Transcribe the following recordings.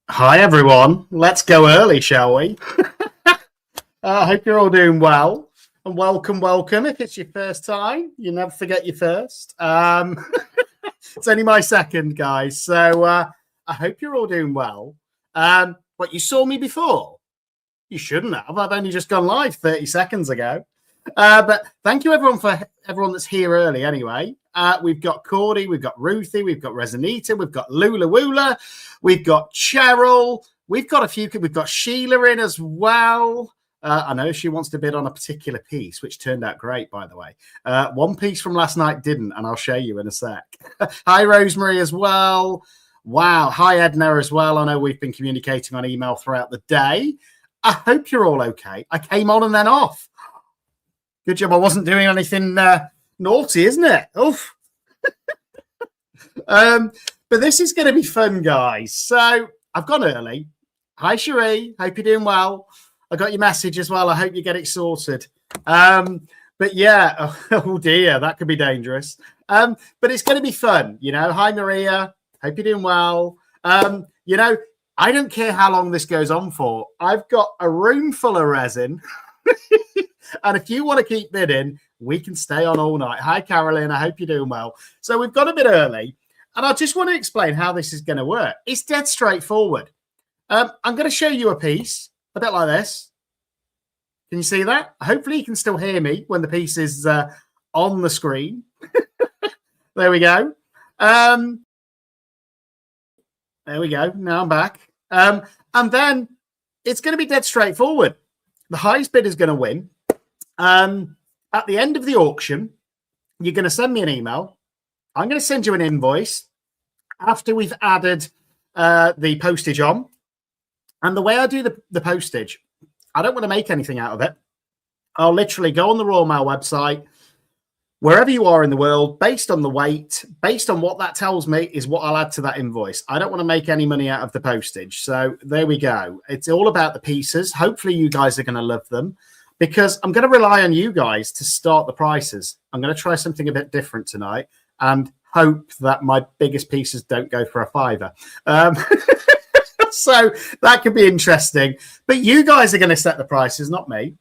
Hi, everyone. Let's go early, shall we? I hope you're all doing well. And welcome, welcome. If it's your first time, you never forget your first. It's only my second, guys. So I hope you're all doing well. But you saw me before? You shouldn't have. I've only just gone live 30 seconds ago. But thank you, everyone, for everyone that's here early anyway. We've got Cordy, we've got Ruthie, we've got Resinita, we've got Lula Woola, we've got Cheryl, we've got a few, we've got Sheila in as well. I know she wants to bid on a particular piece, which turned out great, by the way. One piece from last night didn't, and I'll show you in a sec. Hi, Rosemary, as well. Wow. Hi, Edna, as well. I know we've been communicating on email throughout the day. I hope you're all okay. I came on and then off. Good job I wasn't doing anything naughty, isn't it? Oof. But this is going to be fun, guys. So I've gone early. Hi, Cherie. Hope you're doing well. I got your message as well. I hope you get it sorted. But yeah, oh dear, that could be dangerous. But it's going to be fun. Hi, Maria. Hope you're doing well. I don't care how long this goes on for. I've got a room full of resin. And if you want to keep bidding, we can stay on all night. Hi, Carolyn. I hope you're doing well. So we've got a bit early, and I just want to explain how this is going to work. It's dead straightforward. I'm going to show you a piece, a bit like this. Can you see that? Hopefully you can still hear me when the piece is on the screen. There we go. There we go. Now I'm back. And then it's going to be dead straightforward. The highest bid is going to win. At the end of the auction, you're going to send me an email. I'm going to send you an invoice after we've added the postage on. And the way I do the postage, I don't want to make anything out of it. I'll literally go on the Royal Mail website, wherever you are in the world, based on the weight, based on what that tells me is what I'll add to that invoice. I don't want to make any money out of the postage. So there we go. It's all about the pieces. Hopefully you guys are going to love them, because I'm going to rely on you guys to start the prices. I'm going to try something a bit different tonight and hope that my biggest pieces don't go for a fiver. So that could be interesting. But you guys are going to set the prices, not me.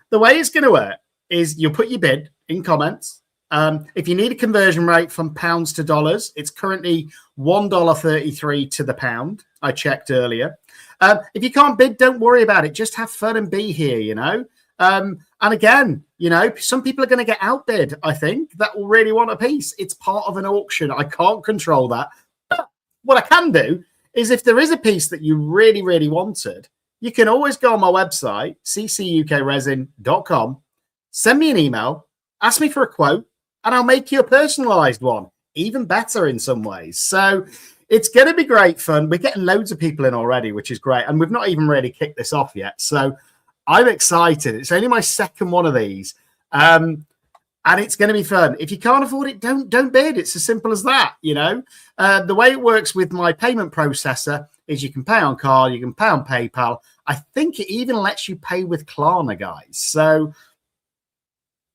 The way it's going to work is you'll put your bid in comments. If you need a conversion rate from pounds to dollars, it's currently $1.33 to the pound. I checked earlier. If you can't bid, don't worry about it. Just have fun and be here, And again, some people are going to get outbid, I think, that will really want a piece. It's part of an auction. I can't control that. But what I can do is if there is a piece that you really, really wanted, you can always go on my website, CCUKResin.com, send me an email, ask me for a quote, and I'll make you a personalized one, even better in some ways. So it's going to be great fun. We're getting loads of people in already, which is great. And we've not even really kicked this off yet. So I'm excited. It's only my second one of these. And it's going to be fun. If you can't afford it, don't bid. It's as simple as that, The way it works with my payment processor is you can pay on card, you can pay on PayPal. I think it even lets you pay with Klarna, guys. So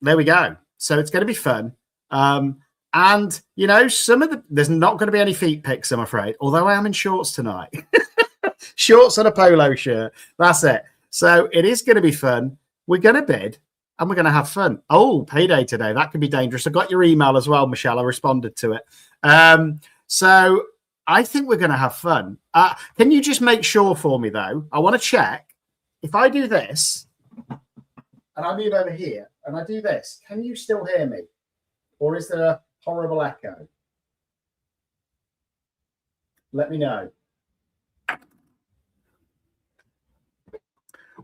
there we go. So it's going to be fun. And, there's not going to be any feet pics, I'm afraid, although I am in shorts tonight. Shorts and a polo shirt. That's it. So it is going to be fun. We're going to bid. And we're going to have fun. Oh, payday today. That could be dangerous. I got your email as well, Michelle. I responded to it. So I think we're going to have fun. Can you just make sure for me, though? I want to check. If I do this, and I move over here, and I do this, can you still hear me? Or is there a horrible echo? Let me know.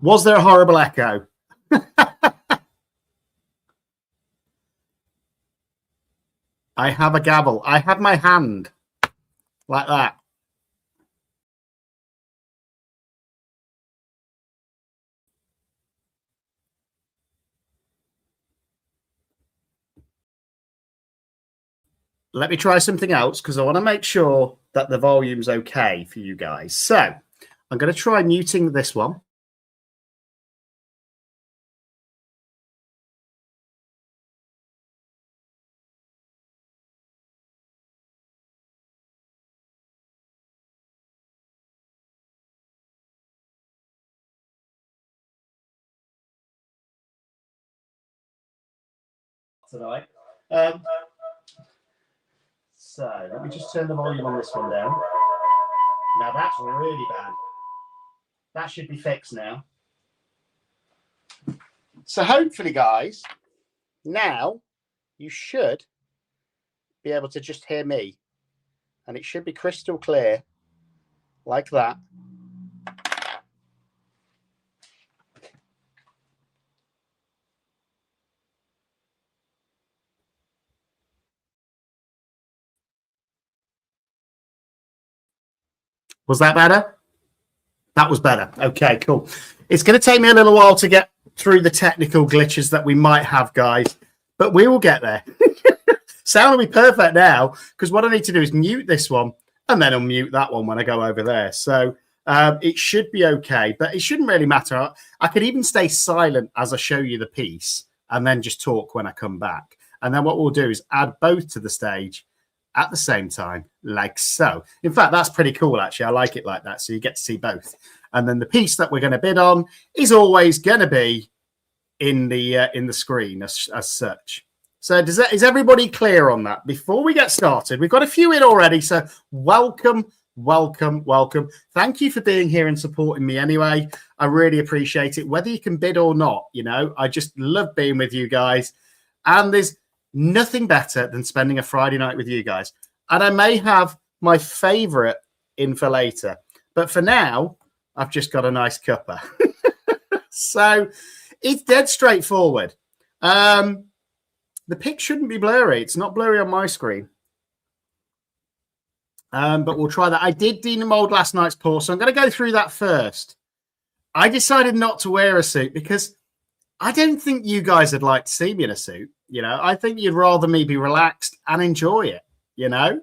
Was there a horrible echo? I have a gavel. I have my hand like that. Let me try something else because I want to make sure that the volume's okay for you guys. So I'm going to try muting this one. tonight. So let me just turn the volume on this one down. Now that's really bad. That should be fixed now. So hopefully, guys, now you should be able to just hear me. And it should be crystal clear, like that. Was that better? That was better. Okay, cool. It's going to take me a little while to get through the technical glitches that we might have, guys, but we will get there. Sound will be perfect now, because what I need to do is mute this one and then unmute that one when I go over there. So it should be okay, but it shouldn't really matter. I could even stay silent as I show you the piece and then just talk when I come back. And then what we'll do is add both to the stage at the same time, like so. In fact, that's pretty cool, actually. I like it like that, so you get to see both. And then the piece that we're going to bid on is always going to be in the screen as such. So is everybody clear on that? Before we get started, we've got a few in already, so welcome. Thank you for being here and supporting me anyway. I really appreciate it, whether you can bid or not. You know, I just love being with you guys, and there's nothing better than spending a Friday night with you guys. And I may have my favorite in for later, but for now, I've just got a nice cuppa. So it's dead straightforward. The pic shouldn't be blurry. It's not blurry on my screen. But we'll try that. I did demold last night's pour, so I'm going to go through that first. I decided not to wear a suit because I don't think you guys would like to see me in a suit. You know, I think you'd rather me be relaxed and enjoy it, you know?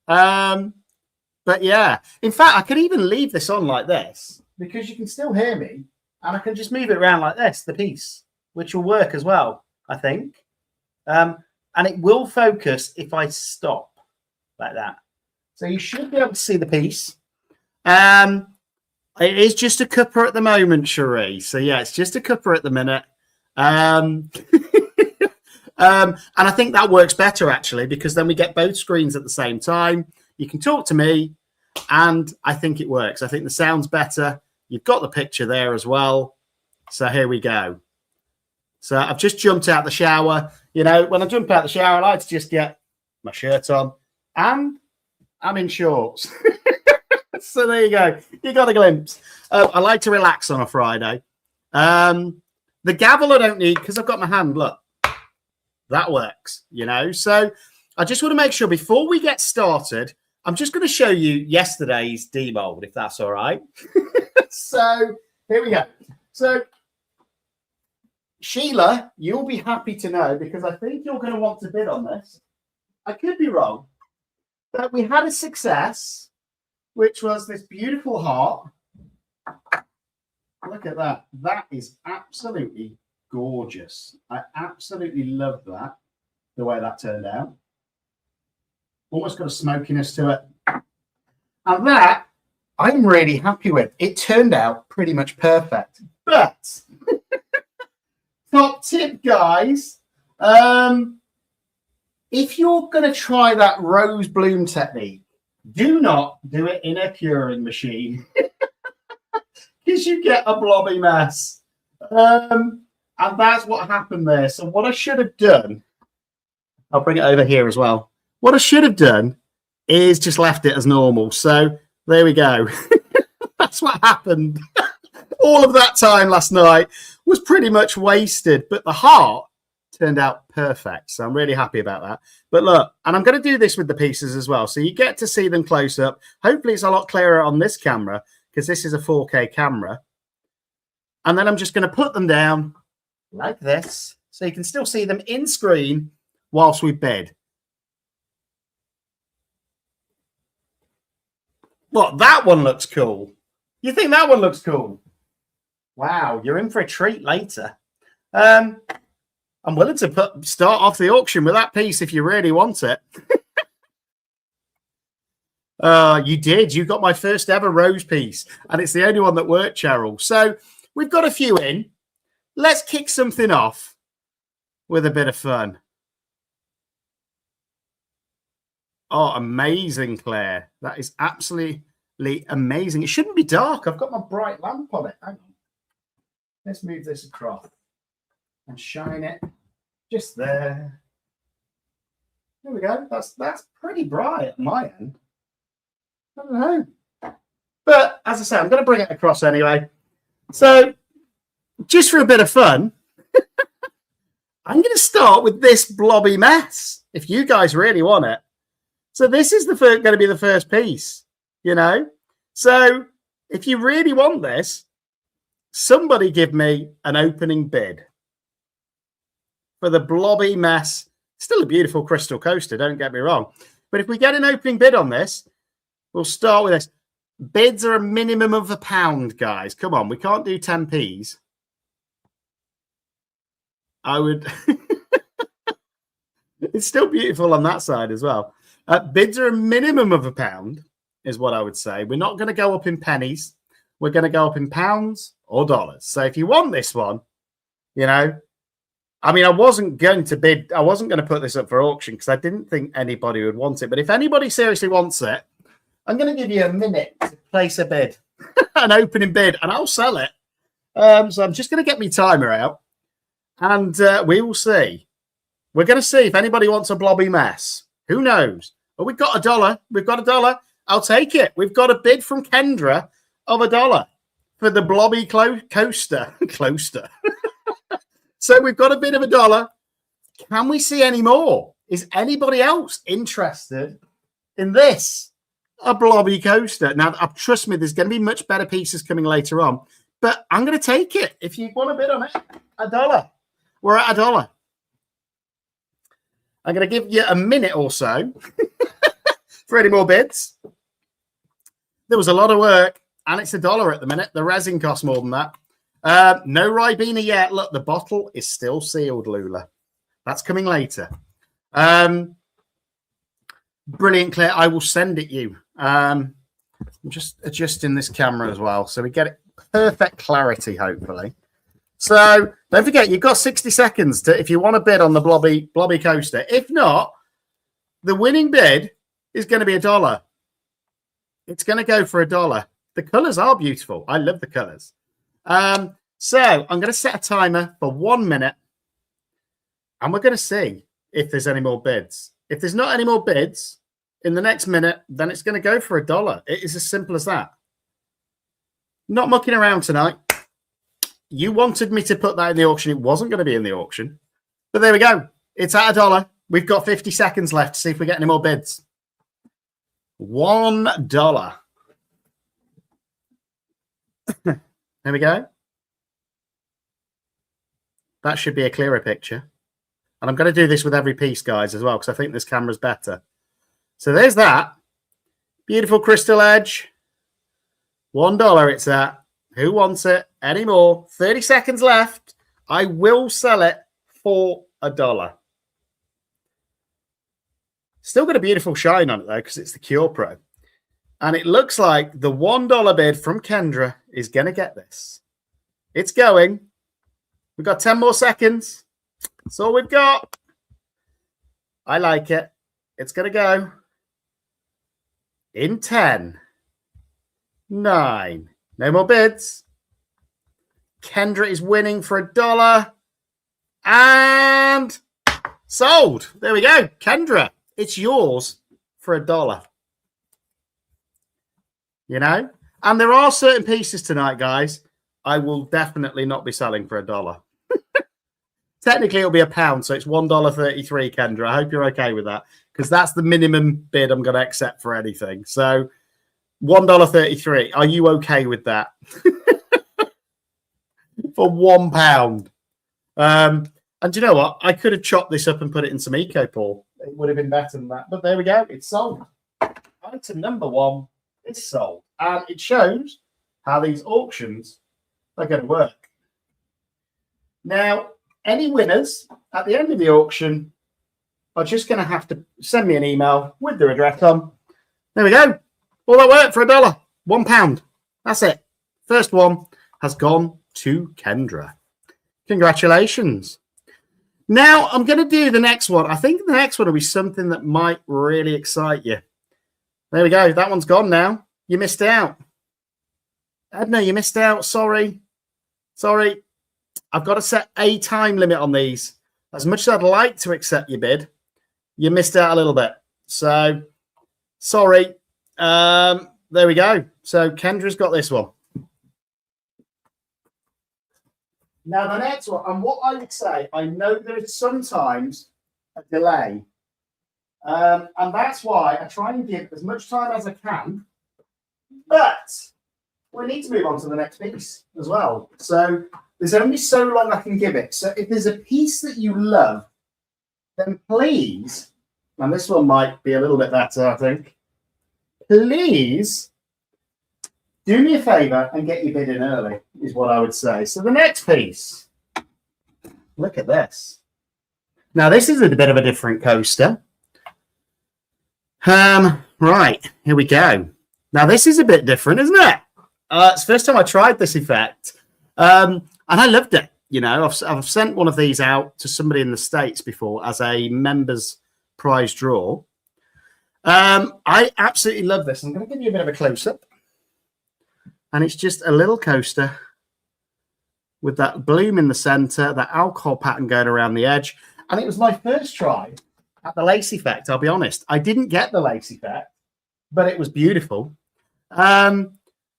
But yeah, in fact, I could even leave this on like this because you can still hear me, and I can just move it around like this, the piece, which will work as well, I think. And it will focus if I stop like that. So you should be able to see the piece. It is just a cuppa at the moment, Cherie. So yeah, it's just a cuppa at the minute. And I think that works better, actually, because then we get both screens at the same time. You can talk to me, and I think it works. I think the sound's better. You've got the picture there as well. So here we go. So I've just jumped out the shower. You know, when I jump out the shower, I like to just get my shirt on, and I'm in shorts. So there you go. You got a glimpse. I like to relax on a Friday. The gavel I don't need because I've got my hand. Look. That works, you know. So I just want to make sure before we get started, I'm just going to show you yesterday's demold, if that's all right. So here we go. So Sheila, you'll be happy to know, because I think you're going to want to bid on this. I could be wrong, but we had a success, which was this beautiful heart. Look at that. That is absolutely gorgeous. I absolutely love that, the way that turned out. Almost got a smokiness to it. And that I'm really happy with. It turned out pretty much perfect. But top tip, guys, if you're going to try that rose bloom technique, do not do it in a curing machine because you get a blobby mess. And that's what happened there. So what I should have done, I'll bring it over here as well. What I should have done is just left it as normal. So there we go. That's what happened. All of that time last night was pretty much wasted, but the heart turned out perfect. So I'm really happy about that. But look, and I'm going to do this with the pieces as well. So you get to see them close up. Hopefully it's a lot clearer on this camera because this is a 4K camera. And then I'm just going to put them down like this, so you can still see them in screen whilst we bid. What, that one looks cool? You think that one looks cool? Wow, you're in for a treat later. I'm willing to start off the auction with that piece if you really want it. You did. You got my first ever rose piece, and it's the only one that worked, Cheryl. So we've got a few in. Let's kick something off with a bit of fun. Oh, amazing, Claire. That is absolutely amazing. It shouldn't be dark. I've got my bright lamp on it. Hang on. Let's move this across and shine it just there. There we go. That's pretty bright at my end. I don't know. But as I say, I'm going to bring it across anyway. So just for a bit of fun, I'm going to start with this blobby mess, if you guys really want it. So this is going to be the first piece, you know. So if you really want this, somebody give me an opening bid for the blobby mess. Still a beautiful crystal coaster, don't get me wrong. But if we get an opening bid on this, we'll start with this. Bids are a minimum of £1, guys. Come on, we can't do 10p's. I would... It's still beautiful on that side as well. Bids are a minimum of £1, is what I would say. We're not going to go up in pennies. We're going to go up in pounds or dollars. So if you want this one, you know, I mean, I wasn't going to put this up for auction because I didn't think anybody would want it. But if anybody seriously wants it, I'm going to give you a minute to place a bid, an opening bid, and I'll sell it. So I'm just going to get my timer out, and we will see. We're going to see if anybody wants a blobby mess. Who knows? But we've got $1. We've got $1. I'll take it. We've got a bid from Kendra of $1 for the blobby coaster. So we've got a bid of $1. Can we see any more? Is anybody else interested in this? A blobby coaster. Now, trust me, there's going to be much better pieces coming later on, but I'm going to take it. If you want a bid on it, $1. We're at $1. I'm going to give you a minute or so for any more bids. There was a lot of work, and it's $1 at the minute. The resin costs more than that. No Ribena yet. Look, the bottle is still sealed, Lula. That's coming later. Brilliant, Claire. I will send it you. I'm just adjusting this camera as well, so we get it perfect clarity, hopefully. So don't forget, you've got 60 seconds to, if you want to bid on the blobby coaster. If not, the winning bid is going to be $1. It's going to go for $1. The colours are beautiful. I love the colours. So I'm going to set a timer for 1 minute, and we're going to see if there's any more bids. If there's not any more bids in the next minute, then it's going to go for $1. It is as simple as that. Not mucking around tonight. You wanted me to put that in the auction. It wasn't going to be in the auction. But there we go. It's at $1. We've got 50 seconds left to see if we get any more bids. $1. There we go. That should be a clearer picture. And I'm going to do this with every piece, guys, as well, because I think this camera's better. So there's that. Beautiful crystal edge. $1 it's at. Who wants it? Any more? 30 seconds left. I will sell it for $1. Still got a beautiful shine on it, though, because it's the Cure Pro. And it looks like the $1 bid from Kendra is going to get this. It's going. We've got 10 more seconds. That's all we've got. I like it. It's going to go. In 10. 9. No more bids. Kendra is winning for $1. And sold. There we go. Kendra, it's yours for $1. You know? And there are certain pieces tonight, guys, I will definitely not be selling for $1. Technically, it'll be £1, so it's $1.33, Kendra. I hope you're okay with that, because that's the minimum bid I'm going to accept for anything. So $1.33. Are you okay with that? For £1. And you know what? I could have chopped this up and put it in some Eco-Paul. It would have been better than that. But there we go. It's sold. Item number 1 is sold. And it shows how these auctions are going to work. Now, any winners at the end of the auction are just going to have to send me an email with their address on. There we go. All that work for $1. £1. That's it. First one has gone to Kendra. Congratulations. Now I'm going to do the next one. I think the next one will be something that might really excite you. There we go. That one's gone now. You missed out. Edna, you missed out. Sorry. Sorry. I've got to set a time limit on these. As much as I'd like to accept your bid, you missed out a little bit. So, sorry. There we go. So, Kendra's got this one. Now, the next one, and what I would say, I know there is sometimes a delay. And that's why I try and give as much time as I can. But we need to move on to the next piece as well. So, there's only so long I can give it. So, if there's a piece that you love, then please, and this one might be a little bit better, I think. Please do me a favor and get your bid in early, is what I would say. So the next piece, look at this. Now, this is a bit of a different coaster. Right, here we go. Now, this is a bit different, isn't it? It's the first time I tried this effect. And I loved it. You know, I've sent one of these out to somebody in the States before as a members prize draw. I absolutely love this. I'm going to give you a bit of a close-up. And it's just a little coaster with that bloom in the center, that alcohol pattern going around the edge. And it was my first try at the lace effect, I'll be honest. I didn't get the lace effect, but it was beautiful.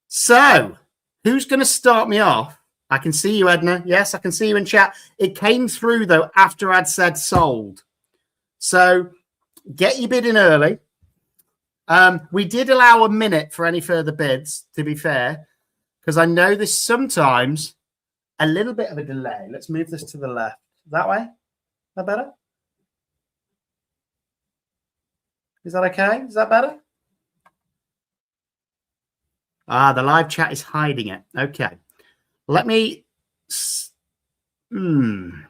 So, who's going to start me off? I can see you, Edna. Yes, I can see you in chat. It came through, though, after I'd said sold. So, get your bid in early. We did allow a minute for any further bids, to be fair, because I know there's sometimes a little bit of a delay. Let's move this to the left. That way? Is that better? Is that okay? Is that better? Ah, the live chat is hiding it. Okay. Let me move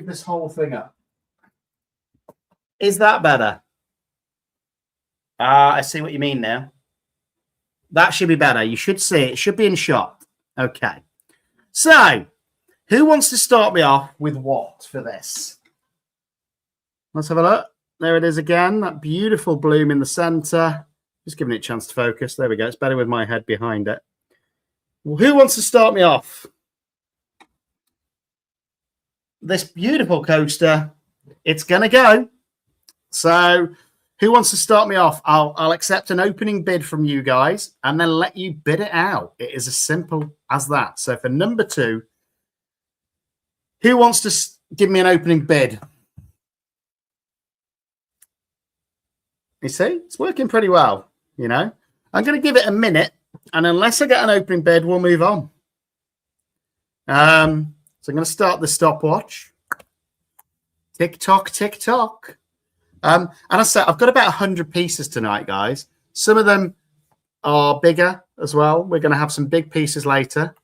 this whole thing up. Is that better? I see what you mean now. That should be better. You should see it. It should be in shot. Okay. So, who wants to start me off with what for this? Let's have a look. There it is again. That beautiful bloom in the center. Just giving it a chance to focus. There we go. It's better with my head behind it. Well, who wants to start me off? This beautiful coaster. It's going to go. So, who wants to start me off? I'll accept an opening bid from you guys and then let you bid it out. It is as simple as that. So for number 2, who wants to give me an opening bid? You see, it's working pretty well, you know. I'm going to give it a minute, and unless I get an opening bid, we'll move on. So I'm going to start the stopwatch. Tick tock, tick tock. And I said, I've got about 100 pieces tonight, guys. Some of them are bigger as well. We're going to have some big pieces later.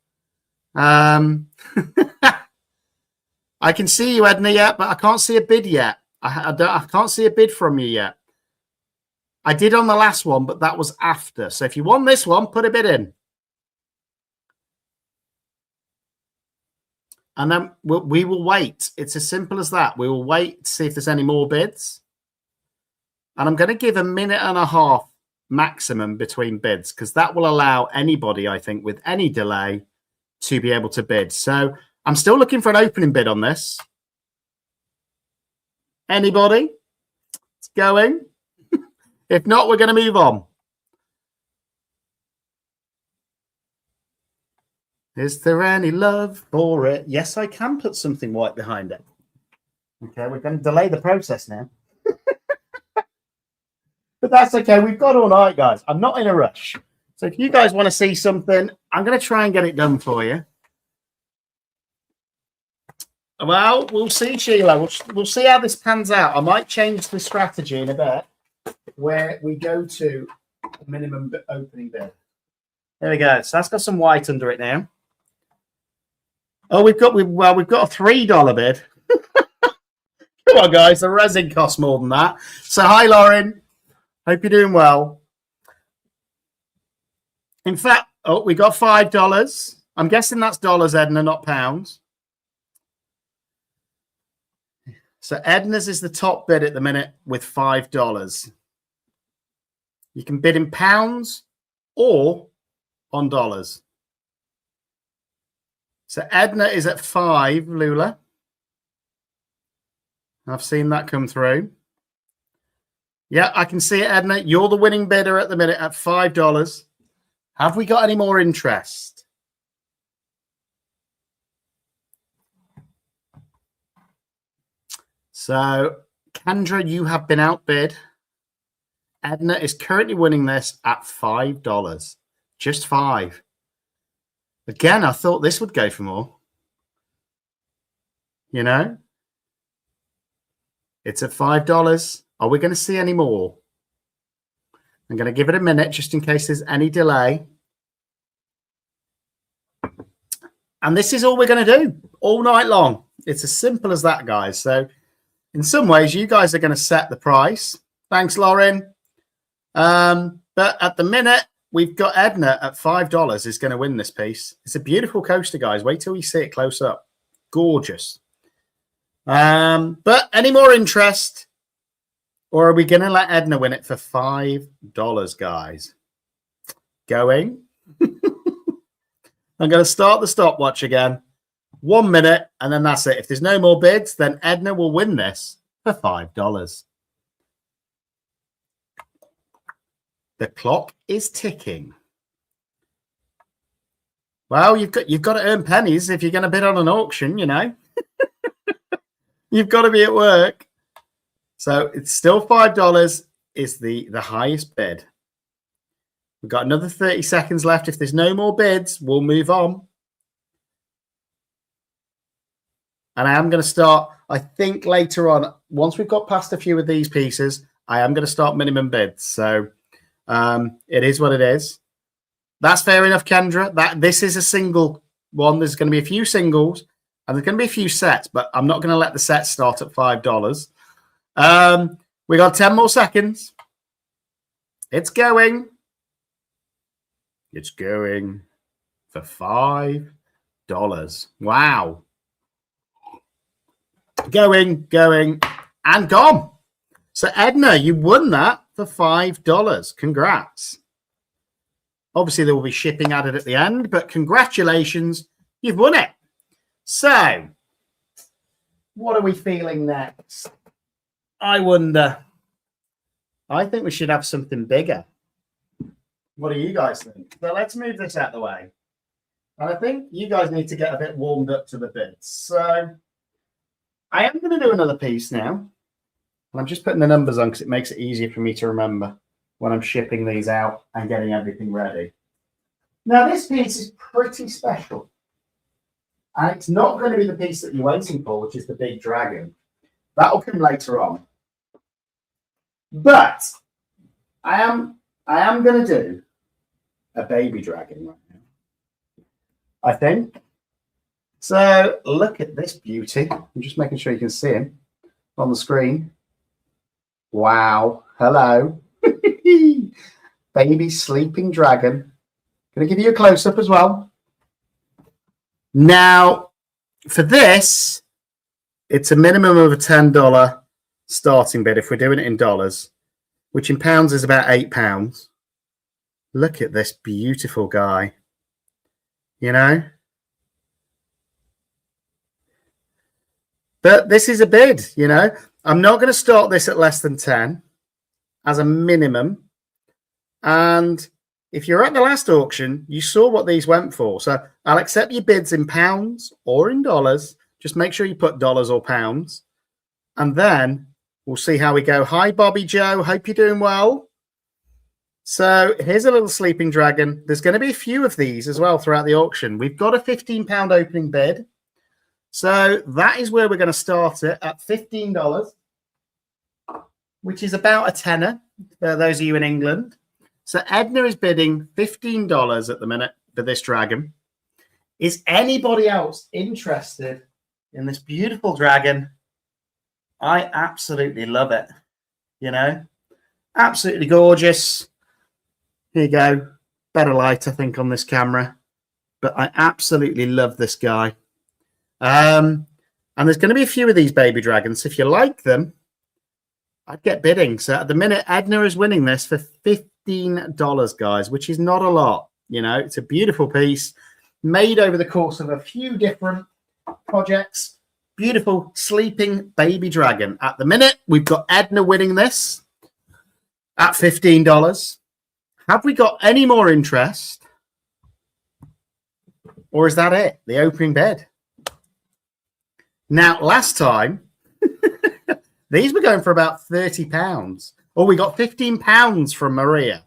I can see you, Edna, yet, but I can't see a bid yet. I can't see a bid from you yet. I did on the last one, but that was after. So if you want this one, put a bid in. And then we will wait. It's as simple as that. We will wait to see if there's any more bids. And I'm going to give a minute and a half maximum between bids because that will allow anybody, I think, with any delay to be able to bid. So I'm still looking for an opening bid on this. Anybody? It's going. If not, we're going to move on. Is there any love for it? Yes, I can put something white behind it. Okay, we're going to delay the process now. But that's okay. We've got all night, guys. I'm not in a rush. So if you guys want to see something, I'm going to try and get it done for you. Well, we'll see, Sheila. We'll see how this pans out. I might change the strategy in a bit where we go to a minimum opening bid. There we go. So that's got some white under it now. Oh, we've got a $3 bid. Come on, guys. The resin costs more than that. So hi, Lauren. Hope you're doing well. In fact, we got $5. I'm guessing that's dollars, Edna, not pounds. So Edna's is the top bid at the minute with $5. You can bid in pounds or on dollars. So Edna is at 5, Lula. I've seen that come through. Yeah, I can see it, Edna. You're the winning bidder at the minute at $5. Have we got any more interest? So, Kendra, you have been outbid. Edna is currently winning this at $5. Just 5. Again, I thought this would go for more. You know? It's at $5. Are we going to see any more? I'm going to give it a minute just in case there's any delay. And this is all we're going to do all night long. It's as simple as that, guys. So in some ways, you guys are going to set the price. Thanks, Lauren. But at the minute, we've got Edna at $5 is going to win this piece. It's a beautiful coaster, guys. Wait till you see it close up. Gorgeous. But any more interest? Or are we going to let Edna win it for $5, guys? Going. I'm going to start the stopwatch again. 1 minute, and then that's it. If there's no more bids, then Edna will win this for $5. The clock is ticking. Well, you've got to earn pennies if you're going to bid on an auction, you know. You've got to be at work. So it's still $5 is the highest bid. We've got another 30 seconds left. If there's no more bids, we'll move on. And I am going to start, I think later on, once we've got past a few of these pieces, I am going to start minimum bids. So it is what it is. That's fair enough, Kendra. This is a single one. There's going to be a few singles and there's going to be a few sets, but I'm not going to let the sets start at $5. We got 10 more seconds. It's going. It's going for $5. Wow. Going, and gone. So, Edna, you won that for $5. Congrats. Obviously, there will be shipping added at the end, but congratulations. You've won it. So, what are we feeling next? I wonder. I think we should have something bigger. What do you guys think? So let's move this out of the way. And I think you guys need to get a bit warmed up to the bits. So I am going to do another piece now. And I'm just putting the numbers on because it makes it easier for me to remember when I'm shipping these out and getting everything ready. Now, this piece is pretty special. And it's not going to be the piece that you're waiting for, which is the big dragon. That'll come later on. But I am going to do a baby dragon right now, I think. So look at this beauty. I'm just making sure you can see him on the screen. Wow. Hello. Baby sleeping dragon. Going to give you a close-up as well. Now, for this, it's a minimum of a $10 starting bid if we're doing it in dollars, which in pounds is about £8. Look at this beautiful guy. You know? But this is a bid, you know? I'm not going to start this at less than 10 as a minimum. And if you're at the last auction, you saw what these went for. So I'll accept your bids in pounds or in dollars. Just make sure you put dollars or pounds. And then we'll see how we go. Hi, Bobby Joe. Hope you're doing well. So here's a little sleeping dragon. There's going to be a few of these as well throughout the auction. We've got a £15 opening bid. So that is where we're going to start it at $15, which is about a tenner for those of you in England. So Edna is bidding $15 at the minute for this dragon. Is anybody else interested in this beautiful dragon? I absolutely love it. You know, absolutely gorgeous. Here you go. Better light, I think, on this camera. But I absolutely love this guy. And there's going to be a few of these baby dragons. If you like them, I'd get bidding. So at the minute, Edna is winning this for $15, guys, which is not a lot. You know, it's a beautiful piece made over the course of a few different projects. Beautiful sleeping baby dragon. At the minute, we've got Edna winning this at $15. Have we got any more interest? Or is that it? The opening bid? Now, last time, these were going for about £30. Oh, we got £15 from Maria.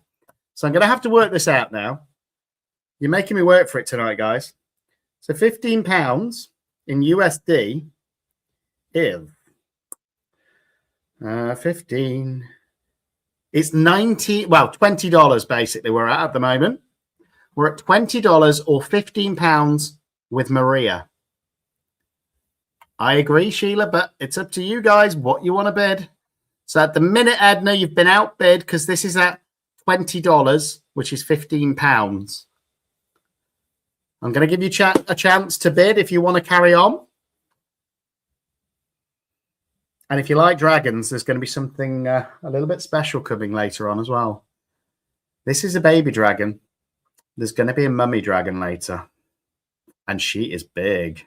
So I'm going to have to work this out now. You're making me work for it tonight, guys. So £15 in USD is 15. It's 90. Well, $20 basically we're at the moment. We're at $20 or £15 with Maria. I agree, Sheila, but it's up to you guys what you want to bid. So at the minute, Edna, you've been outbid because this is at $20, which is £15. I'm going to give you a chance to bid if you want to carry on. And if you like dragons, there's going to be something a little bit special coming later on as well. This is a baby dragon. There's going to be a mummy dragon later. And she is big.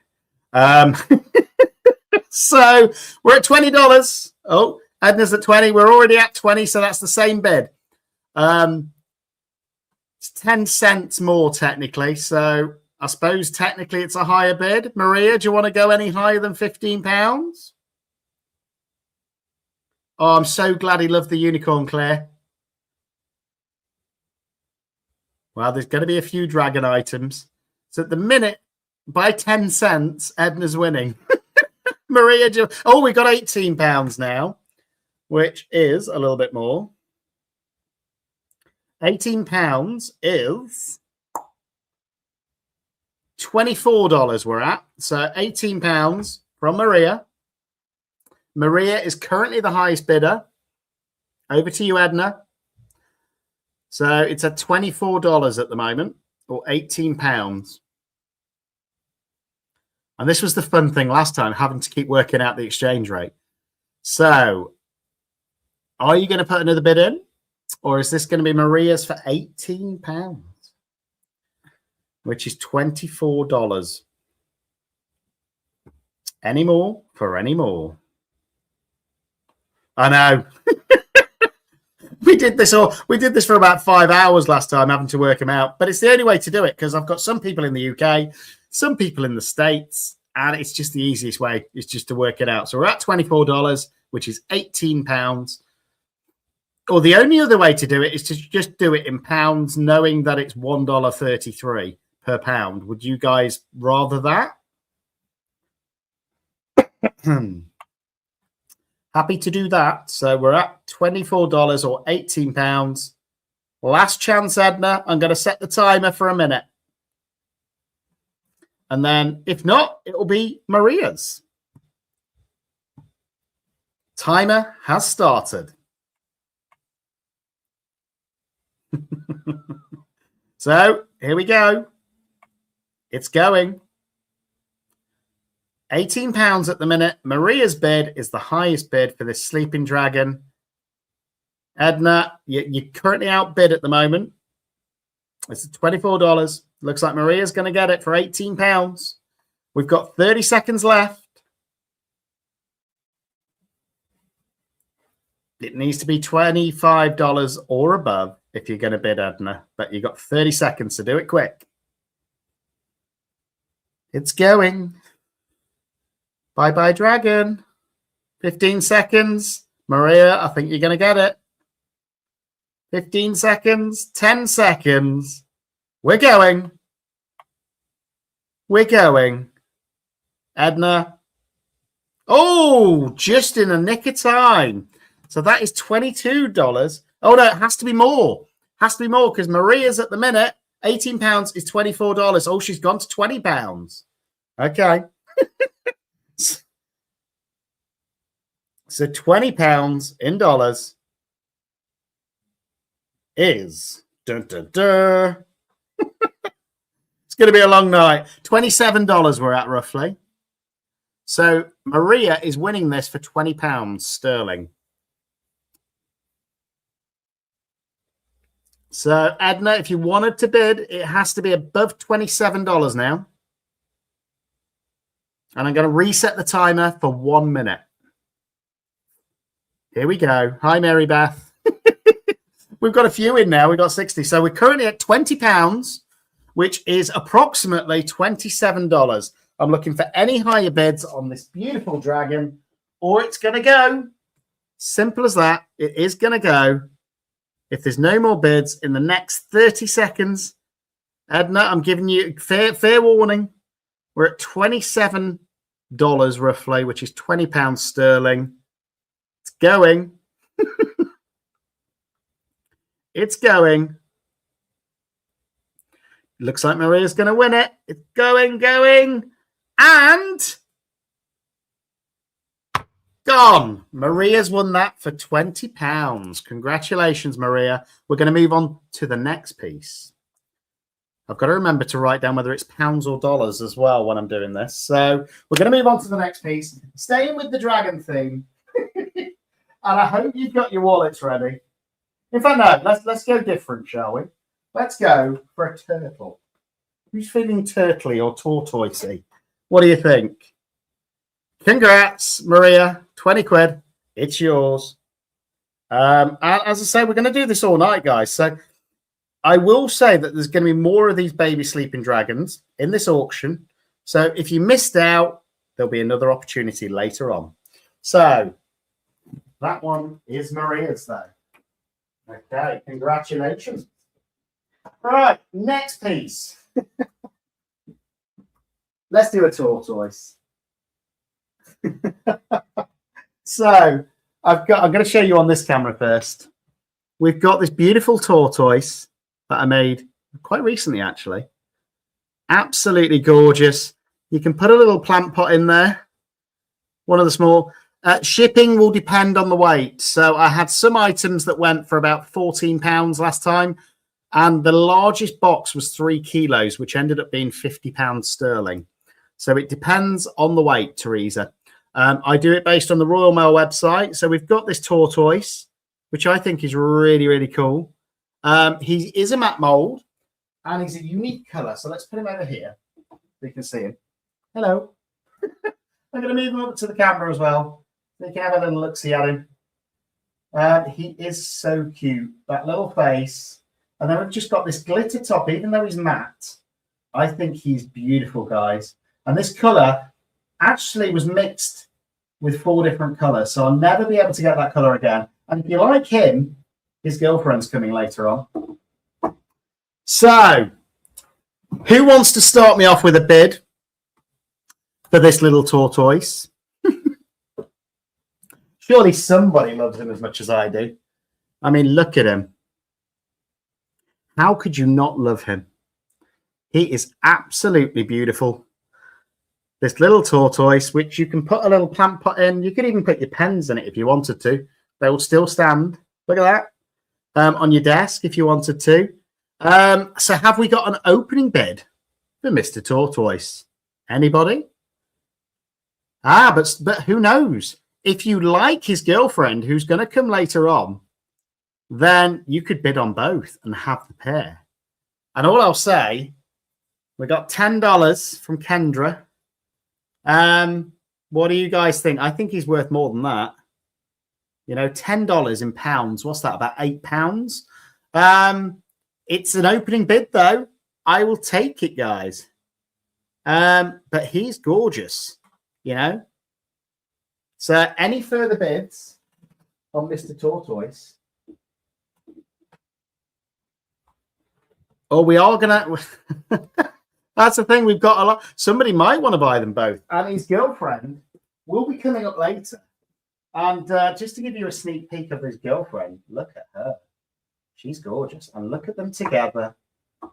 So we're at $20. Oh, Edna's at 20. We're already at 20, so that's the same bid. It's 10 cents more technically. So I suppose technically it's a higher bid. Maria, do you want to go any higher than £15? Oh, I'm so glad he loved the unicorn, Claire. Well, there's going to be a few dragon items. So at the minute, by 10 cents, Edna's winning. Maria, oh, we got £18 now, which is a little bit more. £18 is $24 we're at. So £18 from Maria. Maria is currently the highest bidder. Over to you, Edna. So it's at $24 at the moment, or £18. And this was the fun thing last time, having to keep working out the exchange rate. So are you going to put another bid in? Or is this going to be Maria's for £18? Which is $24. Any more for any more? I know. We did this for about 5 hours last time, having to work them out. But it's the only way to do it because I've got some people in the UK, some people in the States, and it's just the easiest way. It's just to work it out. So we're at $24, which is £18. Or the only other way to do it is to just do it in pounds, knowing that it's $1.33 per pound. Would you guys rather that? Happy to do that. So we're at $24 or £18. Last chance, Edna. I'm going to set the timer for a minute. And then if not, it will be Maria's. Timer has started. So here we go. It's going. £18 at the minute. Maria's bid is the highest bid for this sleeping dragon. Edna, you're currently outbid at the moment. It's $24. Looks like Maria's going to get it for £18. We've got 30 seconds left. It needs to be $25 or above if you're going to bid, Edna. But you've got 30 seconds to do it quick. It's going. Bye-bye, dragon. 15 seconds. Maria, I think you're going to get it. 15 seconds. 10 seconds. We're going. We're going. Edna. Oh, just in the nick of time. So that is $22. Oh, no, it has to be more. Has to be more because Maria's at the minute. £18 is $24. Oh, she's gone to £20. Okay. So £20 in dollars is dun, dun, dun. It's going to be a long night. $27 we're at roughly. So Maria is winning this for £20 sterling. So Edna, if you wanted to bid, it has to be above $27 now. And I'm going to reset the timer for 1 minute. Here we go. Hi, Mary Beth. We've got a few in now. We've got 60. So we're currently at £20, which is approximately $27. I'm looking for any higher bids on this beautiful dragon, or it's going to go. Simple as that. It is going to go. If there's no more bids in the next 30 seconds, Edna, I'm giving you fair warning. We're at $27 roughly, which is £20 sterling. It's going. It's going. Looks like Maria's going to win it. It's going. And gone. Maria's won that for £20. Congratulations, Maria. We're going to move on to the next piece. I've got to remember to write down whether it's pounds or dollars as well when I'm doing this. So we're going to move on to the next piece. Staying with the dragon theme. And I hope you've got your wallets ready. In fact, no, let's go different, shall we? Let's go for a turtle. Who's feeling turtly or tortoisey? What do you think? Congrats, Maria. 20 quid. It's yours. And as I say, we're going to do this all night, guys. So I will say that there's going to be more of these baby sleeping dragons in this auction. So if you missed out, there'll be another opportunity later on. So that one is Maria's, though. Okay, congratulations. All right, next piece. Let's do a tortoise. So I'm going to show you on this camera first. We've got this beautiful tortoise that I made quite recently, actually. Absolutely gorgeous. You can put a little plant pot in there. One of the small. Shipping will depend on the weight. So I had some items that went for about £14 last time. And the largest box was 3 kilos, which ended up being £50 sterling. So it depends on the weight, Teresa. I do it based on the Royal Mail website. So we've got this tortoise, which I think is really, really cool. He is a matte mold and he's a unique color. So let's put him over here so you can see him. Hello. I'm going to move him up to the camera as well. So you can have a little look-see at him. He is so cute. That little face. And then we've just got this glitter top, even though he's matte. I think he's beautiful, guys. And this color actually was mixed with 4 different colors. So I'll never be able to get that color again. And if you like him, his girlfriend's coming later on. So, who wants to start me off with a bid for this little tortoise? Surely somebody loves him as much as I do. I mean, look at him. How could you not love him? He is absolutely beautiful. This little tortoise, which you can put a little plant pot in. You could even put your pens in it if you wanted to. They will still stand. Look at that. On your desk if you wanted to. So have we got an opening bid for Mr. Tortoise? Anybody? But who knows? If you like his girlfriend, who's going to come later on, then you could bid on both and have the pair. And all I'll say, we got $10 from Kendra. What do you guys think? I think he's worth more than that. You know, $10 in pounds. What's that? About £8. It's an opening bid, though. I will take it, guys. But he's gorgeous, you know. So any further bids on Mr. Tortoise? Oh, we are going to... That's the thing. We've got a lot. Somebody might want to buy them both. And his girlfriend will be coming up later. And just to give you a sneak peek of his girlfriend, look at her. She's gorgeous. And look at them together.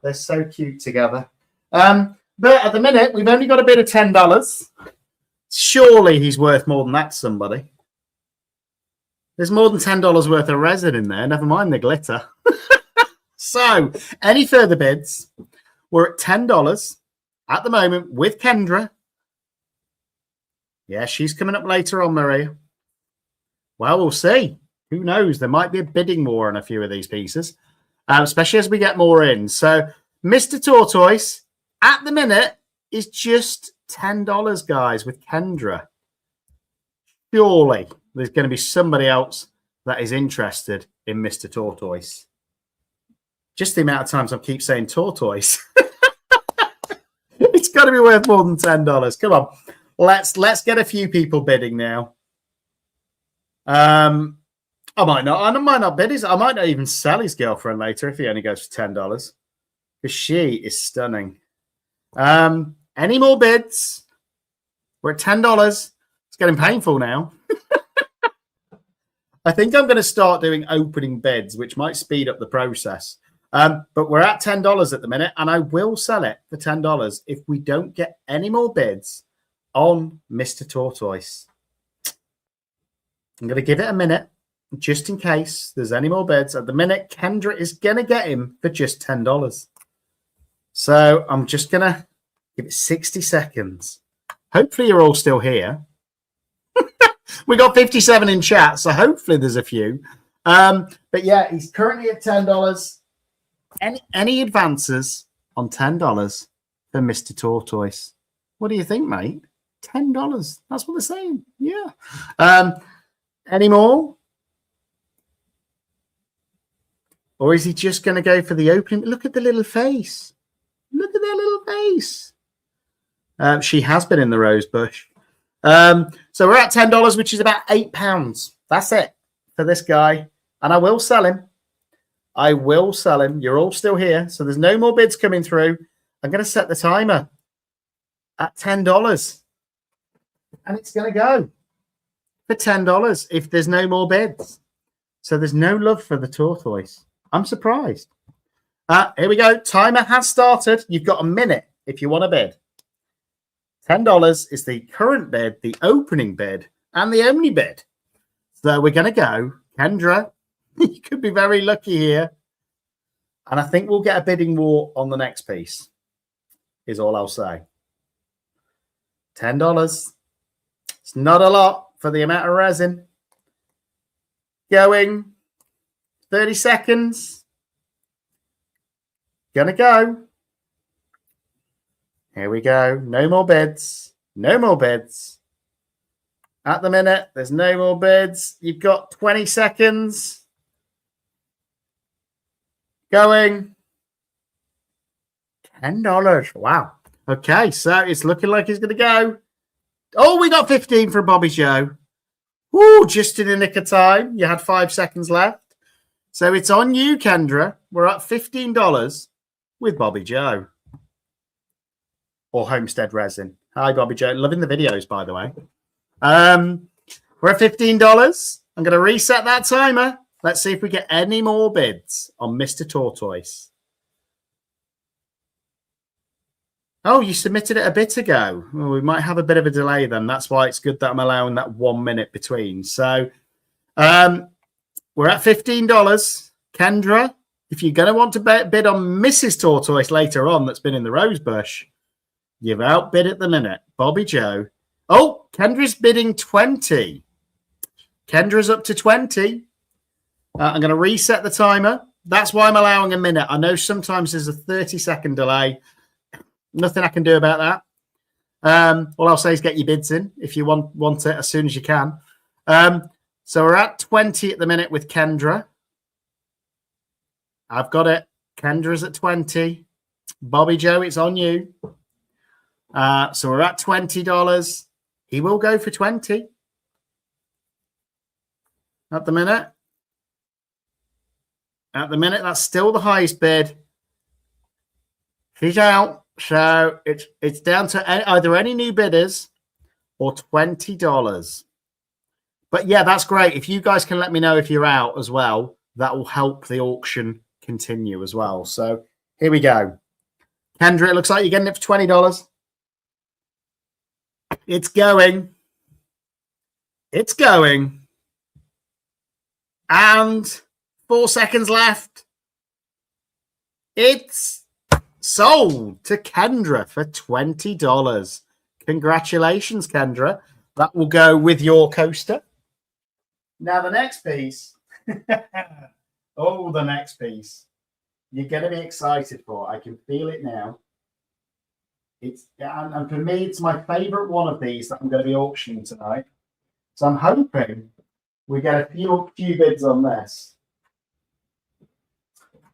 They're so cute together. But at the minute, we've only got a bid of $10. Surely he's worth more than that to somebody. There's more than $10 worth of resin in there. Never mind the glitter. So, any further bids? We're at $10 at the moment with Kendra. Yeah, she's coming up later on, Maria. Well, we'll see. Who knows? There might be a bidding war on a few of these pieces, especially as we get more in. So, Mr. Tortoise, at the minute, is just $10, guys, with Kendra. Surely there's going to be somebody else that is interested in Mr. Tortoise. Just the amount of times I keep saying tortoise. It's got to be worth more than $10. Come on. Let's get a few people bidding now. I might not bid I might not even sell his girlfriend later if he only goes for $10. Because she is stunning. Any more bids? We're at $10. It's getting painful now. I think I'm going to start doing opening bids, which might speed up the process. But we're at $10 at the minute, and I will sell it for $10 if we don't get any more bids on Mr. Tortoise. I'm going to give it a minute, just in case there's any more bids. At the minute, Kendra is going to get him for just $10. So I'm just going to give it 60 seconds. Hopefully you're all still here. We got 57 in chat, so hopefully there's a few. But yeah, he's currently at $10. Any advances on $10 for Mr. Tortoise? What do you think, mate? $10. That's what they're saying. Yeah. Any more? Or is he just going to go for the opening? Look at the little face. Look at that little face. She has been in the rose bush. So we're at $10, which is about £8. That's it for this guy. And I will sell him. I will sell him. You're all still here. So there's no more bids coming through. I'm going to set the timer at $10. And it's going to go for $10 if there's no more bids. So there's no love for the tortoise. I'm surprised. Here we go. Timer has started. You've got a minute if you want to bid. $10 is the current bid, the opening bid, and the only bid. So we're going to go. Kendra, you could be very lucky here. And I think we'll get a bidding war on the next piece, is all I'll say. $10. It's not a lot for the amount of resin. Going. 30 seconds. Gonna go. Here we go. No more bids. No more bids. At the minute, there's no more bids. You've got 20 seconds. Going. $10. Wow. Okay, so it's looking like he's going to go. Oh, we got 15 from Bobby Joe. Woo, just in the nick of time. You had 5 seconds left. So it's on you, Kendra. We're at $15 with Bobby Joe. Or Homestead Resin. Hi, Bobby Joe. Loving the videos, by the way. We're at $15. I'm going to reset that timer. Let's see if we get any more bids on Mr. Tortoise. Oh, you submitted it a bit ago. Well, we might have a bit of a delay then. That's why it's good that I'm allowing that 1 minute between. So we're at $15. Kendra, if you're going to want to bid on Mrs. Tortoise later on that's been in the rose bush, you've outbid at the minute. Bobby Joe. Oh, Kendra's bidding 20. Kendra's up to 20. I'm going to reset the timer. That's why I'm allowing a minute. I know sometimes there's a 30-second delay. Nothing I can do about that. All I'll say is get your bids in if you want it as soon as you can. So we're at 20 at the minute with Kendra. I've got it. Kendra's at 20. Bobby Joe, it's on you. So we're at $20. He will go for 20 at the minute. At the minute, that's still the highest bid. He's out. So it's down to either any new bidders or $20. But yeah, that's great. If you guys can let me know if you're out as well, that will help the auction continue as well. So here we go. Kendra, it looks like you're getting it for $20. It's going. It's going. And 4 seconds left. It's sold to Kendra for $20. Congratulations, Kendra. That will go with your coaster. Now the next piece. Oh, the next piece. You're going to be excited for. I can feel it now. And for me, it's my favorite one of these that I'm going to be auctioning tonight. So I'm hoping we get a few bids on this.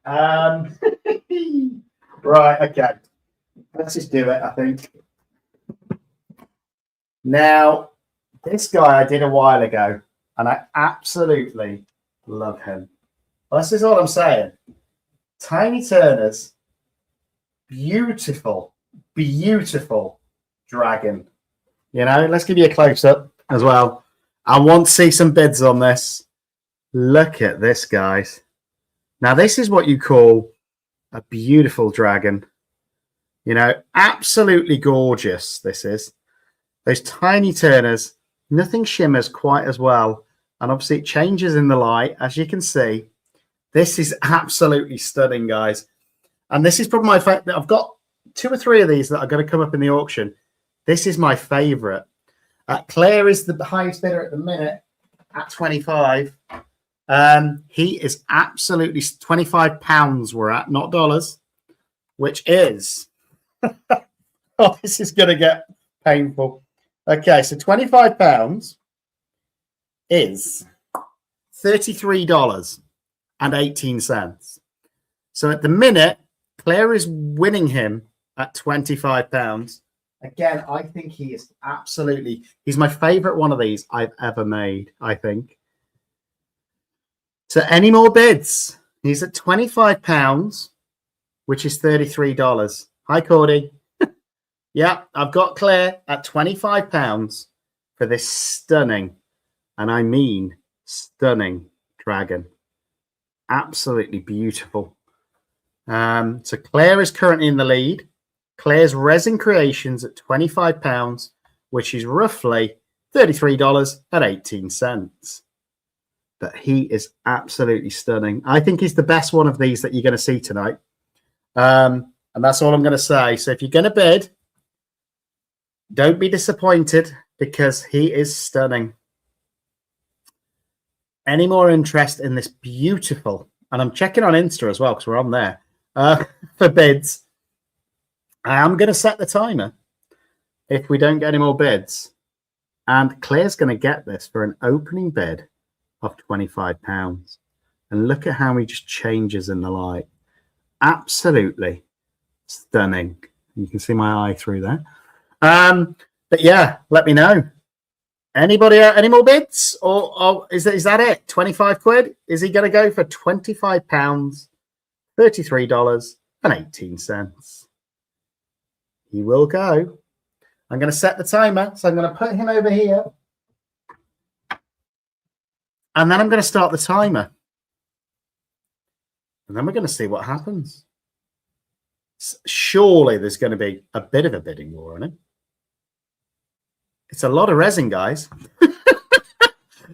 Right, okay. Let's just do it, I think. Now, this guy I did a while ago, and I absolutely love him. Well, this is all I'm saying. Tiny Turner's beautiful, beautiful dragon. You know, let's give you a close-up as well. I want to see some bids on this. Look at this, guys. Now, this is what you call a beautiful dragon. You know, absolutely gorgeous, this is. Those Tiny Turners, nothing shimmers quite as well. And obviously it changes in the light, as you can see. This is absolutely stunning, guys. And this is probably my favorite. I've got 2 or 3 of these that are going to come up in the auction. This is my favorite. Claire is the highest bidder at the minute at 25. He is absolutely £25 we're at, not dollars, which is, oh, this is going to get painful. Okay, so £25 is $33.18. So at the minute, Claire is winning him at £25. Again, I think he is absolutely, he's my favorite one of these I've ever made, I think. So any more bids? He's at £25, which is $33. Hi, Cordy. Yeah, I've got Claire at £25 for this stunning, and I mean stunning, dragon. Absolutely beautiful. So Claire is currently in the lead. Claire's Resin Creations at £25, which is roughly $33.18. But he is absolutely stunning. I think he's the best one of these that you're going to see tonight. And that's all I'm going to say. So if you're going to bid, don't be disappointed because he is stunning. Any more interest in this beautiful, and I'm checking on Insta as well because we're on there, for bids. I am going to set the timer if we don't get any more bids. And Claire's going to get this for an opening bid of £25. And look at how he just changes in the light. Absolutely stunning. You can see my eye through there. But yeah, let me know. Anybody, any more bids? Or is that it? 25 quid? Is he going to go for £25? $33.18. He will go. I'm going to set the timer. So I'm going to put him over here. And then I'm going to start the timer. And then we're going to see what happens. Surely there's going to be a bit of a bidding war on it. It's a lot of resin, guys.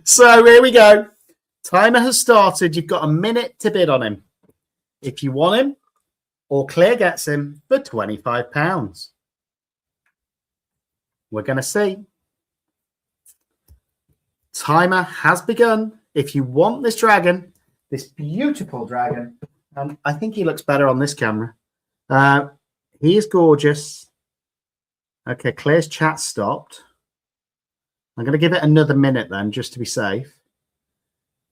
So here we go. Timer has started. You've got a minute to bid on him. If you want him, or Claire gets him for £25. We're going to see. Timer has begun. If you want this dragon, this beautiful dragon, and I think he looks better on this camera. He is gorgeous. Okay, Claire's chat stopped. I'm going to give it another minute then, just to be safe.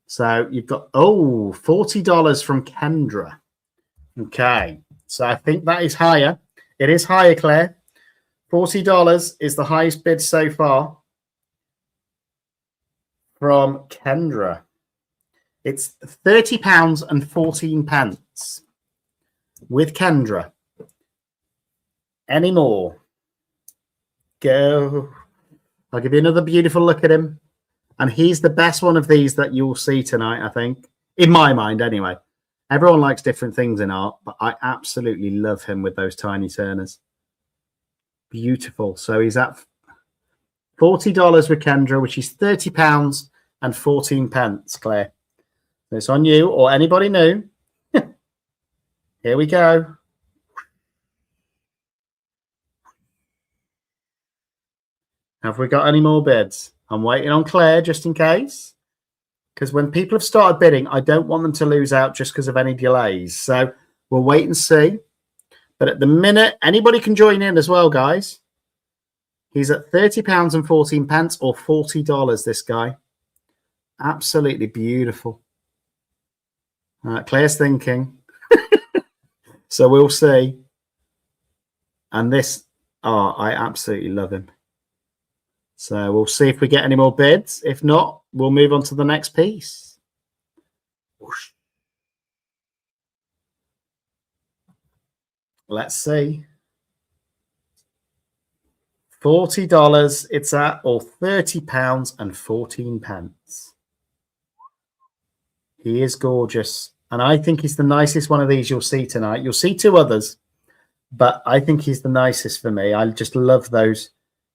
So you've got, oh, $40 from Kendra. Okay, so I think that is higher. It is higher, Claire. $40 is the highest bid so far from Kendra. It's £30 and 14 pence with Kendra. Any more? Go. I'll give you another beautiful look at him. And he's the best one of these that you'll see tonight, I think. In my mind, anyway. Everyone likes different things in art, but I absolutely love him with those Tiny Turners. Beautiful. So he's at $40 with Kendra, which is £30 and 14 pence, Claire. So it's on you or anybody new. Here we go. Have we got any more bids? I'm waiting on Claire just in case. Because when people have started bidding, I don't want them to lose out just because of any delays. So we'll wait and see. But at the minute, anybody can join in as well, guys. He's at £30 and 14 pence or $40, this guy. Absolutely beautiful. Claire's thinking. So we'll see. And this, I absolutely love him. So we'll see if we get any more bids. If not, we'll move on to the next piece. Whoosh. Let's see. $40 it's at, or £30 and 14 pence. He is gorgeous. And I think he's the nicest one of these you'll see tonight. You'll see two others, but I think he's the nicest for me. I just love those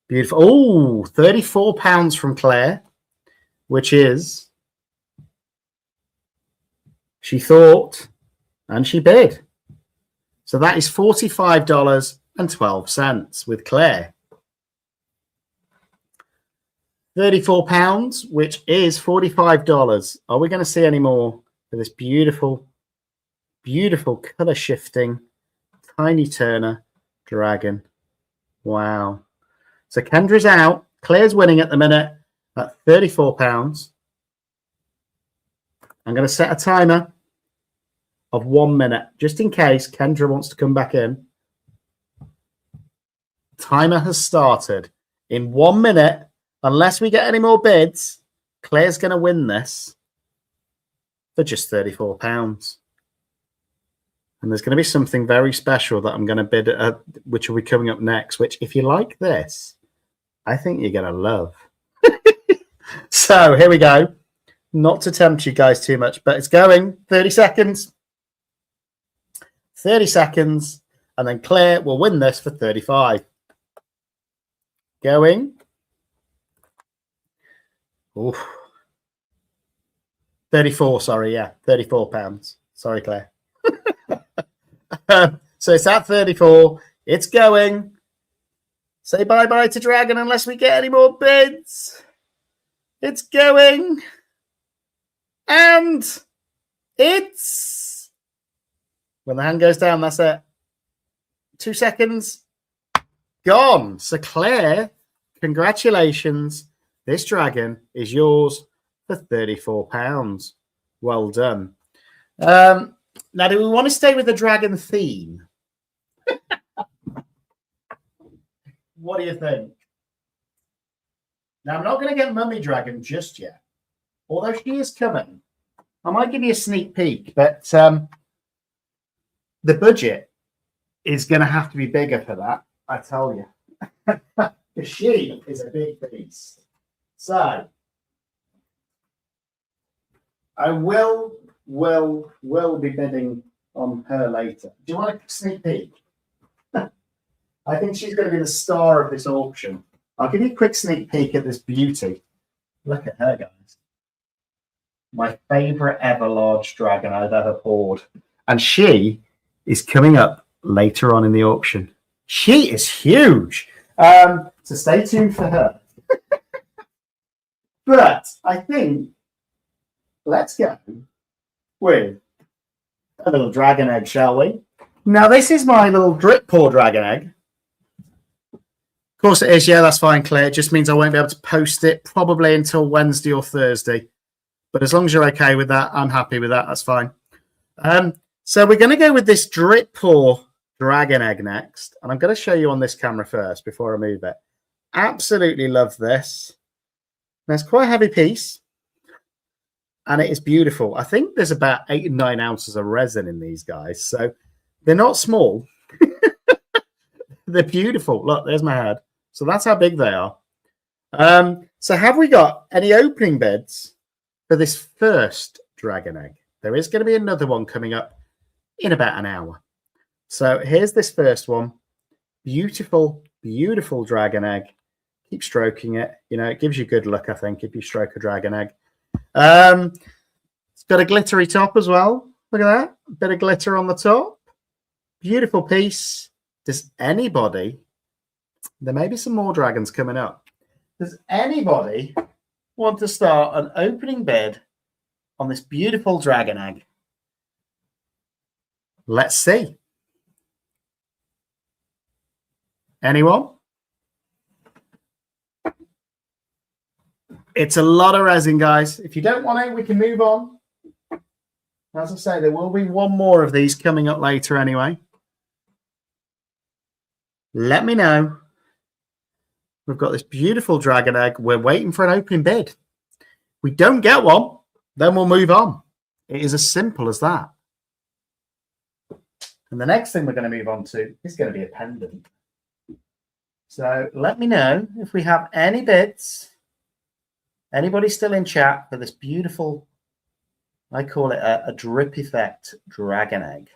beautiful. Oh, £34 from Claire, which is, she thought, and she bid. So that is $45.12 with Claire. £34, which is $45. Are we going to see any more for this beautiful, beautiful color shifting tiny Turner dragon? Wow. So Kendra's out. Claire's winning at the minute at £34. I'm going to set a timer of 1 minute, just in case Kendra wants to come back in. Timer has started. In 1 minute, unless we get any more bids, Claire's going to win this for just £34. And there's going to be something very special that I'm going to bid at, which will be coming up next, which, if you like this, I think you're going to love. So here we go. Not to tempt you guys too much, but it's going. 30 seconds. 30 seconds. And then Claire will win this for 35. Going. Oof. 34, sorry, yeah. £34. Sorry, Claire. So it's at 34. It's going. Say bye-bye to Dragon unless we get any more bids. It's going. And it's... When the hand goes down, that's it. 2 seconds. Gone. So Claire, congratulations. This dragon is yours for £34. Well done. Now, do we want to stay with the dragon theme? What do you think? Now, I'm not going to get Mummy Dragon just yet. Although she is coming. I might give you a sneak peek, but the budget is going to have to be bigger for that, I tell you. Because she is a big beast. So, I will be bidding on her later. Do you want a sneak peek? I think she's going to be the star of this auction. I'll give you a quick sneak peek at this beauty. Look at her, guys. My favourite ever large dragon I've ever poured. And she is coming up later on in the auction. She is huge. So stay tuned for her. But I think let's go with a little dragon egg, shall we? Now, this is my little drip pour dragon egg. Of course it is. Yeah, that's fine, Claire. It just means I won't be able to post it probably until Wednesday or Thursday. But as long as you're okay with that, I'm happy with that. That's fine. So we're going to go with this drip pour dragon egg next. And I'm going to show you on this camera first before I move it. Absolutely love this. Now, it's quite a heavy piece. And it is beautiful. I think there's about 8 and 9 ounces of resin in these guys. So they're not small. They're beautiful. Look, there's my head. So that's how big they are. So have we got any opening bids for this first dragon egg? There is going to be another one coming up in about an hour. So here's this first one. Beautiful, beautiful dragon egg. Keep stroking it. You know, it gives you good luck, I think, if you stroke a dragon egg. It's got a glittery top as well. Look at that. A bit of glitter on the top. Beautiful piece. Does anybody... There may be some more dragons coming up. Does anybody want to start an opening bid on this beautiful dragon egg? Let's see. Anyone? It's a lot of resin, guys. If you don't want it, we can move on. As I say, there will be one more of these coming up later anyway. Let me know. We've got this beautiful dragon egg. We're waiting for an opening bid. If we don't get one, then we'll move on. It is as simple as that. And the next thing we're going to move on to is going to be a pendant. So let me know if we have any bids. Anybody still in chat for this beautiful, I call it a drip effect dragon egg.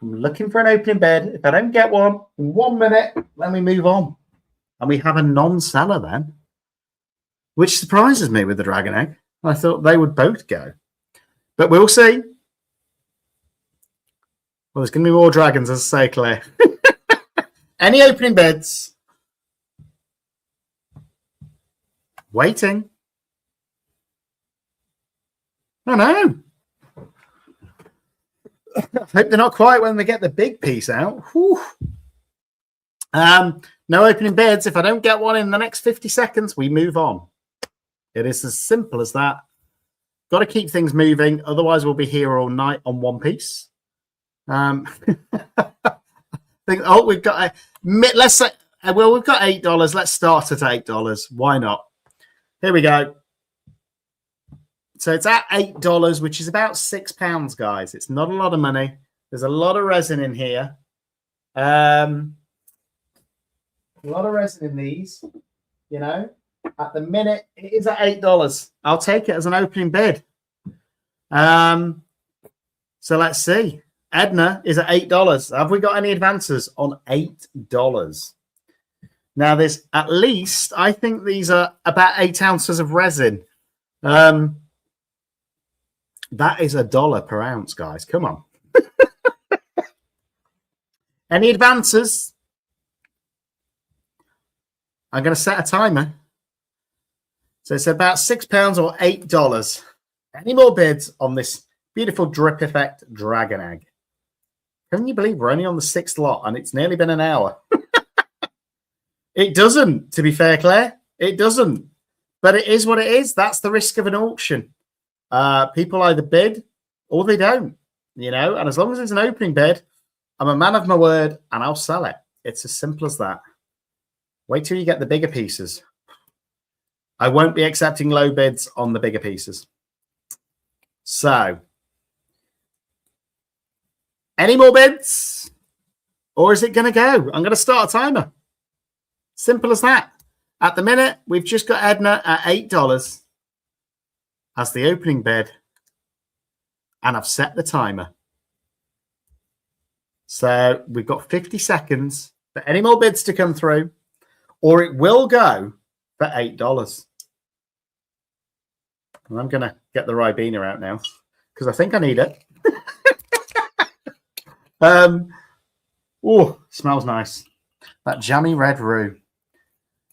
I'm looking for an opening bid. If I don't get one in 1 minute, then we move on. And we have a non-seller then, which surprises me with the dragon egg. I thought they would both go. But we'll see. Well, there's going to be more dragons, as I say, Claire. Any opening bids? Waiting. Oh, no. I hope they're not quiet when they get the big piece out. Whew. No opening bids. If I don't get one in the next 50 seconds, we move on. It is as simple as that. Got to keep things moving. Otherwise, we'll be here all night on one piece. We've got let's say, well, we've got $8. Let's start at $8. Why not? Here we go. So it's at $8, which is about £6, guys. It's not a lot of money. There's a lot of resin in here. A lot of resin in these. You know, at the minute it is at $8. I'll take it as an opening bid. So let's see. Edna is at $8. Have we got any advances on $8? Now, there's at least, I think these are about 8 ounces of resin. That is $1 per ounce, guys. Come on. Any advances? I'm going to set a timer. So it's about £6 or $8. Any more bids on this beautiful drip effect dragon egg? Can you believe we're only on the 6th lot and it's nearly been an hour? It doesn't, to be fair, Claire. It doesn't. But it is what it is. That's the risk of an auction. People either bid or they don't, you know. And as long as it's an opening bid, I'm a man of my word and I'll sell it. It's as simple as that. Wait till you get the bigger pieces. I won't be accepting low bids on the bigger pieces. So, any more bids? Or is it going to go? I'm going to start a timer. Simple as that. At the minute, we've just got Edna at $8 as the opening bid. And I've set the timer. So we've got 50 seconds for any more bids to come through. Or it will go for $8. And I'm going to get the Ribena out now because I think I need it. Oh, smells nice. That jammy red roux.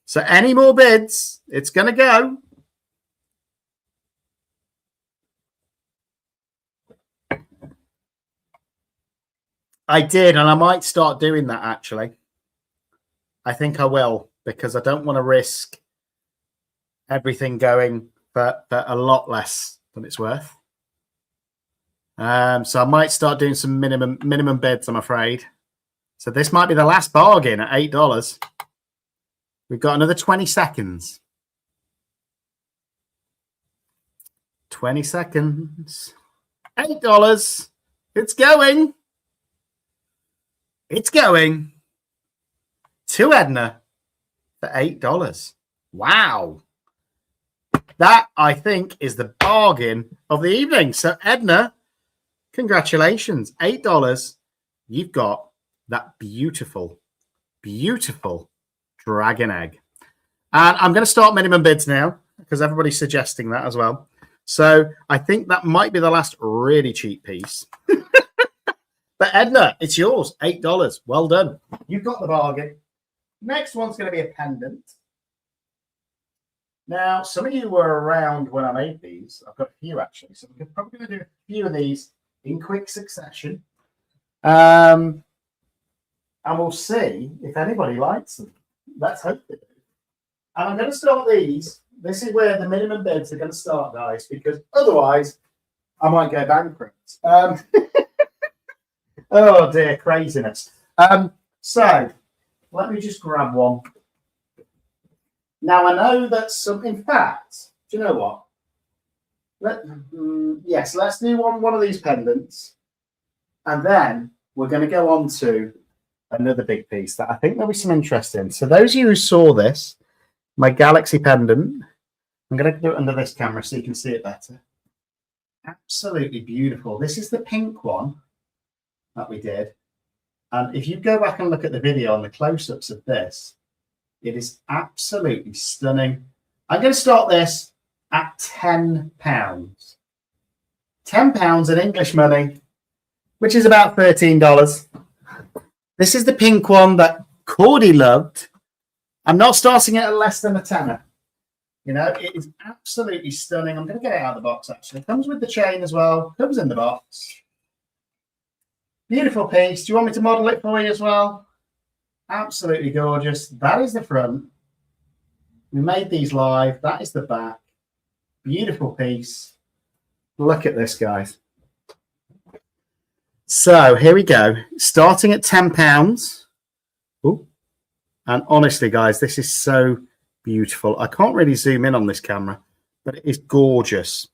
So any more bids, it's going to go. I did, and I might start doing that, actually. I think I will, because I don't want to risk everything going for a lot less than it's worth. So I might start doing some minimum bids, I'm afraid. So this might be the last bargain at $8. We've got another 20 seconds. 20 seconds. $8. It's going. It's going to Edna for $8. Wow. That, I think, is the bargain of the evening. So, Edna, congratulations. $8. You've got that beautiful, beautiful dragon egg. And I'm going to start minimum bids now because everybody's suggesting that as well. So I think that might be the last really cheap piece. But Edna, it's yours. $8. Well done. You've got the bargain. Next one's going to be a pendant. Now, some of you were around when I made these. I've got a few actually, so we're probably going to do a few of these in quick succession. And we'll see if anybody likes them. Let's hope they do. And I'm going to start these. This is where the minimum bids are going to start, guys, because otherwise I might go bankrupt. Oh dear, craziness. So let me just grab one. Now I know that some, in fact, do you know what? Yes, let's do one of these pendants, and then we're going to go on to another big piece that I think there'll be some interest in. So those of you who saw this, my Galaxy pendant, I'm going to do it under this camera so you can see it better. Absolutely beautiful. This is the pink one that we did. And if you go back and look at the video on the close-ups of this, it is absolutely stunning. I'm going to start this at £10. £10 in English money, which is about $13. This is the pink one that Cordy loved. I'm not starting it at less than a tenner. You know, it is absolutely stunning. I'm going to get it out of the box, actually. It comes with the chain as well. Comes in the box. Beautiful piece. Do you want me to model it for you as well? Absolutely gorgeous. That is the front. We made these live. That is the back. Beautiful piece. Look at this, guys. So here we go. Starting at £10. Ooh. And honestly, guys, this is so beautiful. I can't really zoom in on this camera, but it is gorgeous.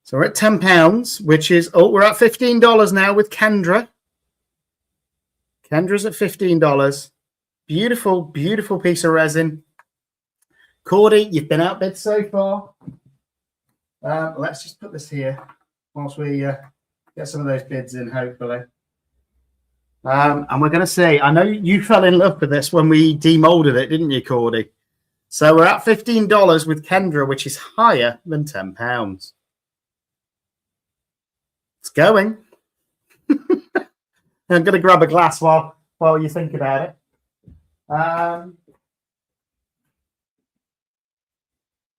So we're at £10, which is, oh, we're at $15 now with Kendra. Kendra's at $15. Beautiful, beautiful piece of resin. Cordy, you've been outbid so far. Let's just put this here whilst we get some of those bids in, hopefully. And we're going to see, I know you fell in love with this when we demolded it, didn't you, Cordy? So we're at $15 with Kendra, which is higher than £10. It's going. I'm going to grab a glass while you think about it.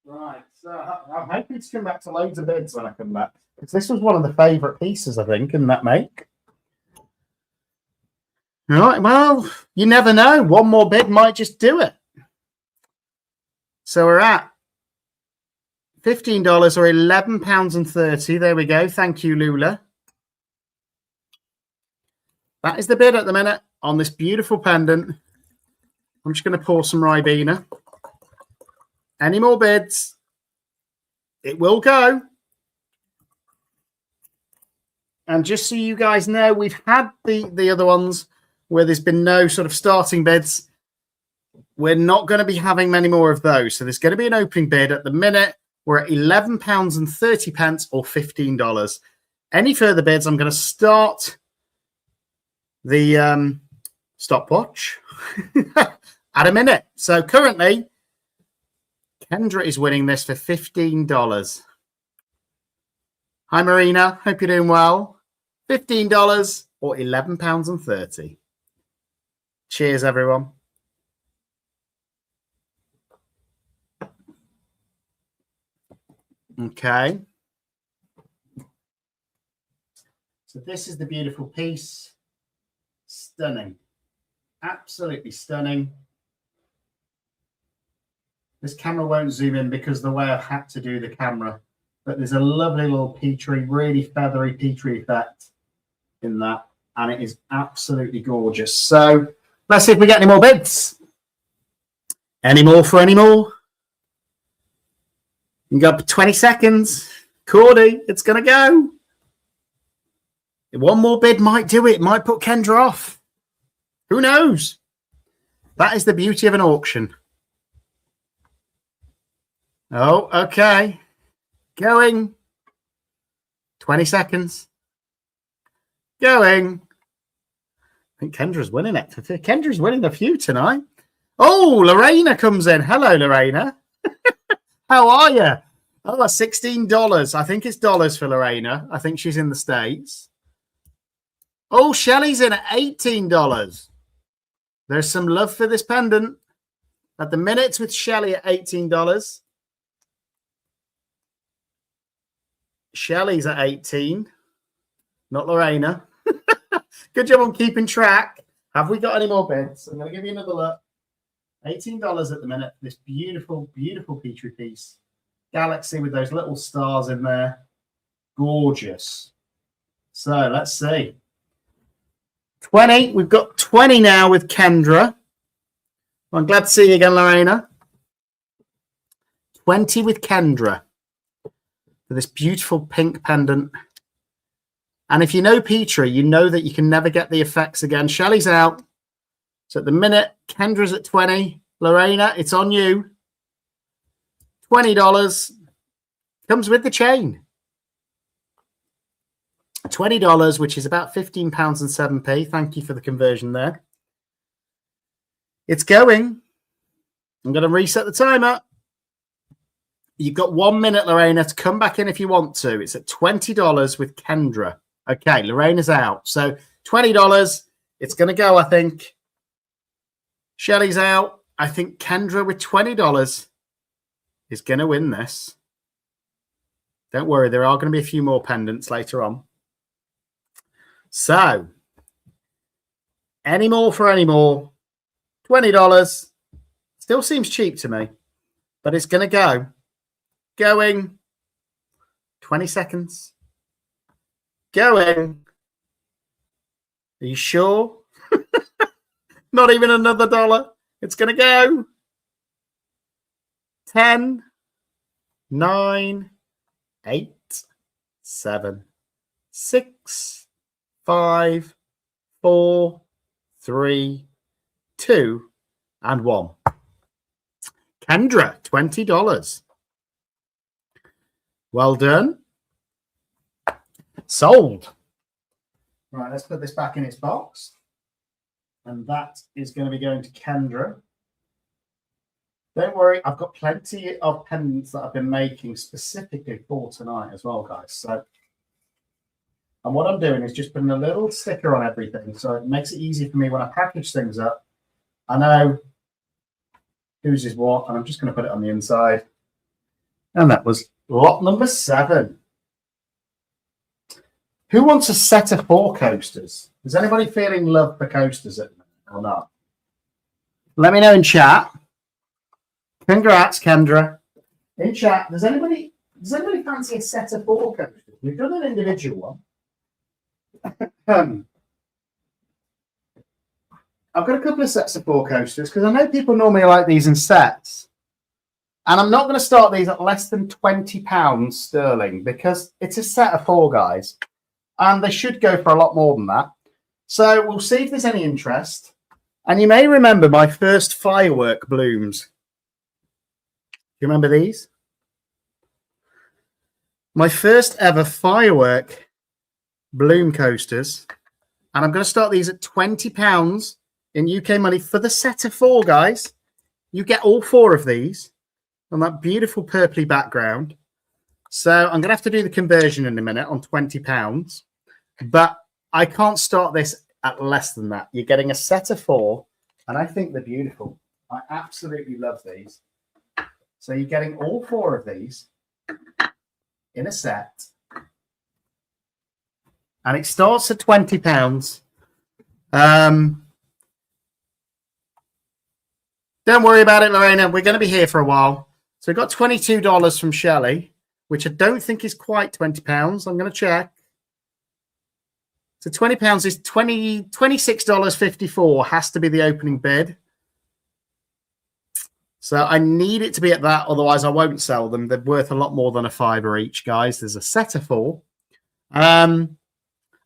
Right, so I'm hoping to come back to loads of bids when I come back, because this was one of the favourite pieces, I think, in that make. Right, well, you never know. One more bid might just do it. So we're at $15 or £11.30. There we go. Thank you, Lula. That is the bid at the minute on this beautiful pendant. I'm just going to pour some Ribena. Any more bids? It will go. And just so you guys know, we've had the other ones where there's been no sort of starting bids. We're not going to be having many more of those. So there's going to be an opening bid at the minute. We're at £11.30 or $15. Any further bids, I'm going to start the stopwatch at a minute. So currently, Kendra is winning this for $15. Hi, Marina. Hope you're doing well. $15 or £11.30. Cheers, everyone. Okay. So this is the beautiful piece. Stunning. Absolutely stunning. This camera won't zoom in because the way I've had to do the camera. But there's a lovely little Petrie, really feathery Petrie effect in that. And it is absolutely gorgeous. So let's see if we get any more bids. Any more for any more? You got 20 seconds. Cordy, it's going to go. One more bid might do it. Might put Kendra off. Who knows? That is the beauty of an auction. Oh, okay. Going. 20 seconds. Going. I think Kendra's winning it. Kendra's winning a few tonight. Oh, Lorena comes in. Hello, Lorena. How are you? Oh, $16. I think it's dollars for Lorena. I think she's in the States. Oh, Shelley's in at $18. There's some love for this pendant. At the minute, it's with Shelley at $18. Shelley's at 18, not Lorena. Good job on keeping track. Have we got any more bids? I'm going to give you another look. $18 at the minute. This beautiful, beautiful Petri piece. Galaxy with those little stars in there. Gorgeous. So let's see. 20. We've got 20 now with Kendra. I'm glad to see you again, Lorena. 20 with Kendra for this beautiful pink pendant. And if you know Petri, you know that you can never get the effects again. Shelley's out. So at the minute, Kendra's at 20. Lorena, it's on you. $20. Comes with the chain. $20, which is about £15.07. Thank you for the conversion there. It's going. I'm going to reset the timer. You've got 1 minute, Lorena, to come back in if you want to. It's at $20 with Kendra. Okay, Lorena's out. So $20. It's going to go, I think. Shelley's out. I think Kendra with $20 is going to win this. Don't worry, there are going to be a few more pendants later on. So, any more for any more? $20. Still seems cheap to me, but it's going to go. Going. 20 seconds. Going. Are you sure? Not even another dollar. It's going to go. 10, 9, 8, 7, 6, 5, 4, 3, 2, and 1. Kendra, $20. Well done. Sold. Right, let's put this back in its box. And that is going to be going to Kendra. Don't worry, I've got plenty of pendants that I've been making specifically for tonight as well, guys. So, and what I'm doing is just putting a little sticker on everything. So it makes it easy for me when I package things up. I know whose is what, and I'm just going to put it on the inside. And that was lot number 7. Who wants a set of 4 coasters? Is anybody feeling love for coasters at the minute or not? Let me know in chat. Congrats, Kendra. In chat, does anybody fancy a set of 4 coasters? We've done an individual one. I've got a couple of sets of 4 coasters because I know people normally like these in sets. And I'm not going to start these at less than £20 sterling because it's a set of 4, guys. And they should go for a lot more than that. So we'll see if there's any interest. And you may remember my first firework blooms. Do you remember these? My first ever firework bloom coasters. And I'm going to start these at £20 in UK money for the set of 4, guys. You get all 4 of these on that beautiful purpley background. So I'm going to have to do the conversion in a minute on £20. But I can't start this at less than that. You're getting a set of 4, and I think they're beautiful. I absolutely love these. So you're getting all 4 of these in a set. And it starts at £20. Don't worry about it, Lorena. We're going to be here for a while. So we've got $22 from Shelley, which I don't think is quite £20. I'm going to check. So £20 is $26.54 has to be the opening bid. So I need it to be at that, otherwise I won't sell them. They're worth a lot more than a £5 each, guys. There's a set of 4. And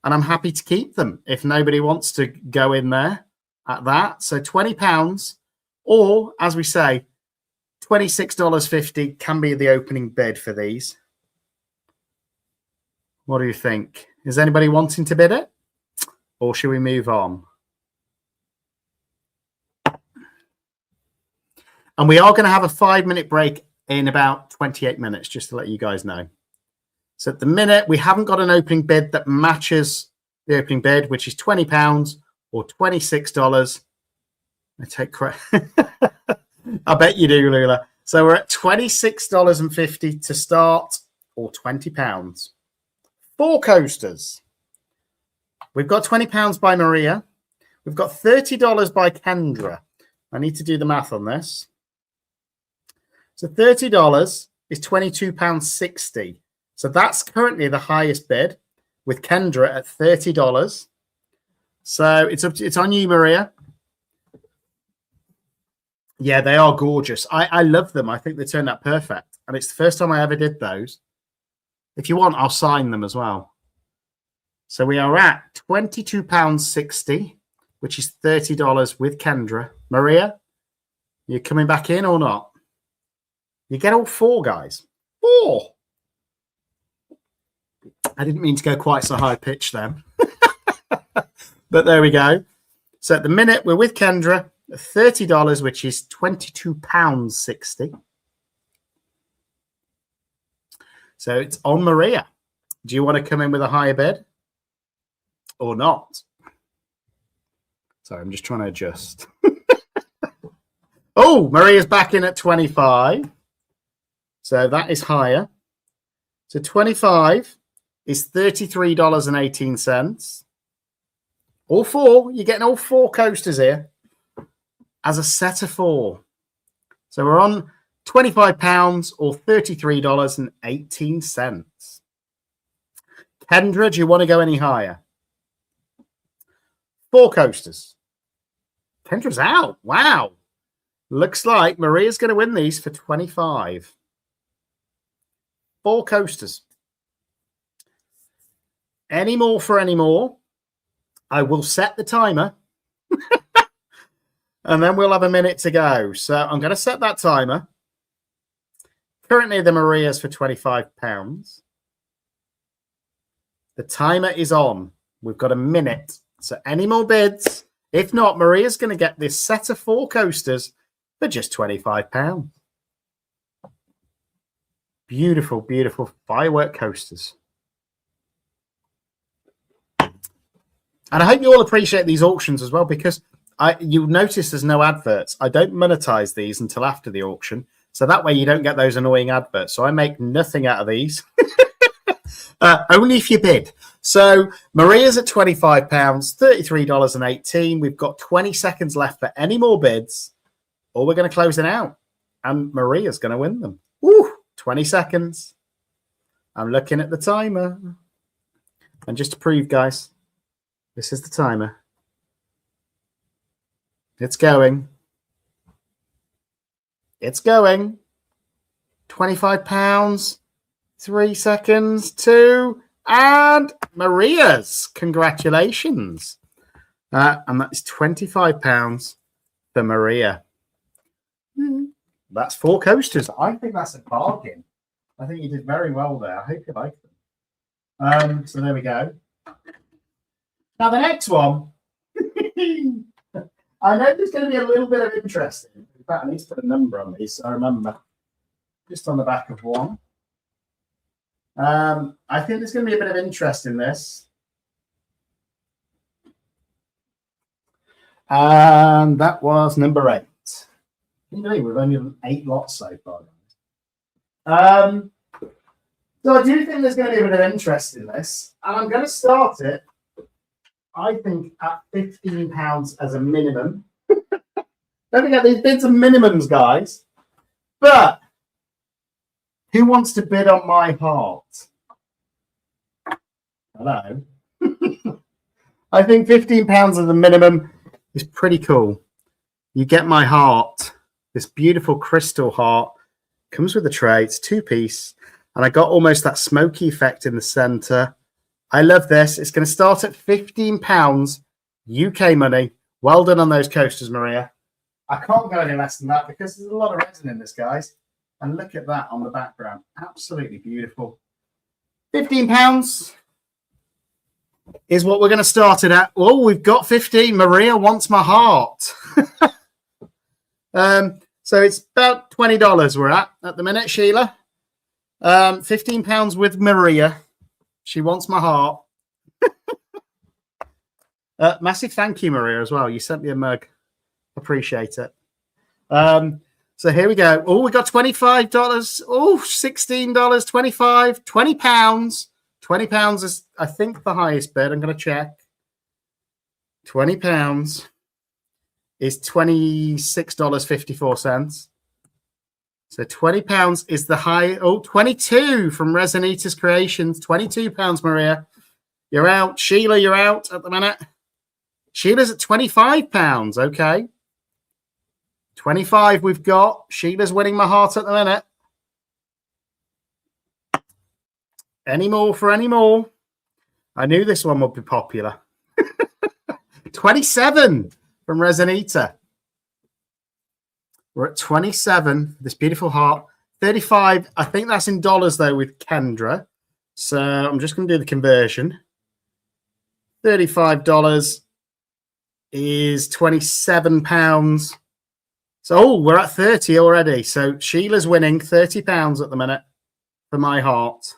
I'm happy to keep them if nobody wants to go in there at that. So £20, or as we say, $26.50 can be the opening bid for these. What do you think? Is anybody wanting to bid it? Or should we move on? And we are going to have a 5-minute break in about 28 minutes, just to let you guys know. So at the minute, we haven't got an opening bid that matches the opening bid, which is £20 or $26. I take credit. I bet you do, Lula. So we're at $26.50 to start, or £20. 4 coasters. We've got £20 by Maria. We've got $30 by Kendra. I need to do the math on this. So $30 is £22.60. So that's currently the highest bid, with Kendra at $30. So it's on you, Maria. Yeah, they are gorgeous. I love them. I think they turned out perfect. And it's the first time I ever did those. If you want, I'll sign them as well. So we are at £22.60, which is $30 with Kendra. Maria, you coming back in or not? You get all 4, guys. 4. I didn't mean to go quite so high pitch then. But there we go. So at the minute, we're with Kendra. $30, which is £22.60. So it's on Maria. Do you want to come in with a higher bid or not? Sorry, I'm just trying to adjust. Oh, Maria's back in at 25. So that is higher. So 25 is $33.18. All 4. You're getting all 4 coasters here as a set of 4. So we're on £25 or $33.18. Kendra, do you want to go any higher? 4 coasters. Kendra's out. Wow. Looks like Maria's going to win these for 25. 4 coasters. Any more for any more? I will set the timer. And then we'll have a minute to go. So I'm going to set that timer. Currently, the Maria's for £25. The timer is on. We've got a minute. So any more bids? If not, Maria's going to get this set of 4 coasters for just £25. Beautiful, beautiful firework coasters. And I hope you all appreciate these auctions as well, because you'll notice there's no adverts. I don't monetize these until after the auction. So that way you don't get those annoying adverts. So I make nothing out of these. Only if you bid. So Maria's at £25, $33.18. We've got 20 seconds left for any more bids, or we're going to close it out. And Maria's going to win them. Woo, 20 seconds. I'm looking at the timer. And just to prove, guys, this is the timer. It's going. It's going. £25. 3 seconds. 2. And Maria's. Congratulations. And that's £25 for Maria. That's 4 coasters. I think that's a bargain. I think you did very well there. I hope you like them. So there we go. Now the next one. I know there's going to be a little bit of interest in. In fact, I need to put a number on these so I remember. Just on the back of one. I think there's going to be a bit of interest in this. And that was number 8. Can you believe we've only done 8 lots so far? So I do think there's going to be a bit of interest in this. And I'm going to start it, I think, at £15 as a minimum. Don't forget, these bids are minimums, guys. But who wants to bid on my heart? Hello. I think £15 as a minimum is pretty cool. You get my heart. This beautiful crystal heart comes with a tray. It's 2-piece. And I got almost that smoky effect in the center. I love this. It's going to start at £15 UK money. Well done on those coasters, Maria. I can't go any less than that because there's a lot of resin in this, guys. And look at that on the background. Absolutely beautiful. £15 is what we're going to start it at. Oh, we've got 15. Maria wants my heart. So it's about $20 we're at the minute, Sheila. £15 with Maria. She wants my heart. Massive thank you, Maria, as well. You sent me a mug. Appreciate it. So here we go. Oh, we got $25. Oh, $16, 25, 20 pounds. 20 pounds is, I think, the highest bid. I'm going to check. 20 pounds is $26.54. So 20 pounds is the high. Oh, 22 from Resin Eaters Creations. 22 pounds, Maria. You're out. Sheila, you're out at the minute. Sheila's at 25 pounds. Okay. 25 we've got. Sheila's winning my heart at the minute. Any more for any more? I knew this one would be popular. 27 from Resin Eater. We're at 27. This beautiful heart. 35. I think that's in dollars, though, with Kendra. So I'm just going to do the conversion. $35 is 27 pounds. So we're at 30 already. So Sheila's winning 30 pounds at the minute for my heart,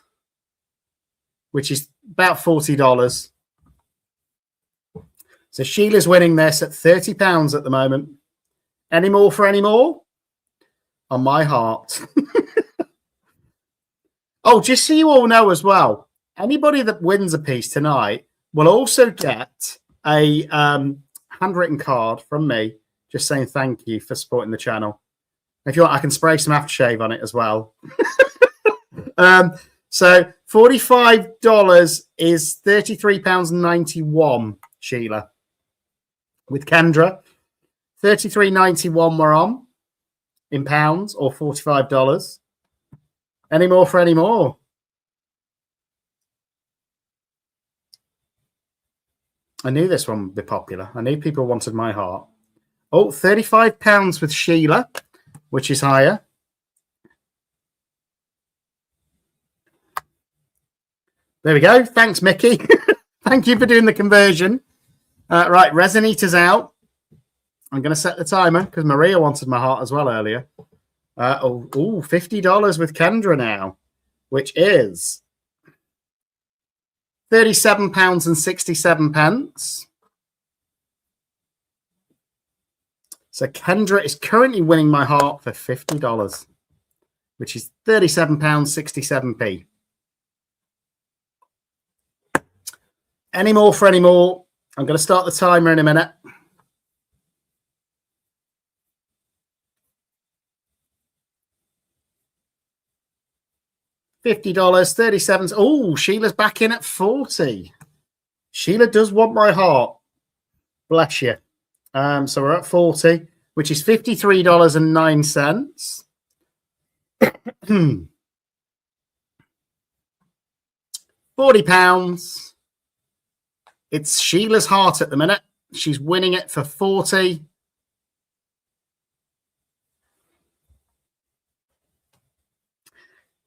which is about $40. So Sheila's winning this at 30 pounds at the moment. Any more for any more? On my heart. Oh, just so you all know as well, anybody that wins a piece tonight will also get a handwritten card from me just saying thank you for supporting the channel. If you want, I can spray some aftershave on it as well. So $45 is £33.91, Sheila. With Kendra, $33.91 we're on in pounds, or $45. Any more for any more? I knew this one would be popular. I knew people wanted my heart. Oh, £35 with Sheila, which is higher. There we go. Thanks, Mickey. Thank you for doing the conversion. Right, Resin Eater's out. I'm going to set the timer because Maria wanted my heart as well earlier. $50 with Kendra now, which is £37.67. So Kendra is currently winning my heart for $50, which is £37.67p. Any more for any more? I'm going to start the timer in a minute. $50, 37. Oh, Sheila's back in at 40. Sheila does want my heart. Bless you. So we're at 40, which is $53.09. £40. It's Sheila's heart at the minute. She's winning it for 40.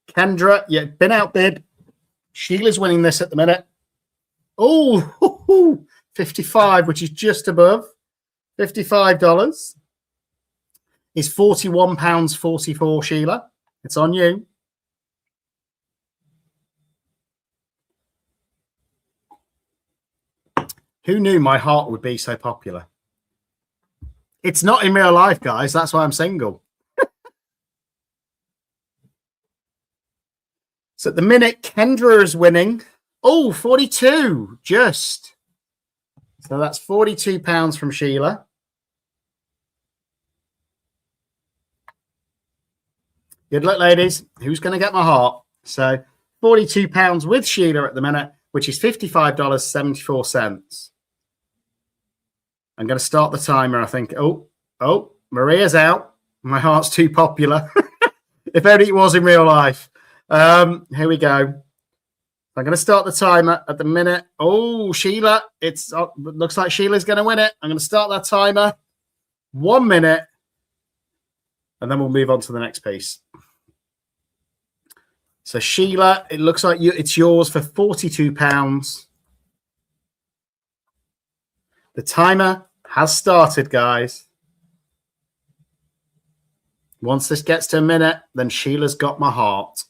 Kendra, yeah, been outbid. Sheila's winning this at the minute. Oh, 55, which is just above. $55 is £41.44, Sheila. It's on you. Who knew my heart would be so popular? It's not in real life, guys. That's why I'm single. So at the minute, Kendra is winning. Oh, 42, just. So that's £42 from Sheila. Good luck, ladies. Who's going to get my heart? So £42 with Sheila at the minute, which is $55.74. I'm going to start the timer, I think. Oh, Maria's out. My heart's too popular. If only it was in real life. Here we go. I'm going to start the timer at the minute. Oh, Sheila. It looks like Sheila's going to win it. I'm going to start that timer. 1 minute. And then we'll move on to the next piece. So, Sheila, it looks like it's yours for £42. The timer has started, guys. Once this gets to a minute, then Sheila's got my heart.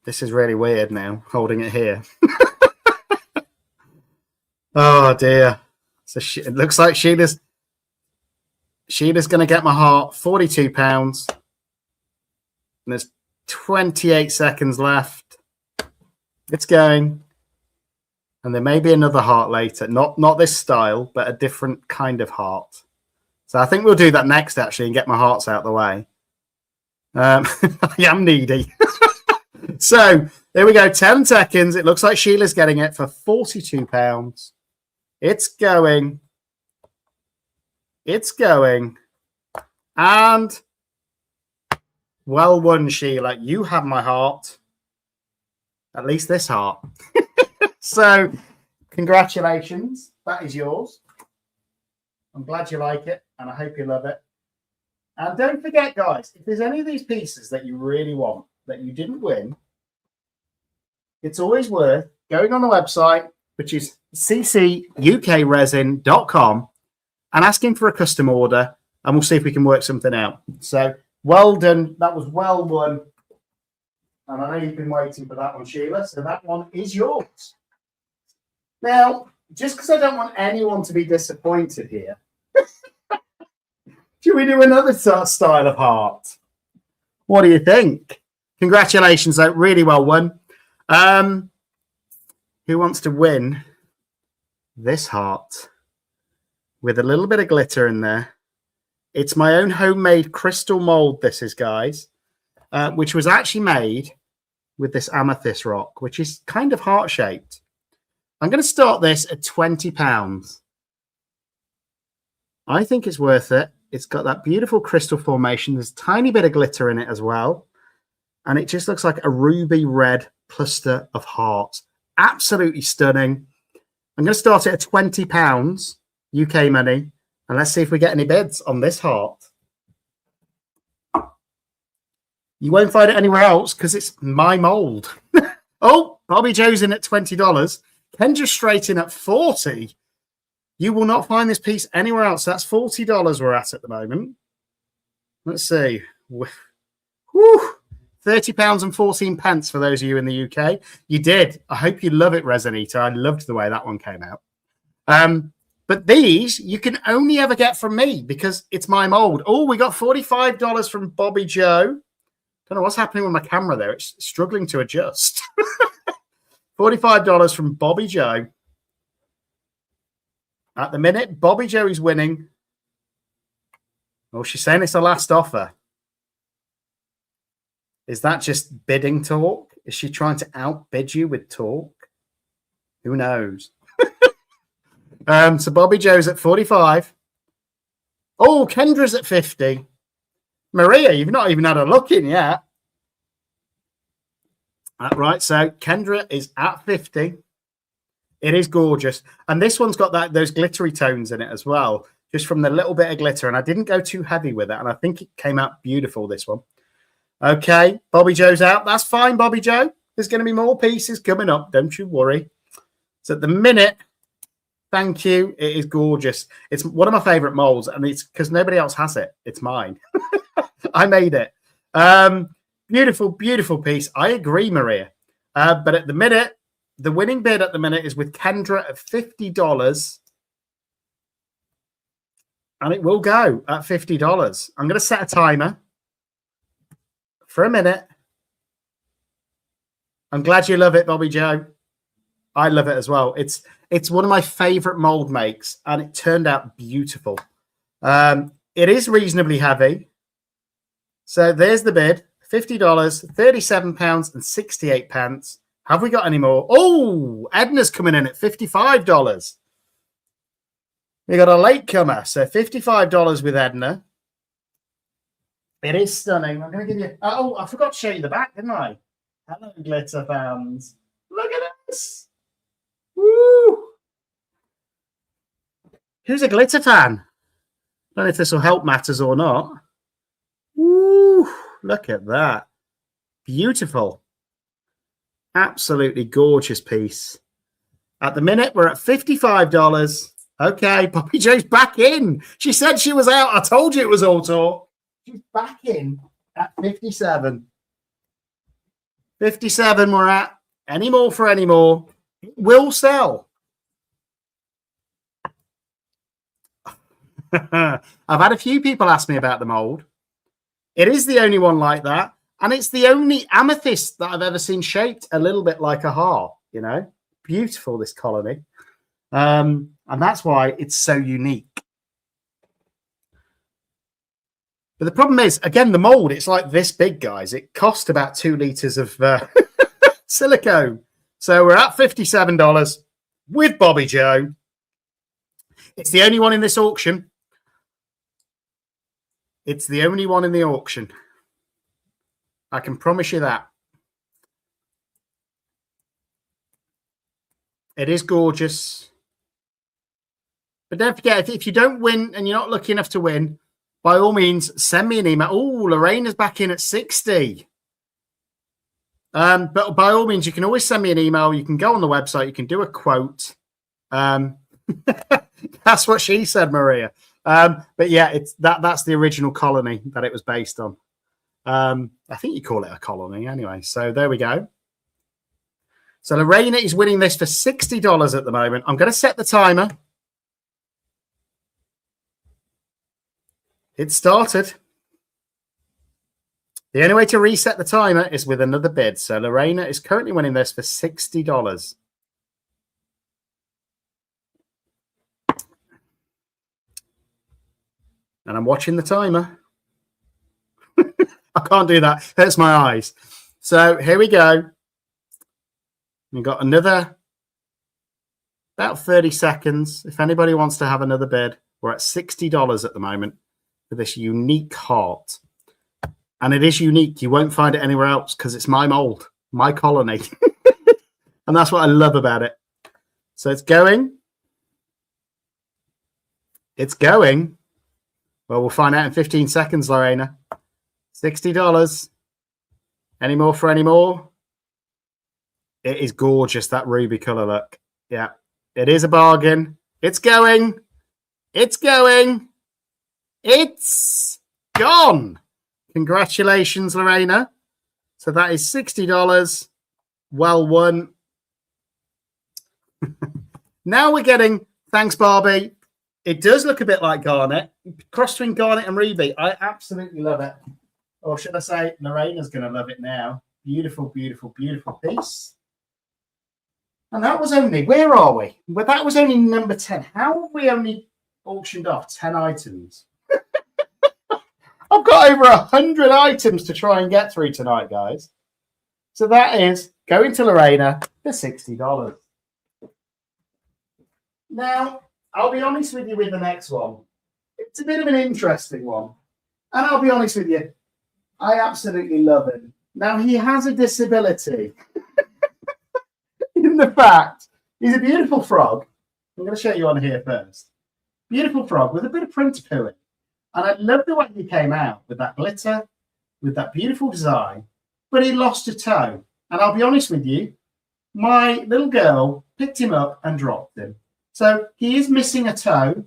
This is really weird now, holding it here. Oh, dear. So it looks like Sheila's going to get my heart. £42. And there's 28 seconds left. It's going. And there may be another heart later. Not this style, but a different kind of heart. So I think we'll do that next, actually, and get my hearts out of the way. I am needy. So there we go. 10 seconds. It looks like Sheila's getting it for £42. It's going. It's going. And well won, Sheila. You have my heart. At least this heart. So congratulations. That is yours. I'm glad you like it, and I hope you love it. And don't forget, guys, if there's any of these pieces that you really want that you didn't win, it's always worth going on the website, which is CCUKResin.com, and asking for a custom order, and we'll see if we can work something out. So well done. That was well won. And I know you've been waiting for that one, Sheila. So that one is yours. Now, just because I don't want anyone to be disappointed here, should we do another style of heart? What do you think? Congratulations, though. Really well won. Who wants to win this heart with a little bit of glitter in there? It's my own homemade crystal mold, this is, guys, which was actually made with this amethyst rock, which is kind of heart-shaped. I'm going to start this at £20. I think it's worth it. It's got that beautiful crystal formation. There's a tiny bit of glitter in it as well. And it just looks like a ruby red cluster of hearts. Absolutely stunning. I'm going to start it at £20 UK money. And let's see if we get any bids on this heart. You won't find it anywhere else because it's my mold. Oh, Bobby Joe's in at $20. Kendra's straight in at $40. You will not find this piece anywhere else. That's $40 we're at the moment. Let's see. Whew. £30 and 14 pence for those of you in the UK. You did. I hope you love it, Resinita. I loved the way that one came out. But these you can only ever get from me because it's my mold. Oh, we got $45 from Bobby Joe. Don't know what's happening with my camera there. It's struggling to adjust. $45 from Bobby Joe. At the minute, Bobby Joe is winning. Oh, she's saying it's the last offer. Is that just bidding talk? Is she trying to outbid you with talk? Who knows? So Bobby Joe's at 45. Oh, Kendra's at 50. Maria, you've not even had a look in yet. Right, so Kendra is at 50. It is gorgeous. And this one's got those glittery tones in it as well, just from the little bit of glitter. And I didn't go too heavy with it. And I think it came out beautiful, this one. Okay, Bobby Joe's out. That's fine, Bobby Joe. There's going to be more pieces coming up. Don't you worry. So at the minute, thank you. It is gorgeous. It's one of my favorite molds. And it's because nobody else has it. It's mine. I made it. Beautiful, beautiful piece. I agree, Maria. But at the minute, the winning bid at the minute is with Kendra at $50. And it will go at $50. I'm going to set a timer for a minute. I'm glad you love it, Bobby Joe. I love it as well. It's one of my favorite mold makes, and it turned out beautiful. It is reasonably heavy. So there's the bid. $50, £37 and 68 pence. Have we got any more? Oh, Edna's coming in at $55. We got a latecomer, so $55 with Edna. It is stunning. I'm going to give you... Oh, I forgot to show you the back, didn't I? Hello, glitter fans. Look at this. Woo! Who's a glitter fan? I don't know if this will help matters or not. Woo! Look at that. Beautiful. Absolutely gorgeous piece. At the minute, we're at $55. Okay, Bobby Joe's back in. She said she was out. I told you it was all talk. She's back in at 57. 57 we're at. Any more for any more. It will sell. I've had a few people ask me about the mold. It is the only one like that. And it's the only amethyst that I've ever seen shaped a little bit like a heart, you know. Beautiful, this colony. And that's why it's so unique. But the problem is, again, the mold, it's like this big, guys. It cost about 2 litres of silicone. So we're at $57 with Bobby Joe. It's the only one in this auction. It's the only one in the auction. I can promise you that. It is gorgeous. But don't forget, if you don't win and you're not lucky enough to win, by all means, send me an email. Oh, Lorena's back in at 60. But by all means, you can always send me an email. You can go on the website. You can do a quote. That's what she said, Maria. But yeah, that's the original colony that it was based on. I think you call it a colony anyway. So there we go. So Lorena is winning this for $60 at the moment. I'm going to set the timer. It started. The only way to reset the timer is with another bid. So Lorena is currently winning this for $60. And I'm watching the timer. I can't do that. Hurts my eyes. So here we go. We've got another about 30 seconds. If anybody wants to have another bid, we're at $60 at the moment for this unique heart. And it is unique. You won't find it anywhere else because it's my mold, my colony. And that's what I love about it. So it's going. It's going. Well, we'll find out in 15 seconds, Lorena. $60. Any more for any more? It is gorgeous, that ruby color look. Yeah, it is a bargain. It's going. It's going. It's gone. Congratulations, Lorena. So that is $60. Well won. Now we're getting, thanks, Barbie. It does look a bit like garnet. Cross between garnet and ruby. I absolutely love it. Or should I say, Lorena's going to love it now. Beautiful, beautiful, beautiful piece. And that was only, where are we? Well, that was only number 10. How have we only auctioned off 10 items? I've got over 100 items to try and get through tonight, guys. So that is going to Lorena for $60. Now, I'll be honest with you with the next one. It's a bit of an interesting one. And I'll be honest with you, I absolutely love him. Now, he has a disability. In the fact, he's a beautiful frog. I'm going to show you on here first. Beautiful frog with a bit of print to it. And I love the way he came out with that glitter, with that beautiful design. But he lost a toe. And I'll be honest with you, my little girl picked him up and dropped him. So he is missing a toe,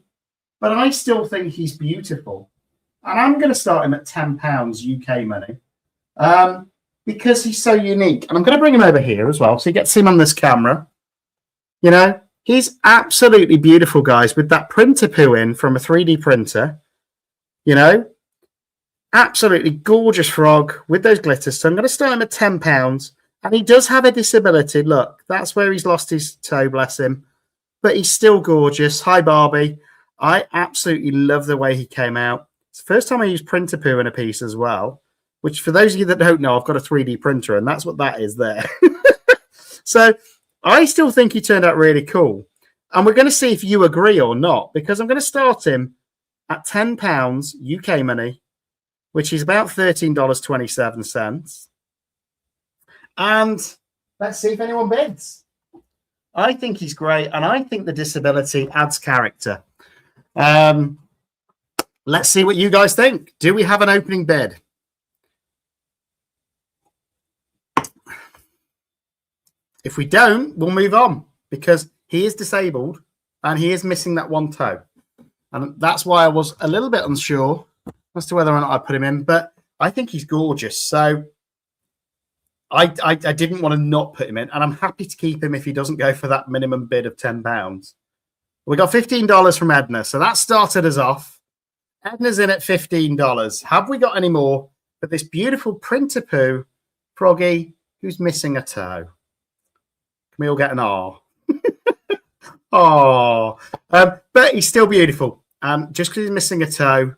but I still think he's beautiful. And I'm going to start him at £10 UK money. Because he's so unique. And I'm going to bring him over here as well, so you get to see him on this camera. You know, he's absolutely beautiful, guys, with that printer poo in from a 3D printer. You know, absolutely gorgeous frog with those glitters. So I'm going to start him at £10. And he does have a disability. Look, that's where he's lost his toe, bless him. But he's still gorgeous. Hi, Barbie. I absolutely love the way he came out. It's the first time I used printer poo in a piece as well. Which, for those of you that don't know, I've got a 3D printer, and that's what that is there. So I still think he turned out really cool. And we're going to see if you agree or not, because I'm going to start him at £10 UK money, which is about $13.27. And let's see if anyone bids. I think he's great, and I think the disability adds character. Let's see what you guys think. Do we have an opening bid? If we don't, we'll move on because he is disabled and he is missing that one toe. And that's why I was a little bit unsure as to whether or not I put him in, but I think he's gorgeous. So I didn't want to not put him in, and I'm happy to keep him if he doesn't go for that minimum bid of £10. We got $15 from Edna, so that started us off. Edna's in at $15. Have we got any more for this beautiful Printer-Poo froggy who's missing a toe? Can we all get an R? Oh, but he's still beautiful. Just because he's missing a toe,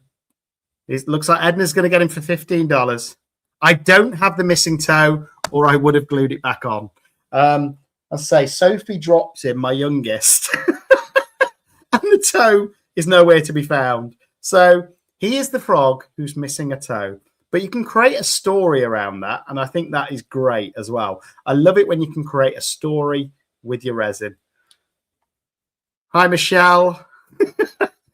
it looks like Edna's going to get him for $15. I don't have the missing toe, or I would have glued it back on. I'll say Sophie drops in, my youngest, and the toe is nowhere to be found. So he is the frog who's missing a toe. But you can create a story around that, and I think that is great as well. I love it when you can create a story with your resin. Hi, Michelle.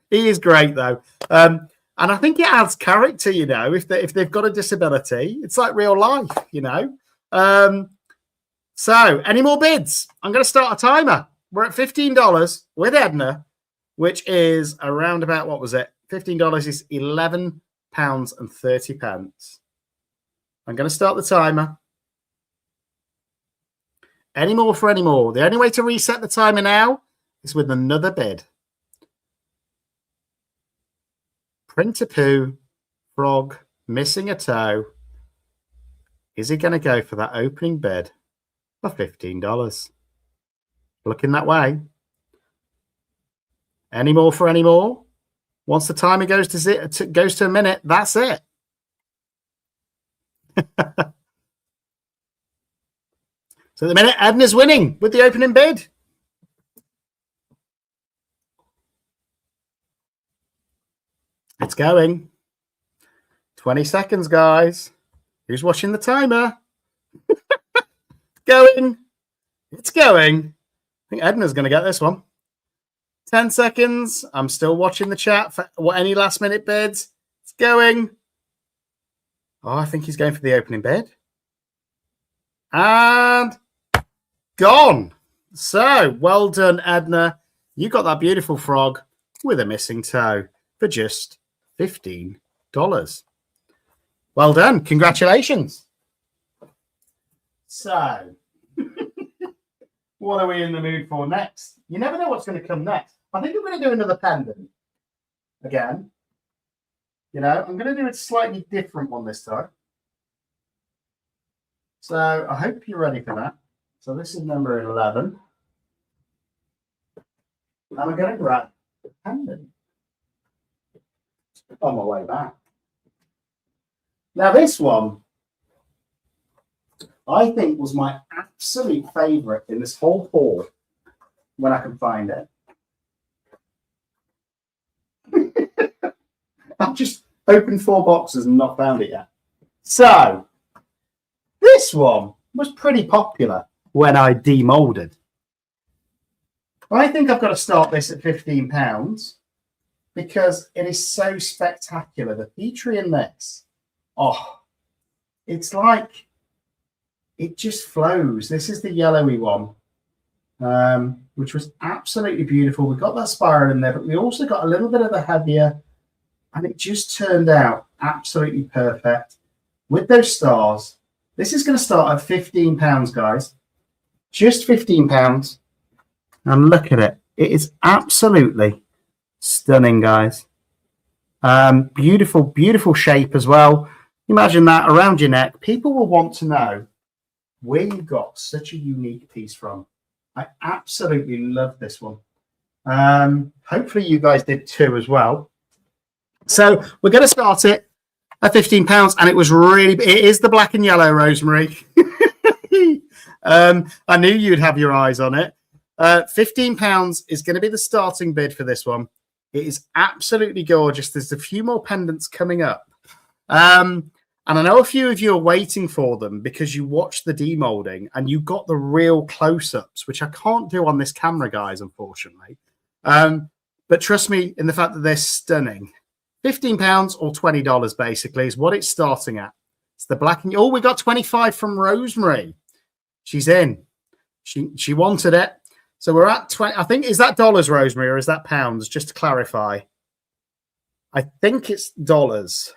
He is great, though. And I think it adds character, you know, if they've got a disability. It's like real life, you know. So, any more bids? I'm going to start a timer. We're at $15 with Edna, which is around about, what was it? $15 is £11.30. I'm going to start the timer. Any more for any more? The only way to reset the timer now is with another bid. Printer-Poo frog missing a toe. Is he going to go for that opening bid for $15? Looking that way. Any more for any more? Once the timer goes to a minute, that's it. So at the minute, Edna's winning with the opening bid. It's going. 20 seconds, guys. Who's watching the timer? Going. It's going. I think Edna's going to get this one. 10 seconds. I'm still watching the chat for any last minute bids. It's going. Oh, I think he's going for the opening bid. And gone. So well done, Edna. You got that beautiful frog with a missing toe for just $15. Well done. Congratulations. So, what are we in the mood for next? You never know what's going to come next. I think I'm going to do another pendant again. You know, I'm going to do a slightly different one this time. So, I hope you're ready for that. So, this is number 11. And I'm going to grab the pendant on my way back. Now, this one, I think, was my absolute favourite in this whole haul when I can find it. I've just opened 4 boxes and not found it yet. So, this one was pretty popular when I demolded. I think I've got to start this at £15 because it is so spectacular. The Petrie in this, oh, it's like, it just flows. This is the yellowy one, which was absolutely beautiful. We got that spiral in there, but we also got a little bit of the heavier, and it just turned out absolutely perfect with those stars. This is going to start at £15, guys. Just £15. And look at it. It is absolutely stunning, guys. Beautiful, beautiful shape as well. Imagine that around your neck. People will want to know where you got such a unique piece from. I absolutely love this one. Hopefully you guys did too as well. So we're going to start it at £15, and it is the black and yellow, Rosemary. I knew you'd have your eyes on it. £15 is going to be the starting bid for this one. It is absolutely gorgeous. There's a few more pendants coming up. And I know a few of you are waiting for them because you watched the demolding and you got the real close-ups, which I can't do on this camera, guys, unfortunately. But trust me in the fact that they're stunning. £15 or $20 basically is what it's starting at. It's the black and... Oh, we got 25 from Rosemary. She's in. She wanted it. So we're at 20. I think, is that dollars, Rosemary, or is that pounds? Just to clarify. I think it's dollars.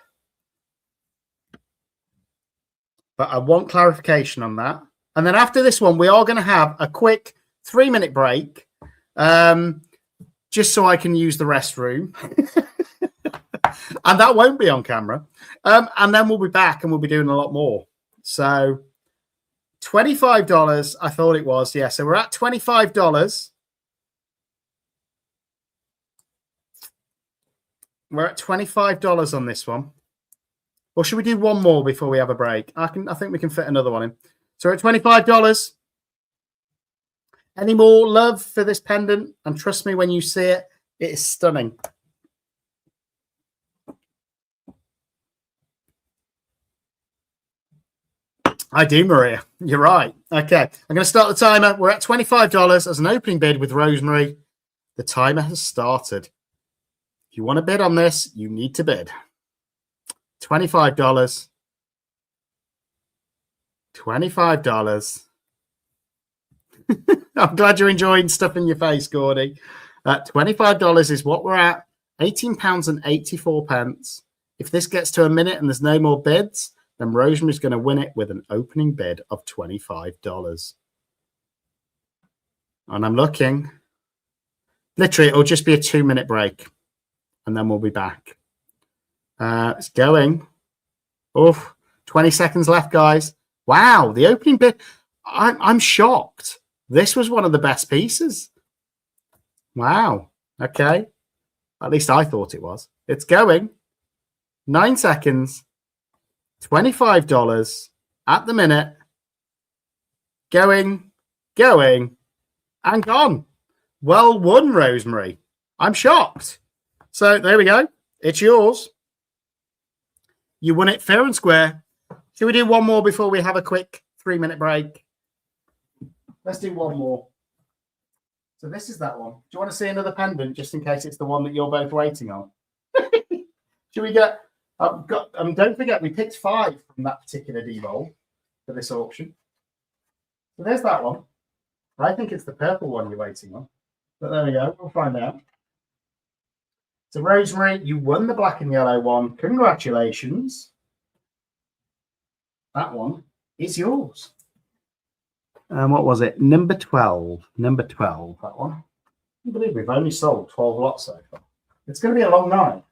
But I want clarification on that. And then after this one, we are going to have a quick 3-minute break. Just so I can use the restroom. And that won't be on camera. And then we'll be back and we'll be doing a lot more. So $25, I thought it was. Yeah, so we're at $25. We're at $25 on this one. Or should we do one more before we have a break? I think we can fit another one in. So we're at $25. Any more love for this pendant? And trust me, when you see it, it is stunning. I do, Maria. You're right. Okay, I'm going to start the timer. We're at $25 as an opening bid with Rosemary. The timer has started. If you want to bid on this, you need to bid. $25. $25. I'm glad you're enjoying stuff in your face, Gordy. $25 is what we're at. £18.84. If this gets to a minute and there's no more bids, then Rosemary's going to win it with an opening bid of $25. And I'm looking. Literally, it'll just be a 2-minute break. And then we'll be back. It's going. Oh, 20 seconds left, guys. Wow, the opening bid. I'm shocked. This was one of the best pieces. Wow. Okay. At least I thought it was. It's going. 9 seconds. $25 at the minute. Going, and gone. Well won, Rosemary. I'm shocked. So there we go. It's yours. You won it fair and square. Should we do one more before we have a quick 3-minute break? Let's do one more. So this is that one. Do you want to see another pendant just in case it's the one that you're both waiting on? Should we get... don't forget, we picked 5 from that particular demold for this auction. So there's that one. I think it's the purple one you're waiting on. But there we go. We'll find out. So Rosemary, you won the black and yellow one. Congratulations. That one is yours. What was it? Number 12. Number 12, that one. I believe we've only sold 12 lots so far. It's going to be a long night.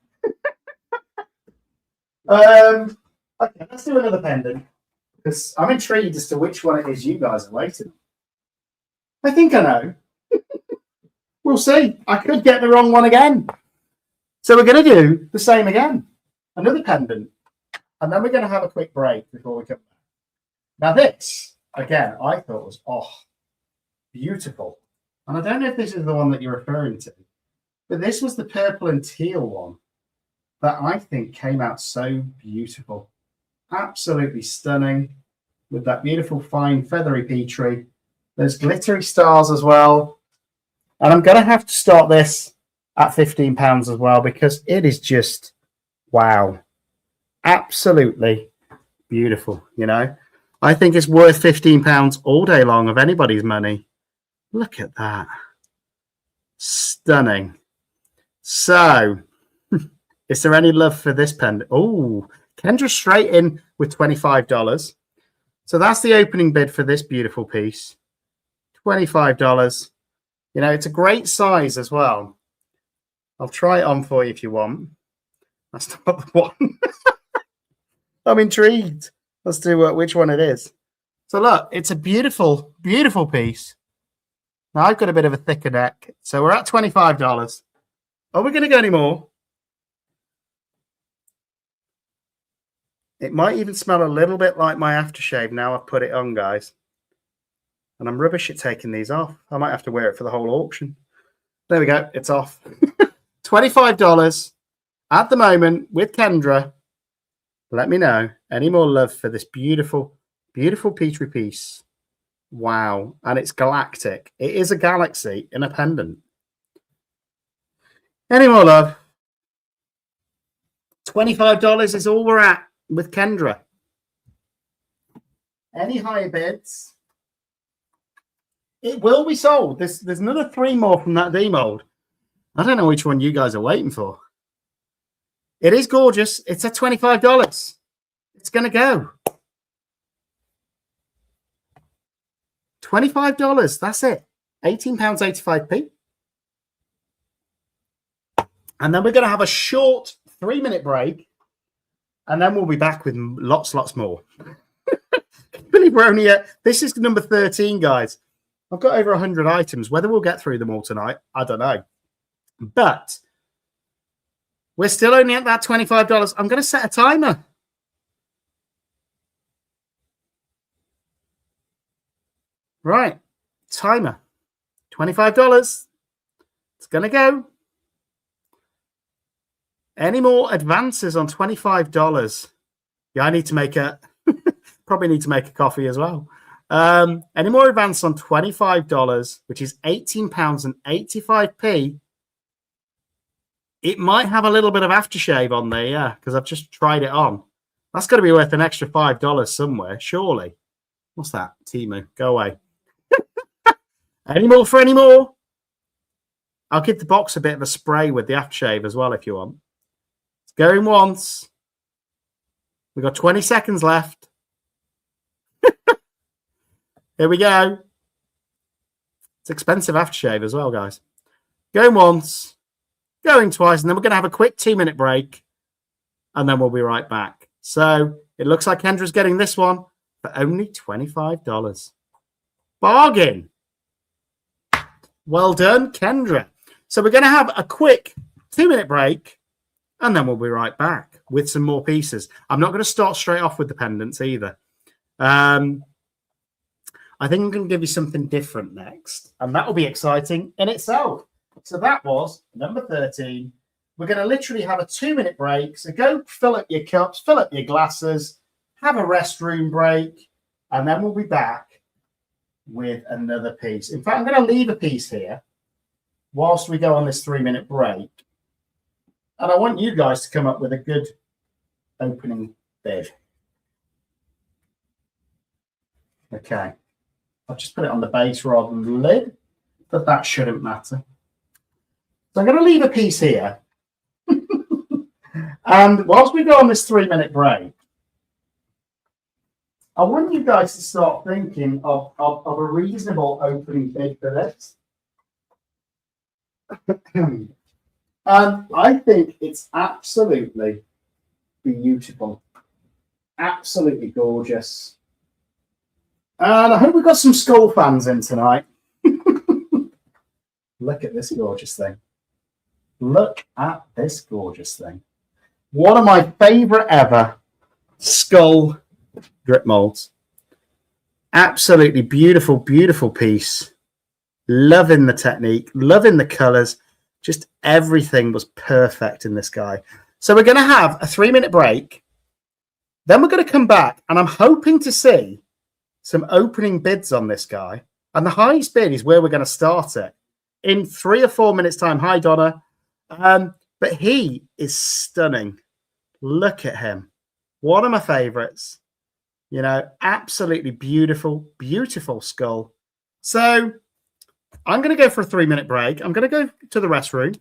Okay, let's do another pendant because I'm intrigued as to which one it is you guys are waiting. I think I know. We'll see. I could get the wrong one again. So we're going to do the same again. Another pendant. And then we're going to have a quick break before we come back. Now this, again, I thought was, beautiful. And I don't know if this is the one that you're referring to, but this was the purple and teal one that I think came out so beautiful. Absolutely stunning with that beautiful fine feathery petrie. There's glittery stars as well. And I'm going to have to start this at £15 as well because it is just, wow. Absolutely beautiful, you know. I think it's worth £15 all day long of anybody's money. Look at that. Stunning. So... is there any love for this pendant? Oh, Kendra straight in with $25. So that's the opening bid for this beautiful piece. $25. You know, it's a great size as well. I'll try it on for you if you want. That's not the one. I'm intrigued. Let's do which one it is. So look, it's a beautiful, beautiful piece. Now I've got a bit of a thicker neck. So we're at $25. Are we going to go any more? It might even smell a little bit like my aftershave now I've put it on, guys. And I'm rubbish at taking these off. I might have to wear it for the whole auction. There we go. It's off. $25 at the moment with Kendra. Let me know. Any more love for this beautiful, beautiful petrie piece. Wow. And it's galactic. It is a galaxy in a pendant. Any more love? $25 is all we're at with Kendra. Any higher bids? It will be sold. There's another 3 more from that demold. I don't know which one you guys are waiting for. It is gorgeous. It's at $25. It's going to go. $25. That's it. £18.85p. And then we're going to have a short 3-minute break, and then we'll be back with lots more. I believe we're only at, this is number 13, guys. I've got over 100 items. Whether we'll get through them all tonight, I don't know. But we're still only at that $25. I'm going to set a timer. Right. Timer. $25. It's going to go. Any more advances on $25? Yeah, I need to make a, probably need to make a coffee as well. Any more advance on $25, which is £18.85. It might have a little bit of aftershave on there, yeah, because I've just tried it on. That's got to be worth an extra $5 somewhere, surely. What's that? Timu, go away. Any more for any more? I'll give the box a bit of a spray with the aftershave as well if you want. It's going once. We've got 20 seconds left. Here we go. It's expensive aftershave as well, guys. Going once, going twice, and then we're going to have a quick 2-minute break, and then we'll be right back. So it looks like Kendra's getting this one for only $25. Bargain. Well done, Kendra. So we're going to have a quick 2-minute break, and then we'll be right back with some more pieces. I'm not going to start straight off with the pendants either. I think I'm going to give you something different next, and that will be exciting in itself. So that was number 13. We're going to literally have a 2-minute break. So go fill up your cups, fill up your glasses, have a restroom break, and then we'll be back with another piece. In fact, I'm going to leave a piece here whilst we go on this 3-minute break. And I want you guys to come up with a good opening bid. Okay. I'll just put it on the base rather than the lid, but that shouldn't matter. So I'm going to leave a piece here. And whilst we go on this 3-minute break, I want you guys to start thinking of a reasonable opening bid for this. And I think it's absolutely beautiful. Absolutely gorgeous. And I hope we've got some Skull fans in tonight. Look at this gorgeous thing. Look at this gorgeous thing. One of my favorite ever Skull drip molds. Absolutely beautiful, beautiful piece. Loving the technique, loving the colors. Just everything was perfect in this guy. So we're going to have a 3-minute break. Then we're going to come back, and I'm hoping to see some opening bids on this guy. And the highest bid is where we're going to start it in 3 or 4 minutes' time. Hi, Donna. But he is stunning. Look at him. One of my favorites. You know, absolutely beautiful, beautiful skull. So I'm going to go for a 3-minute break. I'm going to go to the restroom.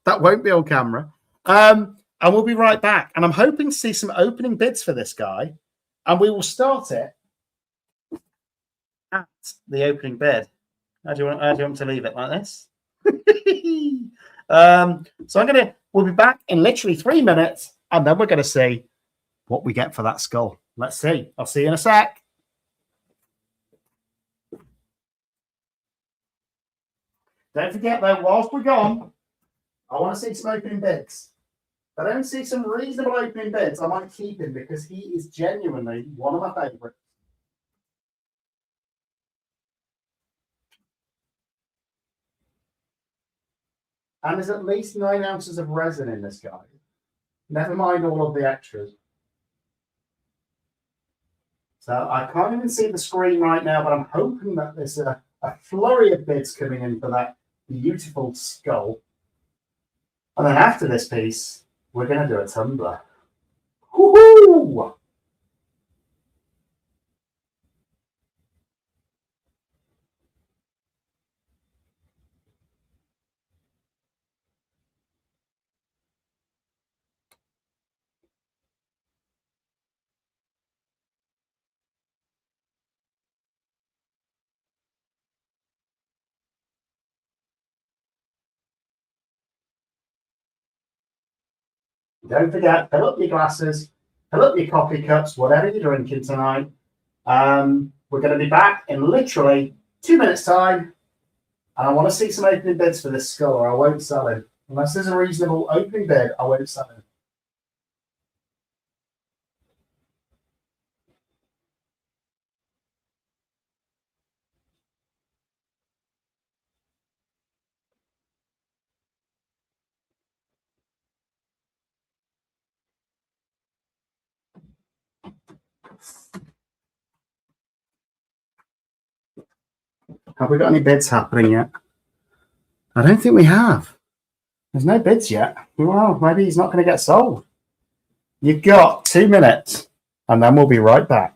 That won't be on camera. And we'll be right back. And I'm hoping to see some opening bids for this guy. And we will start it at the opening bid. How do you want to leave it like this? So we'll be back in literally 3 minutes, and then we're going to see what we get for that skull. Let's see. I'll see you in a sec. Don't forget, though, whilst we're gone, I want to see some opening bids. If I don't see some reasonable opening bids, I might keep him because he is genuinely one of my favorites. And there's at least 9 ounces of resin in this guy. Never mind all of the extras. So I can't even see the screen right now, but I'm hoping that there's a flurry of bids coming in for that beautiful skull. And then after this piece, we're going to do a tumbler. Woohoo! Don't forget, fill up your glasses, fill up your coffee cups, whatever you're drinking tonight. We're going to be back in literally 2 minutes' time. And I want to see some opening bids for this skull, or I won't sell him. Unless there's a reasonable opening bid, I won't sell him. Have we got any bids happening yet? I don't think we have. There's no bids yet. Well, maybe he's not going to get sold. You've got 2 minutes, and then we'll be right back.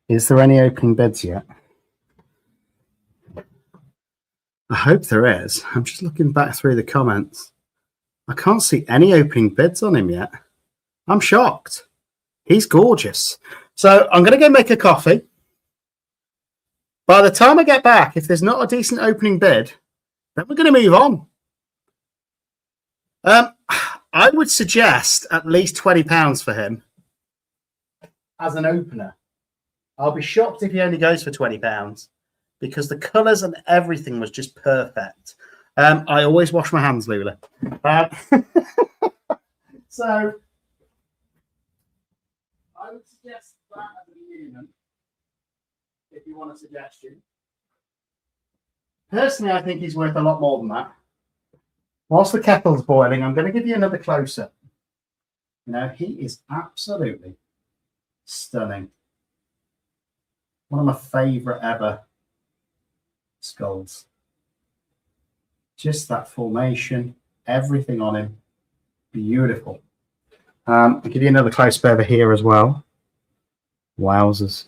Is there any opening bids yet? I hope there is. I'm just looking back through the comments. I can't see any opening bids on him yet. I'm shocked. He's gorgeous. So I'm going to go make a coffee. By the time I get back, if there's not a decent opening bid, then we're going to move on. I would suggest at least £20 for him as an opener. I'll be shocked if he only goes for £20 because the colours and everything was just perfect. I always wash my hands, Lula. So I would suggest that as a minimum if you want a suggestion. Personally, I think he's worth a lot more than that. Whilst the kettle's boiling, I'm going to give you another close-up. You know, he is absolutely stunning. One of my favourite ever skulls. Just that formation, everything on him, beautiful. I'll give you another close-up over here as well. Wowzers.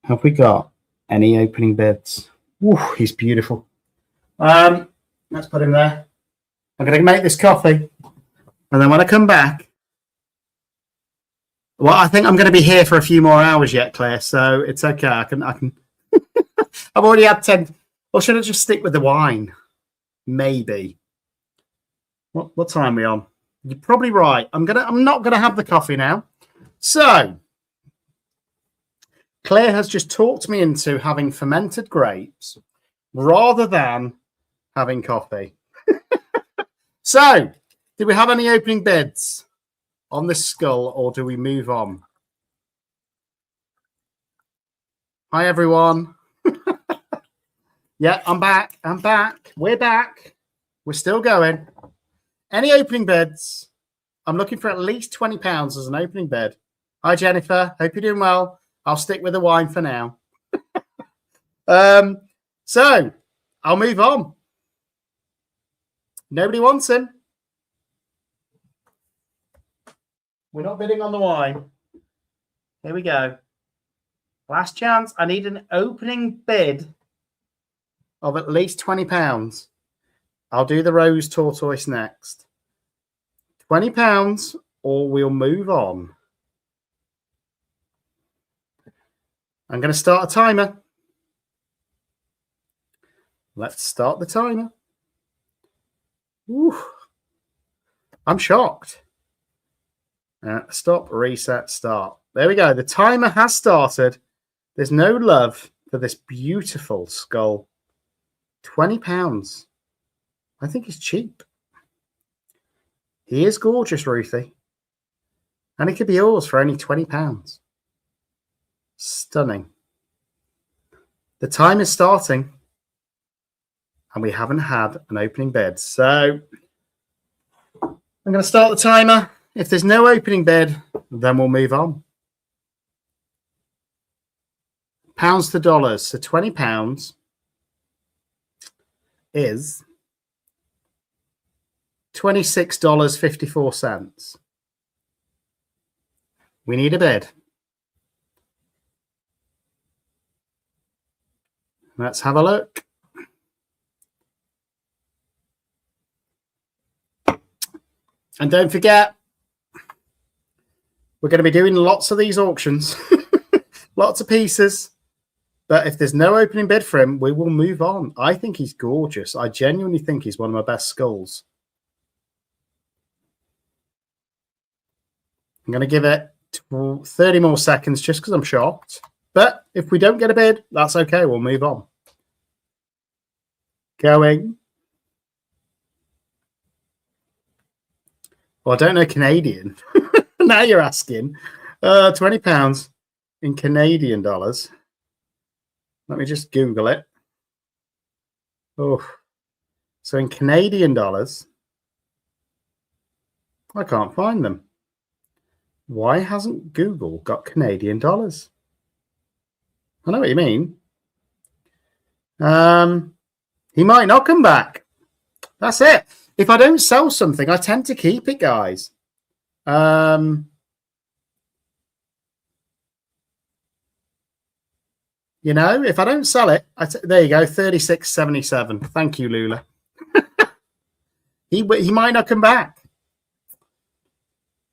Have we got any opening bids? Ooh, he's beautiful. Let's put him there. I'm going to make this coffee. And then when I come back, well, I think I'm going to be here for a few more hours yet, Claire. So it's okay. I can. I've already had 10. Or should I just stick with the wine? Maybe. What time are we on? You're probably right. I'm not gonna have the coffee now. So Claire has just talked me into having fermented grapes rather than having coffee. So, do we have any opening bids on this skull, or do we move on? Hi, everyone. Yeah, I'm back. We're back. We're still going. Any opening bids? I'm looking for at least £20 as an opening bid. Hi, Jennifer. Hope you're doing well. I'll stick with the wine for now. So, I'll move on. Nobody wants him. We're not bidding on the wine. Here we go. Last chance. I need an opening bid of at least £20. I'll do the rose tortoise next. £20 or we'll move on. I'm going to start a timer. Let's start the timer. Whew. I'm shocked. Stop, reset, start. There we go. The timer has started. There's no love for this beautiful skull. £20. I think it's cheap. He is gorgeous, Ruthie. And it could be yours for only £20. Stunning. The time is starting. And we haven't had an opening bid. So I'm going to start the timer. If there's no opening bid, then we'll move on. Pounds to dollars. So £20 is $26.54. We need a bid. Let's have a look. And don't forget, we're going to be doing lots of these auctions, lots of pieces. But if there's no opening bid for him, we will move on. I think he's gorgeous. I genuinely think he's one of my best skulls. I'm going to give it 30 more seconds just because I'm shocked. But if we don't get a bid, that's okay. We'll move on. Going. Well, I don't know Canadian. Now you're asking. £20 in Canadian dollars. Let me just Google it. Oh, so in Canadian dollars, I can't find them. Why hasn't Google got Canadian dollars? I know what you mean. He might not come back. That's it. If I don't sell something, I tend to keep it, guys. You know, if I don't sell it, there you go, 36.77. Thank you, Lula. He might not come back.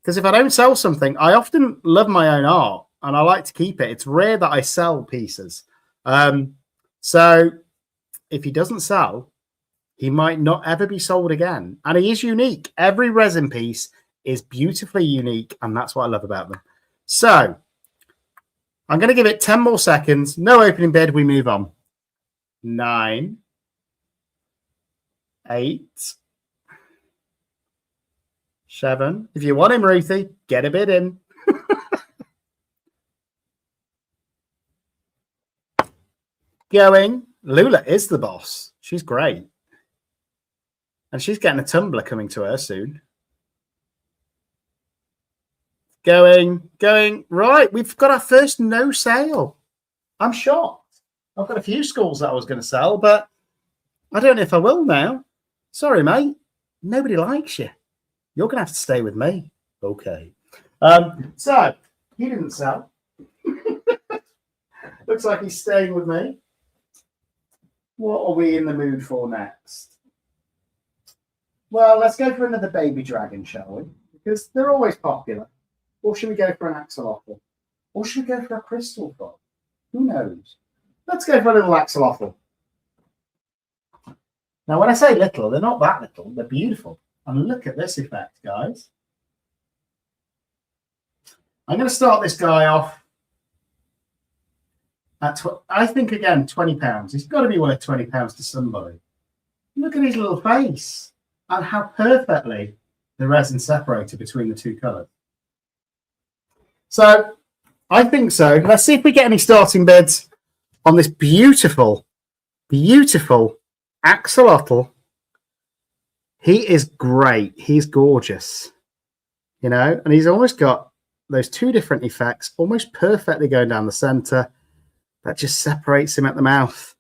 Because if I don't sell something, I often love my own art and I like to keep it. It's rare that I sell pieces. So if he doesn't sell, he might not ever be sold again. And he is unique. Every resin piece is beautifully unique, and that's what I love about them. So I'm going to give it 10 more seconds. No opening bid. We move on. 9, 8, 7. If you want him, Ruthie, get a bid in. Going. Lula is the boss. She's great. And she's getting a tumbler coming to her soon. Going. Right, we've got our first no sale. I'm shocked. I've got a few skulls that I was going to sell, but I don't know if I will now. Sorry, mate. Nobody likes you. You're going to have to stay with me. Okay. So, he didn't sell. Looks like he's staying with me. What are we in the mood for next? Well, let's go for another baby dragon, shall we? Because they're always popular. Or should we go for an axolotl? Or should we go for a crystal frog? Who knows? Let's go for a little axolotl. Now, when I say little, they're not that little. They're beautiful. And look at this effect, guys. I'm going to start this guy off at, I think, again, £20. He's got to be worth £20 to somebody. Look at his little face and how perfectly the resin separated between the two colours. So, I think so. Let's see if we get any starting bids on this beautiful, beautiful axolotl. He is great. He's gorgeous, you know, and he's almost got those two different effects, almost perfectly going down the center. That just separates him at the mouth.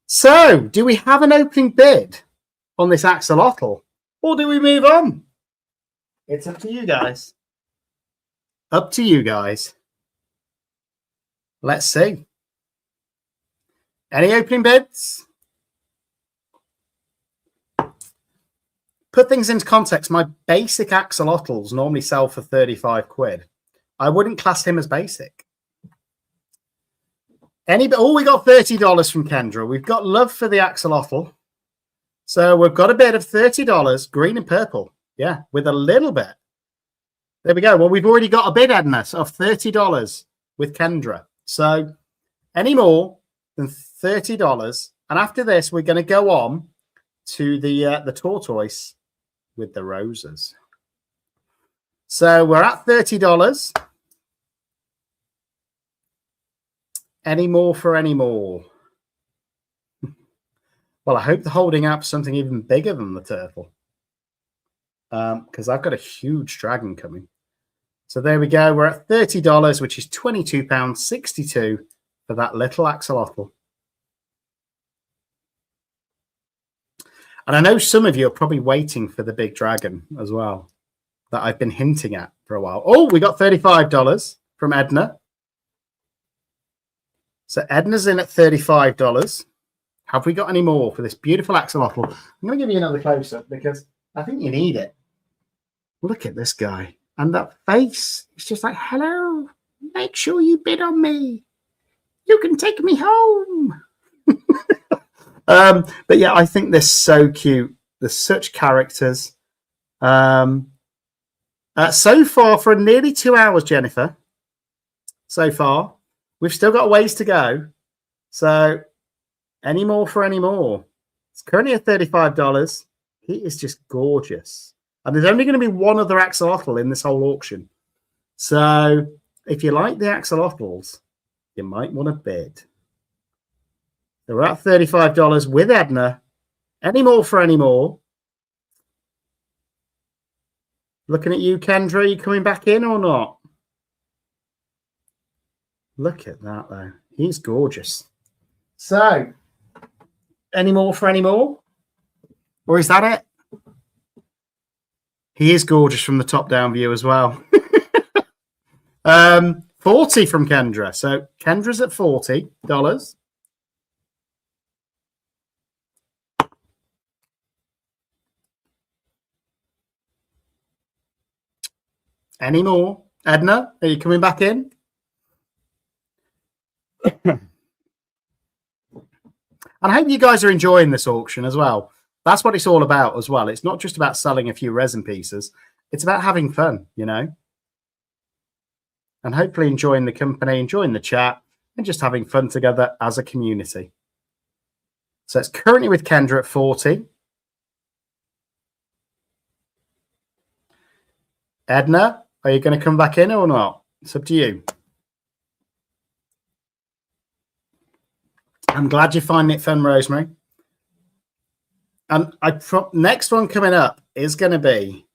So, do we have an opening bid on this axolotl, or do we move on? It's up to you guys. Up to you guys. Let's see. Any opening bids? Put things into context. My basic axolotls normally sell for 35 quid. I wouldn't class him as basic. We got $30 from Kendra. We've got love for the axolotl. So we've got a bid of $30, green and purple. Yeah, with a little bit There we go. Well, we've already got a bid, Edna, of $30 with Kendra. So any more than $30. And after this, we're going to go on to the tortoise with the roses. So we're at $30. Any more for any more? Well, I hope they're holding up something even bigger than the turtle. Because I've got a huge dragon coming. So there we go. We're at $30, which is £22.62 for that little axolotl. And I know some of you are probably waiting for the big dragon as well that I've been hinting at for a while. Oh, we got $35 from Edna. So Edna's in at $35. Have we got any more for this beautiful axolotl? I'm going to give you another close-up because I think you need it. Look at this guy. And that face. It's just like, hello, make sure you bid on me. You can take me home. But yeah, I think they're so cute. They're such characters. So far, for nearly 2 hours, Jennifer, so far, we've still got a ways to go. So any more for any more? It's currently at $35. He is just gorgeous. And there's only going to be one other axolotl in this whole auction. So if you like the axolotls, you might want to bid. They're at $35 with Edna. Any more for any more? Looking at you, Kendra. Are you coming back in or not? Look at that, though. He's gorgeous. So, any more for any more? Or is that it? He is gorgeous from the top-down view as well. 40 from Kendra. So, Kendra's at $40. Any more? Edna, are you coming back in? And I hope you guys are enjoying this auction as well. That's what it's all about as well. It's not just about selling a few resin pieces. It's about having fun, you know, and hopefully enjoying the company, enjoying the chat, and just having fun together as a community. So it's currently with Kendra at 40. Edna, are you going to come back in or not? It's up to you. I'm glad you find it fun, Rosemary. And next one coming up is going to be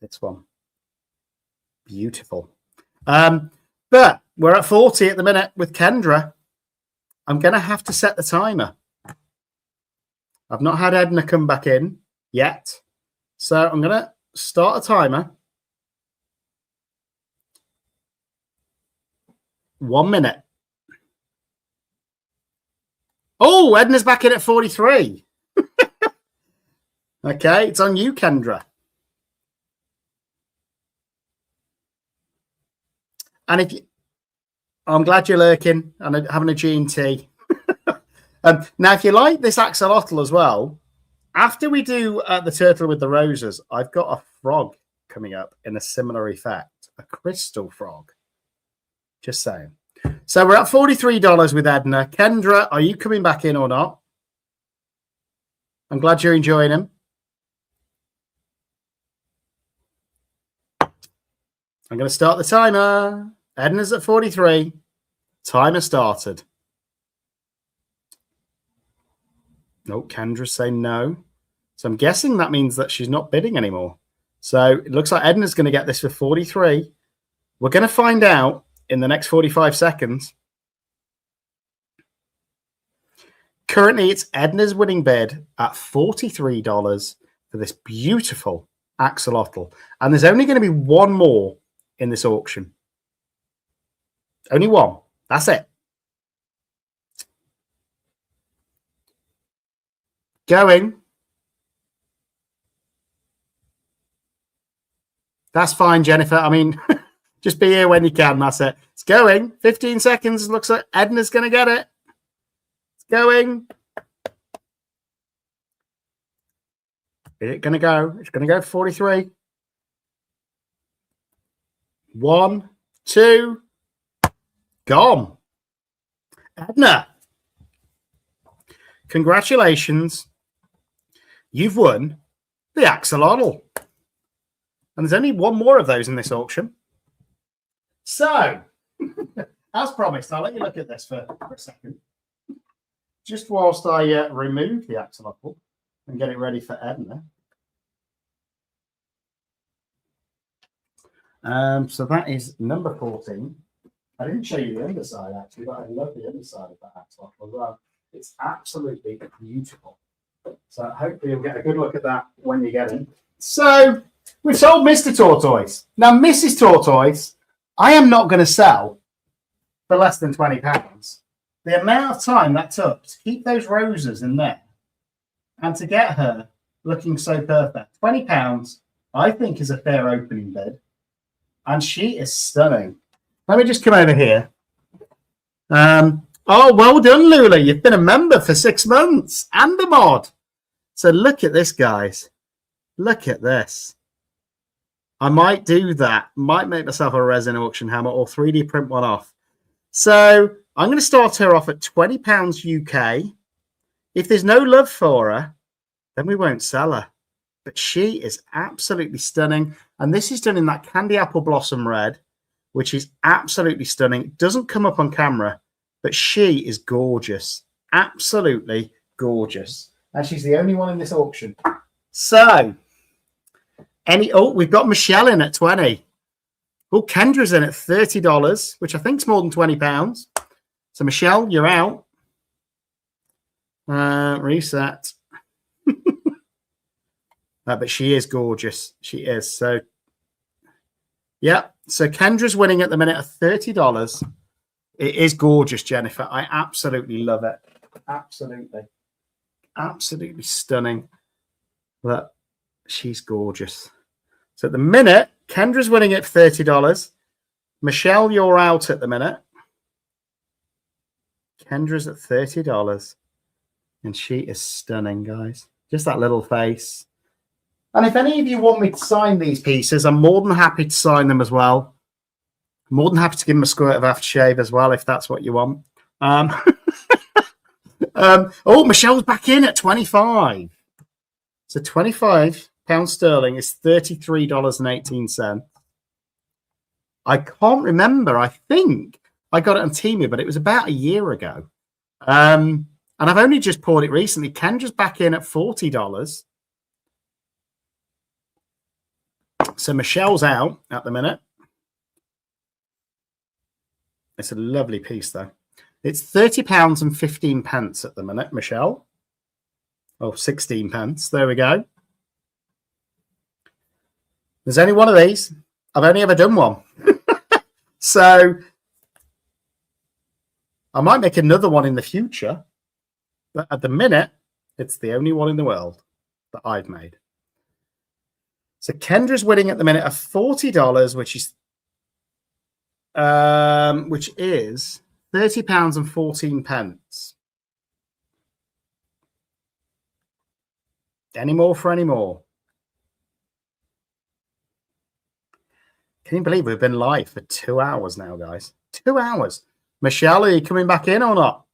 this one. Beautiful. But we're at 40 at the minute with Kendra. I'm going to have to set the timer. I've not had Edna come back in yet. So I'm going to start a timer. 1 minute. Oh, Edna's back in at 43. Okay, it's on you, Kendra. And I'm glad you're lurking and having a G&T. Now, if you like this axolotl as well, after we do the turtle with the roses, I've got a frog coming up in a similar effect, a crystal frog. Just saying. So we're at $43 with Edna. Kendra, are you coming back in or not? I'm glad you're enjoying him. I'm going to start the timer. Edna's at 43. Timer started. No, Kendra's saying no. So I'm guessing that means that she's not bidding anymore. So it looks like Edna's going to get this for 43. We're going to find out in the next 45 seconds. Currently, it's Edna's winning bid at $43 for this beautiful axolotl. And there's only going to be one more in this auction. Only one. That's it. Going. That's fine, Jennifer. I mean, just be here when you can. That's it. It's going. 15 seconds. Looks like Edna's going to get it. It's going. Is it going to go? It's going to go 43. 1, 2, gone. Edna, congratulations. You've won the axolotl. And there's only one more of those in this auction. So, as promised, I'll let you look at this for a second. Just whilst I remove the axolotl and get it ready for Edna. So that is number 14. I didn't show you the underside, actually, but I love the underside of that axolotl as well. It's absolutely beautiful. So hopefully you'll get a good look at that when you get in. So we've sold Mr. Tortoise. Now, Mrs. Tortoise, I am not going to sell for less than £20. The amount of time that took to keep those roses in there and to get her looking so perfect. £20, I think, is a fair opening bid. And she is stunning. Let me just come over here. Oh, well done, Lula. You've been a member for 6 months and a mod. So look at this, guys. Look at this. I might do that. Might make myself a resin auction hammer or 3D print one off. So I'm going to start her off at £20 UK. If there's no love for her, then we won't sell her. But she is absolutely stunning. And this is done in that candy apple blossom red, which is absolutely stunning. It doesn't come up on camera, but she is gorgeous. Absolutely gorgeous. And she's the only one in this auction. So, we've got Michelle in at 20. Oh, Kendra's in at $30, which I think is more than £20. So, Michelle, you're out. Reset. But she is gorgeous. She is. So, yeah. So, Kendra's winning at the minute at $30. It is gorgeous, Jennifer. I absolutely love it. Absolutely. Absolutely stunning. But she's gorgeous. So, at the minute, Kendra's winning at $30. Michelle, you're out at the minute. Kendra's at $30. And she is stunning, guys. Just that little face. And if any of you want me to sign these pieces, I'm more than happy to sign them as well. I'm more than happy to give them a squirt of aftershave as well, if that's what you want. Oh, Michelle's back in at 25. So £25 sterling is $33.18. I can't remember. I think I got it on Temu, but it was about a year ago. And I've only just poured it recently. Kendra's back in at $40. So Michelle's out at the minute. It's a lovely piece, though. It's £30 and 15 pence at the minute, Michelle. Oh, 16 pence. There we go. There's only one of these. I've only ever done one. So I might make another one in the future. But at the minute, it's the only one in the world that I've made. So Kendra's winning at the minute at $40, which is £30 and 14 pence. Any more for any more? Can you believe we've been live for 2 hours now, guys? 2 hours. Michelle, are you coming back in or not?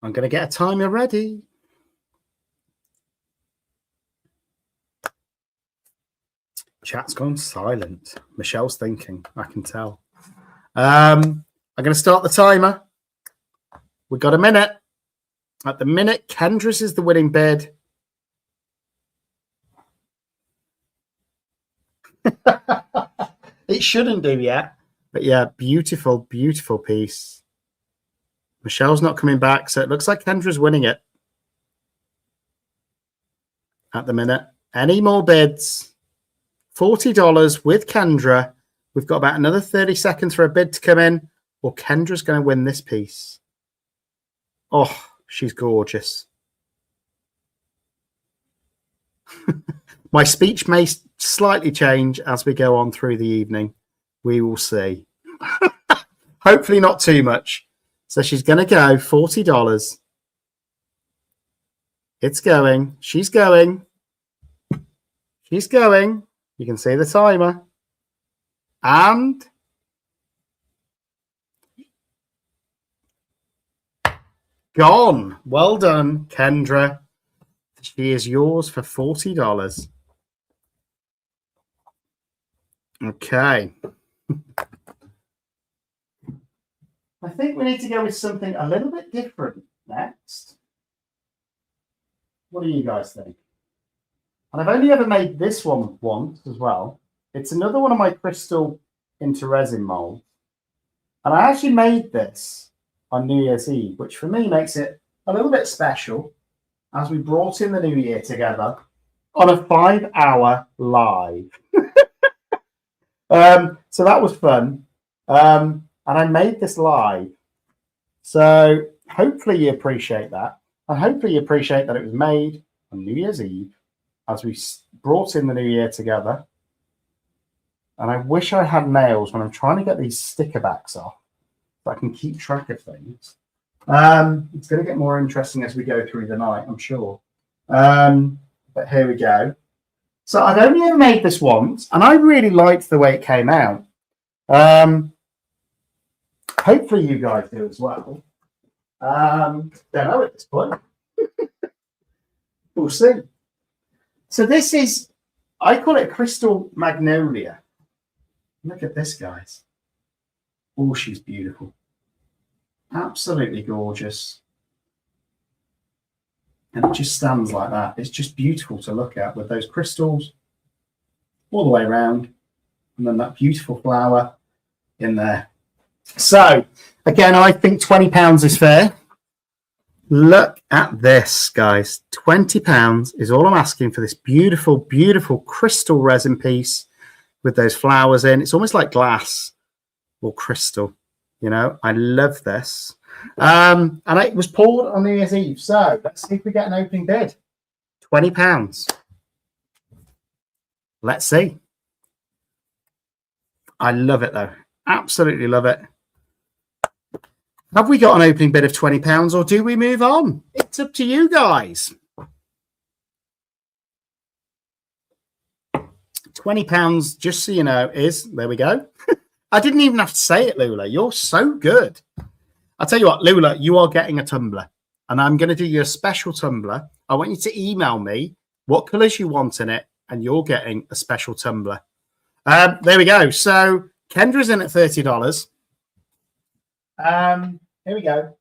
I'm going to get a timer ready. Chat's gone silent. Michelle's thinking, I can tell. I'm going to start the timer. We've got a minute. At the minute, Kendra's is the winning bid. It shouldn't do yet. But yeah, beautiful, beautiful piece. Michelle's not coming back, so it looks like Kendra's winning it. At the minute. Any more bids? $40 with Kendra. We've got about another 30 seconds for a bid to come in, or Kendra's going to win this piece. Oh, she's gorgeous. My speech may slightly change as we go on through the evening. We will see. Hopefully not too much. So she's going to go $40. It's going. She's going. She's going. You can see the timer. And gone. Well done, Kendra. She is yours for $40. Okay. I think we need to go with something a little bit different next. What do you guys think? And I've only ever made this one once as well. It's another one of my crystal into resin molds. And I actually made this on New Year's Eve, which for me makes it a little bit special as we brought in the new year together on a 5-hour live. So that was fun. And I made this live. So hopefully you appreciate that. And hopefully you appreciate that it was made on New Year's Eve as we brought in the new year together. And I wish I had nails when I'm trying to get these sticker backs off so I can keep track of things. It's going to get more interesting as we go through the night, I'm sure. But here we go. So I've only ever made this once, and I really liked the way it came out. Hopefully you guys do as well. Don't know at this point. We'll see. So this is, I call it Crystal Magnolia. Look at this, guys. Oh, she's beautiful. Absolutely gorgeous. And it just stands like that. It's just beautiful to look at with those crystals all the way around. And then that beautiful flower in there. So, again, I think £20 is fair. Look at this, guys. £20 is all I'm asking for this beautiful, beautiful crystal resin piece with those flowers in. It's almost like glass or crystal. You know, I love this. And it was poured on New Year's Eve. So let's see if we get an opening bid. £20. Let's see. I love it, though. Absolutely love it. Have we got an opening bid of £20 or do we move on? It's up to you guys. £20, just so you know, is, there we go. I didn't even have to say it, Lula. You're so good. I'll tell you what, Lula, you are getting a tumbler. And I'm going to do you a special tumbler. I want you to email me what colours you want in it, and you're getting a special tumbler. There we go. So Kendra's in at $30. Here we go.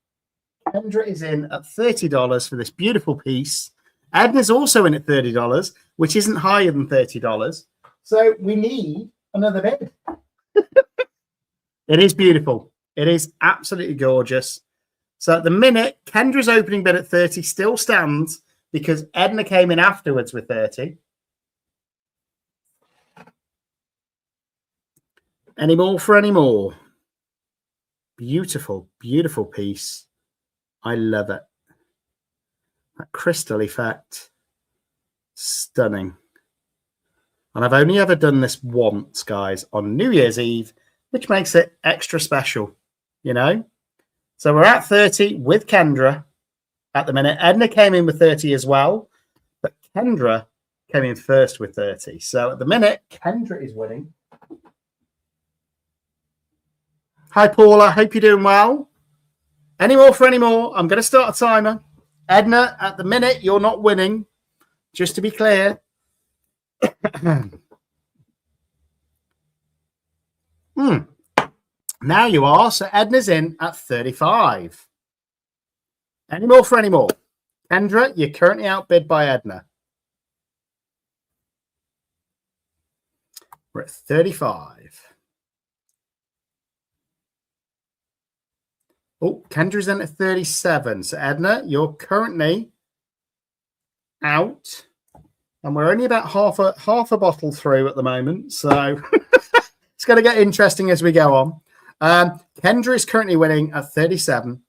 Kendra is in at $30 for this beautiful piece. Edna's also in at $30, which isn't higher than $30. So we need another bid. It is beautiful. It is absolutely gorgeous. So at the minute, Kendra's opening bid at 30 still stands because Edna came in afterwards with 30. Any more for any more? Beautiful, beautiful piece. I love it. That crystal effect. Stunning. And I've only ever done this once, guys, on New Year's Eve, which makes it extra special, you know? So we're at 30 with Kendra at the minute. Edna came in with 30 as well, but Kendra came in first with 30. So at the minute, Kendra is winning. Hi, Paula. Hope you're doing well. Any more for any more? I'm going to start a timer. Edna, at the minute, you're not winning, just to be clear. Now you are. So Edna's in at 35. Any more for any more? Kendra, you're currently outbid by Edna. We're at 35. Oh, Kendra's in at 37. So Edna, you're currently out. And we're only about half a bottle through at the moment. So it's going to get interesting as we go on. Kendra is currently winning at 37.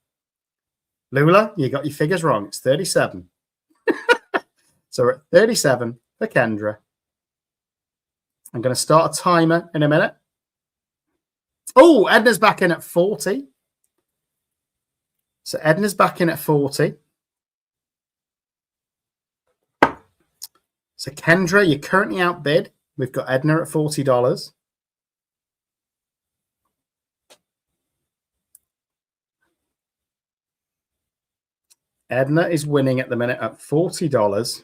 Lula, you got your figures wrong. It's 37. So we're at 37 for Kendra. I'm going to start a timer in a minute. Oh, Edna's back in at 40. So Edna's back in at 40. So Kendra, you're currently outbid. We've got Edna at $40. Edna is winning at the minute at $40.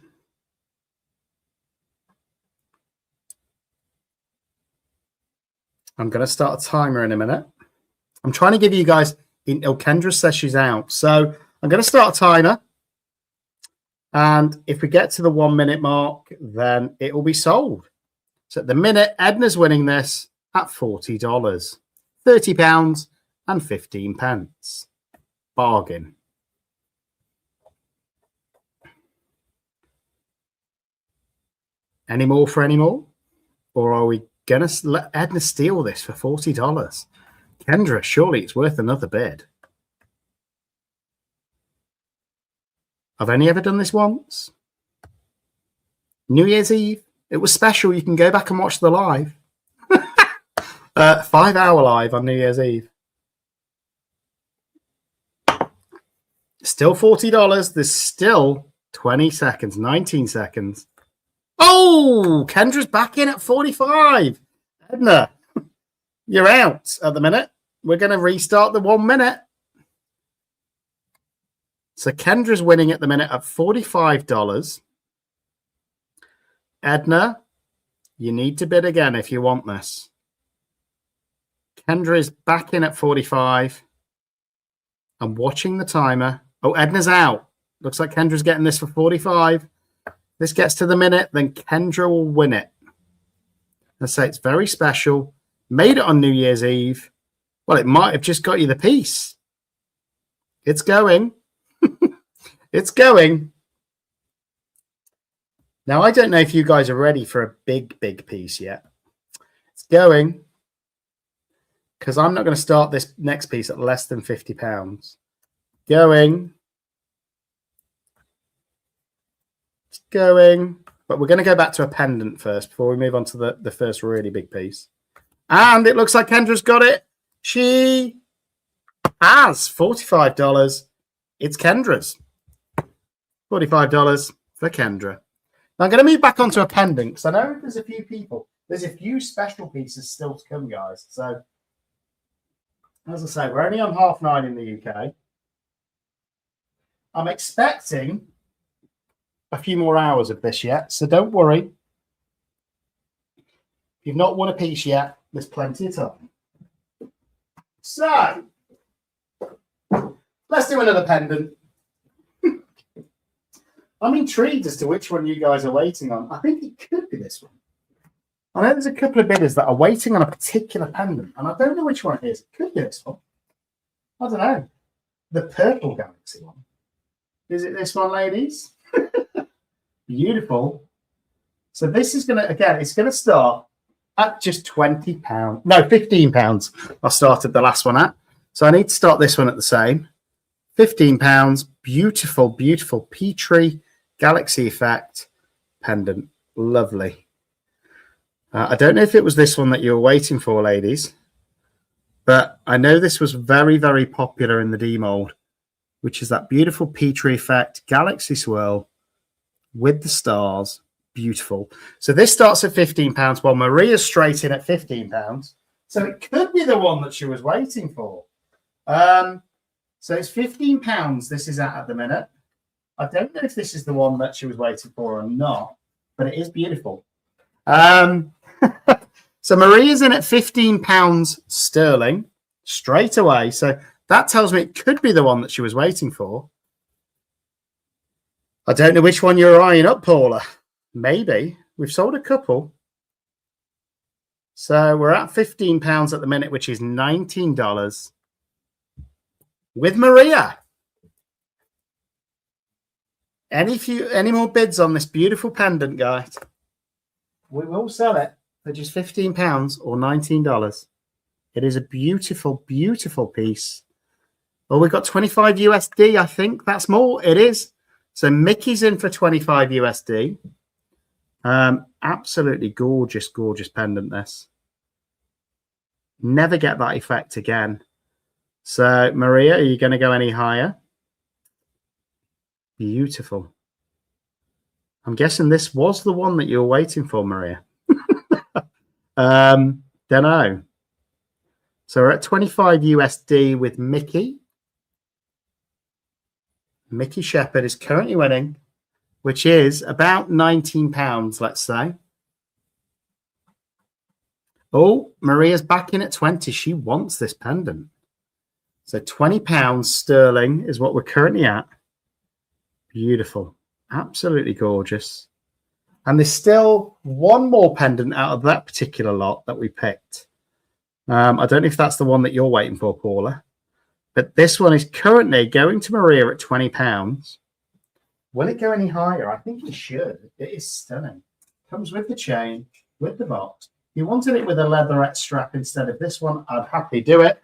I'm going to start a timer in a minute. I'm trying to give you guys... Kendra says she's out. So I'm going to start a timer. And if we get to the 1 minute mark, then it will be sold. So at the minute, Edna's winning this at $40. £30 and 15 pence. Bargain. Any more for any more? Or are we going to let Edna steal this for $40? Kendra, surely it's worth another bid. I've only ever done this once. New Year's Eve. It was special. You can go back and watch the live. 5-hour live on New Year's Eve. Still $40. There's still 20 seconds, 19 seconds. Oh, Kendra's back in at 45. Edna, you're out at the minute. We're going to restart the 1 minute. So Kendra's winning at the minute at $45. Edna, you need to bid again if you want this. Kendra is back in at 45. I'm watching the timer. Oh, Edna's out. Looks like Kendra's getting this for 45. This gets to the minute, then Kendra will win it. I say it's very special. Made it on New Year's Eve. Well, it might have just got you the piece. It's going. It's going. Now, I don't know if you guys are ready for a big, big piece yet. It's going. Because I'm not going to start this next piece at less than £50. Going. It's going. But we're going to go back to a pendant first before we move on to the first really big piece. And it looks like Kendra's got it. She has $45. It's Kendra's. $45 for Kendra. Now I'm going to move back onto a pendant because I know there's a few people. There's a few special pieces still to come, guys. So, as I say, we're only on 9:30 in the UK. I'm expecting a few more hours of this yet, so don't worry. If you've not won a piece yet, there's plenty of time. So, let's do another pendant. I'm intrigued as to which one you guys are waiting on. I think it could be this one. I know there's a couple of bidders that are waiting on a particular pendant, and I don't know which one it is. It could be this one. I don't know. The purple galaxy one. Is it this one, ladies? Beautiful. So this is going to, again, it's going to start at just £20. No, £15 I started the last one at. So I need to start this one at the same. £15. Beautiful, beautiful Petrie Galaxy Effect pendant. Lovely. I don't know if it was this one that you were waiting for, ladies, but I know this was very, very popular in the demold, which is that beautiful Petrie Effect Galaxy Swirl with the stars. Beautiful. So this starts at £15 while Maria's straight in at £15. So it could be the one that she was waiting for. So it's £15 this is at the minute. I don't know if this is the one that she was waiting for or not, but it is beautiful. So Maria's in at £15 sterling straight away. So that tells me it could be the one that she was waiting for. I don't know which one you're eyeing up, Paula. Maybe. We've sold a couple. So we're at £15 at the minute, which is $19 with Maria. Any more bids on this beautiful pendant, guys? We will sell it for just £15 or $19. It is a beautiful, beautiful piece. Well, we've got 25 USD, I think. That's more. It is. So Mickey's in for 25 USD. Absolutely gorgeous, gorgeous pendant, this. Never get that effect again. So, Maria, are you going to go any higher? Beautiful. I'm guessing this was the one that you were waiting for, Maria. Don't know. So we're at 25 USD with Mickey. Mickey Shepherd is currently winning, which is about £19, let's say. Oh, Maria's back in at 20. She wants this pendant. So £20 sterling is what we're currently at. Beautiful. Absolutely gorgeous. And there's still one more pendant out of that particular lot that we picked. I don't know if that's the one that you're waiting for, Paula. But this one is currently going to Maria at £20. Will it go any higher? I think it should. It is stunning. Comes with the chain, with the box. If you wanted it with a leatherette strap instead of this one, I'd happily do it.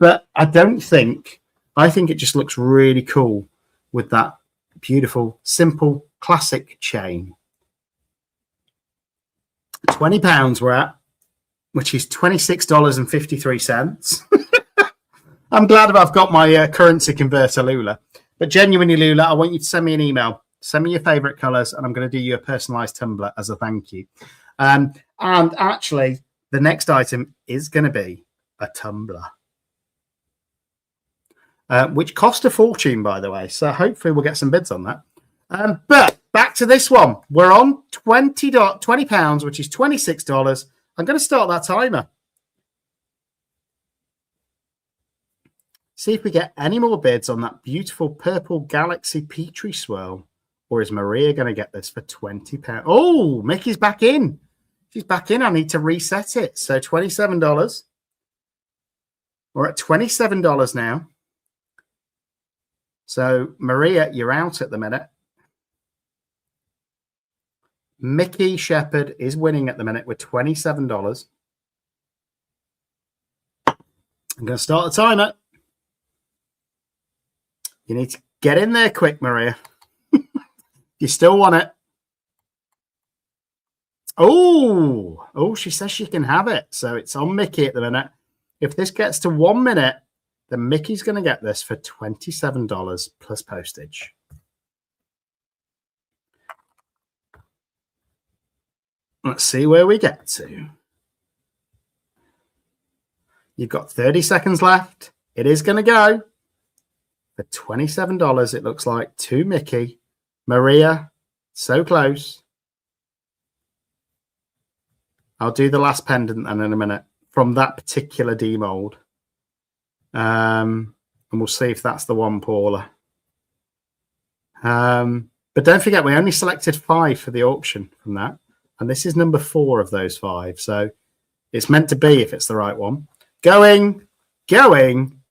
But I think it just looks really cool with that beautiful, simple, classic chain. £20 we're at, which is $26.53. I'm glad I've got my currency converter, Lula. But genuinely, Lula, I want you to send me an email. Send me your favourite colours, and I'm going to do you a personalised tumbler as a thank you. And actually, the next item is going to be a tumbler, which cost a fortune, by the way. So hopefully we'll get some bids on that. But back to this one. We're on £20, which is $26. I'm going to start that timer. See if we get any more bids on that beautiful purple Galaxy Petri swirl. Or is Maria going to get this for £20? Oh, Mickey's back in. She's back in. I need to reset it. So $27. We're at $27 now. So, Maria, you're out at the minute. Mickey Shepherd is winning at the minute with $27. I'm going to start the timer. You need to get in there quick, Maria. You still want it. Oh, she says she can have it. So it's on Mickey at the minute. If this gets to 1 minute, then Mickey's going to get this for $27 plus postage. Let's see where we get to. You've got 30 seconds left. It is going to go for $27, it looks like, to Mickey. Maria, so close. I'll do the last pendant then in a minute from that particular demold. And we'll see if that's the one, Paula. But don't forget, we only selected 5 for the auction from that. And this is number 4 of those 5. So it's meant to be if it's the right one. Going,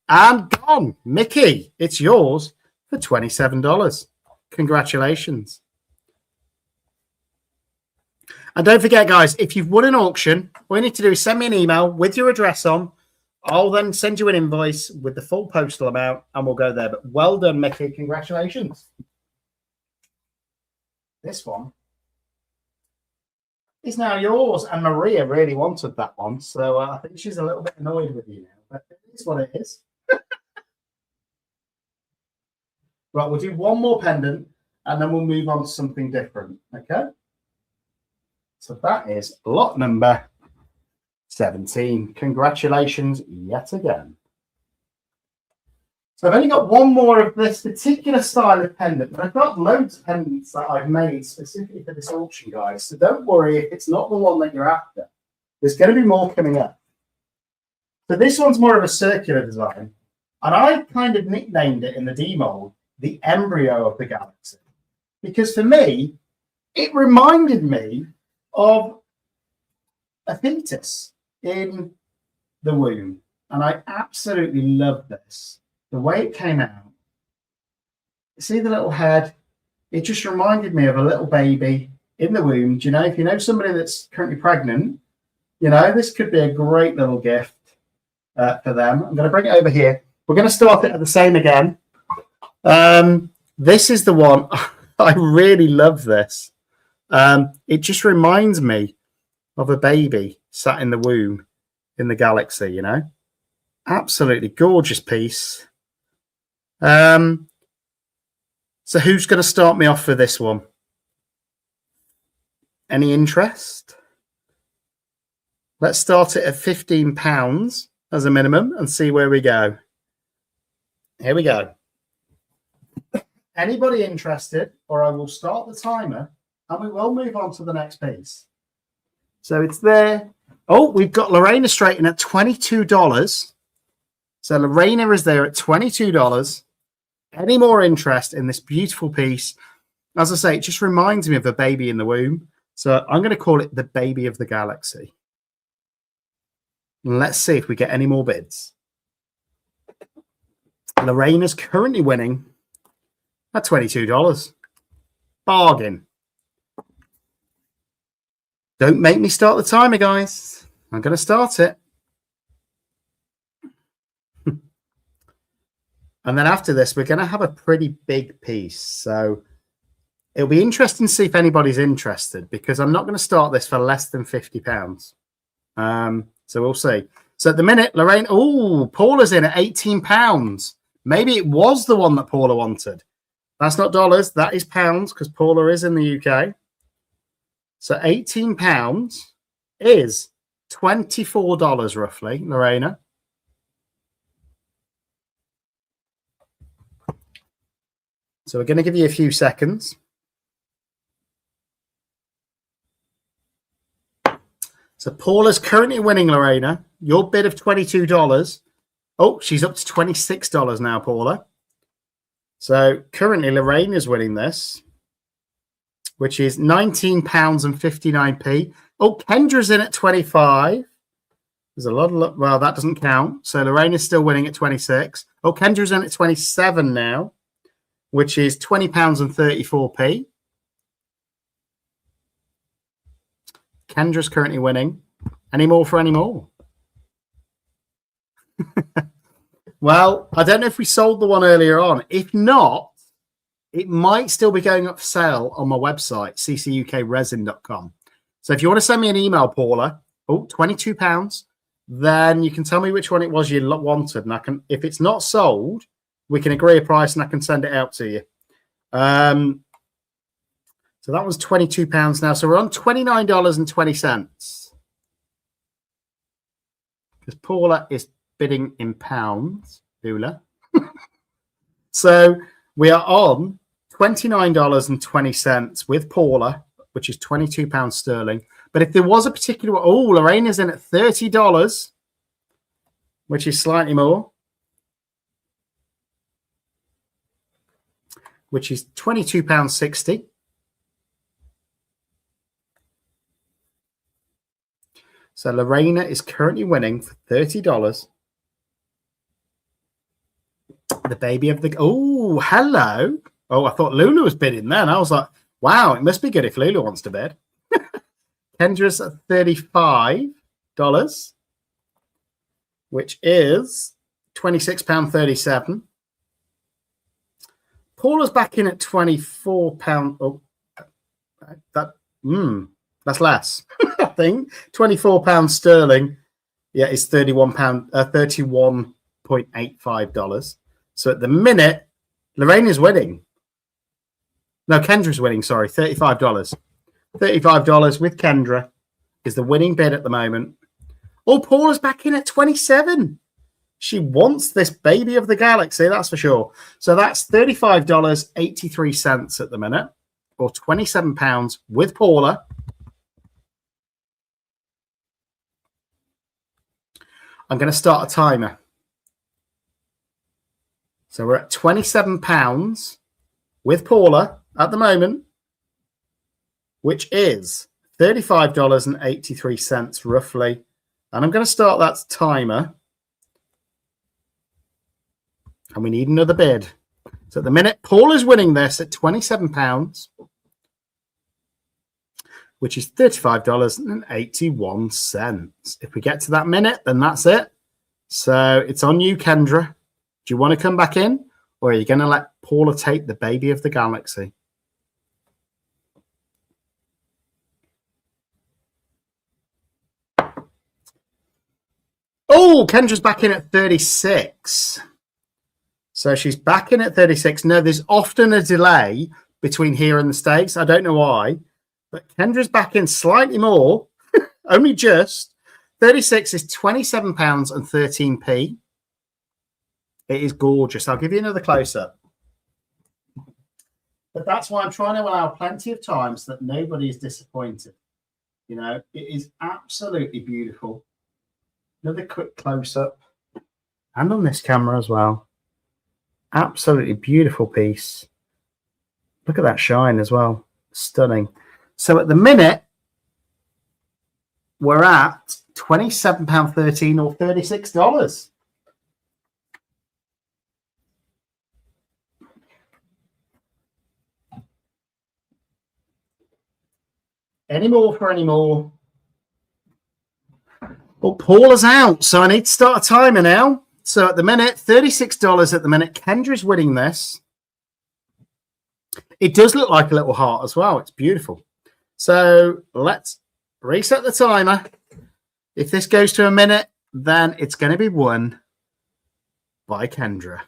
and gone. Mickey, it's yours for $27. Congratulations. And don't forget, guys, if you've won an auction, all you need to do is send me an email with your address on. I'll then send you an invoice with the full postal amount, and we'll go there. But well done, Mickey. Congratulations. This one is now yours, and Maria really wanted that one. So I think she's a little bit annoyed with you now, but it is what it is. Right, we'll do one more pendant, and then we'll move on to something different, okay? So that is lot number 17. Congratulations yet again. So I've only got one more of this particular style of pendant, but I've got loads of pendants that I've made specifically for this auction, guys. So don't worry if it's not the one that you're after. There's going to be more coming up. So this one's more of a circular design, and I kind of nicknamed it in the demold the embryo of the galaxy, because for me, it reminded me of a fetus in the womb, and I absolutely love this. The way it came out, see the little head? It just reminded me of a little baby in the womb. Do you know, if you know somebody that's currently pregnant, you know, this could be a great little gift for them. I'm going to bring it over here. We're going to start it at the same again. This is the one. I really love this. It just reminds me of a baby sat in the womb in the galaxy, you know. Absolutely gorgeous piece. So who's going to start me off for this one? Any interest? Let's start it at £15 as a minimum and see where we go. Here we go. Anybody interested, or I will start the timer and we will move on to the next piece. So it's there. Oh, we've got Lorena Straighten at $22. So Lorena is there at $22. Any more interest in this beautiful piece? As I say, it just reminds me of a baby in the womb. So I'm going to call it the baby of the galaxy. Let's see if we get any more bids. Lorena's currently winning at $22. Bargain. Don't make me start the timer, guys. I'm going to start it. And then after this, we're going to have a pretty big piece. So it'll be interesting to see if anybody's interested, because I'm not going to start this for less than £50. So we'll see. So at the minute, Lorraine, oh, Paula's in at £18. Maybe it was the one that Paula wanted. That's not dollars. That is pounds, because Paula is in the UK. So £18 is $24 roughly, Lorena. So we're going to give you a few seconds. So Paula's currently winning, Lorena. Your bid of $22. Oh, she's up to $26 now, Paula. So currently Lorena's winning this, which is £19.59. Oh, Kendra's in at 25. There's a lot of, well, that doesn't count. So Lorena's still winning at 26. Oh, Kendra's in at 27 now, which is £20.34. Kendra's currently winning. Any more for any more? Well, I don't know if we sold the one earlier on. If not, it might still be going up for sale on my website, CCUKResin.com. So if you want to send me an email, Paula, oh, £22, then you can tell me which one it was you wanted. And I can, if it's not sold, we can agree a price and I can send it out to you. So that was £22 now. So we're on $29.20. Because Paula is bidding in pounds, Paula. So we are on $29.20 with Paula, which is £22 sterling. But if there was a particular, oh, Lorena's in at $30, which is slightly more, which is £22.60. So Lorena is currently winning for $30. The baby of the... Oh, hello. Oh, I thought Lulu was bidding then. I was like, wow, it must be good if Lulu wants to bid. Kendra's at $35, which is £26.37. Paula's back in at £24. Oh, that's less. I think £24 sterling. Yeah, it's $31.85. So at the minute, Lorena's winning. No, Kendra's winning. Sorry, $35. $35 with Kendra is the winning bid at the moment. Oh, Paula's back in at 27. She wants this baby of the galaxy, that's for sure. So that's $35.83 at the minute, or £27 with Paula. I'm going to start a timer. So we're at £27 with Paula at the moment, which is $35.83 roughly. And I'm going to start that timer. And we need another bid. So at the minute, Paula's winning this at £27, which is $35.81. If we get to that minute, then that's it. So it's on you, Kendra. Do you want to come back in, or are you going to let Paula take the baby of the galaxy? Oh, Kendra's back in at 36. So she's back in at 36. No, there's often a delay between here and the States. I don't know why. But Kendra's back in slightly more, only just. 36 is £27.13. It is gorgeous. I'll give you another close-up. But that's why I'm trying to allow plenty of time so that nobody is disappointed. You know, it is absolutely beautiful. Another quick close-up. And on this camera as well. Absolutely beautiful piece. Look at that shine as well. Stunning. So at the minute, we're at £27.13 or $36. Any more for any more? Well, Paul is out, so I need to start a timer now. So at the minute, $36 at the minute. Kendra's winning this. It does look like a little heart as well. It's beautiful. So let's reset the timer. If this goes to a minute, then it's going to be won by Kendra.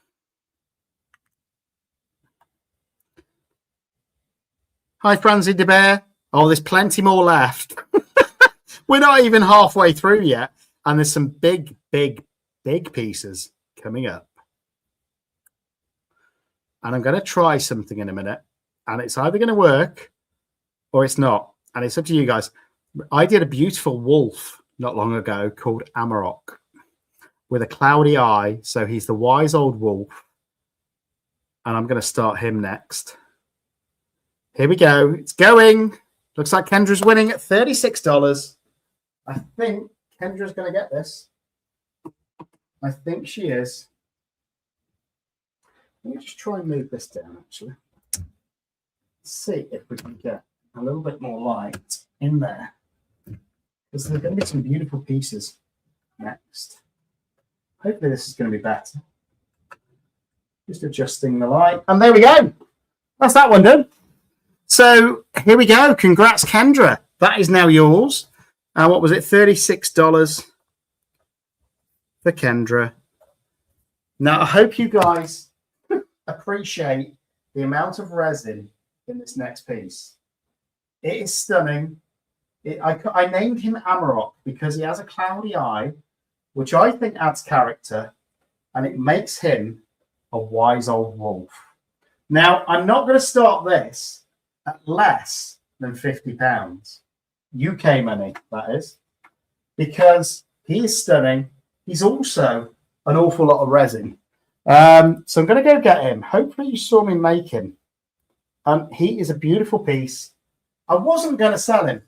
Hi, Francie de Bear. Oh, there's plenty more left. We're not even halfway through yet. And there's some big, big, big pieces coming up. And I'm going to try something in a minute. And it's either going to work or it's not. And it's up to you guys. I did a beautiful wolf not long ago called Amarok with a cloudy eye. So he's the wise old wolf. And I'm going to start him next. Here we go. It's going. Looks like Kendra's winning at $36. I think Kendra's going to get this. I think she is. Let me just try and move this down, actually. See if we can get a little bit more light in there. Because there's going to be some beautiful pieces next. Hopefully this is going to be better. Just adjusting the light. And there we go. That's that one done. So here we go. Congrats, Kendra. That is now yours. What was it? $36 for Kendra. Now, I hope you guys appreciate the amount of resin in this next piece. It is stunning. I named him Amarok because he has a cloudy eye, which I think adds character, and it makes him a wise old wolf. Now, I'm not going to start this at less than £50. UK money, that is, because he is stunning. He's also an awful lot of resin. So I'm going to go get him. Hopefully you saw me make him. He is a beautiful piece. I wasn't going to sell him,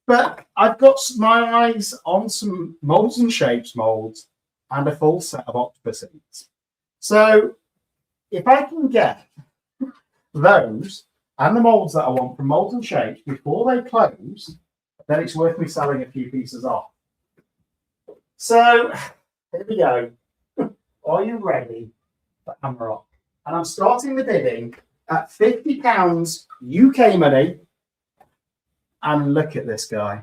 but I've got my eyes on some molds and shapes molds and a full set of octopus eats. So if I can get those and the molds that I want from Molds and Shapes before they close, then it's worth me selling a few pieces off. So here we go. Are you ready for Amarok? And I'm starting the bidding at £50 UK money. And look at this guy.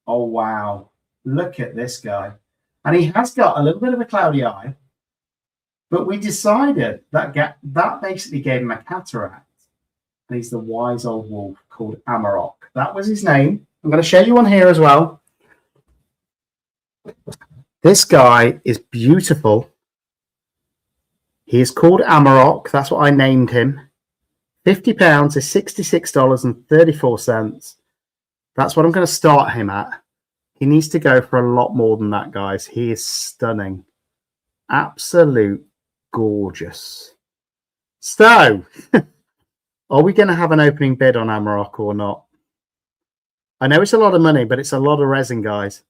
Oh, wow. Look at this guy. And he has got a little bit of a cloudy eye. But we decided that basically gave him a cataract. And he's the wise old wolf called Amarok. That was his name. I'm going to show you one here as well. This guy is beautiful. He is called Amarok. That's what I named him. £50 is $66.34. That's what I'm going to start him at. He needs to go for a lot more than that, guys. He is stunning. Absolute gorgeous. So, are we going to have an opening bid on Amarok or not? I know it's a lot of money, but it's a lot of resin, guys.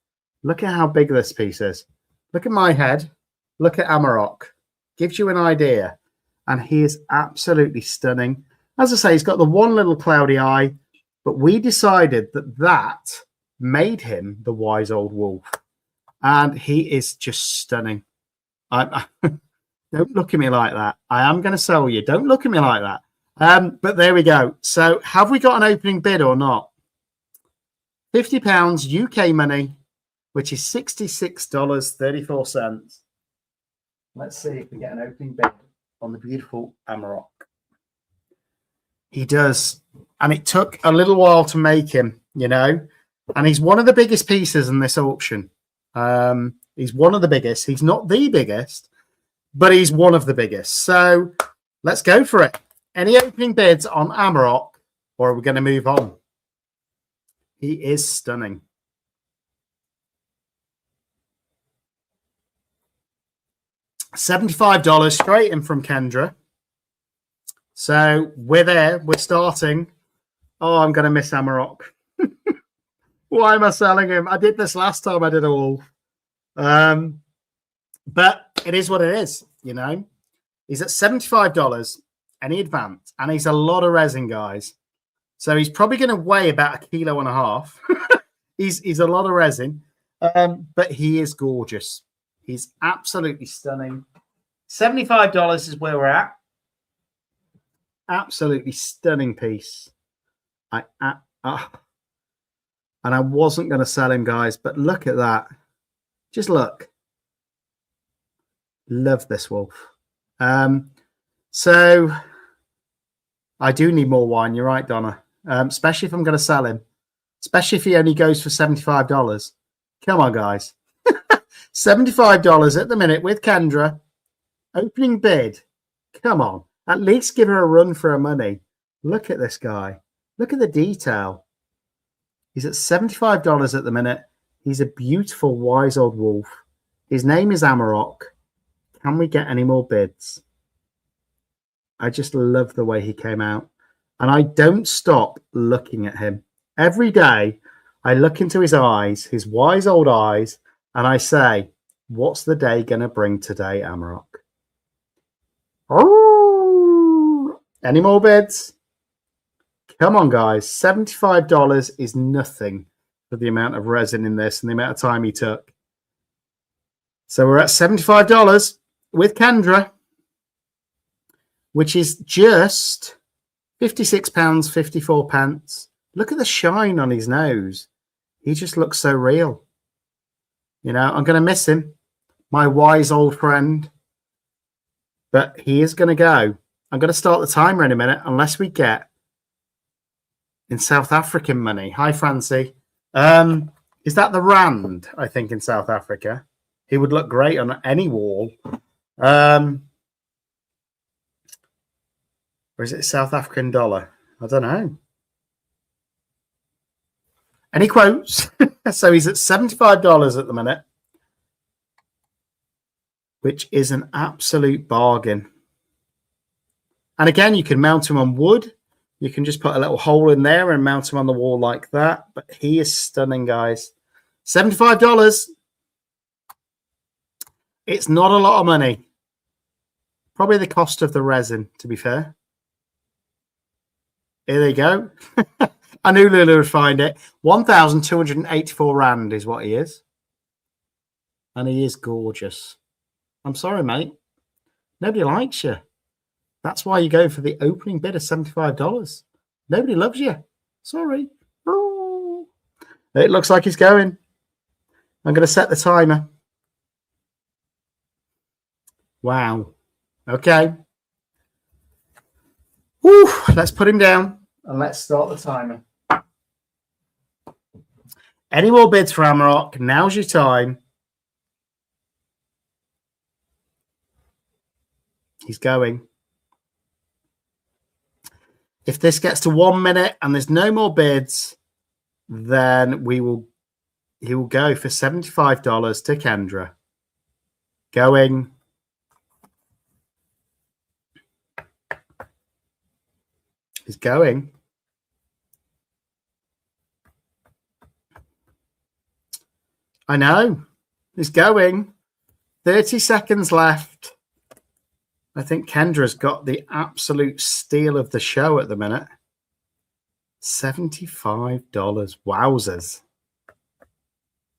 Look at how big this piece is. Look at my head. Look at Amarok. Gives you an idea. And he is absolutely stunning. As I say, he's got the one little cloudy eye, but we decided that made him the wise old wolf. And he is just stunning. Don't look at me like that. I am going to sell you. Don't look at me like that. But there we go. So have we got an opening bid or not? £50 UK money, which is $66.34. Let's see if we get an opening bid on the beautiful Amarok. He does. And it took a little while to make him, you know. And he's one of the biggest pieces in this auction. He's one of the biggest. He's not the biggest, but he's one of the biggest. So let's go for it. Any opening bids on Amarok, or are we going to move on? He is stunning. $75 straight in from Kendra. So we're there. We're starting. Oh, I'm going to miss Amarok. Why am I selling him? I did this last time I did a wolf. But it is what it is, you know. He's at $75, any advance, and he's a lot of resin, guys. So he's probably going to weigh about 1.5 kilos. He's a lot of resin, but he is gorgeous. He's absolutely stunning. $75 is where we're at. Absolutely stunning piece. And I wasn't going to sell him, guys, but look at that. Just look. Love this wolf. So I do need more wine. You're right, Donna. Especially if I'm going to sell him. Especially if he only goes for $75. Come on, guys. $75 at the minute with Kendra. Opening bid. Come on. At least give her a run for her money. Look at this guy. Look at the detail. He's at $75 at the minute. He's a beautiful, wise old wolf. His name is Amarok. Can we get any more bids? I just love the way he came out. And I don't stop looking at him. Every day, I look into his eyes, his wise old eyes, and I say, what's the day going to bring today, Amarok? Oh, any more bids? Come on, guys. $75 is nothing for the amount of resin in this and the amount of time he took. So we're at $75 with Kendra, which is just £56.54. Look at the shine on his nose. He just looks so real. You know, I'm going to miss him, my wise old friend. But he is going to go. I'm going to start the timer in a minute, unless we get in South African money. Hi, Francie. Is that the Rand, I think, in South Africa? He would look great on any wall. Or is it South African dollar? I don't know. Any quotes? So he's at $75 at the minute, which is an absolute bargain. And again, you can mount him on wood. You can just put a little hole in there and mount him on the wall like that. But he is stunning, guys. $75. It's not a lot of money. Probably the cost of the resin, to be fair. Here they go. I knew Lulu would find it. 1,284 Rand is what he is. And he is gorgeous. I'm sorry, mate. Nobody likes you. That's why you go for the opening bid of $75. Nobody loves you. Sorry. Oh. It looks like he's going. I'm going to set the timer. Wow. Okay. Whew. Let's put him down and let's start the timer. Any more bids for Amarok? Now's your time. He's going. If this gets to 1 minute and there's no more bids, then he will go for $75 to Kendra. Going. He's going. I know. He's going. 30 seconds left. I think Kendra's got the absolute steal of the show at the minute. $75. Wowzers.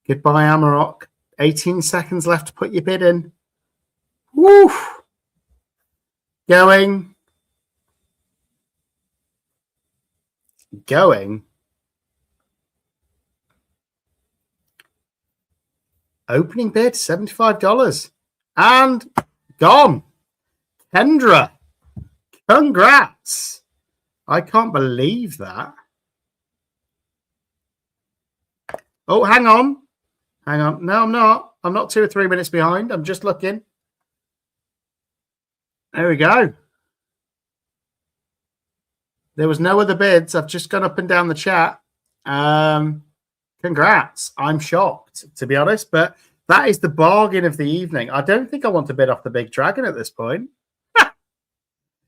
Goodbye, Amarok. 18 seconds left to put your bid in. Woo! Going. Going. Opening bid, $75. And gone. Kendra, congrats. I can't believe that. Oh, hang on. Hang on. No, I'm not. I'm not 2 or 3 minutes behind. I'm just looking. There we go. There was no other bids. I've just gone up and down the chat. Congrats. I'm shocked, to be honest, but that is the bargain of the evening. I don't think I want to bid off the big dragon at this point.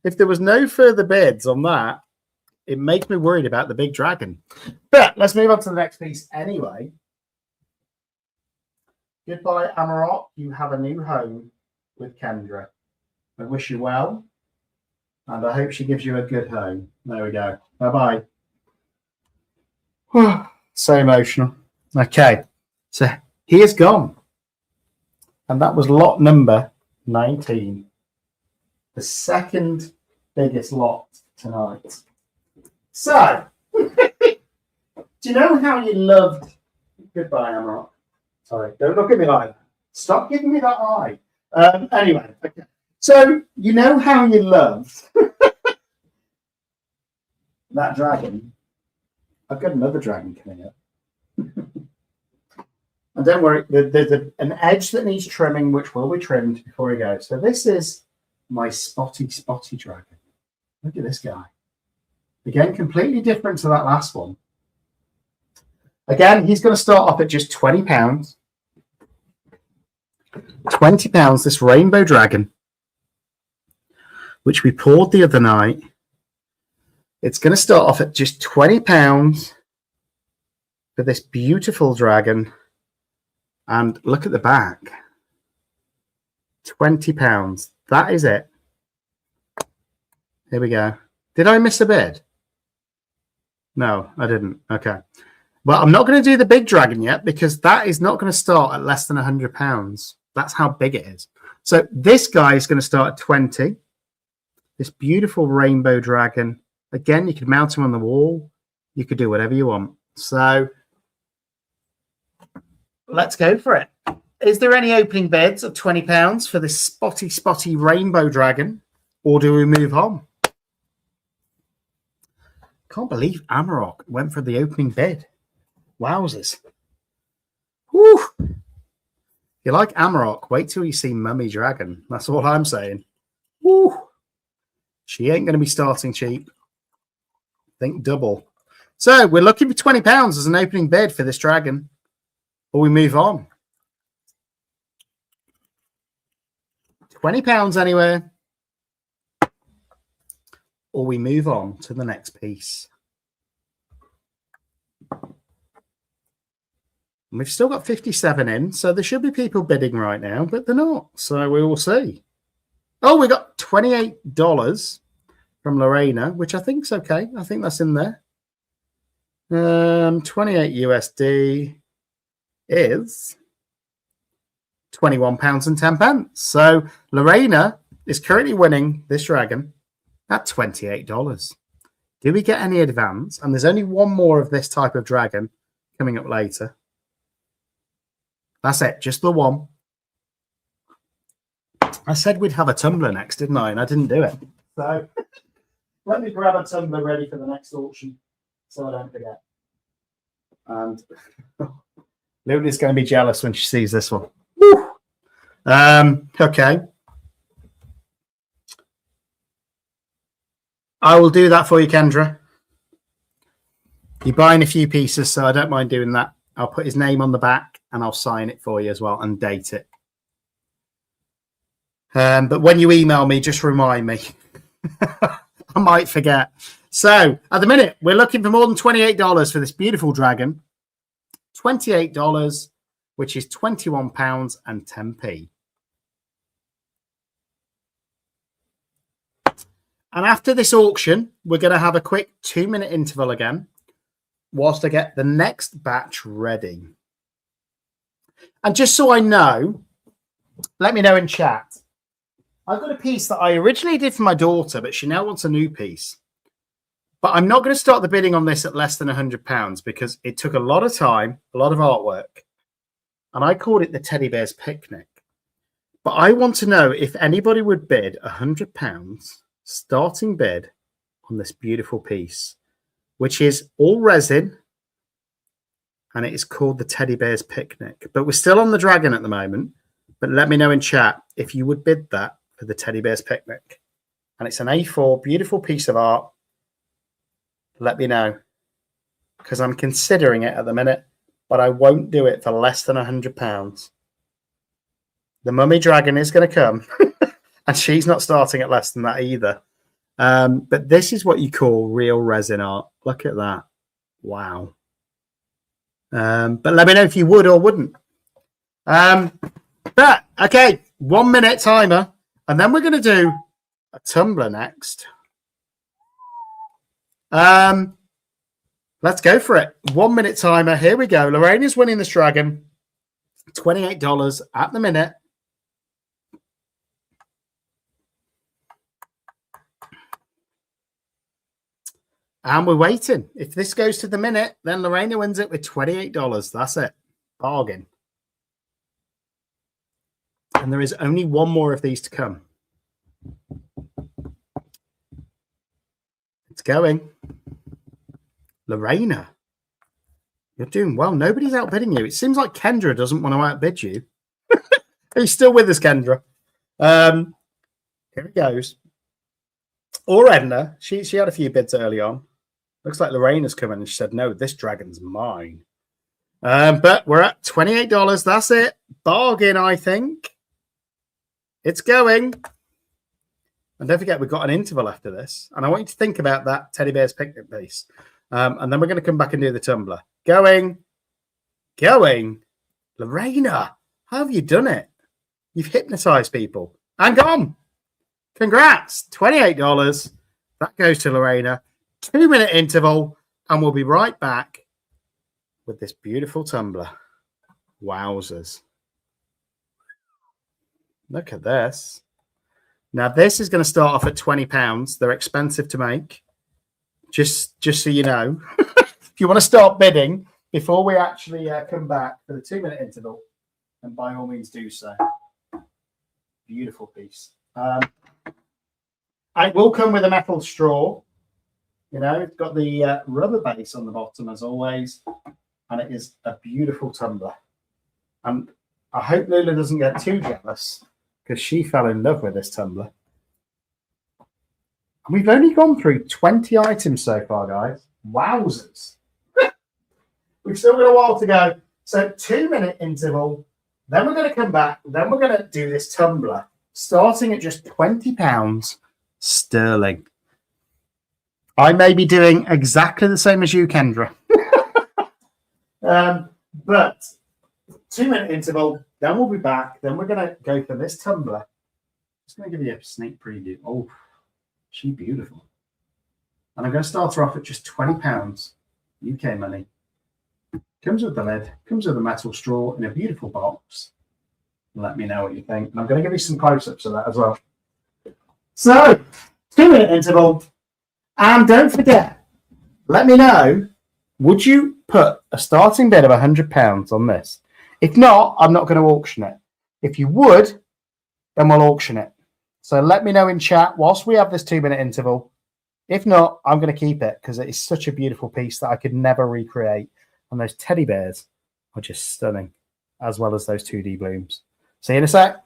If there was no further bids on that, it makes me worried about the big dragon. But let's move on to the next piece anyway. Goodbye, Amarok. You have a new home with Kendra. I wish you well, and I hope she gives you a good home. There we go. Bye-bye. So emotional. Okay, so he is gone. And that was lot number 19. The second biggest lot tonight. So, do you know how you loved... Goodbye, Amarok. Sorry, don't look at me like that. Stop giving me that eye. Anyway, okay. So, you know how you loved that dragon? I've got another dragon coming up. And don't worry, there's an edge that needs trimming, which will be trimmed before he goes. So this is my spotty dragon. Look at this guy. Again, completely different to that last one. Again, he's going to start off at just £20. £20, this rainbow dragon, which we poured the other night. It's going to start off at just £20 for this beautiful dragon. And look at the back. £20. That is it. Here we go. Did I miss a bid? No, I didn't. Okay. Well, I'm not going to do the big dragon yet because that is not going to start at less than £100. That's how big it is. So this guy is going to start at 20. This beautiful rainbow dragon. Again, you could mount him on the wall. You could do whatever you want. So let's go for it. Is there any opening bids of £20 for this spotty rainbow dragon? Or do we move on? Can't believe Amarok went for the opening bid. Wowzers. Whew. If you like Amarok, wait till you see Mummy Dragon. That's all I'm saying. Whew. She ain't going to be starting cheap. Think double. So we're looking for £20 as an opening bid for this dragon. Or we move on. £20 anywhere. Or we move on to the next piece. And we've still got 57 in, so there should be people bidding right now, but they're not. So we will see. Oh, we got $28 from Lorena, which I think is okay. I think that's in there. 28 USD is £21.10. So Lorena is currently winning this dragon at $28. Do we get any advance? And there's only one more of this type of dragon coming up later. That's it, just the one. I said we'd have a tumbler next, didn't I? And I didn't do it. So let me grab a tumbler ready for the next auction so I don't forget. And Luna's going to be jealous when she sees this one. Woo! Okay. I will do that for you, Kendra. You're buying a few pieces, so I don't mind doing that. I'll put his name on the back and I'll sign it for you as well and date it. But when you email me, just remind me. I might forget. So at the minute, we're looking for more than $28 for this beautiful dragon. $28, which is £21.10. And after this auction, we're going to have a quick 2-minute interval again whilst I get the next batch ready. And just so I know, let me know in chat. I've got a piece that I originally did for my daughter, but she now wants a new piece. But I'm not going to start the bidding on this at less than £100 because it took a lot of time, a lot of artwork. And I called it the Teddy Bear's Picnic. But I want to know if anybody would bid £100, starting bid, on this beautiful piece, which is all resin, and it is called the Teddy Bear's Picnic. But we're still on the dragon at the moment. But let me know in chat if you would bid that for the Teddy Bear's Picnic. And it's an A4, beautiful piece of art. Let me know, because I'm considering it at the minute, but I won't do it for less than £100. The mummy dragon is going to come, and she's not starting at less than that either. But this is what you call real resin art. Look at that. Wow. But let me know if you would or wouldn't. But okay, 1 minute timer, and then we're going to do a tumbler next. Let's go for it. 1 minute timer. Here we go. Lorraine is winning this dragon. $28 at the minute. And we're waiting. If this goes to the minute, then Lorena wins it with $28. That's it. Bargain. And there is only one more of these to come. It's going. Lorena, you're doing well. Nobody's outbidding you. It seems like Kendra doesn't want to outbid you. Are you still with us, Kendra? Here it goes. Or Edna. She had a few bids early on. Looks like Lorena's coming and she said, no, this dragon's mine. But we're at $28. That's it. Bargain, I think. It's going. And don't forget, we've got an interval after this. And I want you to think about that Teddy Bear's Picnic piece. And then we're going to come back and do the tumbler. Going. Lorena, how have you done it? You've hypnotized people. And gone. Congrats. $28. That goes to Lorena. 2 minute interval. And we'll be right back with this beautiful tumbler. Wowzers. Look at this. Now, this is going to start off at £20. They're expensive to make. Just so you know. If you want to start bidding before we actually come back for the 2 minute interval, then by all means do so. Beautiful piece. It will come with a metal straw. You know, it's got the rubber base on the bottom as always. And it is a beautiful tumbler. And I hope Lula doesn't get too jealous because she fell in love with this tumbler. And we've only gone through 20 items so far, guys. Wowzers. We've still got a while to go. So 2 minute interval. Then we're going to come back. Then we're going to do this tumbler starting at just £20 sterling. I may be doing exactly the same as you, Kendra. But 2 minute interval, then we'll be back. Then we're going to go for this tumbler. Just going to give you a sneak preview. Oh, she's beautiful. And I'm going to start her off at just £20 UK money. Comes with the lid, comes with a metal straw in a beautiful box. Let me know what you think. And I'm going to give you some close-ups of that as well. So, 2 minute interval. And don't forget, let me know, would you put a starting bid of £100 on this? If not, I'm not going to auction it. If you would, then we'll auction it. So let me know in chat whilst we have this 2 minute interval. If not, I'm going to keep it because it is such a beautiful piece that I could never recreate. And those teddy bears are just stunning, as well as those 2D blooms. See you in a sec.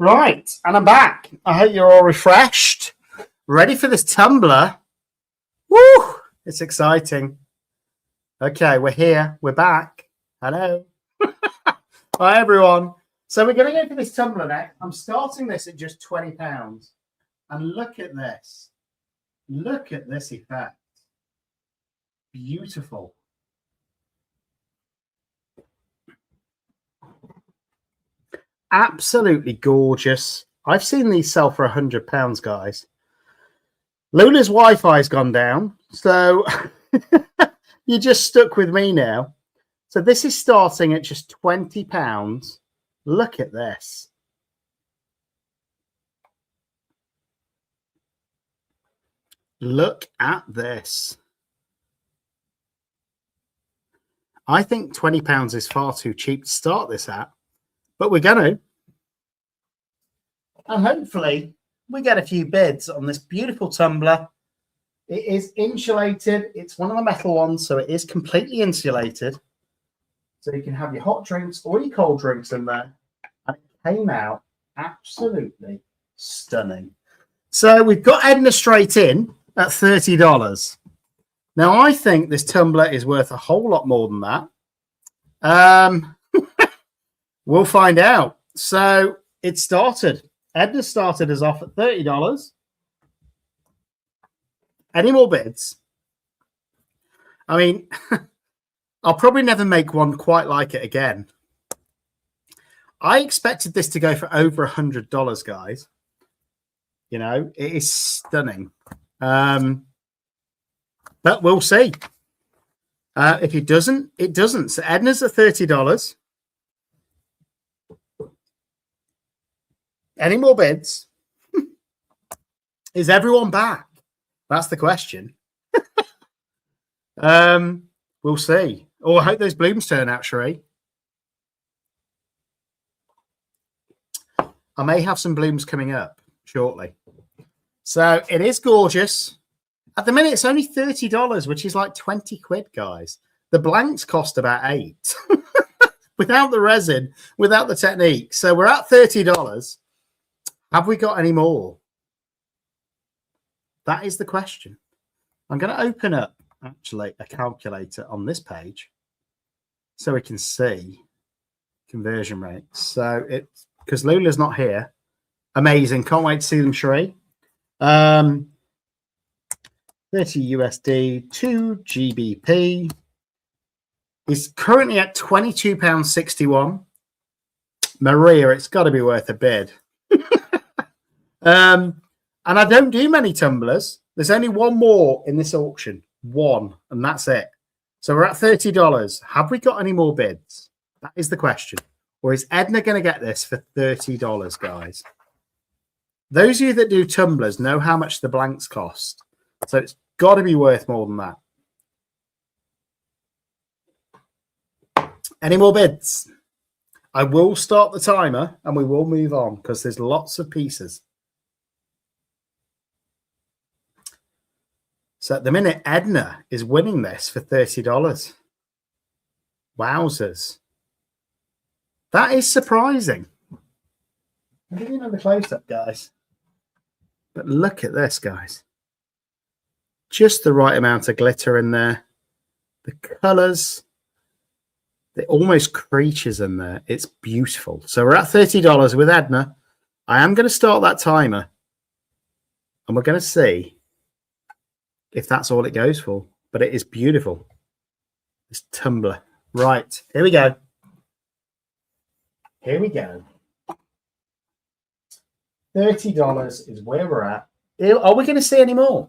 Right, and I'm back. I hope you're all refreshed, ready for this tumbler. Woo! It's exciting. Okay, we're here. We're back. Hello. Hi, everyone. So we're going to go for this tumbler next. I'm starting this at just £20. And look at this. Look at this effect. Beautiful. Absolutely gorgeous. I've seen these sell for £100, guys. Lola's Wi-Fi's gone down, so you're just stuck with me now. So this is starting at just £20. Look at this. Look at this. I think £20 is far too cheap to start this at, but we're going to. And hopefully we get a few bids on this beautiful tumbler. It is insulated. It's one of the metal ones, so it is completely insulated. So you can have your hot drinks or your cold drinks in there. And it came out absolutely stunning. So we've got Edna straight in at $30. Now, I think this tumbler is worth a whole lot more than that. We'll find out. So it started. Edna started us off at $30. Any more bids? I mean, I'll probably never make one quite like it again. I expected this to go for over $100, guys. You know, it is stunning. But we'll see. If it doesn't, it doesn't. So Edna's at $30. Any more bids? Is everyone back? That's the question. We'll see. Oh, I hope those blooms turn out, Sheree. I may have some blooms coming up shortly. So it is gorgeous. At the minute, it's only $30, which is like 20 quid, guys. The blanks cost about $8 without the resin, without the technique. So we're at $30. Have we got any more? That is the question. I'm going to open up, actually, a calculator on this page so we can see conversion rates. So it's because Lula's not here. Amazing. Can't wait to see them, Sheree. 30 USD, 2 GBP is currently at £22.61. Maria, it's got to be worth a bid. And I don't do many tumblers. There's only one more in this auction. One, and that's it. So we're at $30. Have we got any more bids? That is the question. Or is Edna going to get this for $30, guys? Those of you that do tumblers know how much the blanks cost. So it's got to be worth more than that. Any more bids? I will start the timer and we will move on because there's lots of pieces. So at the minute, Edna is winning this for $30. Wowzers. That is surprising. I'll give you another close-up, guys. But look at this, guys. Just the right amount of glitter in there. The colours. They're almost creatures in there. It's beautiful. So we're at $30 with Edna. I am going to start that timer. And we're going to see if that's all it goes for. But it is beautiful. This tumbler. Right. Here we go. Here we go. $30 is where we're at. Are we going to see any more?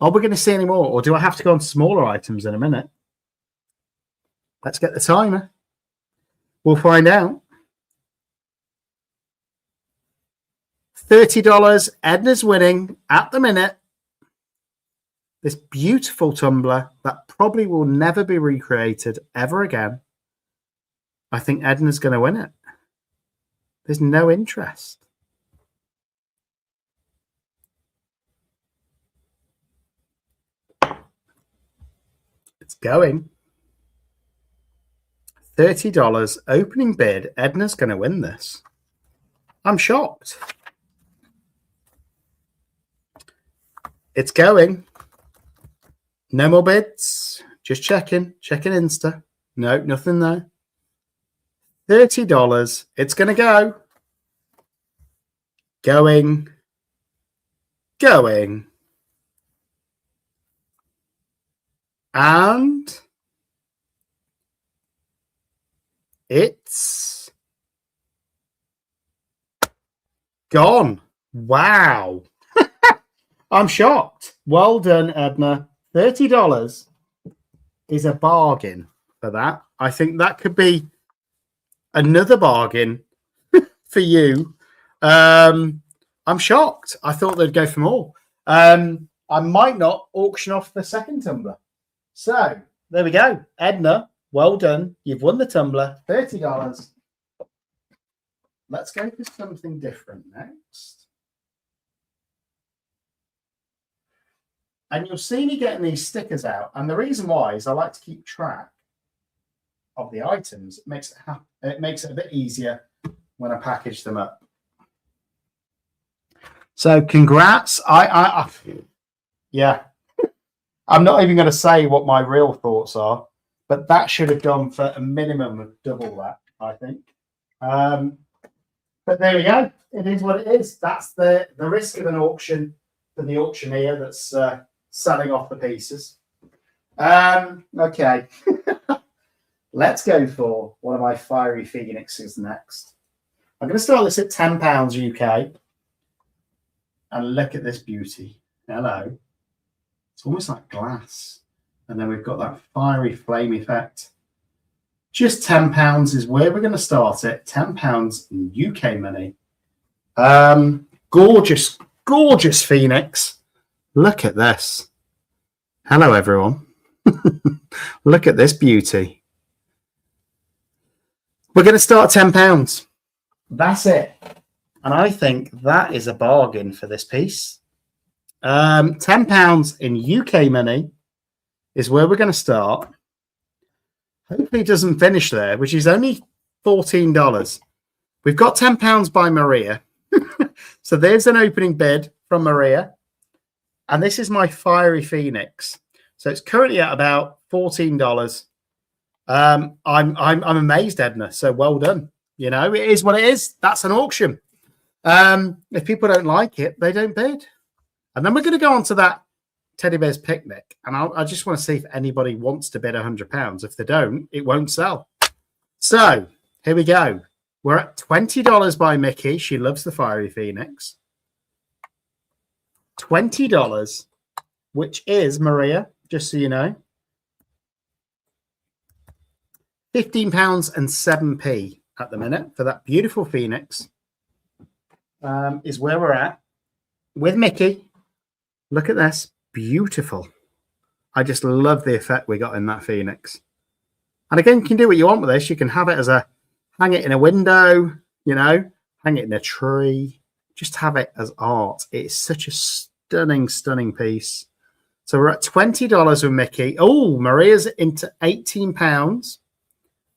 Are we going to see any more? Or do I have to go on smaller items in a minute? Let's get the timer. We'll find out. $30. Edna's winning at the minute. This beautiful tumbler that probably will never be recreated ever again. I think Edna's going to win it. There's no interest. It's going. $30 opening bid. Edna's going to win this. I'm shocked. It's going. No more bids. Just checking Insta. No, nothing there. $30. It's going to go. Going. And it's gone. Wow. I'm shocked. Well done, Edna. $30 is a bargain for that. I think that could be another bargain for you. I'm shocked. I thought they'd go for more. I might not auction off the second tumbler. So there we go. Edna, well done. You've won the tumbler. $30. Let's go for something different next. And you'll see me getting these stickers out. And the reason why is I like to keep track of the items. It makes it a bit easier when I package them up. So congrats. Yeah. I'm not even going to say what my real thoughts are, but that should have gone for a minimum of double that, I think. But there we go. It is what it is. That's the risk of an auction for the auctioneer that's selling off the pieces. Okay. Let's go for one of my fiery phoenixes next. I'm going to start this at £10 UK. And look at this beauty. Hello. It's almost like glass. And then we've got that fiery flame effect. Just £10 is where we're going to start it. £10 in UK money. Gorgeous, gorgeous phoenix. Look at this. Hello, everyone. Look at this beauty. We're going to start at £10. That's it. And I think that is a bargain for this piece. £10 in UK money is where we're going to start. Hopefully it doesn't finish there, which is only $14. We've got £10 by Maria. So there's an opening bid from Maria. And this is my fiery phoenix. So it's currently at about $14. I'm amazed, Edna. So well done. You know, it is what it is. That's an auction. If people don't like it, they don't bid. And then we're going to go on to that Teddy Bear's Picnic. And I just want to see if anybody wants to bid £100. If they don't, it won't sell. So here we go. We're at $20 by Mickey. She loves the fiery phoenix. $20, which is, Maria, just so you know, £15 and 7p at the minute for that beautiful phoenix. Is where we're at with Mickey. Look at this. Beautiful. I just love the effect we got in that phoenix. And again, you can do what you want with this. You can have it as hang it in a window, you know, hang it in a tree. Just have it as art. It's such a stunning, stunning piece. So we're at $20 with Mickey. Oh, Maria's into £18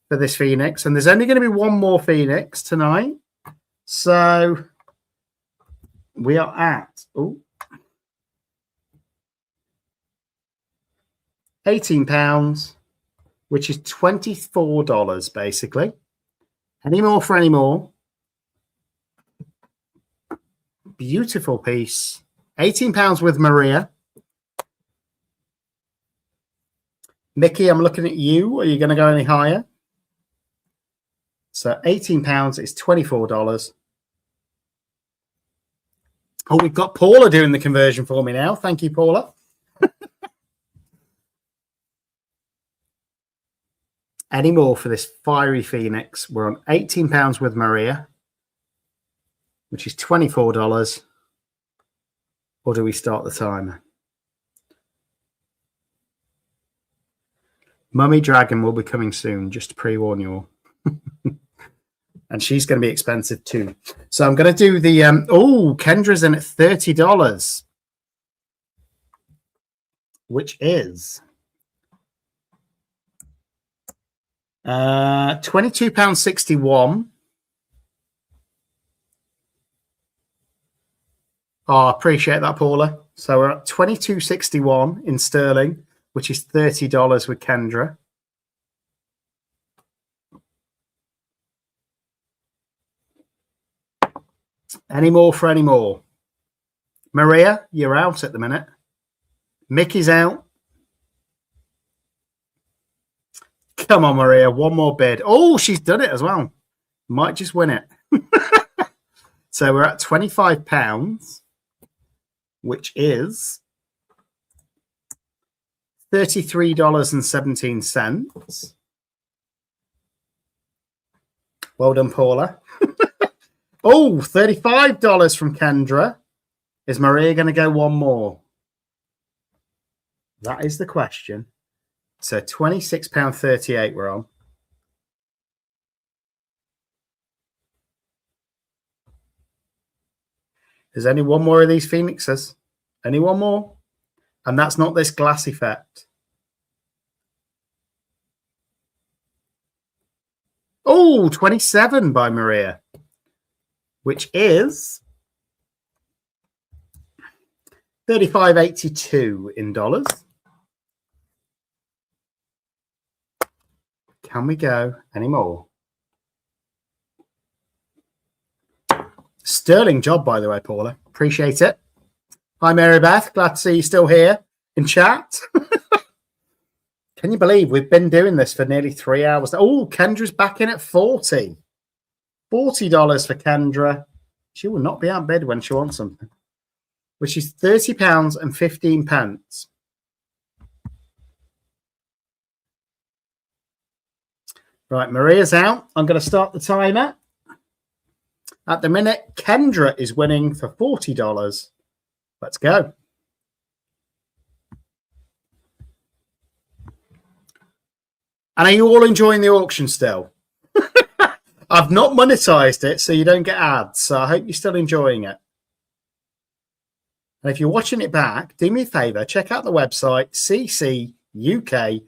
for this phoenix. And there's only going to be one more phoenix tonight. So we are at £18, which is $24 basically. Any more for any more? Beautiful piece. £18 with Maria. Mickey, I'm looking at you. Are you going to go any higher? So £18 is $24. Oh, we've got Paula doing the conversion for me now. Thank you, Paula. Any more for this fiery phoenix? We're on £18 with Maria, which is $24. Or do we start the timer? Mummy Dragon will be coming soon, just to pre-warn you all. And she's going to be expensive too. So I'm going to do the... Kendra's in at $30. Which is... £22.61. Oh, I appreciate that, Paula. So we're at $22.61 in sterling, which is $30 with Kendra. Any more for any more? Maria, you're out at the minute. Mickey's out. Come on, Maria. One more bid. Oh, she's done it as well. Might just win it. So we're at £25, which is $33.17. Well done, Paula. Oh, $35 from Kendra. Is Maria going to go one more? That is the question. So £26.38 we're on. There's only one more of these Phoenixes. Only one more. And that's not this glass effect. Oh, 27 by Maria, which is $35.82 in dollars. Can we go any more? Sterling job, by the way, Paula. Appreciate it. Hi, Mary Beth. Glad to see you still here in chat. Can you believe we've been doing this for nearly 3 hours? Oh, Kendra's back in at 40. $40 for Kendra. She will not be outbid when she wants something, which is £30.15. Right, Maria's out. I'm going to start the timer. At the minute, Kendra is winning for $40. Let's go. And are you all enjoying the auction still? I've not monetized it, so you don't get ads. So I hope you're still enjoying it. And if you're watching it back, do me a favor, check out the website, CCUK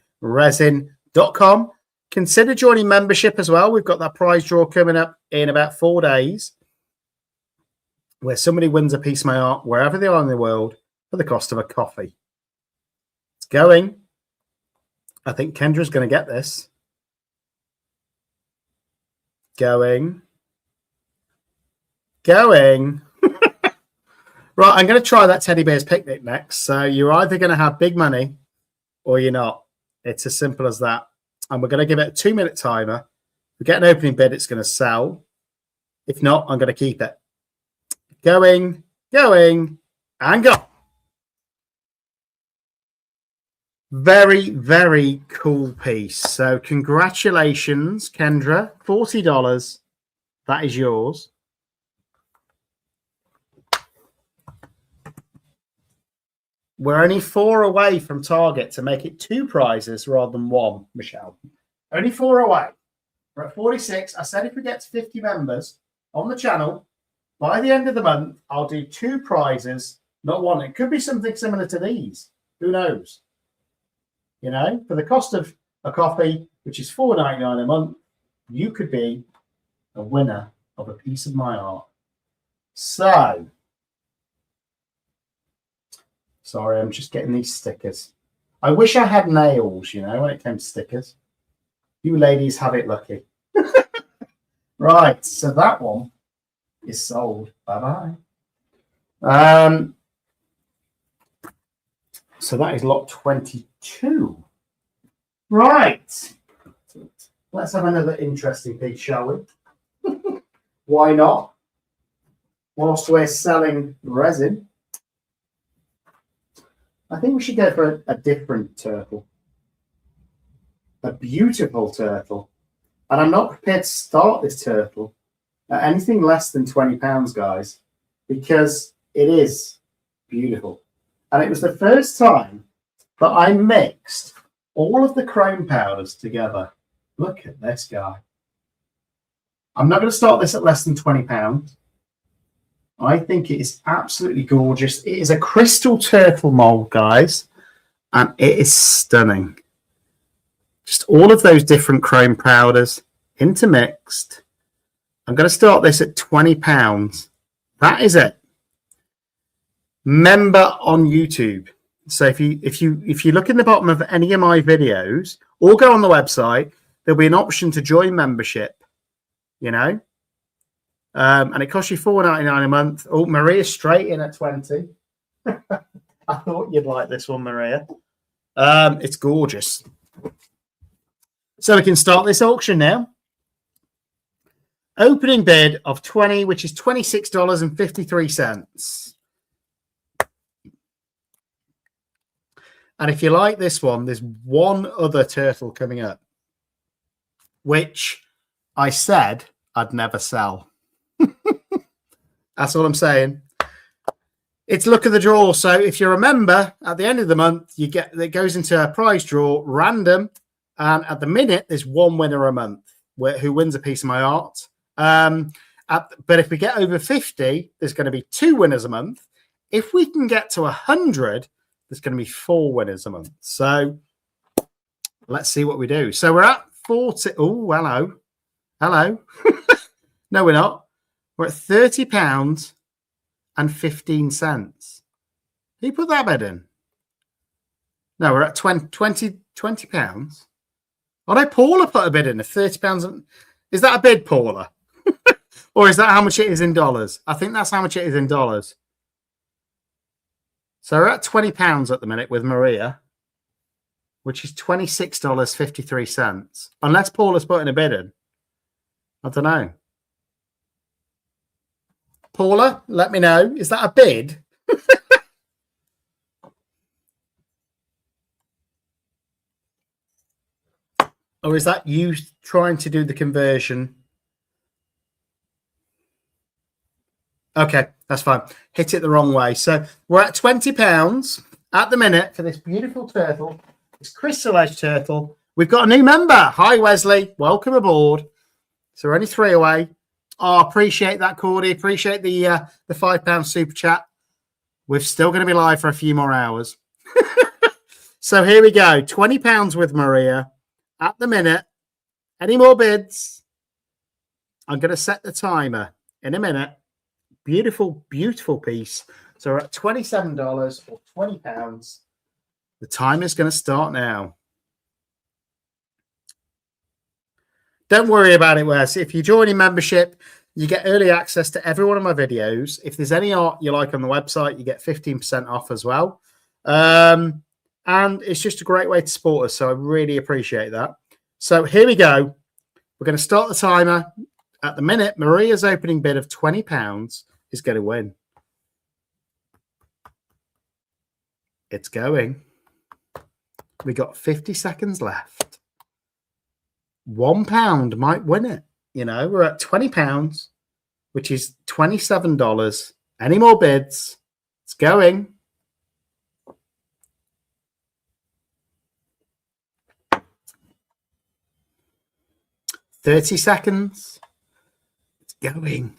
Consider joining membership as well. We've got that prize draw coming up in about 4 days, where somebody wins a piece of my art wherever they are in the world for the cost of a coffee. It's going. I think Kendra's going to get this. Going. Right, I'm going to try that Teddy Bear's Picnic next. So you're either going to have big money or you're not. It's as simple as that. And we're going to give it a 2-minute timer. If we get an opening bid, it's going to sell. If not, I'm going to keep it. Going, and go. Very, very cool piece. So congratulations, Kendra. $40. That is yours. We're only 4 away from target to make it 2 prizes rather than 1, Michelle. Only 4 away. We're at 46. I said if we get to 50 members on the channel, by the end of the month, I'll do 2 prizes, not 1. It could be something similar to these. Who knows? You know, for the cost of a coffee, which is $4.99 a month, you could be a winner of a piece of my art. So, sorry, I'm just getting these stickers. I wish I had nails, you know, when it came to stickers. You ladies have it lucky. Right, so that one is sold. Bye-bye. So that is lot 22. Right. Let's have another interesting piece, shall we? Why not? Whilst we're selling resin, I think we should go for a different turtle. A beautiful turtle. And I'm not prepared to start this turtle at anything less than £20, guys, because it is beautiful. And it was the first time that I mixed all of the chrome powders together. Look at this guy. I'm not going to start this at less than £20. I think it is absolutely gorgeous. It is a crystal turtle mold, guys, and it is stunning. Just all of those different chrome powders intermixed. I'm going to start this at £20. That is it. member on YouTube. So if you look in the bottom of any of my videos or go on the website, there'll be an option to join membership. You know, and it costs you $4.99 a month. Oh, Maria's straight in at 20. I thought you'd like this one, Maria. It's gorgeous. So we can start this auction now. Opening bid of 20, which is $26.53. And if you like this one, there's one other turtle coming up, which I said I'd never sell. That's all I'm saying. It's luck of the draw. So if you remember, at the end of the month, it goes into a prize draw, random. And at the minute, there's one winner a month who wins a piece of my art. But if we get over 50, there's going to be 2 winners a month. If we can get to 100, there's going to be 4 winners a month. So let's see what we do. So we're at 40. Oh, hello. Hello. No, we're not. We're at £30 and 15 cents. Who put that bid in? No, we're at 20 pounds. Oh no, Paula put a bid in of £30. Is that a bid, Paula? Or is that how much it is in dollars? I think that's how much it is in dollars. So we're at £20 at the minute with Maria, which is $26.53. Unless Paula's putting a bid in. I don't know. Paula, let me know. Is that a bid? Or is that you trying to do the conversion? Okay, that's fine. Hit it the wrong way. So we're at £20 at the minute for this beautiful turtle, this crystal edge turtle. We've got a new member. Hi, Wesley. Welcome aboard. So we're only 3 away. Oh, appreciate that, Cordy. Appreciate the £5 super chat. We're still going to be live for a few more hours. So here we go. £20 with Maria at the minute. Any more bids? I'm going to set the timer in a minute. Beautiful, beautiful piece. So we're at $27 or £20. The timer's going to start now. Don't worry about it, Wes. If you join in membership, you get early access to every one of my videos. If there's any art you like on the website, you get 15% off as well. And it's just a great way to support us. So I really appreciate that. So here we go. We're going to start the timer. At the minute, Maria's opening bid of £20 is going to win. It's going. We got 50 seconds left. £1 might win it. You know, we're at £20, which is $27. Any more bids? It's going. $30 seconds. It's going.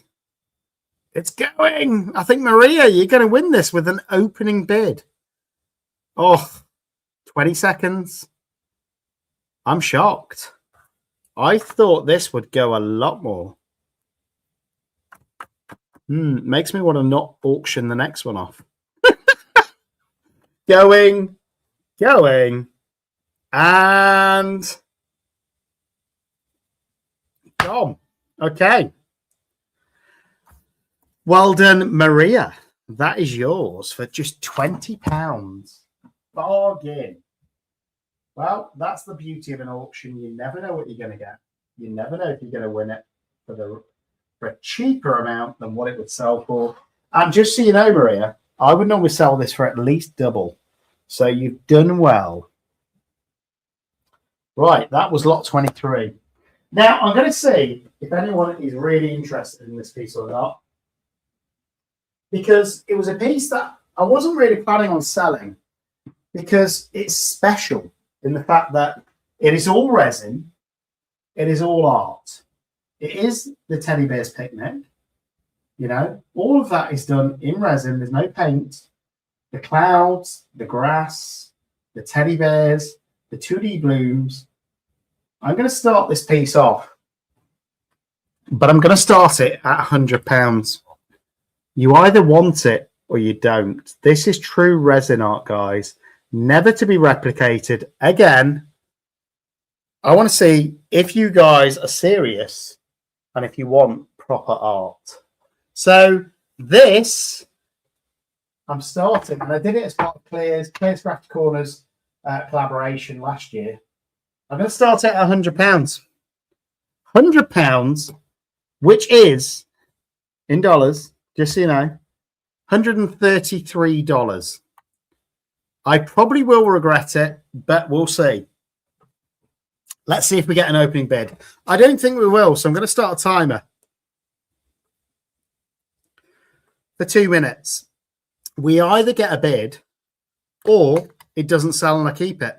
It's going. I think, Maria, you're going to win this with an opening bid. Oh, 20 seconds. I'm shocked. I thought this would go a lot more. Makes me want to not auction the next one off. Going. And gone. Okay. Well done, Maria. That is yours for just £20. Bargain. Well, that's the beauty of an auction. You never know what you're going to get. You never know if you're going to win it for a cheaper amount than what it would sell for. And just so you know, Maria, I would normally sell this for at least double. So you've done well. Right, that was lot 23. Now, I'm going to see if anyone is really interested in this piece or not. Because it was a piece that I wasn't really planning on selling because it's special in the fact that it is all resin, it is all art. It is the teddy bear's picnic. You know, all of that is done in resin. There's no paint. The clouds, the grass, the teddy bears, the 2D blooms. I'm going to start this piece off, but I'm going to start it at £100. You either want it or you don't. This is true resin art, guys. Never to be replicated again. I want to see if you guys are serious and if you want proper art. So this, I'm starting, and I did it as part of Clear's Craft Corners collaboration last year. I'm going to start at £100. £100, which is, in dollars, just so you know, $133. I probably will regret it, but we'll see. Let's see if we get an opening bid. I don't think we will, so I'm going to start a timer for 2 minutes. We either get a bid or it doesn't sell and I keep it.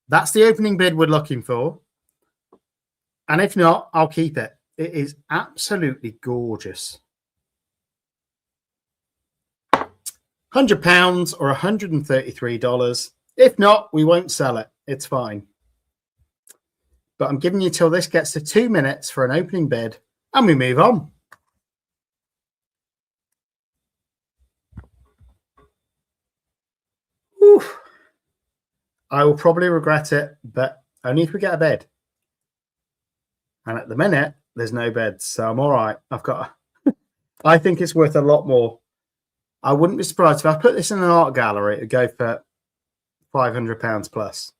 That's the opening bid we're looking for. And if not, I'll keep it. It is absolutely gorgeous. £100 or $133. If not, we won't sell it. It's fine. But I'm giving you till this gets to 2 minutes for an opening bid and we move on. Whew. I will probably regret it, but only if we get a bid. And at the minute, there's no bids, so I'm all right. I think it's worth a lot more. I wouldn't be surprised if I put this in an art gallery, it'd go for £500 plus.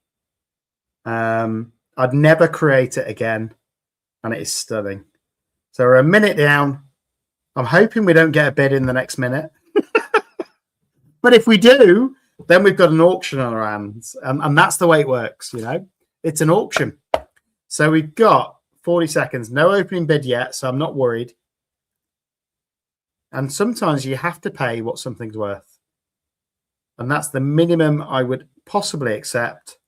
I'd never create it again, and it is stunning. So we're a minute down. I'm hoping we don't get a bid in the next minute. But if we do, then we've got an auction on our hands. And that's the way it works, you know. It's an auction. So we've got 40 seconds. No opening bid yet, so I'm not worried. And sometimes you have to pay what something's worth. And that's the minimum I would possibly accept.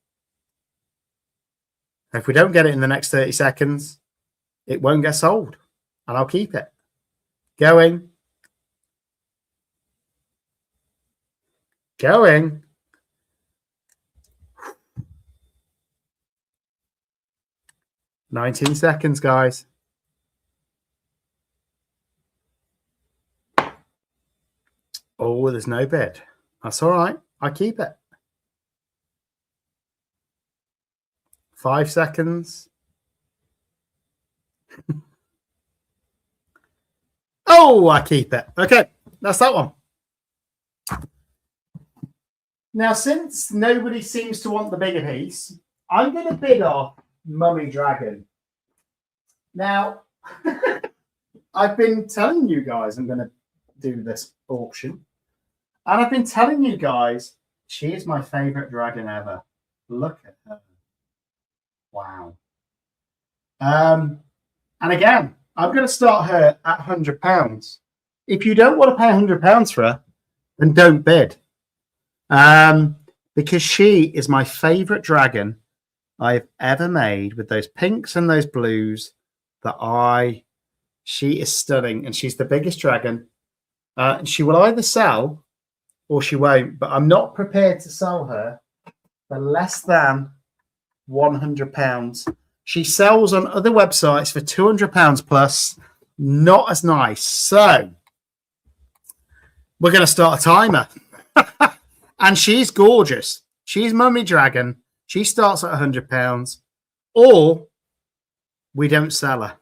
If we don't get it in the next 30 seconds, it won't get sold. And I'll keep it. Going. 19 seconds, guys. Oh, there's no bid. That's all right. I keep it. 5 seconds. Oh, I keep it. Okay, that's that one. Now, since nobody seems to want the bigger piece, I'm going to bid off Mummy Dragon. Now, I've been telling you guys I'm going to do this auction. And I've been telling you guys, she is my favorite dragon ever. Look at her. Wow. And again, I'm going to start her at £100. If you don't want to pay £100 for her, then don't bid. Because she is my favorite dragon I've ever made, with those pinks and those blues. She is stunning, and she's the biggest dragon. She will either sell or she won't, but I'm not prepared to sell her for less than £100. She sells on other websites for £200 plus. Not as nice. So we're going to start a timer. And she's gorgeous. She's Mummy Dragon. She starts at £100, or we don't sell her.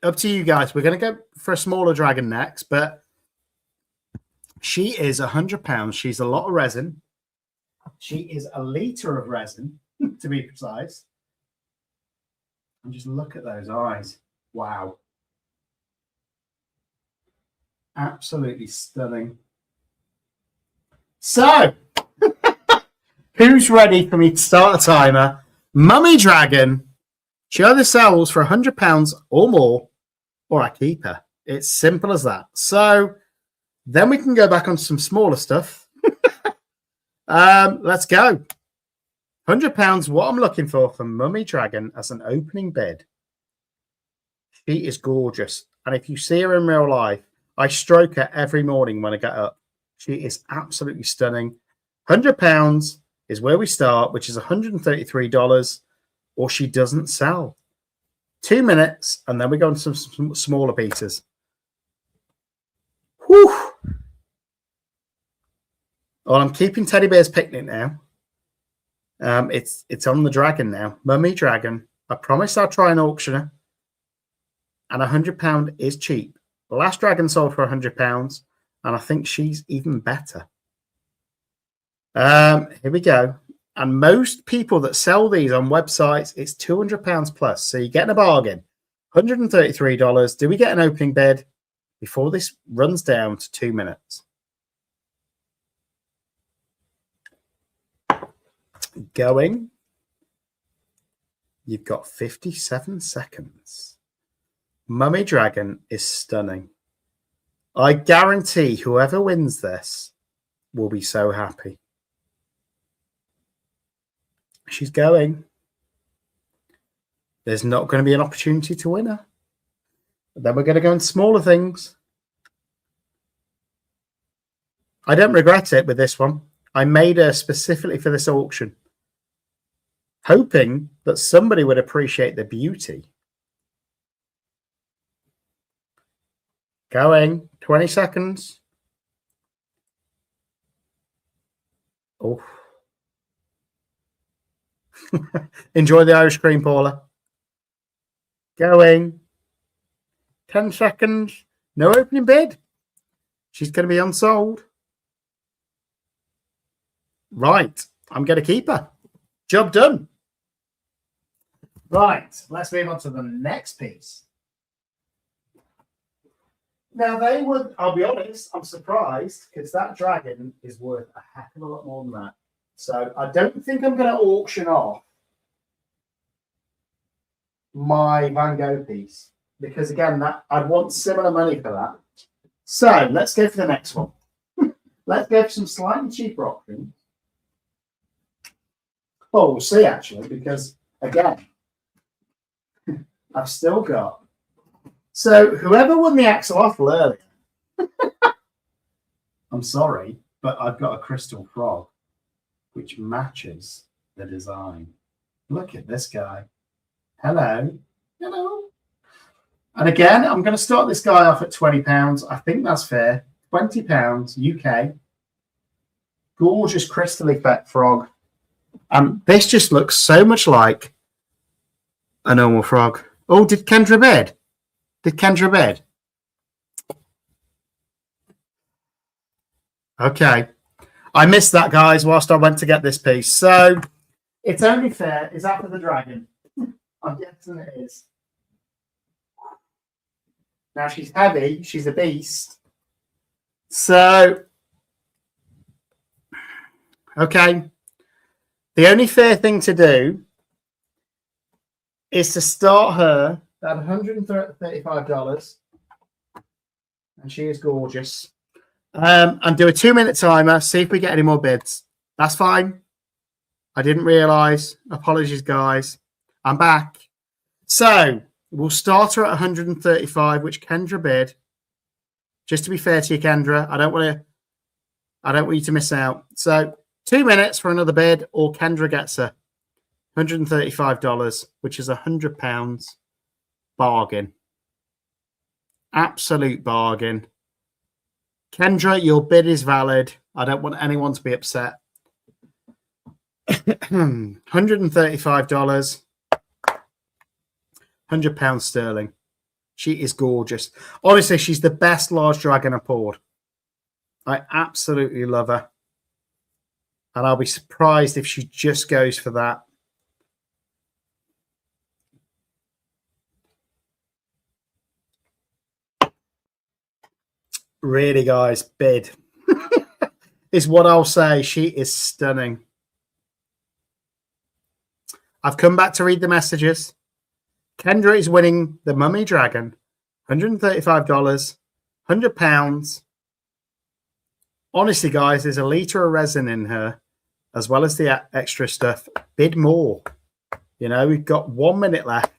Up to you guys. We're going to go for a smaller dragon next, but she is £100. She's a lot of resin. She is a litre of resin, to be precise. And just look at those eyes. Wow. Absolutely stunning. So, who's ready for me to start a timer? Mummy Dragon. She either sells for £100 or more, or I keep her. It's simple as that. So, then we can go back on some smaller stuff. Let's go. £100, what I'm looking for Mummy Dragon as an opening bid. She is gorgeous. And if you see her in real life, I stroke her every morning when I get up. She is absolutely stunning. £100 is where we start, which is $133, or she doesn't sell. 2 minutes, and then we go on some smaller pieces. Well, I'm keeping Teddy Bear's Picnic now. It's on the dragon now. Mummy Dragon. I promised I'd try an auctioner. And £100 is cheap. The last dragon sold for £100, and I think she's even better. Here we go. And most people that sell these on websites, it's £200 plus. So you're getting a bargain. $133. Do we get an opening bid before this runs down to 2 minutes? Going. You've got 57 seconds. Mummy Dragon is stunning. I guarantee whoever wins this will be so happy. She's going. There's not going to be an opportunity to win her. But then we're going to go in smaller things. I don't regret it with this one. I made her specifically for this auction, hoping that somebody would appreciate the beauty. Going. 20 seconds. Oh. Enjoy the Irish cream, Paula. Going. 10 seconds. No opening bid. She's going to be unsold. Right. I'm going to keep her. Job done. Right. Let's move on to the next piece. Now, they would, I'll be honest, I'm surprised because that dragon is worth a heck of a lot more than that. So I don't think I'm going to auction off my Van Gogh piece because, again, that I'd want similar money for that. So let's go for the next one. Let's go for some slightly cheaper options. Well, we'll see, actually, because, again, I've still got. So whoever won the axolotl earlier, I'm sorry, but I've got a crystal frog which matches the design. Look at this guy. Hello. Hello. And again, I'm going to start this guy off at £20. I think that's fair. £20 UK. Gorgeous crystal effect frog. This just looks so much like a normal frog. Oh, did Kendra bid? Did Kendra bid? Okay. I missed that, guys, whilst I went to get this piece. So it's only fair. Is that for the dragon? I'm guessing it is. Now, she's heavy. She's a beast. So, okay. The only fair thing to do is to start her at $135. And she is gorgeous. And do a 2-minute timer. See if we get any more bids. That's fine. I didn't realise. Apologies, guys. I'm back. So we'll start her at 135, which Kendra bid. Just to be fair to you, Kendra, I don't want you to miss out. So 2 minutes for another bid, or Kendra gets her $135, which is £100. Bargain. Absolute bargain. Kendra, your bid is valid. I don't want anyone to be upset. $135. £100 sterling. She is gorgeous. Honestly, she's the best large dragon I poured. I absolutely love her. And I'll be surprised if she just goes for that. Really, guys, bid is what I'll say. She is stunning. I've come back to read the messages. Kendra is winning the Mummy Dragon. $135, £100. Honestly, guys, there's a litre of resin in her, as well as the extra stuff. Bid more. You know, we've got 1 minute left.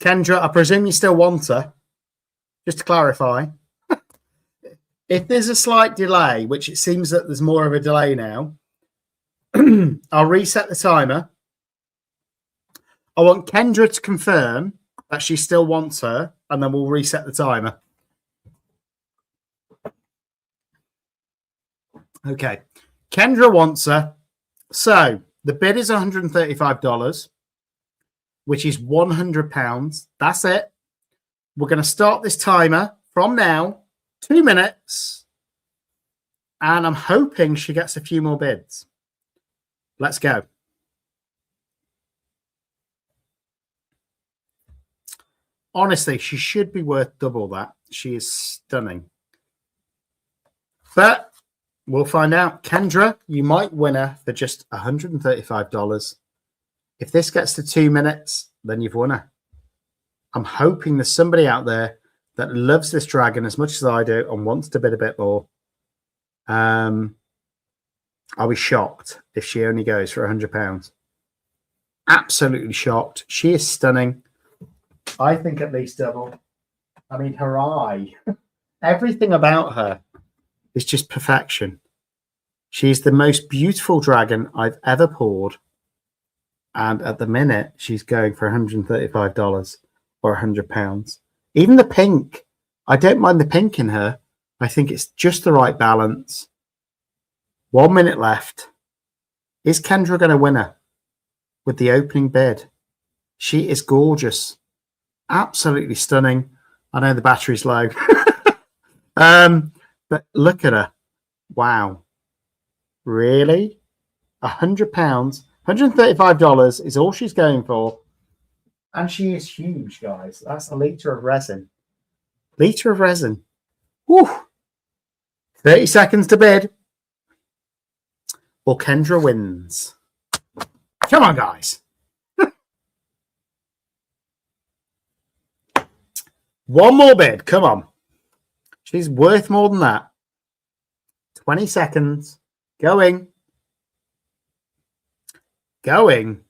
Kendra, I presume you still want her. Just to clarify, if there's a slight delay, which it seems that there's more of a delay now, I'll reset the timer. I want Kendra to confirm that she still wants her, and then we'll reset the timer. Okay. Kendra wants her. So the bid is $135, which is £100. That's it. We're going to start this timer from now, 2 minutes. And I'm hoping she gets a few more bids. Let's go. Honestly, she should be worth double that. She is stunning. But we'll find out. Kendra, you might win her for just $135. If this gets to 2 minutes, then you've won her. I'm hoping there's somebody out there that loves this dragon as much as I do and wants to bid a bit more. I'll be shocked if she only goes for £100. Absolutely shocked. She is stunning. I think at least double. I mean, her eye, everything about her is just perfection. She's the most beautiful dragon I've ever poured. And at the minute, she's going for $135 or £100. Even the pink, I don't mind the pink in her. I think it's just the right balance. 1 minute left. Is Kendra going to win her with the opening bid? She is gorgeous. Absolutely stunning. I know the battery's low. But look at her. Wow. Really? £100, $135 is all she's going for. And she is huge, guys. That's a litre of resin. Litre of resin. Whew. 30 seconds to bid. Or Kendra wins. Come on, guys. One more bid. Come on. She's worth more than that. 20 seconds. Going. Going.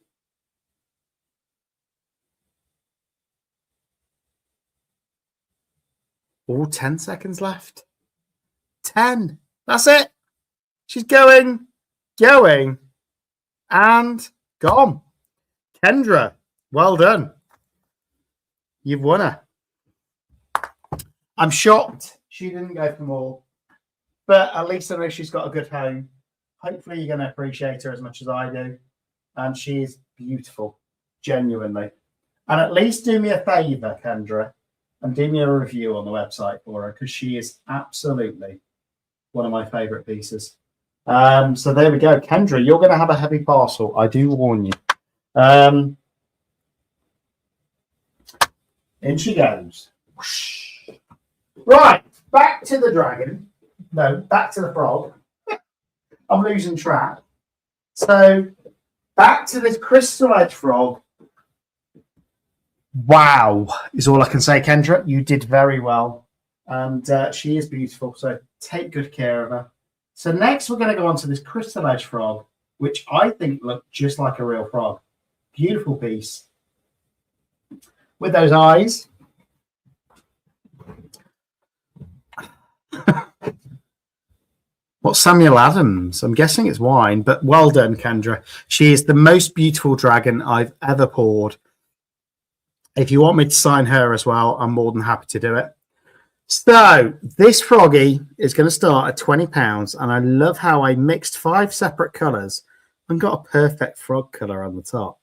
All 10 seconds left. 10. That's it. She's going. Going. And gone. Kendra, well done. You've won her. I'm shocked she didn't go for more, but at least I know she's got a good home. Hopefully you're going to appreciate her as much as I do. And she is beautiful, genuinely. And at least do me a favour, Kendra, and do me a review on the website for her, because she is absolutely one of my favourite pieces. So there we go. Kendra, you're going to have a heavy parcel. I do warn you. In she goes. Whoosh. Right, back to the dragon. No, back to the frog. I'm losing track. So, back to this crystal edge frog. Wow, is all I can say, Kendra. You did very well. And she is beautiful, so take good care of her. So next we're going to go on to this crystal edge frog, which I think looked just like a real frog. Beautiful piece. With those eyes. What's Samuel Adams? I'm guessing it's wine, but well done, Kendra. She is the most beautiful dragon I've ever poured. If you want me to sign her as well, I'm more than happy to do it. So this froggy is going to start at £20, and I love how I mixed 5 separate colours and got a perfect frog colour on the top.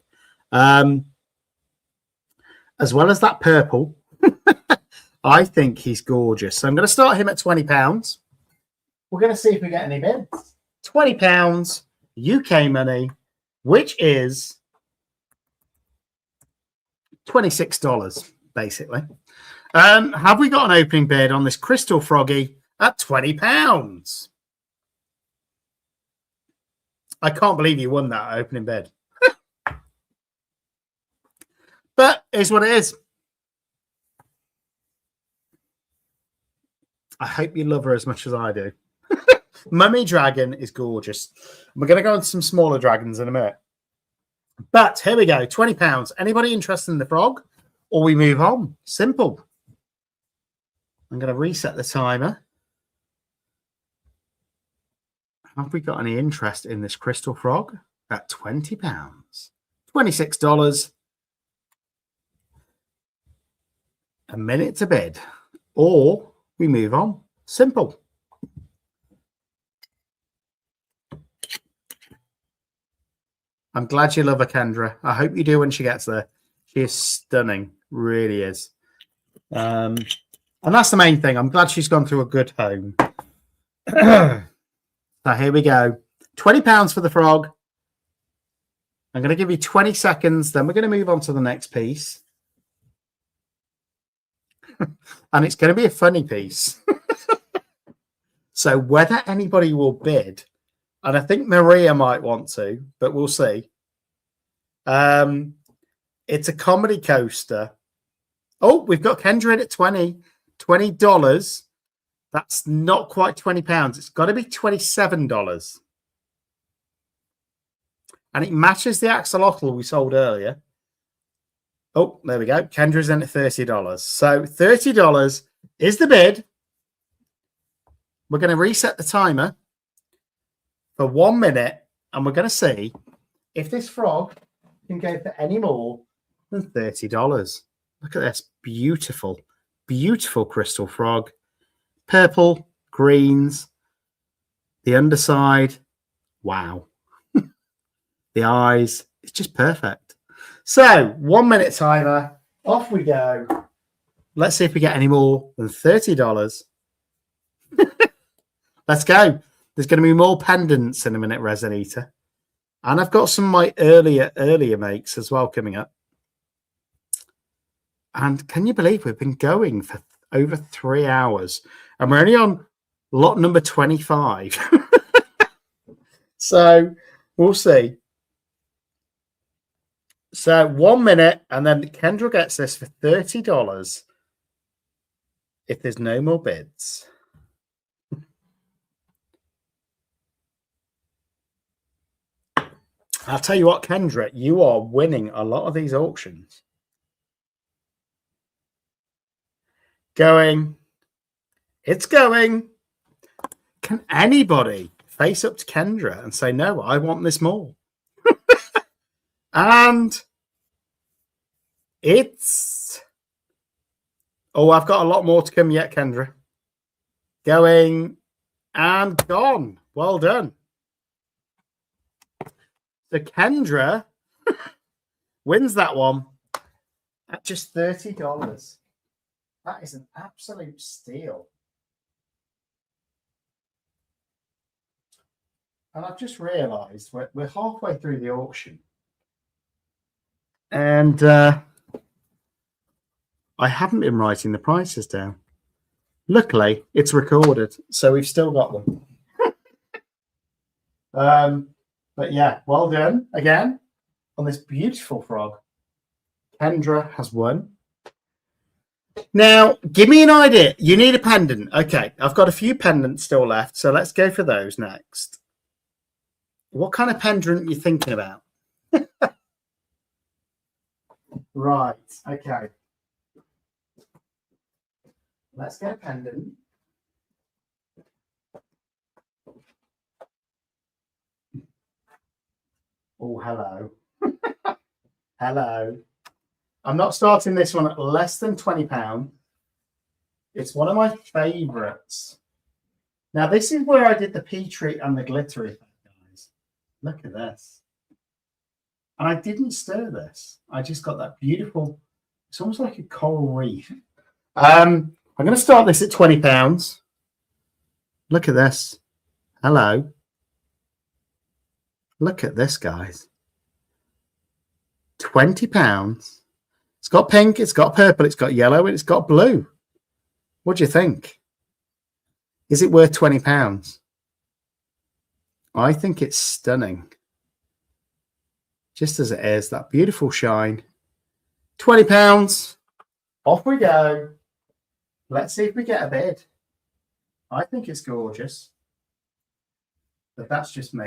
As well as that purple, I think he's gorgeous. So I'm going to start him at £20. We're going to see if we get any bids. £20 UK money, which is $26, basically. Have we got an opening bid on this crystal froggy at £20? I can't believe you won that opening bid. But it's what it is. I hope you love her as much as I do. Mummy Dragon is gorgeous. We're going to go on to some smaller dragons in a minute. But here we go, £20. Anybody interested in the frog? Or we move on. Simple. I'm going to reset the timer. Have we got any interest in this crystal frog? At £20. $26. A minute to bid. Or we move on. Simple. I'm glad you love her, Kendra. I hope you do when she gets there. She is stunning, really is. And that's the main thing. I'm glad she's gone to a good home. So here we go. £20 for the frog. I'm going to give you 20 seconds. Then we're going to move on to the next piece. And it's going to be a funny piece. So whether anybody will bid, and I think Maria might want to, but we'll see. It's a comedy coaster. Oh, we've got Kendra in at $20. That's not quite £20. It's got to be $27. And it matches the axolotl we sold earlier. Oh, there we go. Kendra's in at $30. So $30 is the bid. We're going to reset the timer for 1 minute, and we're going to see if this frog can go for any more than $30. Look at this beautiful, beautiful crystal frog. Purple, greens, the underside. Wow. The eyes. It's just perfect. So 1 minute timer. Off we go. Let's see if we get any more than $30. Let's go. There's going to be more pendants in a minute, Resin Eater. And I've got some of my earlier makes as well coming up. And can you believe we've been going for over 3 hours? And we're only on lot number 25. So we'll see. So 1 minute, and then Kendra gets this for $30 if there's no more bids. I'll tell you what, Kendra, you are winning a lot of these auctions. Going. It's going. Can anybody face up to Kendra and say, no, I want this more? And it's... Oh, I've got a lot more to come yet, Kendra. Going and gone. Well done. So Kendra wins that one at just $30. That is an absolute steal. And I've just realised we're halfway through the auction. And I haven't been writing the prices down. Luckily, it's recorded, so we've still got them. But yeah, well done again on this beautiful frog. Kendra has won. Now, give me an idea. You need a pendant. Okay, I've got a few pendants still left, so let's go for those next. What kind of pendant are you thinking about? Right, okay. Let's get a pendant. Oh, hello. Hello. I'm not starting this one at less than £20. It's one of my favourites. Now, this is where I did the Petrie and the glitter effect, guys. Look at this. And I didn't stir this. I just got that beautiful, it's almost like a coral reef. I'm going to start this at £20. Look at this. Hello. Look at this, guys. £20. It's got pink, it's got purple, it's got yellow, and it's got blue. What do you think? Is it worth £20? I think it's stunning. Just as it is, that beautiful shine. £20. Off we go. Let's see if we get a bid. I think it's gorgeous. But that's just me.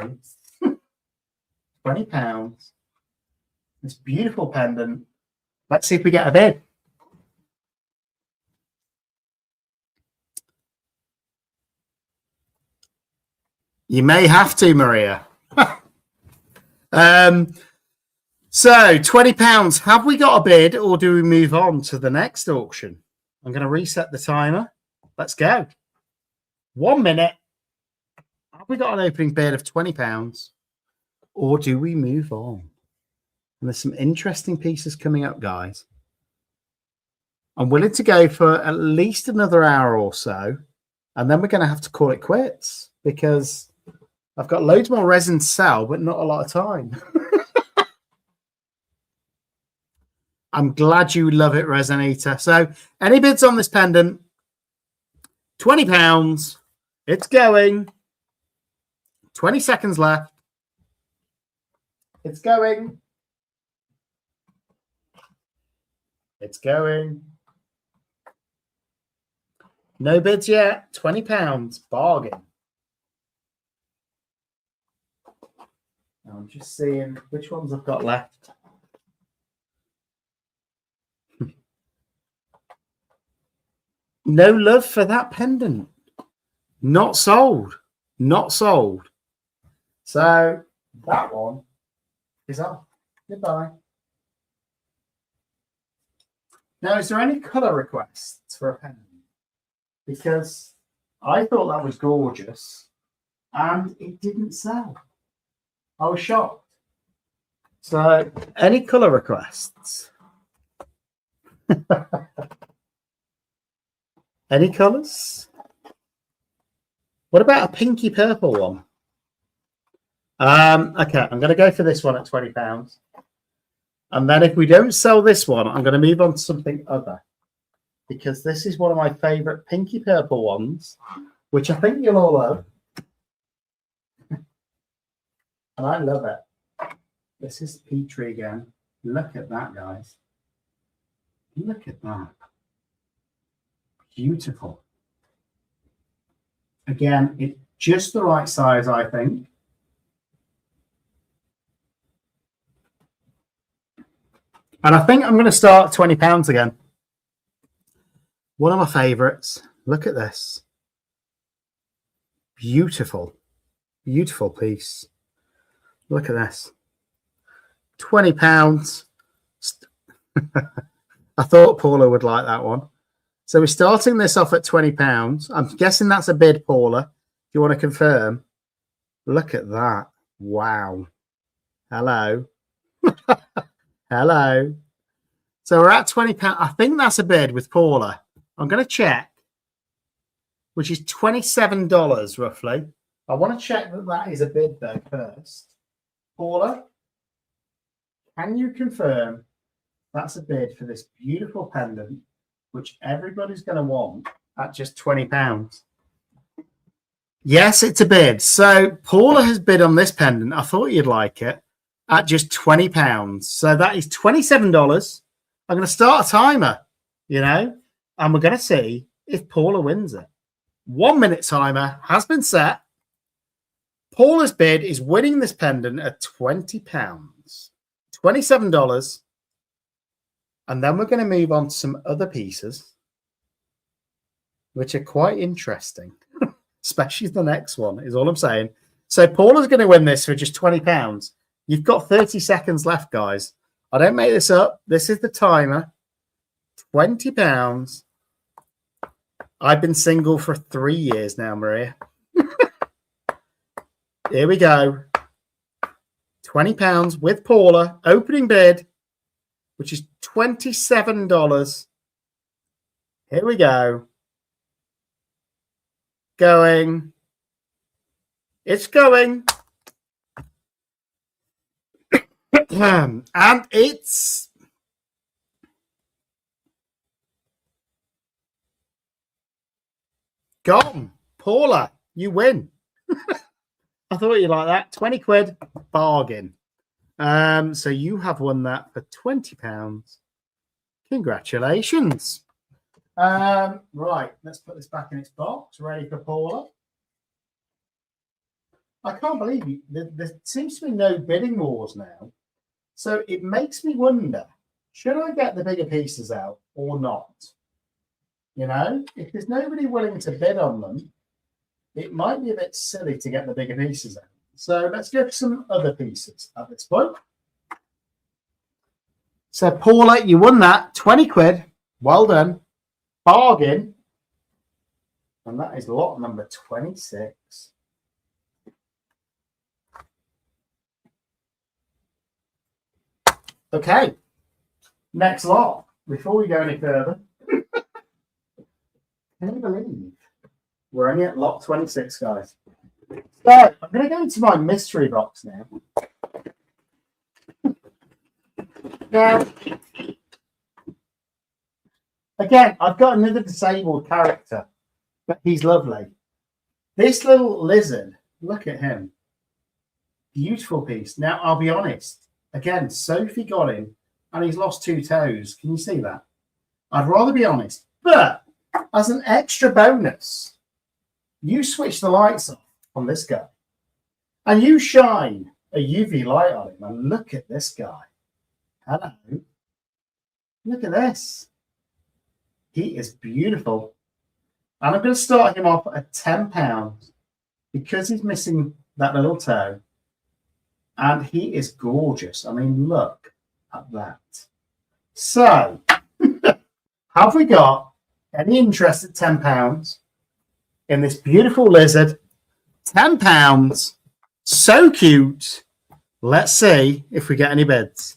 £20. This beautiful pendant. Let's see if we get a bid. You may have to, Maria. So £20. Have we got a bid, or do we move on to the next auction? I'm going to reset the timer. Let's go. 1 minute. Have we got an opening bid of £20? Or do we move on? And there's some interesting pieces coming up, guys. I'm willing to go for at least another hour or so, and then we're going to have to call it quits because I've got loads more resin to sell, but not a lot of time. I'm glad you love it, Resin Eater. So any bids on this pendant? £20. It's going. 20 seconds left. It's going. It's going. No bids yet. £20. Bargain. I'm just seeing which ones I've got left. No love for that pendant. Not sold. Not sold. So that one is off. Goodbye. Now, is there any colour requests for a pendant? Because I thought that was gorgeous and it didn't sell. I was shocked. So, any colour requests? Any colours? What about a pinky purple one? Okay, I'm going to go for this one at £20. And then if we don't sell this one, I'm going to move on to something other. Because this is one of my favourite pinky purple ones, which I think you'll all love. And I love it. This is Petrie again. Look at that, guys. Look at that. Beautiful. Again, it's just the right size, I think. And I think I'm going to start £20 again. One of my favourites. Look at this. Beautiful. Beautiful piece. Look at this. £20. I thought Paula would like that one. So we're starting this off at £20. I'm guessing that's a bid, Paula. Do you want to confirm? Look at that. Wow. Hello. Hello. So we're at £20. I think that's a bid with Paula. I'm going to check, which is $27 roughly. I want to check that that is a bid though first. Paula, can you confirm that's a bid for this beautiful pendant, which everybody's going to want at just £20? Yes, it's a bid. So Paula has bid on this pendant. I thought you'd like it at just £20. So that is $27. I'm going to start a timer, you know, and we're going to see if Paula wins it. 1 minute timer has been set. Paula's bid is winning this pendant at £20. $27. And then we're going to move on to some other pieces, which are quite interesting, especially the next one, is all I'm saying. So Paula's going to win this for just £20. You've got 30 seconds left, guys. I don't make this up. This is the timer. £20. I've been single for 3 years now, Maria. Here we go. £20 with Paula. Opening bid, which is $27. Here we go. Going. It's going. And it's gone. Paula, you win. I thought you'd like that. 20 quid, bargain. So you have won that for £20. Congratulations. Right, let's put this back in its box, ready for Paula. I can't believe you. There seems to be no bidding wars now. So it makes me wonder, should I get the bigger pieces out or not? You know, if there's nobody willing to bid on them, it might be a bit silly to get the bigger pieces out. So let's go for some other pieces at this point. So Paula, you won that, 20 quid. Well done. Bargain. And that is lot number 26. Okay, next lot. Before we go any further, can you believe we're only at lot 26, guys? So I'm going to go into my mystery box now. Now, again, I've got another disabled character, but he's lovely. This little lizard, look at him. Beautiful piece. Now, I'll be honest. Again, Sophie got him, and he's lost 2 toes. Can you see that? I'd rather be honest. But as an extra bonus, you switch the lights off on this guy, and you shine a UV light on him, and look at this guy. Hello. Look at this. He is beautiful. And I'm going to start him off at £10 because he's missing that little toe. And he is gorgeous. I mean, look at that. So, have we got any interest at £10 in this beautiful lizard? £10. So cute. Let's see if we get any bids.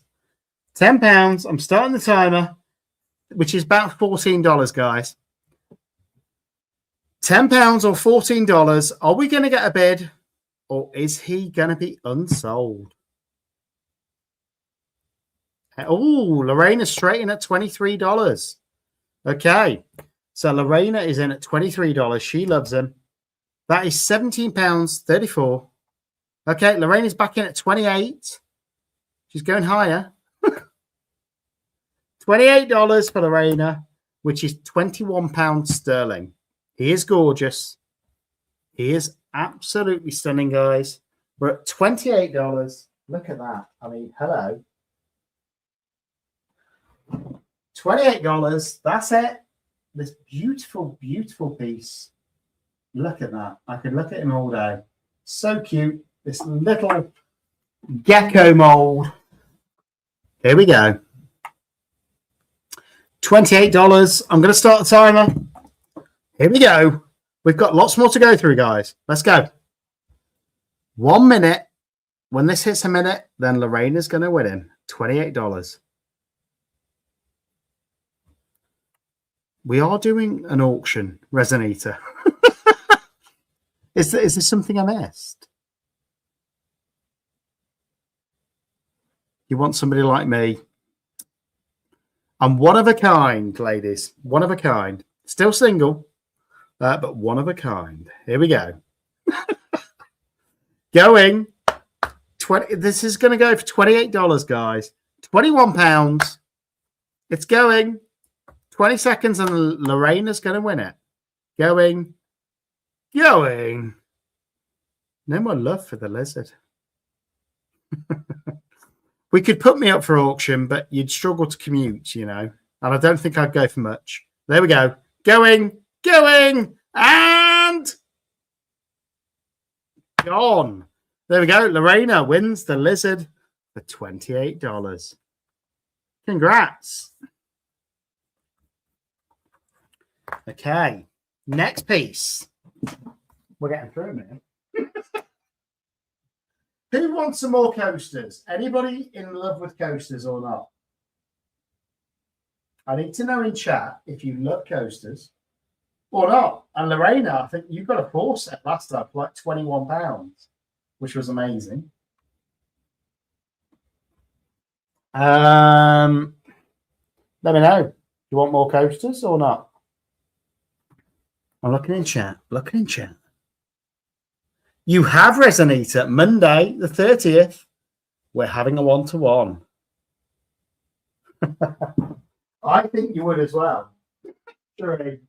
£10. I'm starting the timer, which is about $14, guys. £10 or $14. Are we going to get a bid, or is he going to be unsold? Oh, Lorena's straight in at $23. Okay, so Lorena is in at $23. She loves him. That is £17.34. Okay, Lorena's back in at 28. She's going higher. $28 for Lorena, which is £21 sterling. He is gorgeous. He is absolutely stunning, guys. We're at $28. Look at that. I mean, hello. $28. That's it. This beautiful, beautiful piece. Look at that. I could look at him all day. So cute. This little gecko mold. Here we go. $28. I'm going to start the timer. Here we go. We've got lots more to go through, guys. Let's go. 1 minute. When this hits a minute, then Lorena's going to win him. $28. We are doing an auction, Resin Eater. Is there something I missed? You want somebody like me? I'm one of a kind, ladies. One of a kind. Still single, but one of a kind. Here we go. Going. 20. This is going to go for $28, guys. £21. It's going. 20 seconds and Lorena's going to win it. Going. Going. No more love for the lizard. We could put me up for auction, but you'd struggle to commute, you know. And I don't think I'd go for much. There we go. Going. Going. And gone. There we go. Lorena wins the lizard for $28. Congrats. Okay. Next piece. We're getting through, man. Who wants some more coasters? Anybody in love with coasters or not? I need to know in chat if you love coasters or not. And Lorena, I think you got a 4 set last time for like £21, which was amazing. Let me know. You want more coasters or not? I'm looking in chat. Looking in chat. You have Resin Eater. Monday, the 30th. We're having a 1-to-1. I think you would as well. Sure.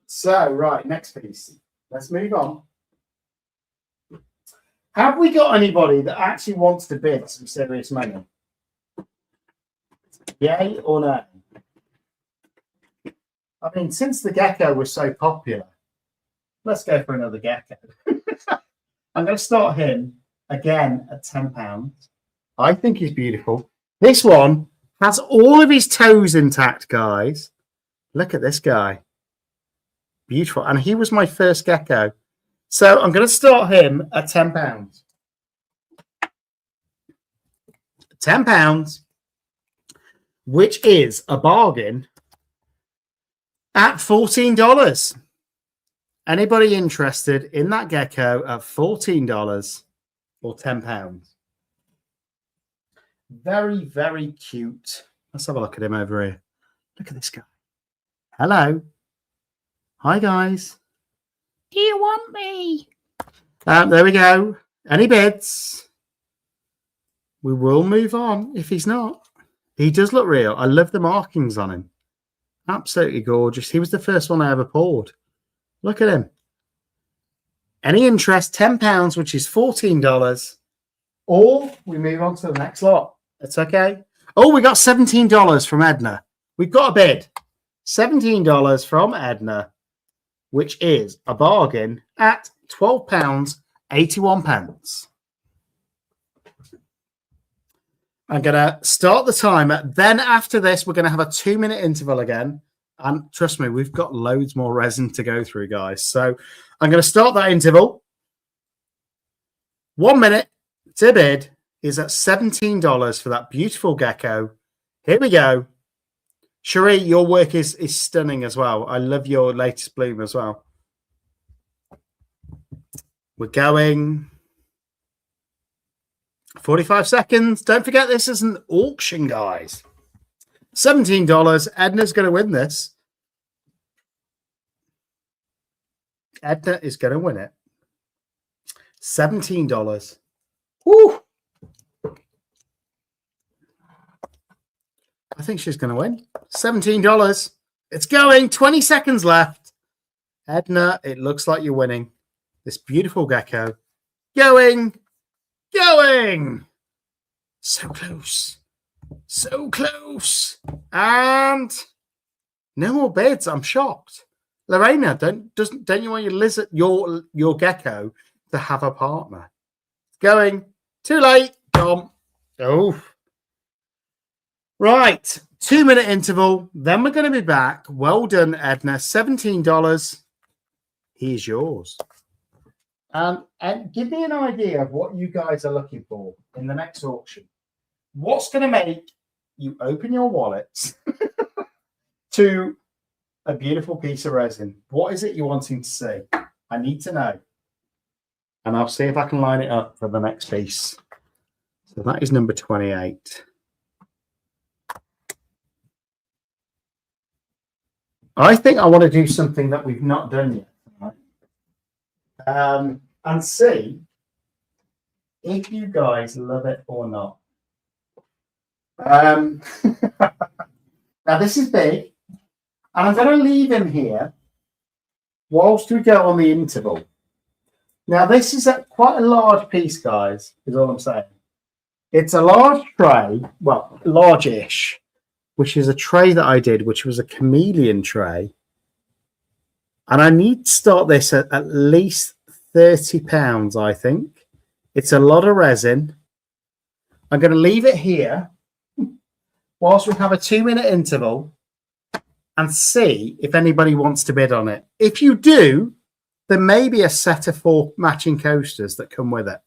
So, right, next piece. Let's move on. Have we got anybody that actually wants to bid some serious money? Yay or no? I mean, since the gecko was so popular, let's go for another gecko. I'm going to start him again at £10. I think he's beautiful. This one has all of his toes intact, guys. Look at this guy. Beautiful. And he was my first gecko. So I'm going to start him at £10. £10, which is a bargain at $14. Anybody interested in that gecko at $14 or £10? Very, very cute. Let's have a look at him over here. Look at this guy. Hello. Hi, guys. Do you want me? There we go. Any bids? We will move on if he's not. He does look real. I love the markings on him. Absolutely gorgeous. He was the first one I ever poured. Look at him. Any interest? £10, which is $14. Or we move on to the next lot. It's okay. Oh, we got $17 from Edna. We've got a bid. $17 from Edna, which is a bargain at £12.81. I'm going to start the timer. Then after this, we're going to have a 2-minute interval again. And trust me, we've got loads more resin to go through, guys. So I'm going to start that interval. 1 minute to bid is at $17 for that beautiful gecko. Here we go. Cherie, your work is stunning as well. I love your latest bloom as well. We're going 45 seconds. Don't forget, this is an auction, guys. $17. Edna's going to win this. Edna is going to win it. $17. Woo! I think she's going to win. $17. It's going. 20 seconds left. Edna, it looks like you're winning. This beautiful gecko. Going. So close. So close. And no more bids. I'm shocked. Lorena, don't you want your gecko to have a partner? Going. Too late. Gone. Oh. Right. 2-minute interval. Then we're going to be back. Well done, Edna. $17. Here's yours. And give me an idea of what you guys are looking for in the next auction. What's going to make you open your wallets to a beautiful piece of resin? What is it you're wanting to see? I need to know. And I'll see if I can line it up for the next piece. So that is number 28. I think I want to do something that we've not done yet. Right? And see if you guys love it or not. Now, this is big. And I'm going to leave him here whilst we go on the interval. Now, this is quite a large piece, guys, is all I'm saying. It's a large tray, well, large-ish, which is a tray that I did, which was a chameleon tray. And I need to start this at least £30, I think. It's a lot of resin. I'm going to leave it here whilst we have a 2-minute interval and see if anybody wants to bid on it. If you do, there may be a set of 4 matching coasters that come with it.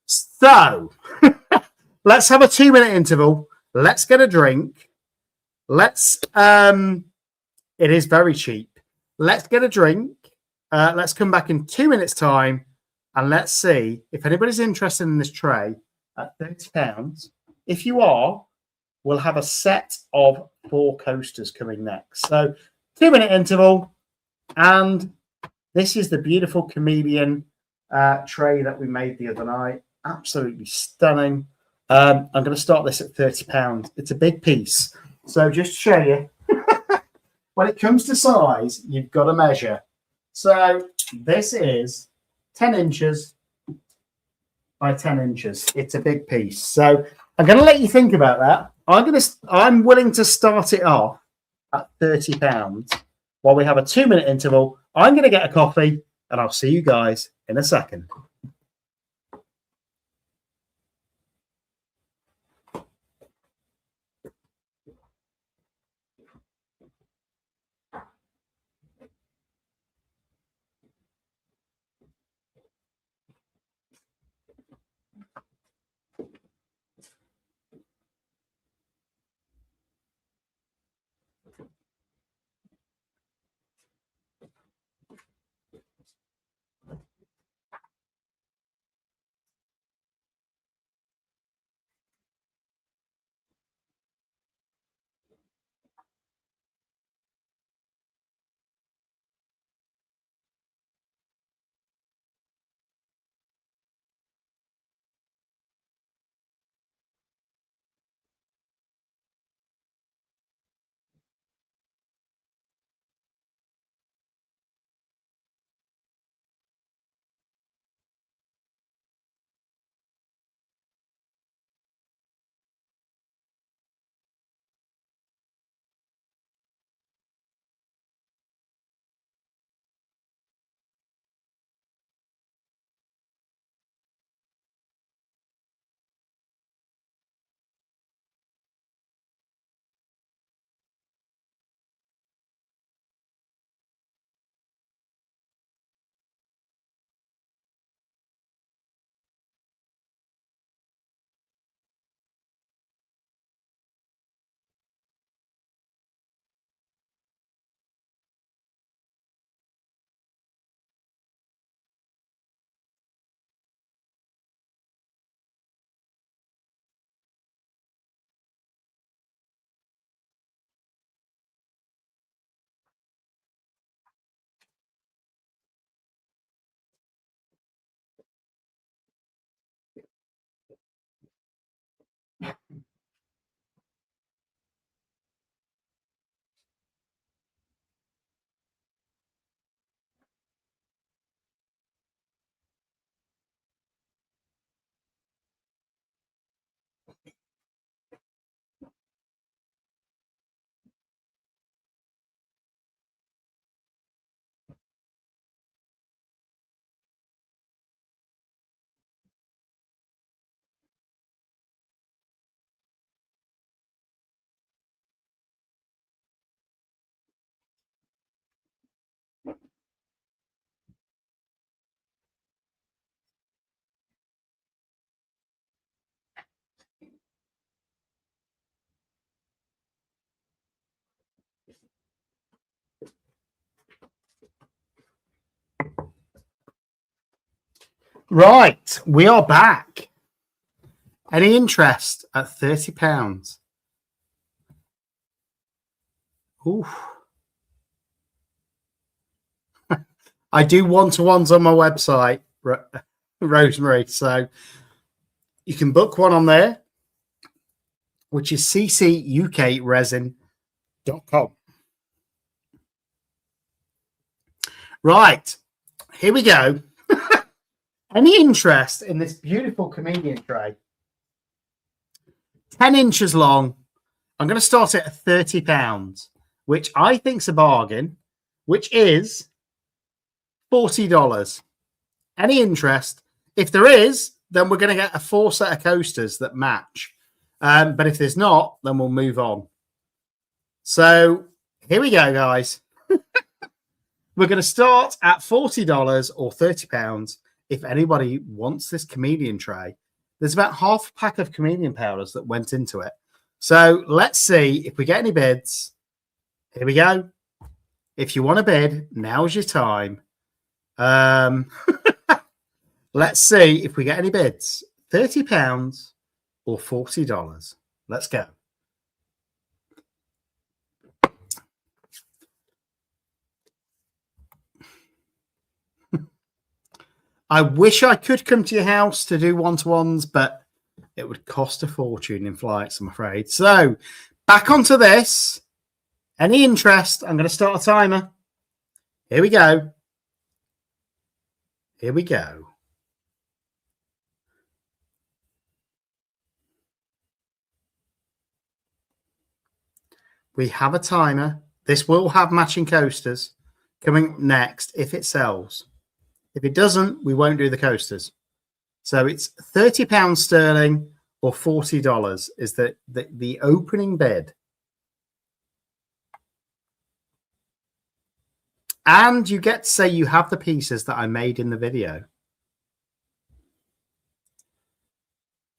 So let's have a 2-minute interval. Let's get a drink. Let's, it is very cheap. Let's get a drink. Let's come back in 2 minutes' time and let's see if anybody's interested in this tray at £30. If you are, we'll have a set of 4 coasters coming next. So 2-minute interval. And this is the beautiful chameleon tray that we made the other night. Absolutely stunning. I'm going to start this at £30. It's a big piece. So just to show you, when it comes to size, you've got to measure. So this is 10 inches by 10 inches. It's a big piece. So I'm going to let you think about that. I'm willing to start it off at £30 while we have a 2-minute interval. I'm going to get a coffee and I'll see you guys in a second. Right, we are back. Any interest at £30? Ooh. I do one-to-ones on my website, Rosemary. So you can book one on there, which is CCUK RESIN.com. Right, here we go. Any interest in this beautiful comedian tray? 10 inches long. I'm going to start it at £30, which I think's a bargain, which is $40. Any interest? If there is, then we're going to get a 4 set of coasters that match. But if there's not, then we'll move on. So here we go, guys. We're going to start at $40 or £30. If anybody wants this comedian tray, there's about half a pack of comedian powders that went into it. So let's see if we get any bids. Here we go. If you want to bid, now's your time. Let's see if we get any bids. £30 or $40. Let's go. I wish I could come to your house to do one-to-ones, but it would cost a fortune in flights, I'm afraid. So back onto this. Any interest? I'm going to start a timer. Here we go. Here we go. We have a timer. This will have matching coasters coming next if it sells. If it doesn't, we won't do the coasters. So it's £30 sterling or $40 is the opening bid. And you get to say you have the pieces that I made in the video.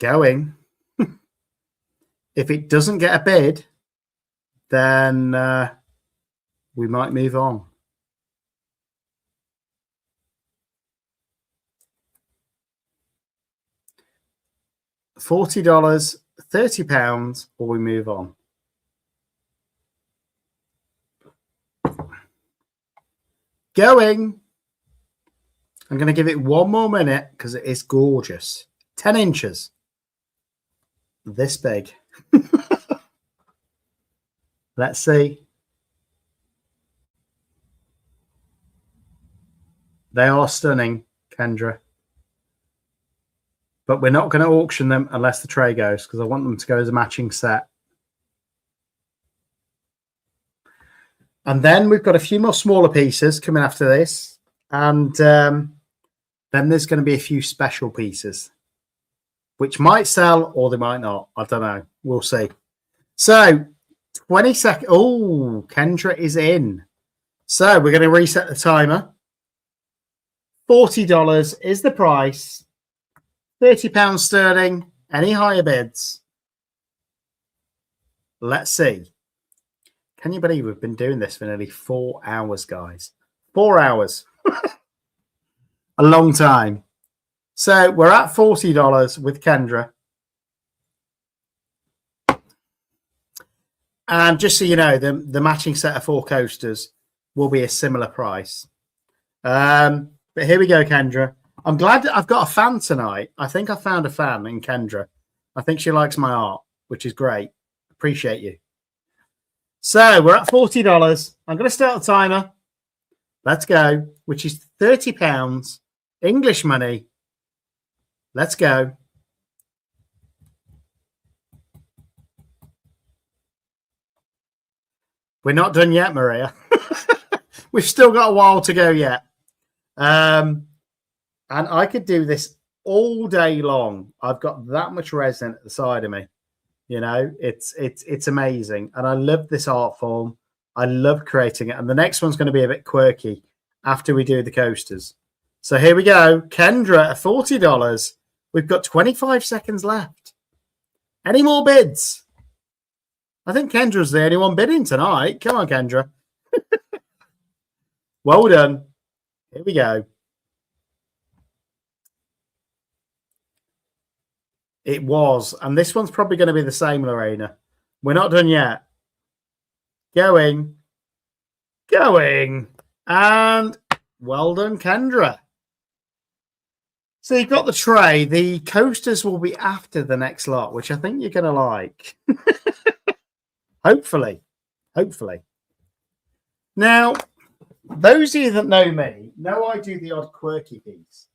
Going. If it doesn't get a bid, then we might move on. $40, £30, or we move on. Going. I'm going to give it one more minute because it is gorgeous. 10 inches. This big. Let's see. They are stunning, Kendra. But we're not going to auction them unless the tray goes because I want them to go as a matching set. And then we've got a few more smaller pieces coming after this. And then there's going to be a few special pieces, which might sell or they might not. I don't know. We'll see. So 20 seconds. Oh, Kendra is in. So we're going to reset the timer. $40 is the price. £30 sterling. Any higher bids? Let's see. Can you believe we've been doing this for nearly 4 hours, guys? 4 hours. A long time. So we're at $40 with Kendra. And just so you know, the matching set of 4 coasters will be a similar price. But here we go, Kendra. I'm glad that I've got a fan tonight. I think I found a fan in Kendra. I think she likes my art, which is great. Appreciate you. So we're at $40. I'm going to start the timer. Let's go, which is £30. English money. Let's go. We're not done yet, Maria. We've still got a while to go yet. And I could do this all day long. I've got that much resin at the side of me. You know, it's amazing. And I love this art form. I love creating it. And the next one's going to be a bit quirky after we do the coasters. So here we go. Kendra at $40. We've got 25 seconds left. Any more bids? I think Kendra's the only one bidding tonight. Come on, Kendra. Well done. Here we go. It was. And this one's probably going to be the same, Lorena. We're not done yet. Going. And well done, Kendra. So you've got the tray. The coasters will be after the next lot, which I think you're going to like. Hopefully. Now, those of you that know me know I do the odd quirky piece.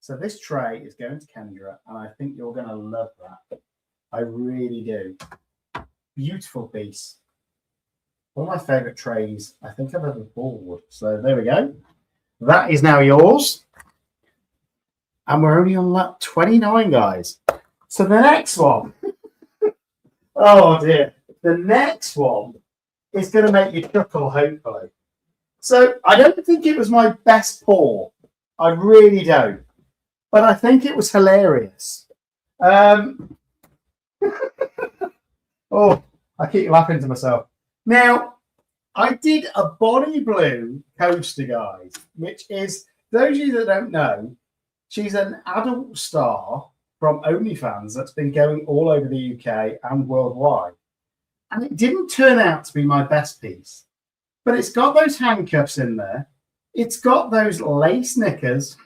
So this tray is going to Kendra, and I think you're going to love that. I really do. Beautiful piece. One of my favourite trays I think I've ever bought. So there we go. That is now yours. And we're only on lap 29, guys. So the next one. Oh, dear. The next one is going to make you chuckle, hopefully. So I don't think it was my best pour. I really don't. But I think it was hilarious. Oh, I keep laughing to myself. Now, I did a Bonnie Blue coaster, guys, which is, those of you that don't know, she's an adult star from OnlyFans that's been going all over the UK and worldwide. And it didn't turn out to be my best piece. But it's got those handcuffs in there. It's got those lace knickers.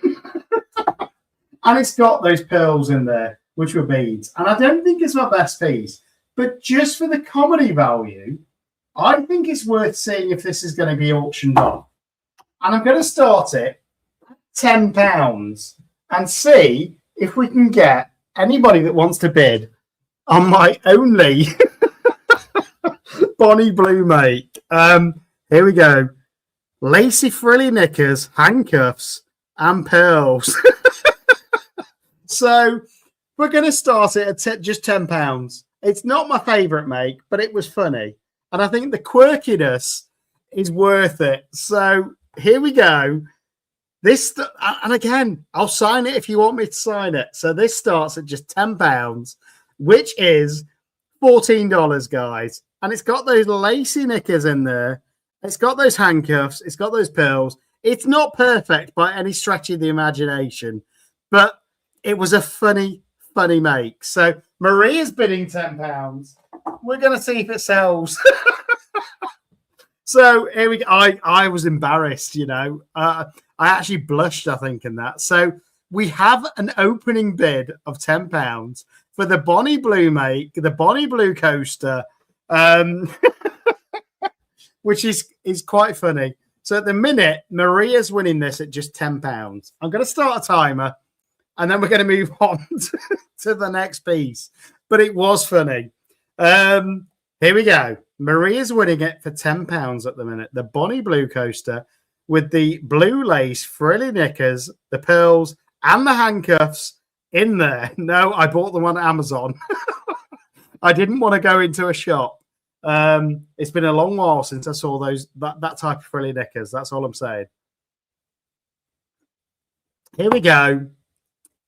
And it's got those pearls in there, which were beads. And I don't think it's my best piece. But just for the comedy value, I think it's worth seeing if this is going to be auctioned off. And I'm going to start it at £10 and see if we can get anybody that wants to bid on my only Bonnie Blue make. Here we go. Lacy frilly knickers, handcuffs, and pearls. So we're going to start it at just £10. It's not my favourite make, but it was funny. And I think the quirkiness is worth it. So here we go. This, and again, I'll sign it if you want me to sign it. So this starts at just £10, which is $14, guys. And it's got those lacy knickers in there. It's got those handcuffs. It's got those pearls. It's not perfect by any stretch of the imagination, but it was a funny make. So Maria's bidding £10. We're going to see if it sells. So here we go. I was embarrassed, you know. I actually blushed, I think, in that. So we have an opening bid of £10 for the Bonnie Blue make, the Bonnie Blue coaster, which is quite funny. So at the minute, Maria's winning this at just £10. I'm going to start a timer, and then we're going to move on to the next piece. But it was funny. Here we go. Maria's winning it for £10 at the minute. The Bonnie Blue coaster with the blue lace frilly knickers, the pearls, and the handcuffs in there. No, I bought them on Amazon. I didn't want to go into a shop. It's been a long while since I saw that type of frilly knickers. That's all I'm saying. Here we go.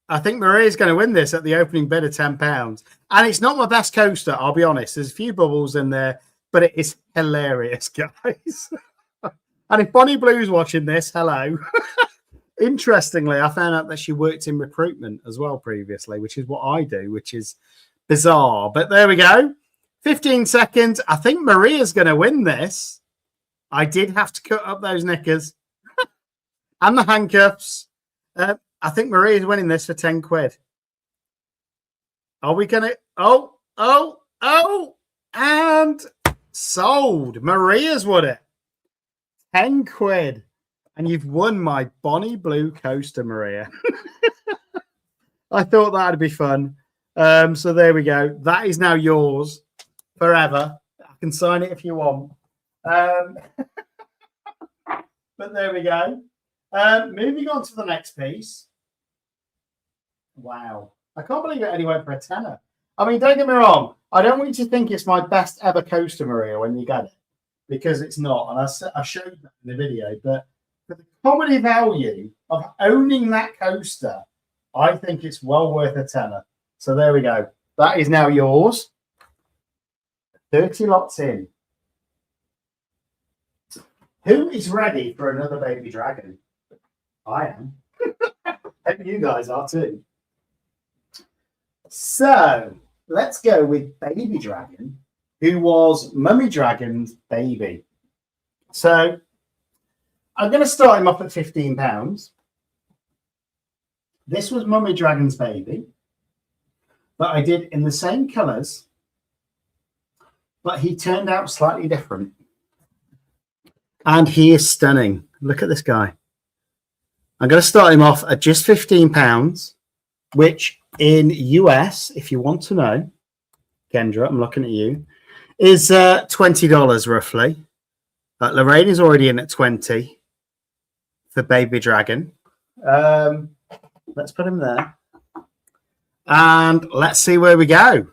I think Maria's going to win this at the opening bid of £10. And it's not my best coaster, I'll be honest. There's a few bubbles in there, but it is hilarious, guys. And if Bonnie Blue's watching this, hello. Interestingly, I found out that she worked in recruitment as well previously, which is what I do, which is bizarre. But there we go. 15 seconds. I think Maria's going to win this. I did have to cut up those knickers and the handcuffs. I think Maria's winning this for 10 quid. Are we going to... Oh, and sold. Maria's won it. 10 quid. And you've won my Bonnie Blue coaster, Maria. I thought that'd be fun. So there we go. That is now yours forever. I can sign it if you want. But there we go. Moving on to the next piece. Wow. I can't believe it only went for a tenner. I mean, don't get me wrong. I don't want you to think it's my best ever coaster, Maria, when you get it. Because it's not. And I showed that in the video. But for the comedy value of owning that coaster, I think it's well worth a tenner. So there we go. That is now yours. 30 lots in. Who is ready for another baby dragon? I am. Hope you guys are too. So let's go with Baby Dragon, who was Mummy Dragon's baby. So I'm going to start him off at £15. This was Mummy Dragon's baby, but I did in the same colours, but he turned out slightly different. And he is stunning. Look at this guy. I'm going to start him off at just £15, which in US, if you want to know, Kendra, I'm looking at you, is $20 roughly. Lorraine is already in at 20 for Baby Dragon. Let's put him there. And let's see where we go.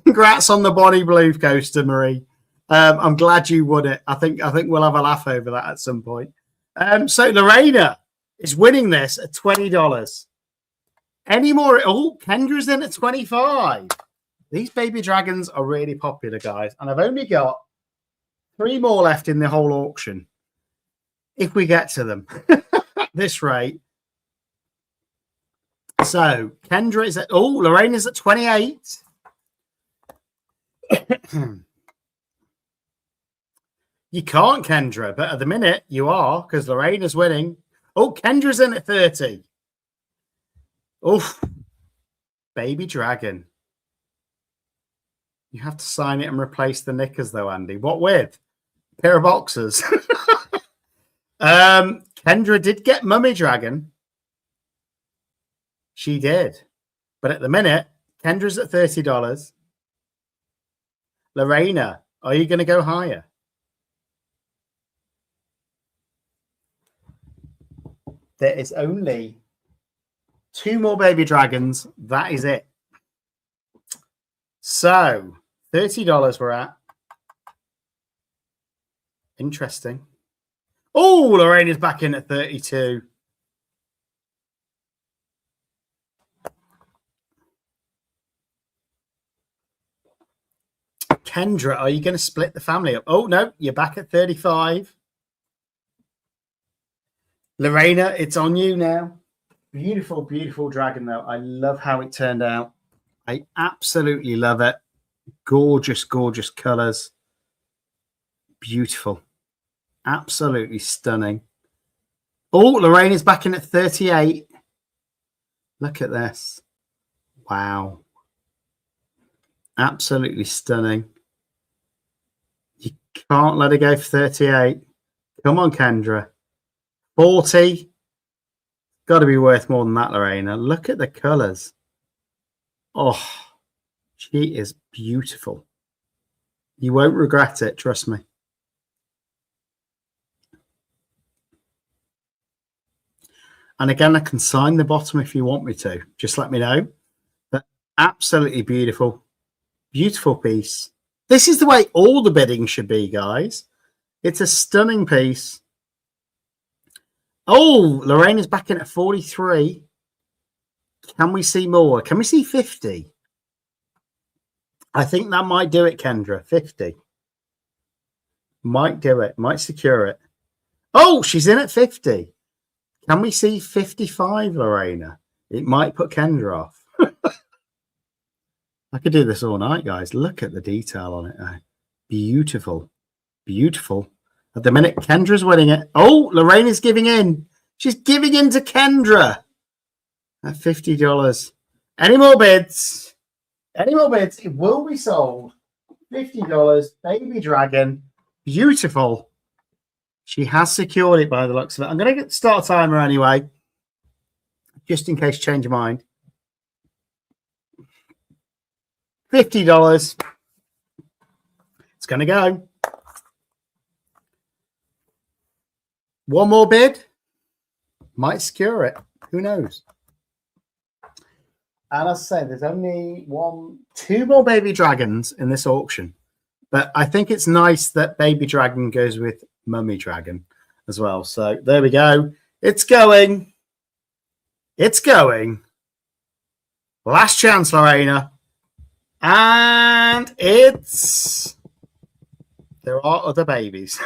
Congrats on the Bonnie Blue coaster, Marie. I'm glad you won it. I think we'll have a laugh over that at some point. So Lorena is winning this at $20. Any more? Oh, Kendra's in at 25. These Baby Dragons are really popular, guys. And I've only got 3 more left in the whole auction. If we get to them at this rate. So Kendra is at, Lorena's at 28. You can't, Kendra, but at the minute you are, because Lorena's winning. Oh, Kendra's in at 30. Oof. Baby Dragon. You have to sign it and replace the knickers, though, Andy. What with? A pair of boxers. Kendra did get Mummy Dragon. She did. But at the minute, Kendra's at $30. Lorena, are you going to go higher? There is only 2 more Baby Dragons. That is it. So, $30 we're at. Interesting. Oh, Lorena's back in at 32. Kendra, are you going to split the family up? Oh, no, you're back at 35. Lorena, it's on you now. Beautiful, beautiful dragon, though. I love how it turned out. I absolutely love it. Gorgeous, gorgeous colours. Beautiful. Absolutely stunning. Oh, Lorena's back in at 38. Look at this. Wow. Absolutely stunning. You can't let her go for 38. Come on, Kendra. 40. Got to be worth more than that, Lorena. Look at the colours. Oh, she is beautiful. You won't regret it, trust me. And again, I can sign the bottom if you want me to. Just let me know. But absolutely beautiful. Beautiful piece. This is the way all the bidding should be, guys. It's a stunning piece. Oh, Lorraine is back in at 43. Can we see more? Can we see 50? I think that might do it, Kendra. 50. Might do it. Might secure it. Oh, she's in at 50. Can we see 55, Lorena? It might put Kendra off. I could do this all night, guys. Look at the detail on it. Beautiful. Beautiful. At the minute, Kendra's winning it. Oh, Lorena's giving in. She's giving in to Kendra at $50. Any more bids? Any more bids? It will be sold. $50. Baby Dragon. Beautiful. She has secured it by the looks of it. I'm going to start a timer anyway, just in case you change your mind. $50. It's going to go. One more bid. Might secure it. Who knows? And as I say, there's only 2 more Baby Dragons in this auction. But I think it's nice that Baby Dragon goes with Mummy Dragon as well. So there we go. It's going. It's going. Last chance, Lorena. And it's... There are other babies.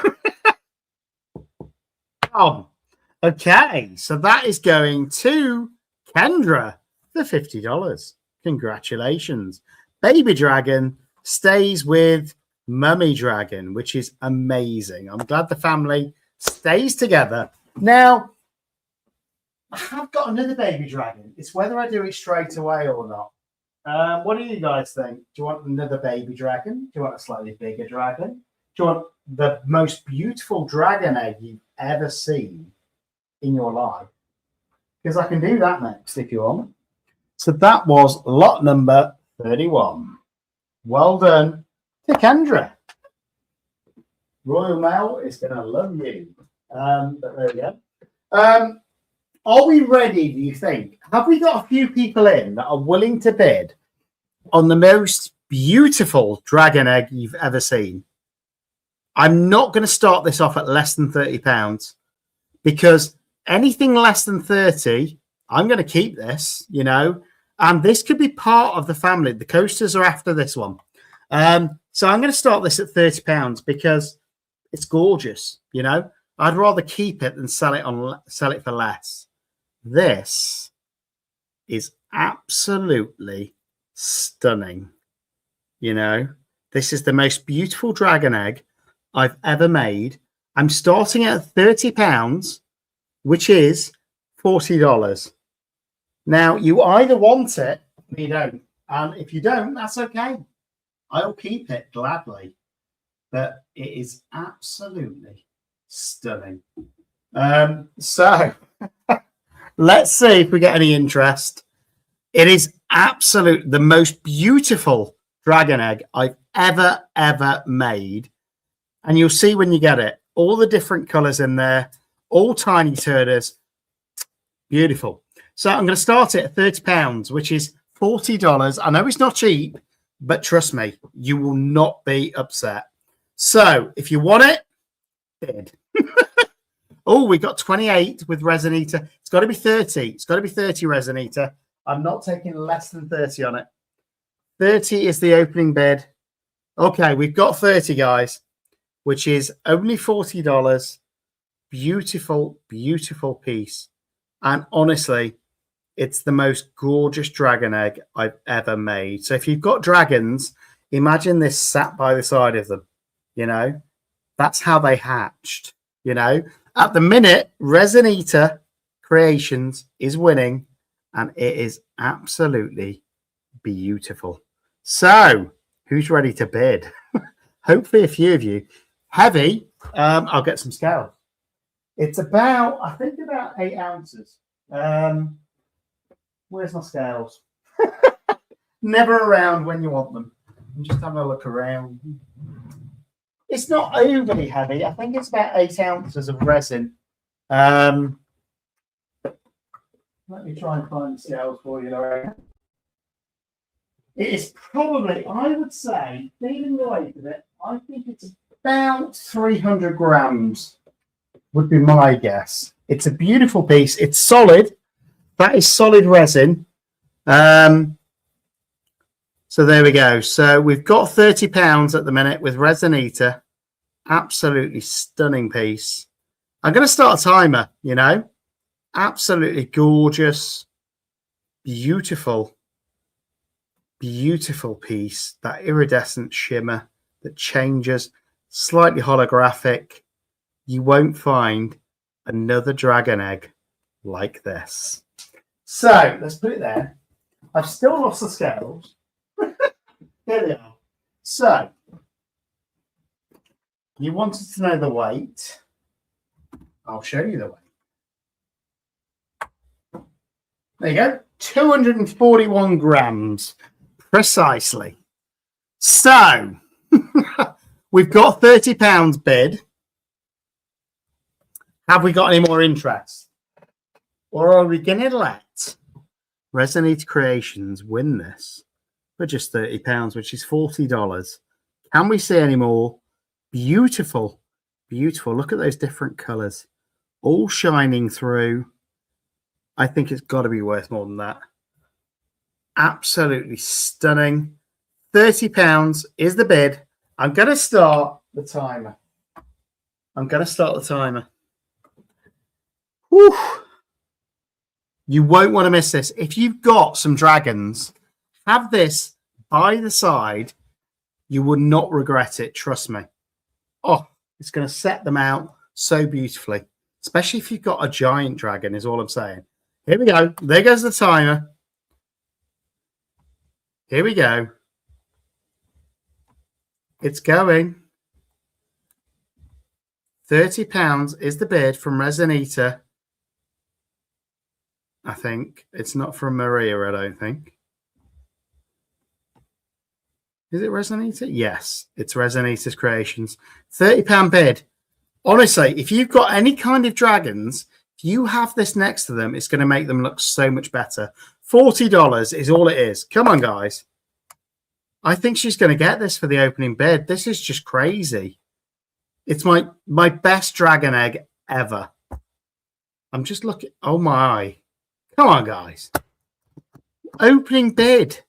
Okay, so that is going to Kendra for $50. Congratulations. Baby dragon stays with mummy dragon, which is amazing. I'm glad the family stays together. Now, I have got another baby dragon. It's whether I do it straight away or not. What do you guys think? Do you want another baby dragon? Do you want a slightly bigger dragon? Do you want the most beautiful dragon egg you've ever seen in your life? Because I can do that next if you want. So that was lot number 31. Well done to Kendra. Royal Mail is going to love you. But there we go. Are we ready, do you think? Have we got a few people in that are willing to bid on the most beautiful dragon egg you've ever seen? I'm not going to start this off at less than £30 because anything less than 30, I'm going to keep this, you know, and this could be part of the family. The coasters are after this one. So I'm going to start this at £30 because it's gorgeous, you know. I'd rather keep it than sell it for less. This is absolutely stunning. You know, this is the most beautiful dragon egg I've ever made. I'm starting at £30, which is $40. Now, you either want it or you don't. And if you don't, that's okay. I'll keep it gladly. But it is absolutely stunning. So let's see if we get any interest. It is absolutely the most beautiful dragon egg I've ever made. And you'll see when you get it, all the different colors in there, all tiny turders. Beautiful. So I'm going to start it at £30, which is $40. I know it's not cheap, but trust me, you will not be upset. So if you want it, bid. Oh, we got 28 with Resin Eater. It's got to be 30. It's got to be 30 Resin Eater. I'm not taking less than 30 on it. 30 is the opening bid. Okay, we've got 30, guys, which is only $40. Beautiful, beautiful piece. And honestly, it's the most gorgeous dragon egg I've ever made. So if you've got dragons, imagine this sat by the side of them. You know, that's how they hatched. You know, at the minute, Resin Eater Creations is winning, and it is absolutely beautiful. So, who's ready to bid? Hopefully, a few of you. Heavy. I'll get some scales. It's about, I think, about 8 ounces. Where's my scales? Never around when you want them. I'm just having a look around. It's not overly heavy. I think it's about 8 ounces of resin. Let me try and find the scales for you, Lorraine. It is probably, I would say, feeling the weight of it, I think it's about 300 grams would be my guess. It's a beautiful piece. It's solid. That is solid resin. So there we go. So we've got £30 at the minute with Resin Eater. Absolutely stunning piece. I'm going to start a timer, you know. Absolutely gorgeous. Beautiful. Beautiful piece. That iridescent shimmer that changes. Slightly holographic. You won't find another dragon egg like this. So let's put it there. I've still lost the scales. There they are. So you wanted to know the weight. I'll show you the weight. There you go. 241 grams precisely. So we've got £30 bid. Have we got any more interest? Or are we going to let Resin Eater Creations win this for just £30, which is $40? Can we see any more? Beautiful, beautiful. Look at those different colours, all shining through. I think it's got to be worth more than that. Absolutely stunning. £30 is the bid. I'm going to start the timer. Whew. You won't want to miss this. If you've got some dragons Have this by the side. You would not regret it. Trust me. Oh, it's going to set them out so beautifully, especially if you've got a giant dragon, is all I'm saying. Here we go. There goes the timer. Here we go. It's going. £30 is the bid from Resin Eater. I think it's not from Maria, I don't think. Is it Resin Eater? Yes, it's Resin Eater's Creations. £30 bid. Honestly, if you've got any kind of dragons, if you have this next to them, it's going to make them look so much better. $40 is all it is. Come on, guys. I think she's going to get this for the opening bid. This is just crazy. It's my best dragon egg ever. I'm just looking. Oh, my. Come on, guys. Opening bid.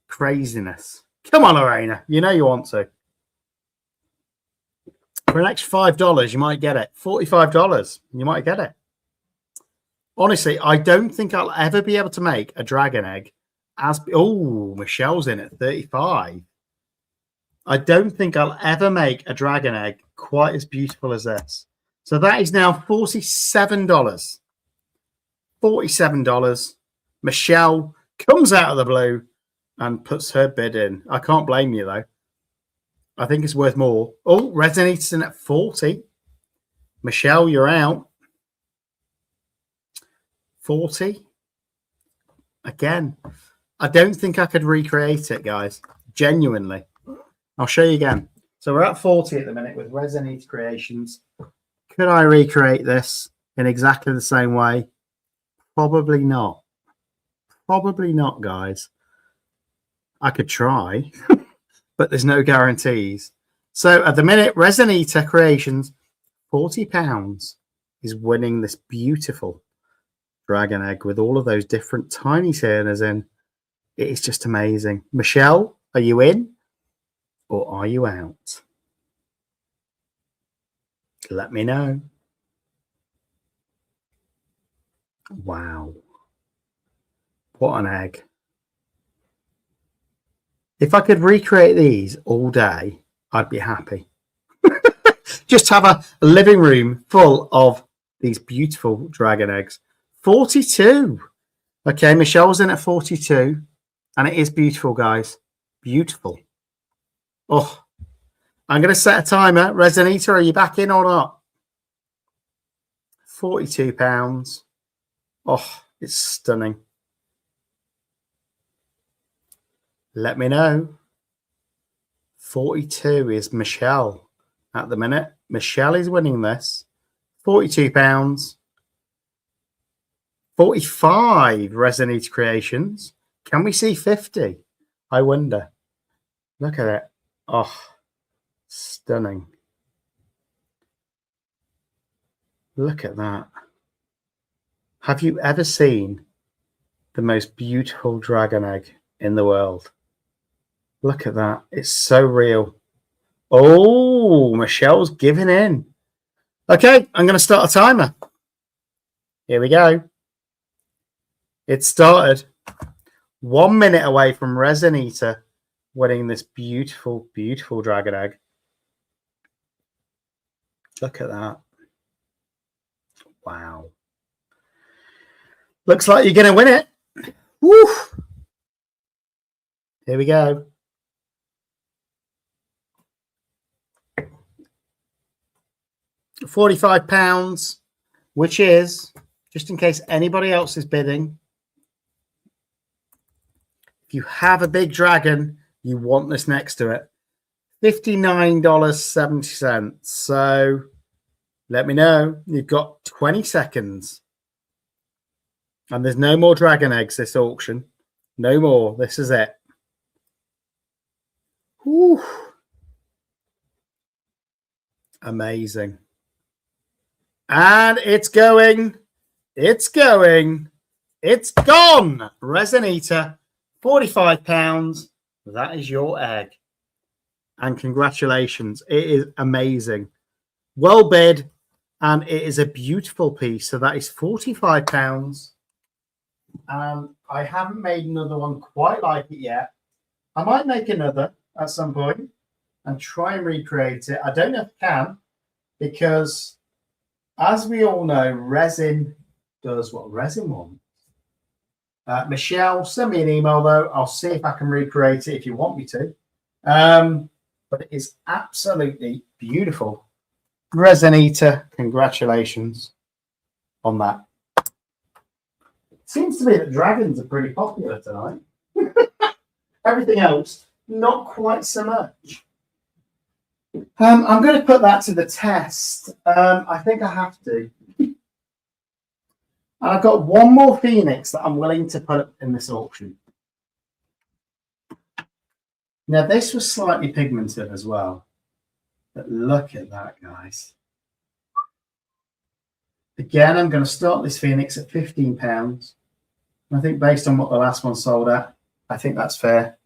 Craziness. Come on, Lorena. You know you want to. For an extra $5, you might get it. $45, you might get it. Honestly, I don't think I'll ever be able to make a dragon egg as... Oh, Michelle's in at 35. I don't think I'll ever make a dragon egg quite as beautiful as this. So that is now $47. $47. Michelle comes out of the blue and puts her bid in. I can't blame you, though. I think it's worth more. Oh, Resonator's in at 40. Michelle, you're out. 40. Again, I don't think I could recreate it, guys. Genuinely. I'll show you again. So we're at 40 at the minute with Resonator Creations. Could I recreate this in exactly the same way? Probably not. Probably not, guys. I could try, but there's no guarantees. So at the minute, Resonator Creations, £40 is winning this beautiful dragon egg with all of those different tiny turners in. It is just amazing. Michelle, are you in or are you out? Let me know. Wow. What an egg. If I could recreate these all day, I'd be happy. Just have a living room full of these beautiful dragon eggs. 42. Okay, Michelle's in at 42. And it is beautiful, guys. Beautiful. Oh, I'm going to set a timer. Resonator, are you back in or not? £42. Oh, it's stunning. Let me know. 42 is Michelle at the minute. Michelle is winning this. £42. 45 Resonator Creations. Can we see 50? I wonder. Look at it. Oh, stunning. Look at that. Have you ever seen the most beautiful dragon egg in the world? Look at that. It's so real. Oh, Michelle's giving in. Okay, I'm going to start a timer. Here we go. It started. 1 minute away from Resonator winning this beautiful, beautiful dragon egg. Look at that. Wow. Looks like you're going to win it. Woo! Here we go. £45, which is, just in case anybody else is bidding, if you have a big dragon, you want this next to it. $59.70. So let me know. You've got 20 seconds. And there's no more dragon eggs this auction. No more. This is it. Whew. Amazing. And it's going. It's going. It's gone. Resonator, £45. That is your egg. And congratulations. It is amazing. Well bid. And it is a beautiful piece. So that is £45. I haven't made another one quite like it yet. I might make another at some point and try and recreate it. I don't know if I can, because as we all know, resin does what resin wants. Michelle, send me an email though. I'll see if I can recreate it if you want me to. But it is absolutely beautiful. Resin Eater, congratulations on that. Seems to be that dragons are pretty popular tonight. Everything else, not quite so much. I'm going to put that to the test. I think I have to. And I've got one more Phoenix that I'm willing to put in this auction. Now, this was slightly pigmented as well. But look at that, guys. Again, I'm going to start this Phoenix at £15. I think based on what the last one sold at, I think that's fair.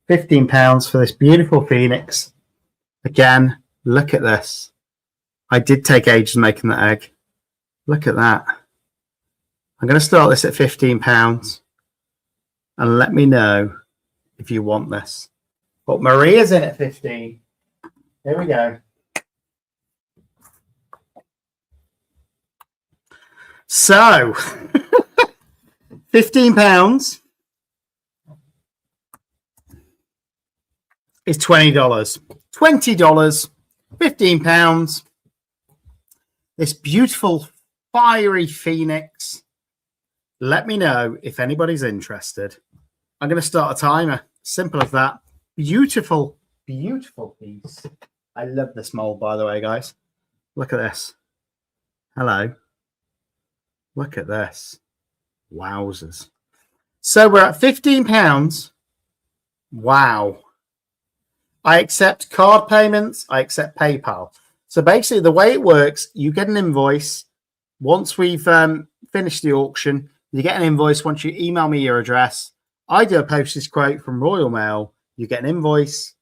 £15 for this beautiful Phoenix. Again, look at this. I did take ages making that egg. Look at that. I'm going to start this at £15 and let me know if you want this. But Maria's in at 15. Here we go. So, £15 is $20. $20, £15. This beautiful fiery Phoenix. Let me know if anybody's interested. I'm going to start a timer. Simple as that. Beautiful, beautiful piece. I love this mold, by the way, guys. Look at this. Hello. Look at this. Wowzers. So we're at £15. Wow. I accept card payments. I accept PayPal. So basically the way it works, you get an invoice. Once we've finished the auction, you get an invoice once you email me your address. I do a postage quote from Royal Mail. You get an invoice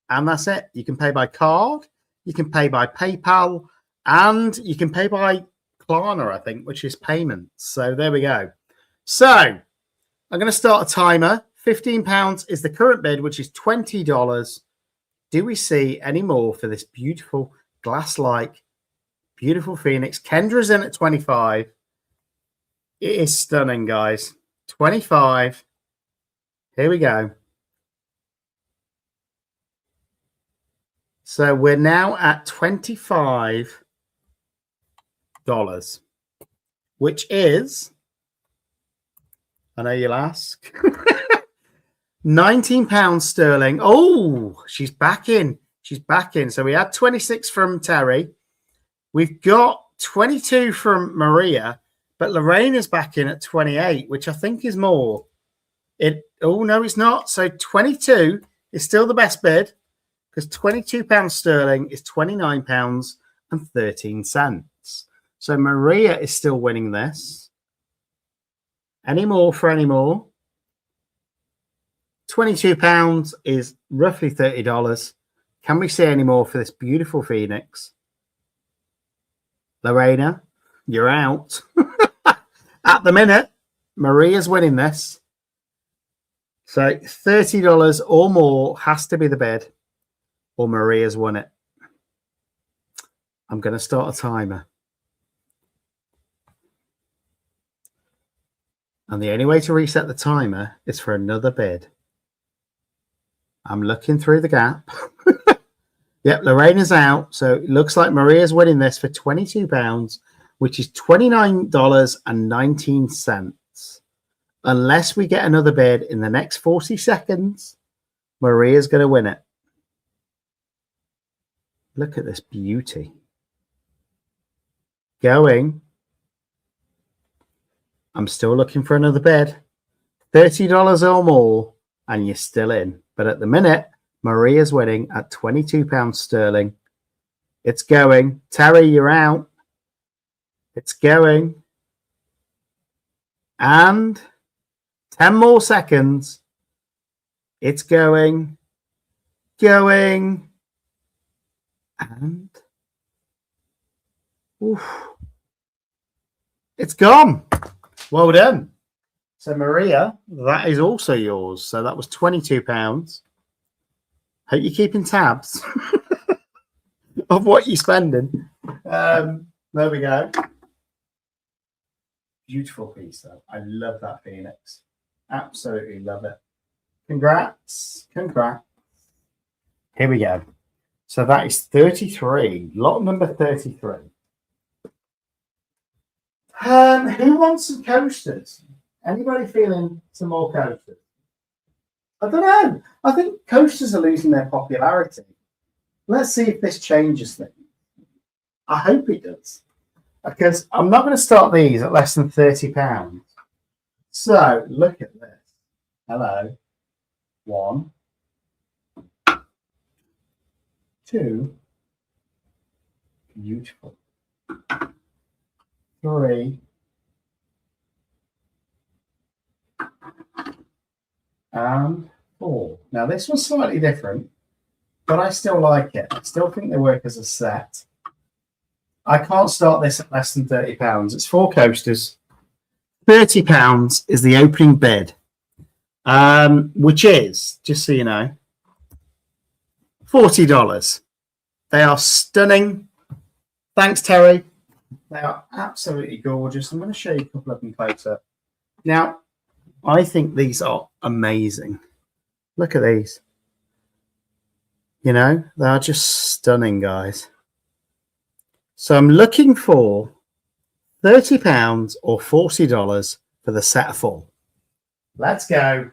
and that's it. You can pay by card. You can pay by PayPal and you can pay by Klarna, I think, which is payments. So there we go. So I'm going to start a timer. £15 is the current bid, which is $20. Do we see any more for this beautiful glass-like, beautiful Phoenix? Kendra's in at 25. It is stunning, guys. 25. Here we go. So we're now at $25, which is, I know you'll ask, £19 sterling. Oh, she's back in. She's back in. So we had 26 from Terry. We've got 22 from Maria, but Lorraine is back in at 28, which I think is more. Oh, no, it's not. So 22 is still the best bid because £22 sterling is £29.13. So Maria is still winning this. Any more for any more? £22 is roughly $30. Can we see any more for this beautiful Phoenix? Lorena, you're out. At the minute, Maria's winning this. So $30 or more has to be the bid, or Maria's won it. I'm going to start a timer. And the only way to reset the timer is for another bid. I'm looking through the gap. Yep, Lorena's out. So it looks like Maria's winning this for £22, which is $29.19. Unless we get another bid in the next 40 seconds, Maria's going to win it. Look at this beauty. Going. I'm still looking for another bid. $30 or more, and you're still in. But at the minute, Maria's winning at £22 sterling. It's going. Terry, you're out. It's going. And 10 more seconds. It's going. Going. And oof, it's gone. Well done. So Maria, that is also yours. So that was £22. Hope you're keeping tabs of what you're spending. There we go. Beautiful piece, though. I love that Phoenix. Absolutely love it. Congrats. Congrats. Here we go. So that is 33. Lot number 33. Who wants some coasters? Anybody feeling some more coasters? I don't know. I think coasters are losing their popularity. Let's see if this changes things. I hope it does. Because I'm not going to start these at less than £30. So look at this. Hello. 1, 2. Beautiful. 3. And 4. Now this one's slightly different, but I still like it. I still think they work as a set. I can't start this at less than £30. It's 4 coasters. £30 is the opening bid, which is, just so you know, $40. They are stunning. Thanks, Terry. They are absolutely gorgeous. I'm going to show you a couple of them closer. Now, I think these are amazing. Look at these. You know, they are just stunning, guys. So I'm looking for £30 or $40 for the set of 4. Let's go.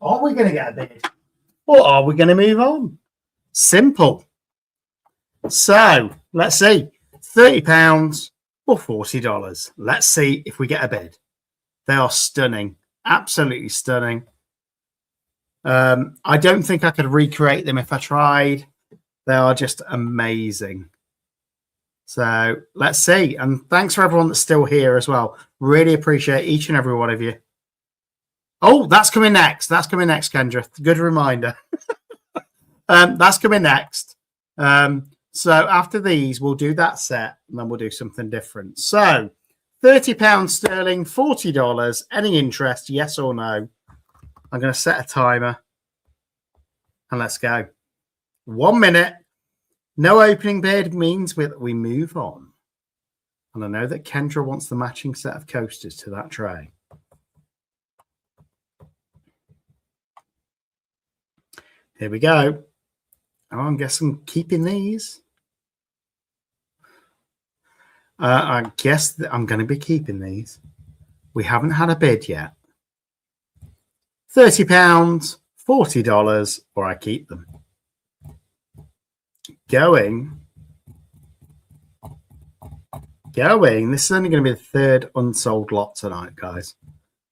Are we going to get a bid? Or are we going to move on? Simple. So let's see. £30 or $40. Let's see if we get a bid. They are stunning. Absolutely stunning. I don't think I could recreate them if I tried. They are just amazing. So let's see. And thanks for everyone that's still here as well. Really appreciate each and every one of you. Oh, that's coming next. That's coming next, Kendra. Good reminder. That's coming next. So after these, we'll do that set and then we'll do something different. So £30 sterling, $40. Any interest, yes or no? I'm going to set a timer and let's go. 1 minute. No opening bid means we move on. And I know that Kendra wants the matching set of coasters to that tray. Here we go. Oh, I'm guessing keeping these. I guess that I'm going to be keeping these. We haven't had a bid yet. £30, $40, or I keep them. Going. This is only going to be the 3rd unsold lot tonight, guys.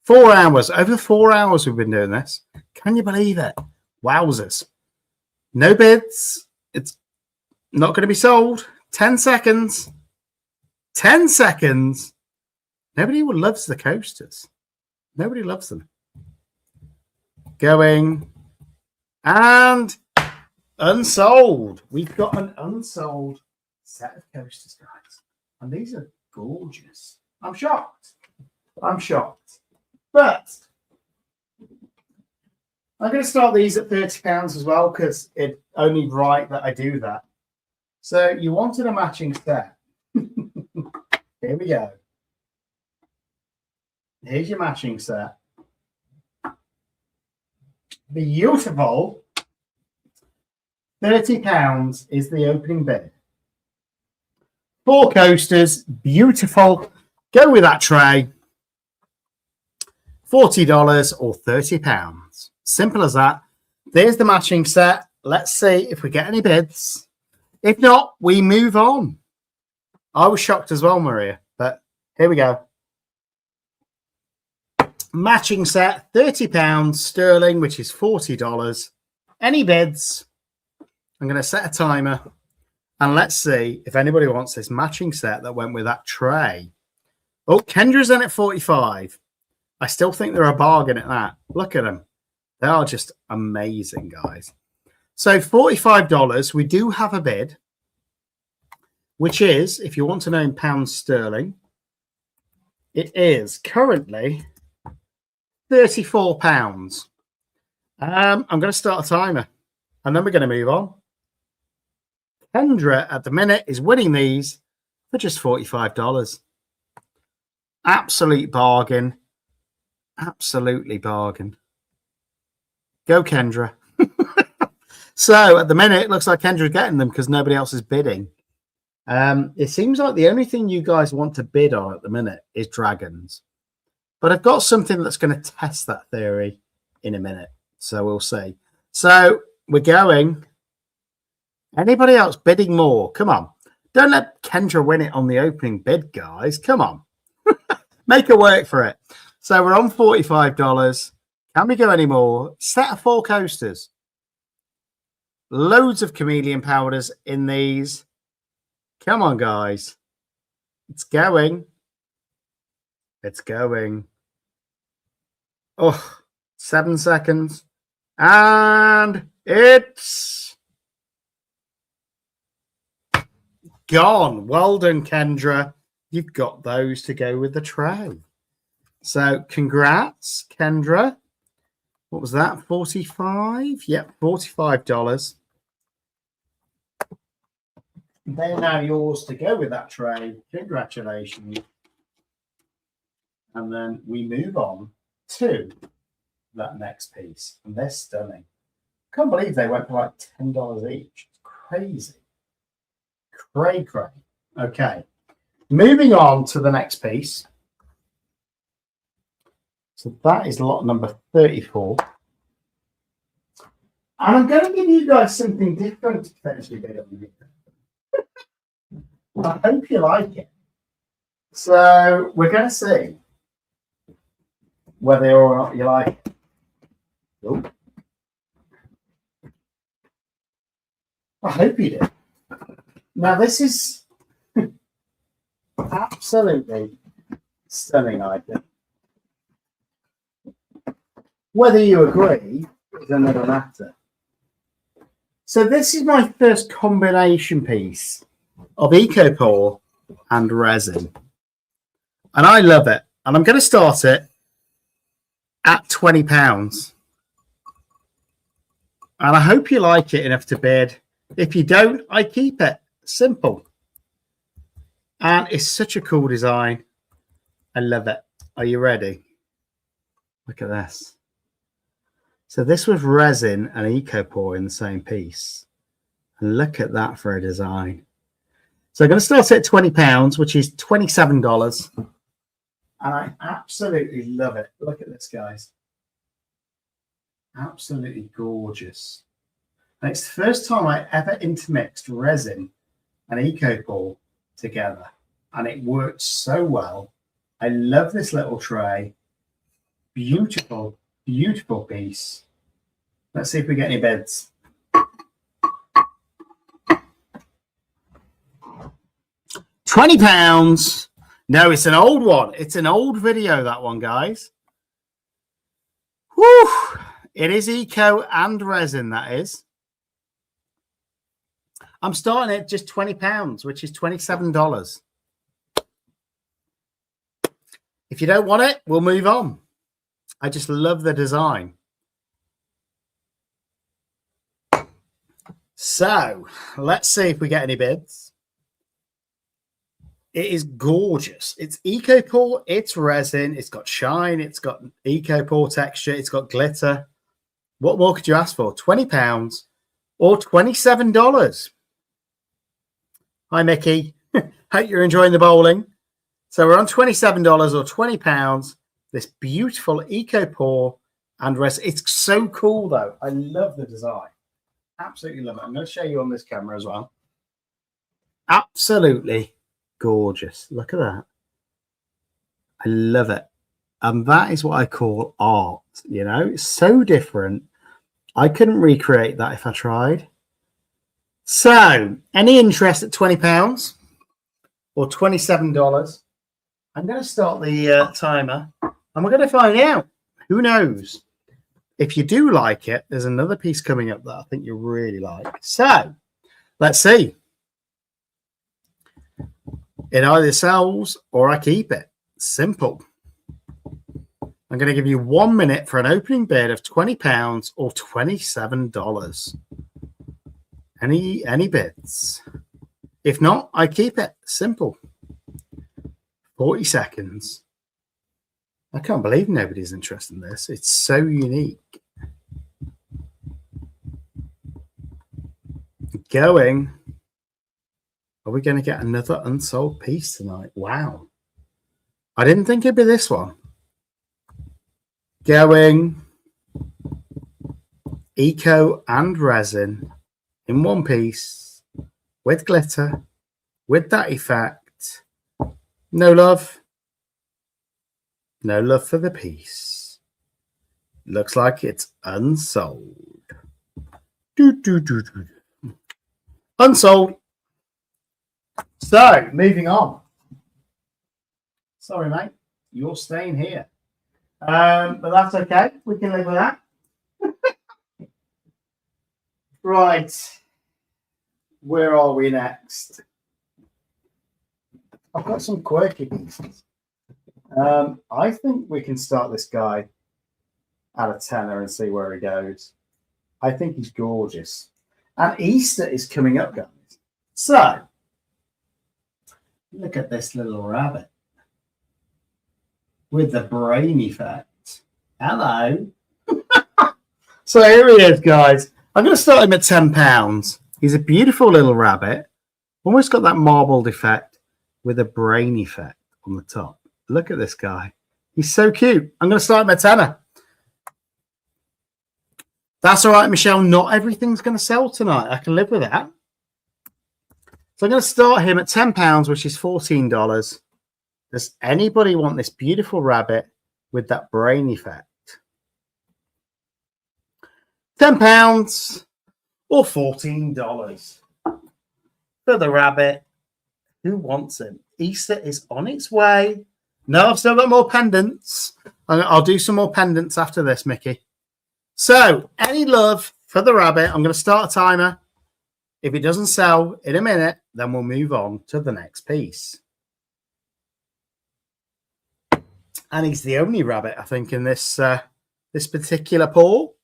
4 hours. Over 4 hours we've been doing this. Can you believe it? Wowzers. No bids. It's not going to be sold. 10 seconds. 10 seconds. Nobody loves the coasters. Nobody loves them. Going. And unsold. We've got an unsold set of coasters, guys. And these are gorgeous. I'm shocked. I'm shocked. But I'm going to start these at £30 as well because it's only right that I do that. So you wanted a matching set. Here we go. Here's your matching set. Beautiful. £30 is the opening bid. 4 coasters. Beautiful. Go with that tray. $40 or £30. Simple as that. There's the matching set. Let's see if we get any bids. If not, we move on. I was shocked as well, Maria, but here we go. Matching set, £30 sterling, which is $40. Any bids? I'm going to set a timer and let's see if anybody wants this matching set that went with that tray. Oh, Kendra's in at 45. I still think they're a bargain at that. Look at them. They are just amazing, guys. So $45, we do have a bid, which is, if you want to know in pounds sterling, it is currently £34. I'm going to start a timer and then we're going to move on. Kendra at the minute is winning these for just $45. Absolute bargain. Absolutely bargain. Go, Kendra. So at the minute, it looks like Kendra's getting them because nobody else is bidding. It seems like the only thing you guys want to bid on at the minute is dragons. But I've got something that's going to test that theory in a minute. So we'll see. So we're going. Anybody else bidding more? Come on. Don't let Kendra win it on the opening bid, guys. Come on. Make her work for it. So we're on $45. Can we go any more? Set of 4 coasters. Loads of chameleon powders in these. Come on, guys. It's going. It's going. Oh, 7 seconds. And it's gone. Well done, Kendra. You've got those to go with the tray. So congrats, Kendra. What was that? 45? Yep, $45. They're now yours to go with that tray. Congratulations. And then we move on to that next piece. And they're stunning. Can't believe they went for like $10 each. It's crazy. Cray. Okay. Moving on to the next piece. So that is lot number 34. And I'm going to give you guys something different to potentially bid on. I hope you like it. So we're going to see whether or not you like it. Oh. I hope you do. Now this is absolutely stunning, I think. Whether you agree is another matter. So this is my first combination piece of Ecopore and resin. And I love it. And I'm going to start it at £20. And I hope you like it enough to bid. If you don't, I keep it. Simple. And it's such a cool design. I love it. Are you ready? Look at this. So this was resin and Ecopore in the same piece. And look at that for a design. So I'm going to start at £20, which is $27. And I absolutely love it. Look at this, guys. Absolutely gorgeous. And it's the first time I ever intermixed resin and Ecopore together. And it worked so well. I love this little tray. Beautiful, beautiful piece. Let's see if we get any bids. £20. No, it's an old one. It's an old video, that one, guys. Whew. It is eco and resin, that is. I'm starting at just £20, which is $27. If you don't want it, we'll move on. I just love the design. So let's see if we get any bids. It is gorgeous. It's Ecopore, it's resin, it's got shine, it's got Ecopore texture, it's got glitter. What more could you ask for? £20 or $27. Hi, Mickey. Hope you're enjoying the bowling. So we're on $27 or £20. This beautiful Ecopore and resin. It's so cool, though. I love the design. Absolutely love it. I'm going to show you on this camera as well. Absolutely gorgeous. Look at that. I love it. And that is what I call art. You know, it's so different. I couldn't recreate that if I tried. So, any interest at £20 or $27? I'm going to start the timer and we're going to find out. Who knows? If you do like it, there's another piece coming up that I think you'll really like. So, let's see. It either sells or I keep it. Simple. I'm going to give you 1 minute for an opening bid of £20 or $27. Any bids? If not, I keep it simple. 40 seconds. I can't believe nobody's interested in this. It's so unique. Going. Are we going to get another unsold piece tonight? Wow. I didn't think it'd be this one. Going. Eco and resin in one piece with glitter, with that effect. No love. No love for the piece. Looks like it's unsold. Unsold. So, moving on. Sorry, mate. You're staying here. But that's okay. We can live with that. Right. Where are we next? I've got some quirky pieces. I think we can start this guy at a tenner and see where he goes. I think he's gorgeous. And Easter is coming up, guys. So, look at this little rabbit with the brain effect. Hello. So here he is, guys. I'm going to start him at £10. He's a beautiful little rabbit. Almost got that marbled effect with a brain effect on the top. Look at this guy. He's so cute. I'm going to start him at tenner. That's all right, Michelle. Not everything's going to sell tonight. I can live with that. So I'm going to start him at £10, which is $14. Does anybody want this beautiful rabbit with that brain effect? £10 or $14 for the rabbit. Who wants him? Easter is on its way. No, I've still got more pendants. I'll do some more pendants after this, Mickey. So, any love for the rabbit? I'm going to start a timer. If it doesn't sell in a minute, then we'll move on to the next piece. And he's the only rabbit, I think, in this this particular pool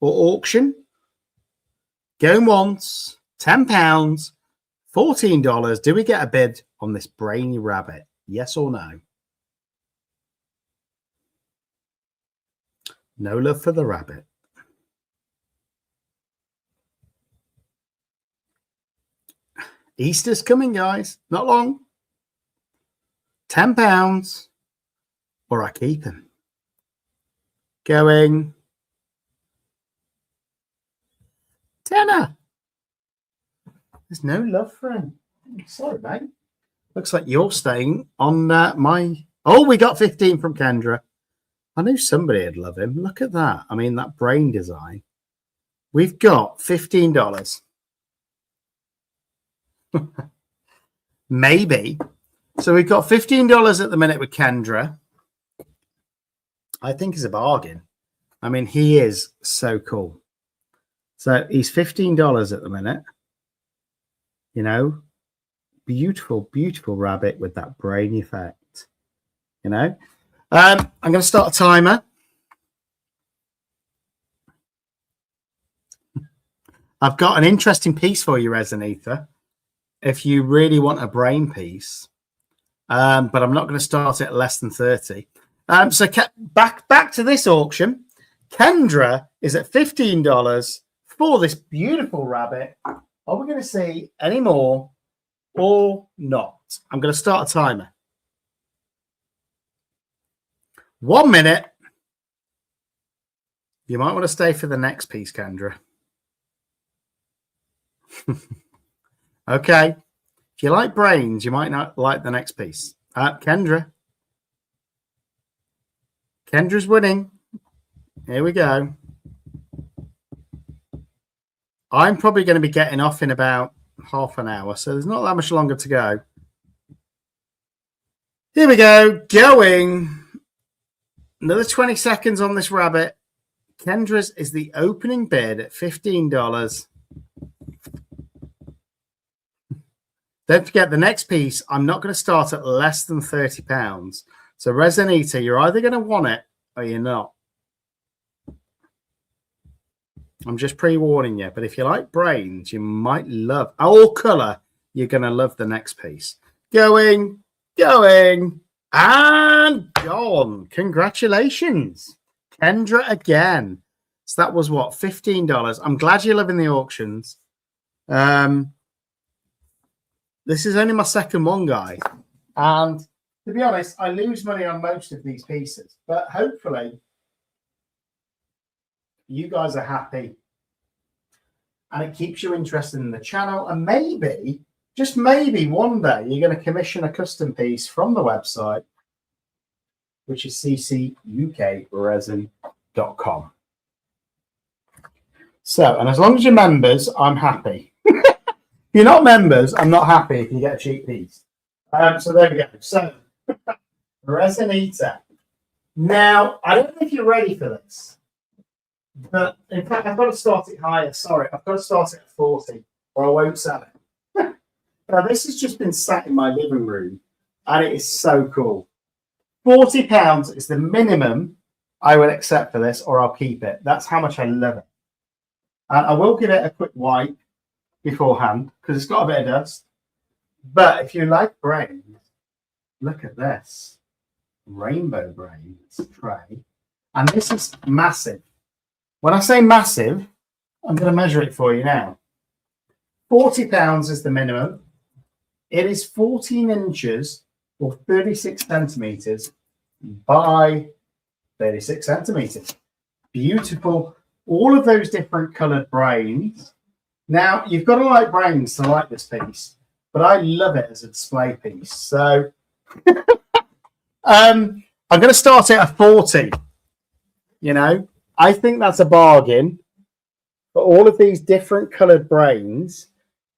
or auction. Going once, £10, $14. Do we get a bid on this brainy rabbit? Yes or no? No love for the rabbit. Easter's coming, guys. Not long. £10 or I keep him. Going. Tenner. There's no love for him. Sorry, mate. Looks like you're staying on my... Oh, we got 15 from Kendra. I knew somebody would love him. Look at that. I mean, that brain design. We've got $15. Maybe. So we've got $15 at the minute with Kendra. I think it's a bargain. I mean, he is so cool. So he's $15 at the minute. You know, beautiful, beautiful rabbit with that brain effect. You know, I'm going to start a timer. I've got an interesting piece for you, Resonator, if you really want a brain piece. But I'm not going to start it at less than 30. So back to this auction. Kendra is at $15 for this beautiful rabbit. Are we going to see any more or not? I'm going to start a timer. 1 minute. You might want to stay for the next piece, Kendra. Okay. If you like brains, you might not like the next piece. Kendra. Kendra's winning. Here we go. I'm probably going to be getting off in about half an hour, so there's not that much longer to go. Here we go. Going. Another 20 seconds on this rabbit. Kendra's is the opening bid at $15. Don't forget the next piece. I'm not going to start at less than £30. So Resonator, you're either going to want it Are you not? I'm just pre-warning you, but if you like brains, you might love all colour. You're going to love the next piece. Going, and gone. Congratulations, Kendra again. So that was what, $15. I'm glad you're loving the auctions. This is only my second one, guys. And to be honest, I lose money on most of these pieces, but hopefully you guys are happy and it keeps you interested in the channel. And maybe, just maybe one day, you're going to commission a custom piece from the website, which is CCUKResin.com. So, and as long as you're members, I'm happy. If you're not members, I'm not happy if you get a cheap piece. So there we go. So, Resin Eater. Now, I don't know if you're ready for this. But in fact, I've got to start it higher. Sorry, I've got to start it at 40 or I won't sell it. Now, this has just been sat in my living room and it is so cool. £40 is the minimum I will accept for this or I'll keep it. That's how much I love it. And I will give it a quick wipe beforehand because it's got a bit of dust. But if you like brains, look at this. Rainbow brains tray. And this is massive. When I say massive, I'm going to measure it for you now. £40 is the minimum. It is 14 inches or 36 centimeters by 36 centimeters. Beautiful. All of those different colored brains. Now, you've got to like brains to like this piece, but I love it as a display piece. So I'm going to start it at 40. You know, I think that's a bargain for all of these different colored brains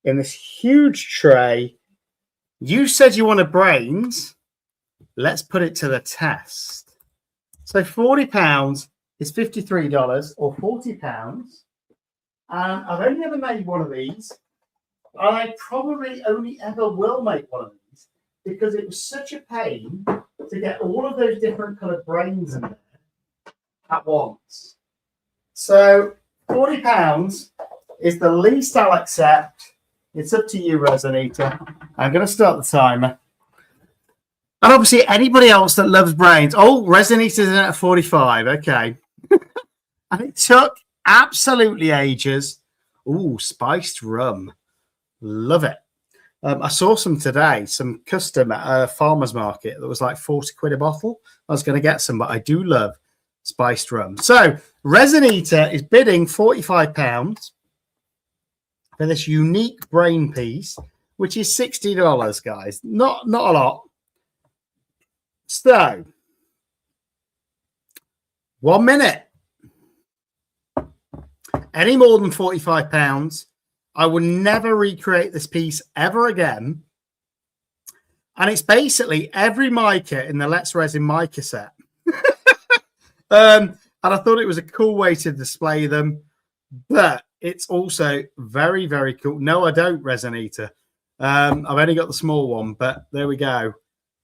in this huge tray. You said you wanted brains. Let's put it to the test. So £40 is $53 or £40. And I've only ever made one of these. And I probably only ever will make one of these because it was such a pain to get all of those different colored brains in there at once. So £40 is the least I'll accept. It's up to you, Resin Eater. I'm going to start the timer. And obviously, anybody else that loves brains. Oh, Resin Eater's in at 45. Okay. And it took absolutely ages. Ooh, spiced rum. Love it. I saw some today, some custom at a farmer's market that was like 40 quid a bottle. I was going to get some, but I do love spiced rum. So, Resin Eater is bidding £45 for this unique brain piece, which is $60, guys. Not a lot. So, 1 minute. Any more than £45, I will never recreate this piece ever again. And it's basically every mica in the Let's Resin mica set. And I thought it was a cool way to display them. But it's also very, very cool. No, I don't, Resin Eater. I've only got the small one, but there we go.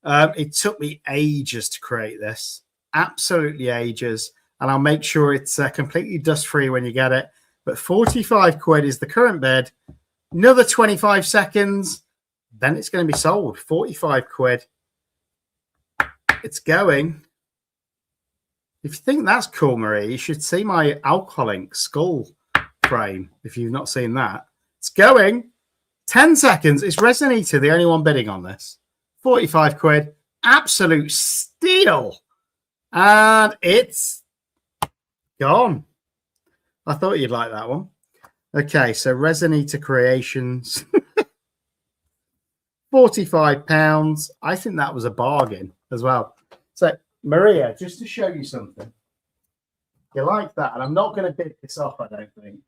It took me ages to create this. Absolutely ages. And I'll make sure it's completely dust-free when you get it. But 45 quid is the current bid. Another 25 seconds. Then it's going to be sold. 45 quid. It's going. If you think that's cool, Marie, you should see my Alcohol Ink skull frame. If you've not seen that. It's going. 10 seconds. It's Resin Eater, the only one bidding on this. 45 quid. Absolute steal. And it's gone. I thought you'd like that one. Okay, so Resin Eater Creations. £45. I think that was a bargain as well. So, Maria, just to show you something. You like that? And I'm not going to bid this off, I don't think,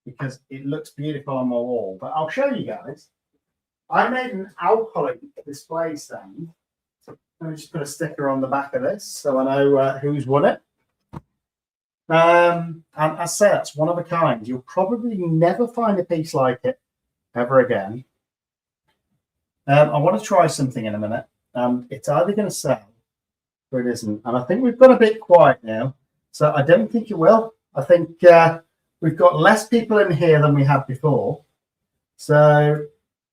because it looks beautiful on my wall. But I'll show you guys. I made an alcoholic display stand. Let me just put a sticker on the back of this so I know who's won it. And as I say, that's one of a kind. You'll probably never find a piece like it ever again. I want to try something in a minute. It's either going to sell or it isn't. And I think we've got a bit quiet now, so I don't think it will. I think we've got less people in here than we had before. So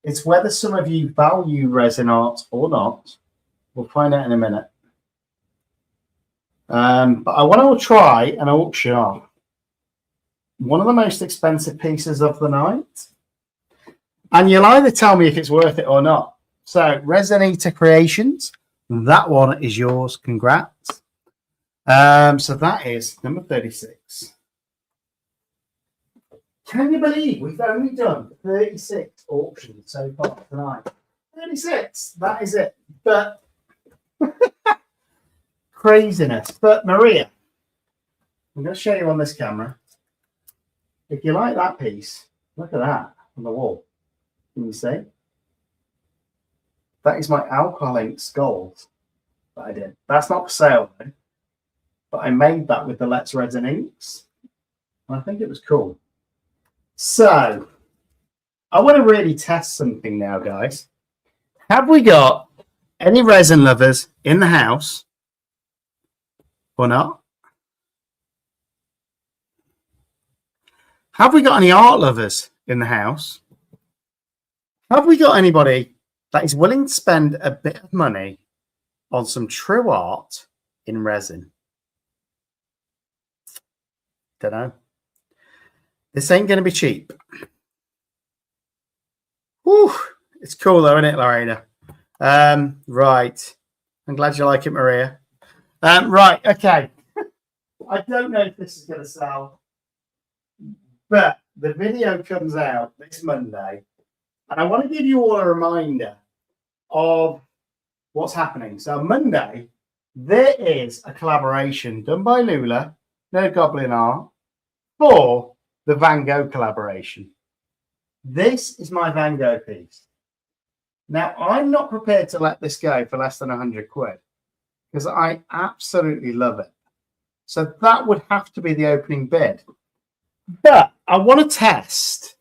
it's whether some of you value resin art or not. We'll find out in a minute. But I want to try an auction off one of the most expensive pieces of the night. And you'll either tell me if it's worth it or not. So Resin Eater Creations, that one is yours. Congrats. So that is number 36. Can you believe we've only done 36 auctions so far tonight? 36, that is it. But craziness. But Maria, I'm going to show you on this camera. If you like that piece, look at that on the wall. Can you see? That is my alcohol ink skulls that I did. That's not for sale though, but I made that with the Let's Resin inks. And I think it was cool. So I want to really test something now, guys. Have we got any resin lovers in the house or not? Have we got any art lovers in the house? Have we got anybody that is willing to spend a bit of money on some true art in resin? Don't know. This ain't going to be cheap. Whew. It's cool though, isn't it, Lorena? Right. I'm glad you like it, Maria. Right. Okay. I don't know if this is going to sell, but the video comes out this Monday. And I want to give you all a reminder of what's happening. So Monday, there is a collaboration done by Lula, No Goblin Art, for the Van Gogh collaboration. This is my Van Gogh piece. Now, I'm not prepared to let this go for less than 100 quid because I absolutely love it. So that would have to be the opening bid. But I want to test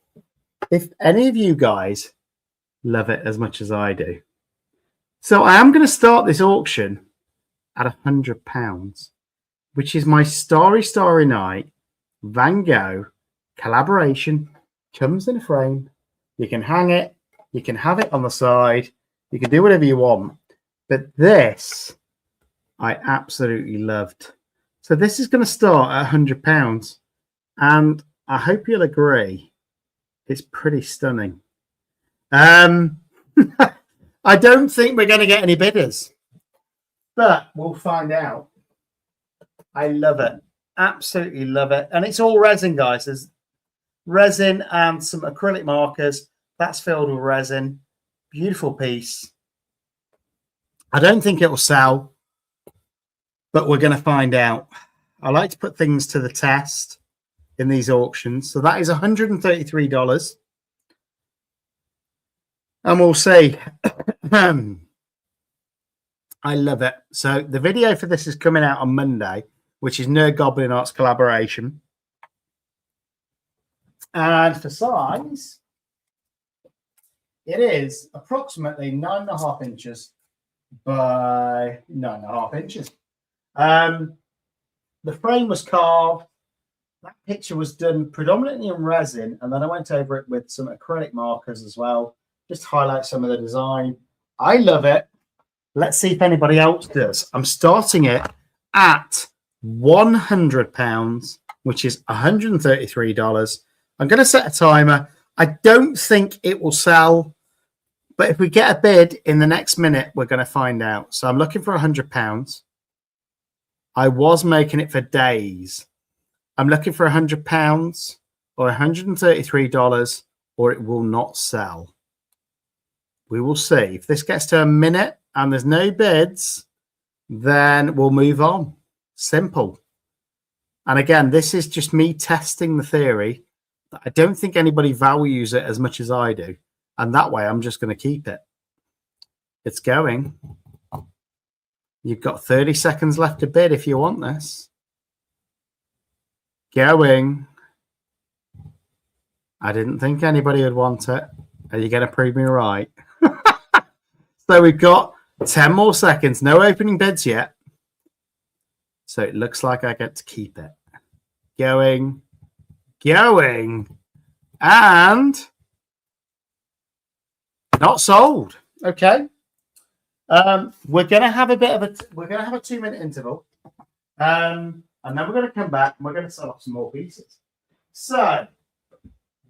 if any of you guys love it as much as I do. So I am going to start this auction at £100, which is my Starry Starry Night Van Gogh collaboration. Comes in a frame. You can hang it. You can have it on the side. You can do whatever you want. But this, I absolutely loved. So this is going to start at £100. And I hope you'll agree. It's pretty stunning. I don't think we're going to get any bidders, but we'll find out. I love it. Absolutely love it. And it's all resin, guys. There's resin and some acrylic markers. That's filled with resin. Beautiful piece. I don't think it will sell, but we're going to find out. I like to put things to the test in these auctions. So that is $133. And we'll see. I love it. So the video for this is coming out on Monday, which is Nerd Goblin Arts collaboration. And for size, it is approximately 9.5 inches by 9.5 inches. The frame was carved. That picture was done predominantly in resin, and then I went over it with some acrylic markers as well, just to highlight some of the design. I love it. Let's see if anybody else does. I'm starting it at £100, which is $133. I'm going to set a timer. I don't think it will sell, but if we get a bid in the next minute, we're going to find out. So I'm looking for £100. I was making it for days. I'm looking for £100 or $133, or it will not sell. We will see. If this gets to a minute and there's no bids, then we'll move on. Simple. And again, this is just me testing the theory that I don't think anybody values it as much as I do. And that way, I'm just going to keep it. It's going. You've got 30 seconds left to bid if you want this. Going. I didn't think anybody would want it. Are you going to prove me right? So we've got 10 more seconds. No opening bids yet. So it looks like I get to keep it. Going, and not sold. Okay. We're gonna have a 2-minute interval. And then we're gonna come back and we're gonna sell off some more pieces. So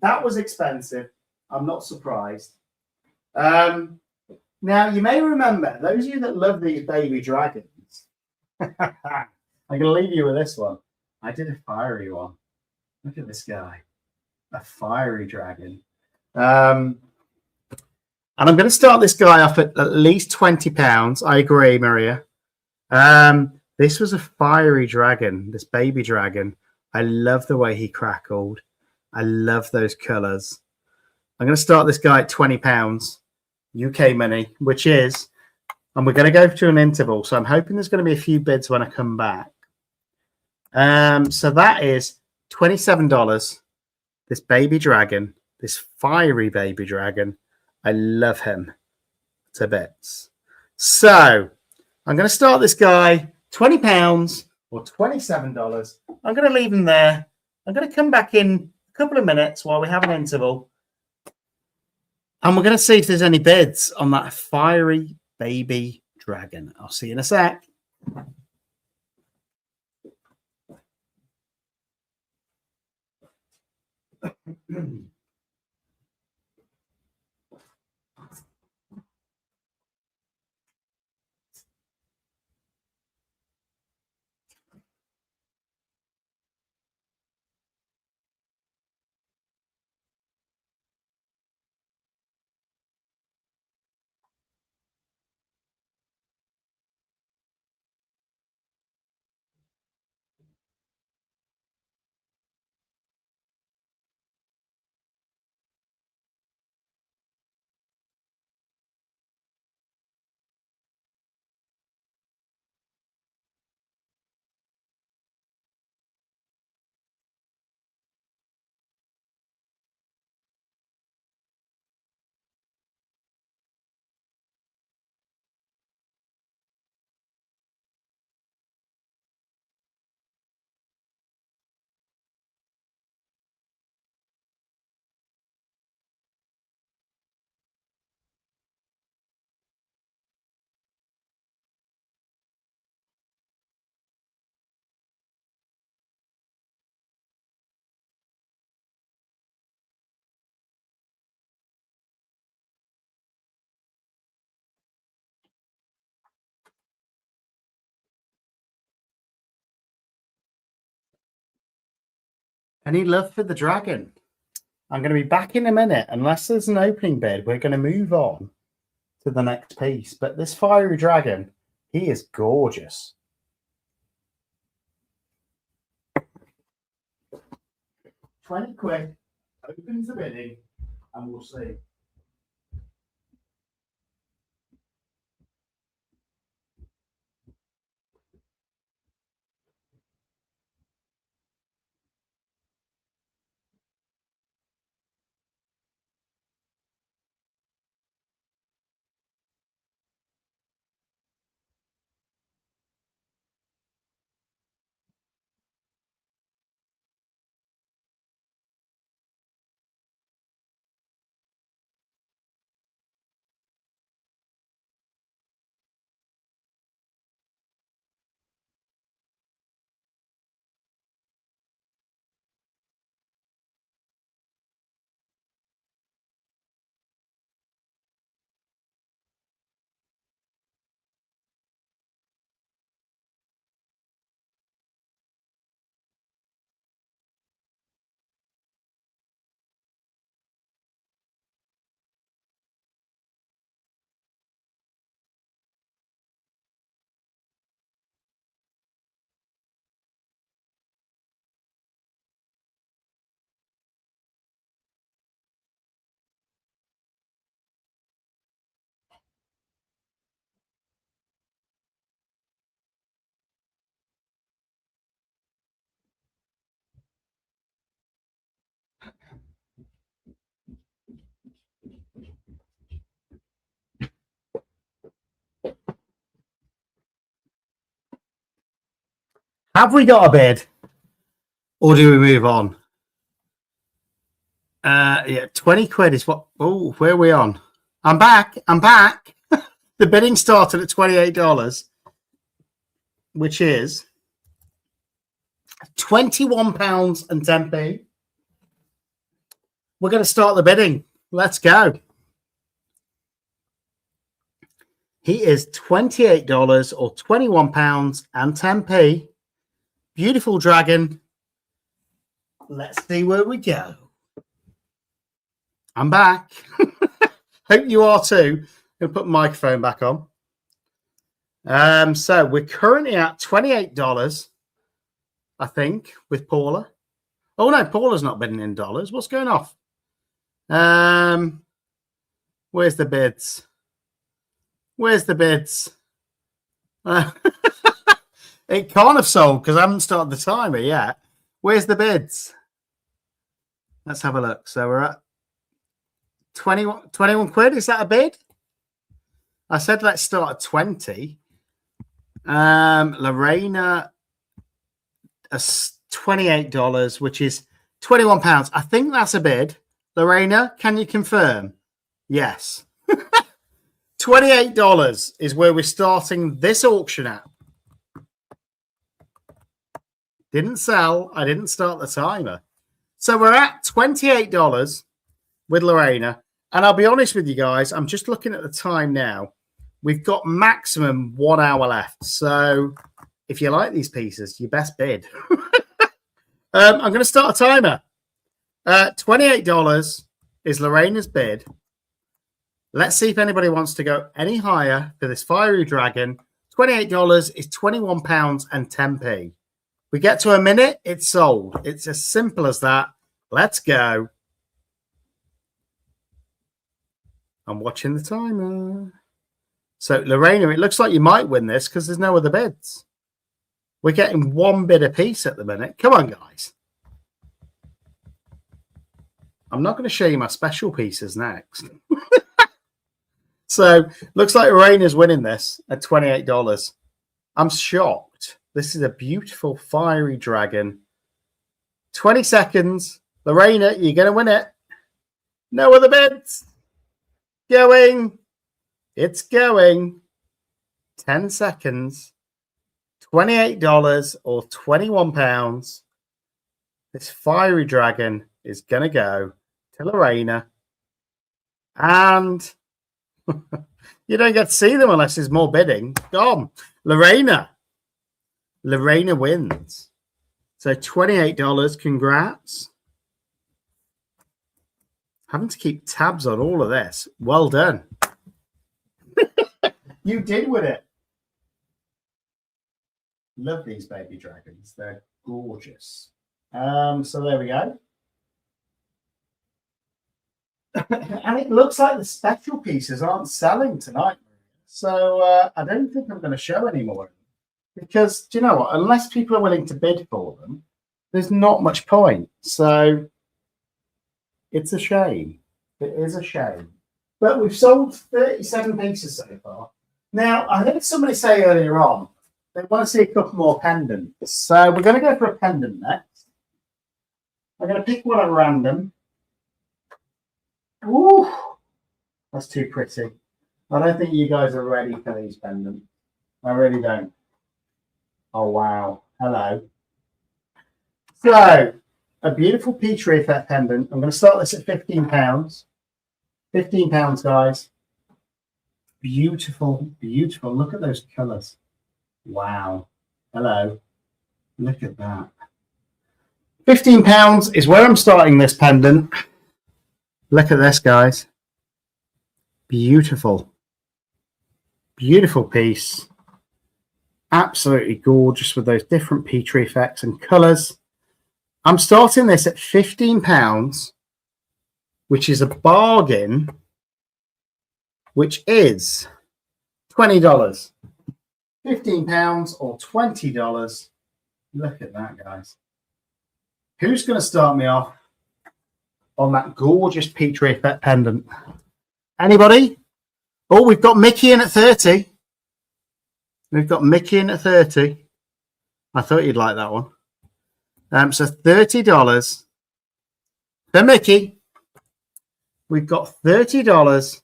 that was expensive. I'm not surprised. Now you may remember, those of you that love these baby dragons, I'm gonna leave you with this one. I did a fiery one. Look at this guy. A fiery dragon. And I'm going to start this guy off at least £20. I agree, Maria. This was a fiery dragon, this baby dragon. I love the way he crackled. I love those colours. I'm going to start this guy at £20 UK money, which is, and we're going to go to an interval. So I'm hoping there's going to be a few bids when I come back. So that is $27. This baby dragon, this fiery baby dragon. I love him to bits. So I'm going to start this guy £20 or $27. I'm going to leave him there. I'm going to come back in a couple of minutes while we have an interval. And we're going to see if there's any bids on that fiery baby dragon. I'll see you in a sec. Any love for the dragon? I'm going to be back in a minute. Unless there's an opening bid, we're going to move on to the next piece. But this fiery dragon, he is gorgeous. £20, opens the bidding, and we'll see. Have we got a bid? Or do we move on? Yeah, 20 quid is what. Oh, where are we on? I'm back. The bidding started at $28, which is £21.10. We're going to start the bidding. Let's go. He is $28 or £21.10. Beautiful dragon. Let's see where we go. I'm back. Hope you are too. I'm going to put the microphone back on. So we're currently at $28, I think, with Paula. Oh no, Paula's not bidding in dollars. What's going off? Where's the bids? Where's the bids? It can't have sold because I haven't started the timer yet. Where's the bids? Let's have a look. So we're at 21 quid. Is that a bid? I said let's start at 20. Lorena, $28, which is £21. I think that's a bid. Lorena, can you confirm? Yes. $28 is where we're starting this auction at. Didn't sell. I didn't start the timer. So we're at $28 with Lorena. And I'll be honest with you guys, I'm just looking at the time now. We've got maximum 1 hour left. So if you like these pieces, you best bid. I'm going to start a timer. $28 is Lorena's bid. Let's see if anybody wants to go any higher for this fiery dragon. $28 is £21.10. We get to a minute, it's sold. It's as simple as that. Let's go. I'm watching the timer. So, Lorena, it looks like you might win this because there's no other bids. We're getting one bid a piece at the minute. Come on, guys. I'm not going to show you my special pieces next. So, looks like Lorena's winning this at $28. I'm shocked. This is a beautiful fiery dragon. 20 seconds. Lorena, you're going to win it. No other bids. Going. It's going. 10 seconds. $28 or £21. This fiery dragon is going to go to Lorena. And you don't get to see them unless there's more bidding. Gone. Lorena. Lorena wins. So $28. Congrats. Having to keep tabs on all of this. Well done. You did win it. Love these baby dragons. They're gorgeous. So there we go. And it looks like the special pieces aren't selling tonight. So I don't think I'm going to show any more. Because, do you know what? Unless people are willing to bid for them, there's not much point. So it's a shame. It is a shame. But we've sold 37 pieces so far. Now, I heard somebody say earlier on, they want to see a couple more pendants. So we're going to go for a pendant next. I'm going to pick one at random. Ooh, that's too pretty. I don't think you guys are ready for these pendants. I really don't. Oh, wow. Hello. So, a beautiful Petrie effect pendant. I'm going to start this at £15. £15, guys. Beautiful, beautiful. Look at those colours. Wow. Hello. Look at that. £15 is where I'm starting this pendant. Look at this, guys. Beautiful. Beautiful piece. Absolutely gorgeous with those different Petrie effects and colours. I'm starting this at £15, which is a bargain, which is $20. £15 or $20. Look at that, guys. Who's going to start me off on that gorgeous Petrie effect pendant? Anybody? Oh, we've got Mickey in at 30. We've got Mickey in at 30. I thought you'd like that one. So $30 for Mickey. We've got $30.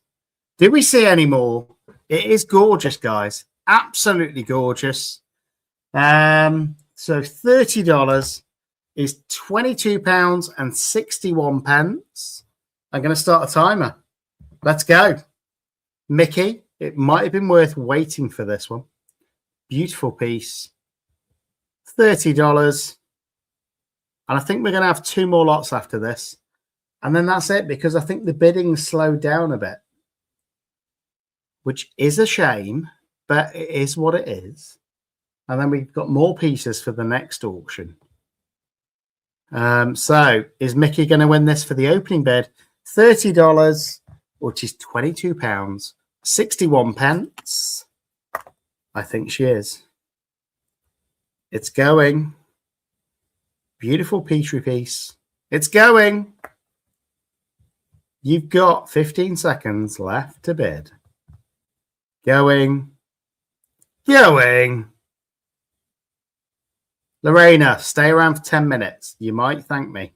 Do we see any more? It is gorgeous, guys. Absolutely gorgeous. So $30 is £22.61. I'm going to start a timer. Let's go. Mickey, it might have been worth waiting for this one. Beautiful piece. $30. And I think we're going to have 2 more lots after this. And then that's it, because I think the bidding slowed down a bit, which is a shame, but it is what it is. And then we've got more pieces for the next auction. So is Mickey going to win this for the opening bid? $30, which is £22.61. I think she is. It's going. Beautiful Petri piece. It's going. You've got 15 seconds left to bid. Going. Going. Lorena, stay around for 10 minutes. You might thank me.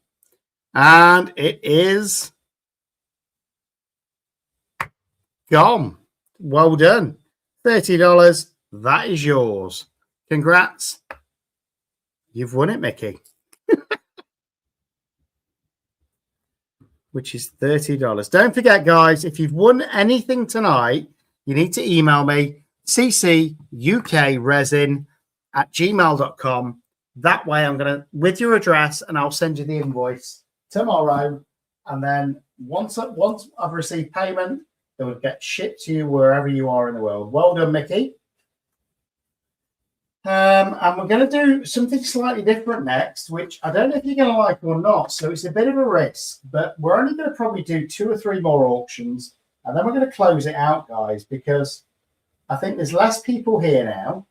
And it is gone. Well done. $30. That is yours. Congrats. You've won it, Mickey. Which is $30. Don't forget, guys, if you've won anything tonight, you need to email me, CCUKResin@gmail.com. That way I'm going to, with your address, and I'll send you the invoice tomorrow. And then once I've received payment, it will get shipped to you wherever you are in the world. Well done, Mickey. And we're going to do something slightly different next, which I don't know if you're going to like or not. So it's a bit of a risk, but we're only going to probably do 2 or 3 more auctions. And then we're going to close it out, guys, because I think there's less people here now.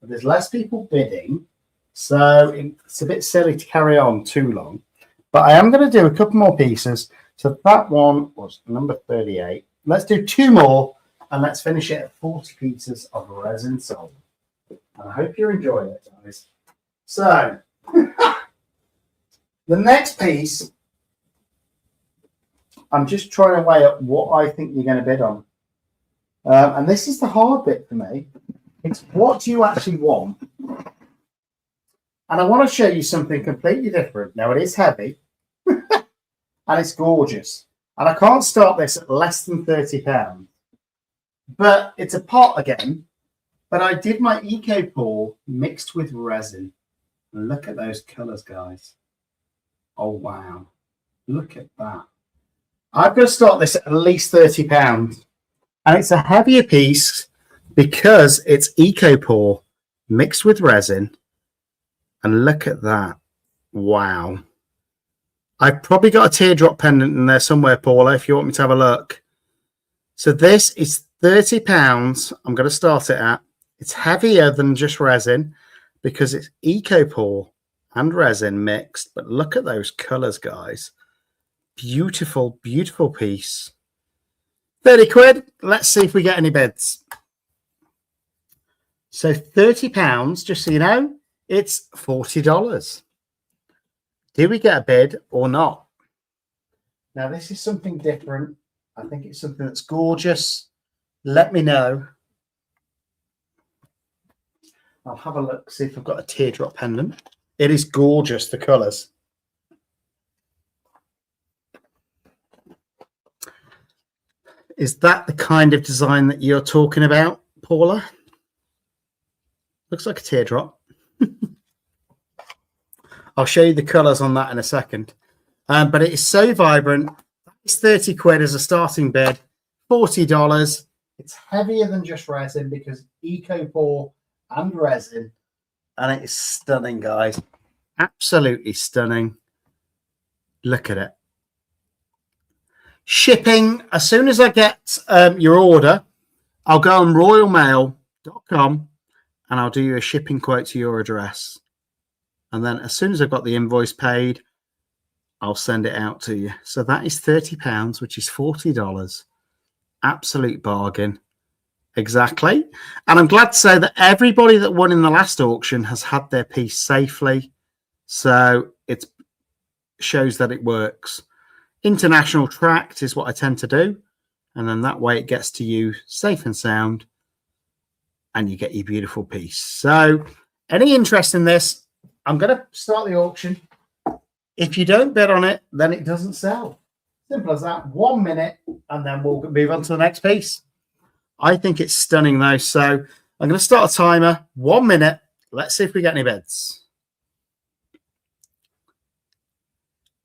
There's less people bidding. So it's a bit silly to carry on too long. But I am going to do a couple more pieces. So that one was number 38. Let's do 2 more, and let's finish it at 40 pieces of resin sold. And I hope you're enjoying it, guys. So the next piece, I'm just trying to weigh up what I think you're going to bid on. And this is the hard bit for me. It's what do you actually want? And I want to show you something completely different. Now, it is heavy and it's gorgeous. And I can't start this at less than £30. But it's a pot again. But I did my eco pour mixed with resin. And look at those colours, guys. Oh, wow. Look at that. I've got to start this at least £30. And it's a heavier piece because it's eco pour mixed with resin. And look at that. Wow. I've probably got a teardrop pendant in there somewhere, Paula, if you want me to have a look. So this is £30. I'm going to start it at. It's heavier than just resin because it's eco pour and resin mixed. But look at those colours, guys. Beautiful, beautiful piece. 30 quid. Let's see if we get any bids. So £30, just so you know, it's $40. Do we get a bid or not? Now, this is something different. I think it's something that's gorgeous. Let me know. I'll have a look, see if I've got a teardrop pendant. It is gorgeous, the colours. Is that the kind of design that you're talking about, Paula? Looks like a teardrop. I'll show you the colours on that in a second. But it is so vibrant. It's 30 quid as a starting bid. $40. It's heavier than just resin because eco pour and resin. And it is stunning, guys. Absolutely stunning. Look at it. Shipping, as soon as I get your order, I'll go on royalmail.com and I'll do you a shipping quote to your address. And then as soon as I've got the invoice paid, I'll send it out to you. So that is £30, which is $40. Absolute bargain. Exactly. And I'm glad to say that everybody that won in the last auction has had their piece safely. So it shows that it works. International tracked is what I tend to do. And then that way it gets to you safe and sound. And you get your beautiful piece. So any interest in this, I'm going to start the auction. If you don't bid on it, then it doesn't sell. Simple as that. 1 minute, and then we'll move on to the next piece. I think it's stunning, though. So I'm going to start a timer. 1 minute. Let's see if we get any bids.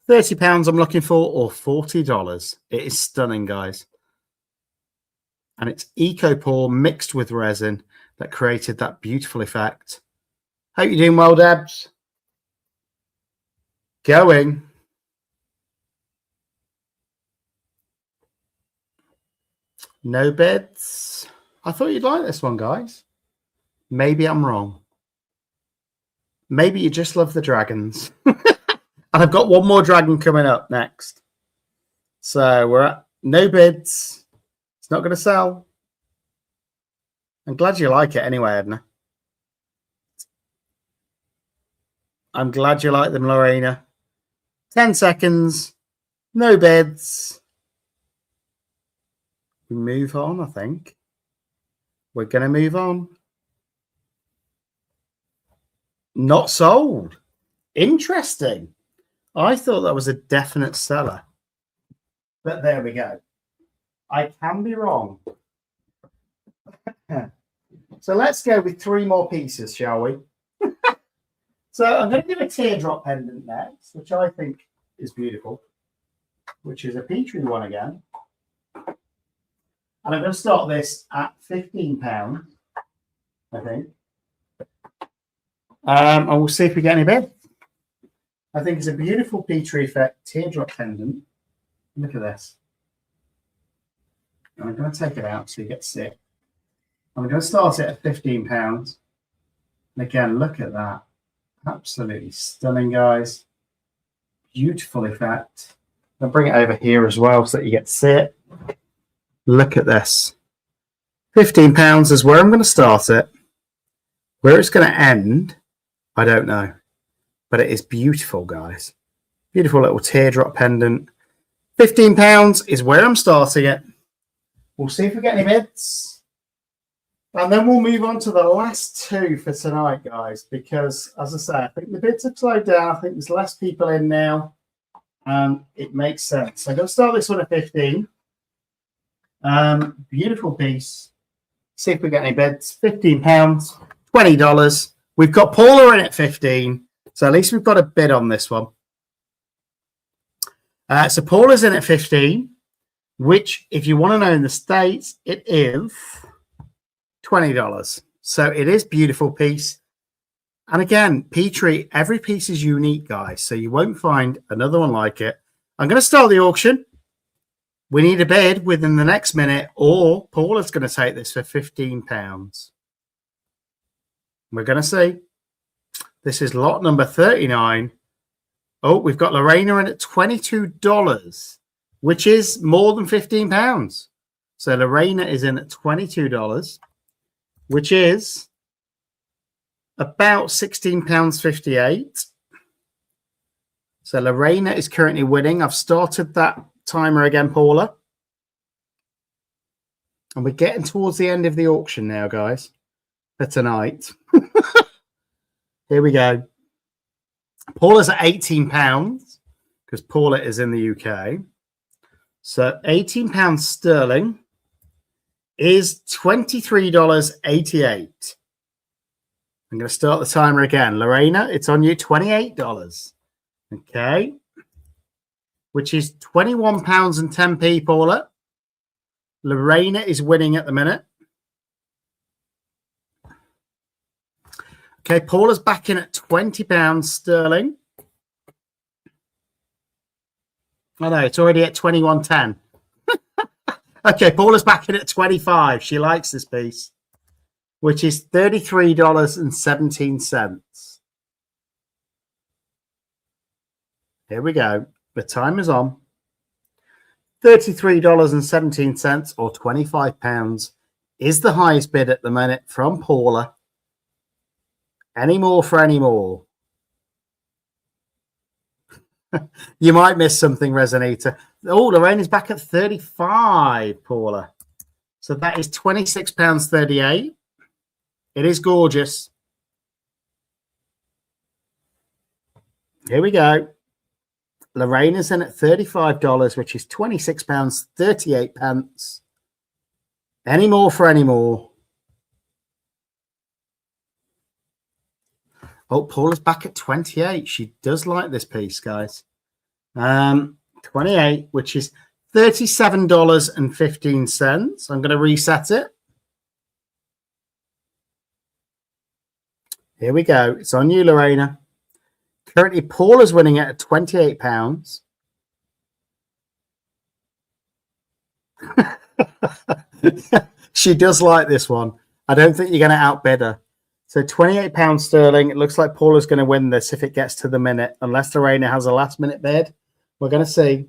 £30 I'm looking for, or $40. It is stunning, guys. And it's EcoPore mixed with resin that created that beautiful effect. Hope you're doing well, Debs. Going. No bids. I thought you'd like this one, guys. Maybe I'm wrong. Maybe you just love the dragons. And I've got one more dragon coming up next. So we're at no bids. It's not going to sell. I'm glad you like it anyway, Edna. I'm glad you like them, Lorena. 10 seconds. No bids. We move on, I think. We're going to move on. Not sold. Interesting. I thought that was a definite seller. But there we go. I can be wrong. So let's go with 3 more pieces, shall we? So I'm going to do a teardrop pendant next, which I think is beautiful, which is a Petrie one again. And I'm going to start this at £15, I think. And we'll see if we get any bid. I think it's a beautiful Petrie effect teardrop pendant. Look at this. And I'm going to take it out so you get to see it. I'm going to start it at £15. And again, look at that. Absolutely stunning, guys. Beautiful effect. I'll bring it over here as well so that you get to see it. Look at this. £15 is where I'm going to start it. Where it's going to end, I don't know. But it is beautiful, guys. Beautiful little teardrop pendant. £15 is where I'm starting it. We'll see if we get any bids. And then we'll move on to the last 2 for tonight, guys, because, as I say, I think the bids have slowed down. I think there's less people in now, and it makes sense. So I'm going to start this one at 15. Beautiful piece. See if we get any bids. £15, $20. We've got Paula in at 15, so at least we've got a bid on this one. So Paula's in at 15, which, if you want to know in the States, it is $20. So it is beautiful piece. And again, Petrie, every piece is unique, guys. So you won't find another one like it. I'm going to start the auction. We need a bid within the next minute, or Paula's going to take this for £15. We're going to see. This is lot number 39. Oh, we've got Lorena in at $22, which is more than £15. So Lorena is in at $22. Which is about £16.58. So Lorena is currently winning. I've started that timer again, Paula. And we're getting towards the end of the auction now, guys, for tonight. Here we go. Paula's at £18 because Paula is in the UK. So £18 sterling is $23.88. I'm going to start the timer again. Lorena, it's on you, $28. Okay. Which is £21.10, Paula. Lorena is winning at the minute. Okay, Paula's back in at £20 sterling. Oh no, it's already at $21.10. Okay, Paula's back in at 25. She likes this piece, which is $33.17. Here we go. The time is on. $33.17 or £25 is the highest bid at the minute from Paula. Any more for any more? You might miss something, Resonator. Oh, Lorraine is back at 35, Paula. So that is £26.38. It is gorgeous. Here we go. Lorraine is in at $35, which is £26.38. Any more for any more? Oh, Paula's back at 28. She does like this piece, guys. 28, which is $37.15. I'm going to reset it. Here we go. It's on you, Lorena. Currently, Paula's winning it at £28. She does like this one. I don't think you're going to outbid her. So £28 sterling. It looks like Paula's going to win this if it gets to the minute, unless Lorena has a last-minute bid. We're going to see.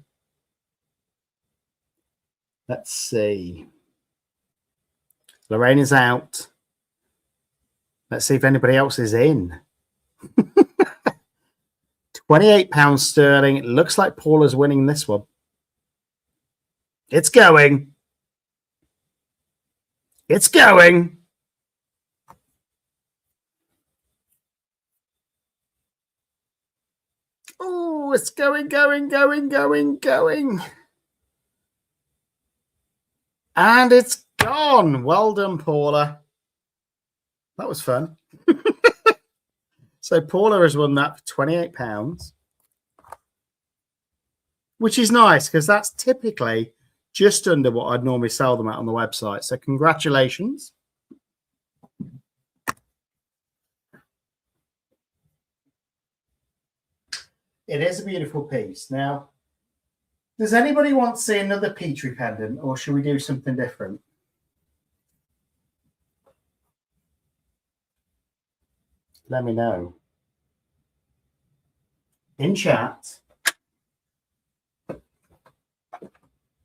Let's see. Lorena's out. Let's see if anybody else is in. £28 sterling. It looks like Paula's winning this one. It's going. It's going. Oh, it's going. And it's gone. Well done, Paula. That was fun. So Paula has won that for £28, which is nice because that's typically just under what I'd normally sell them at on the website. So congratulations. It is a beautiful piece. Now, does anybody want to see another Petrie pendant, or should we do something different? Let me know. In chat. Do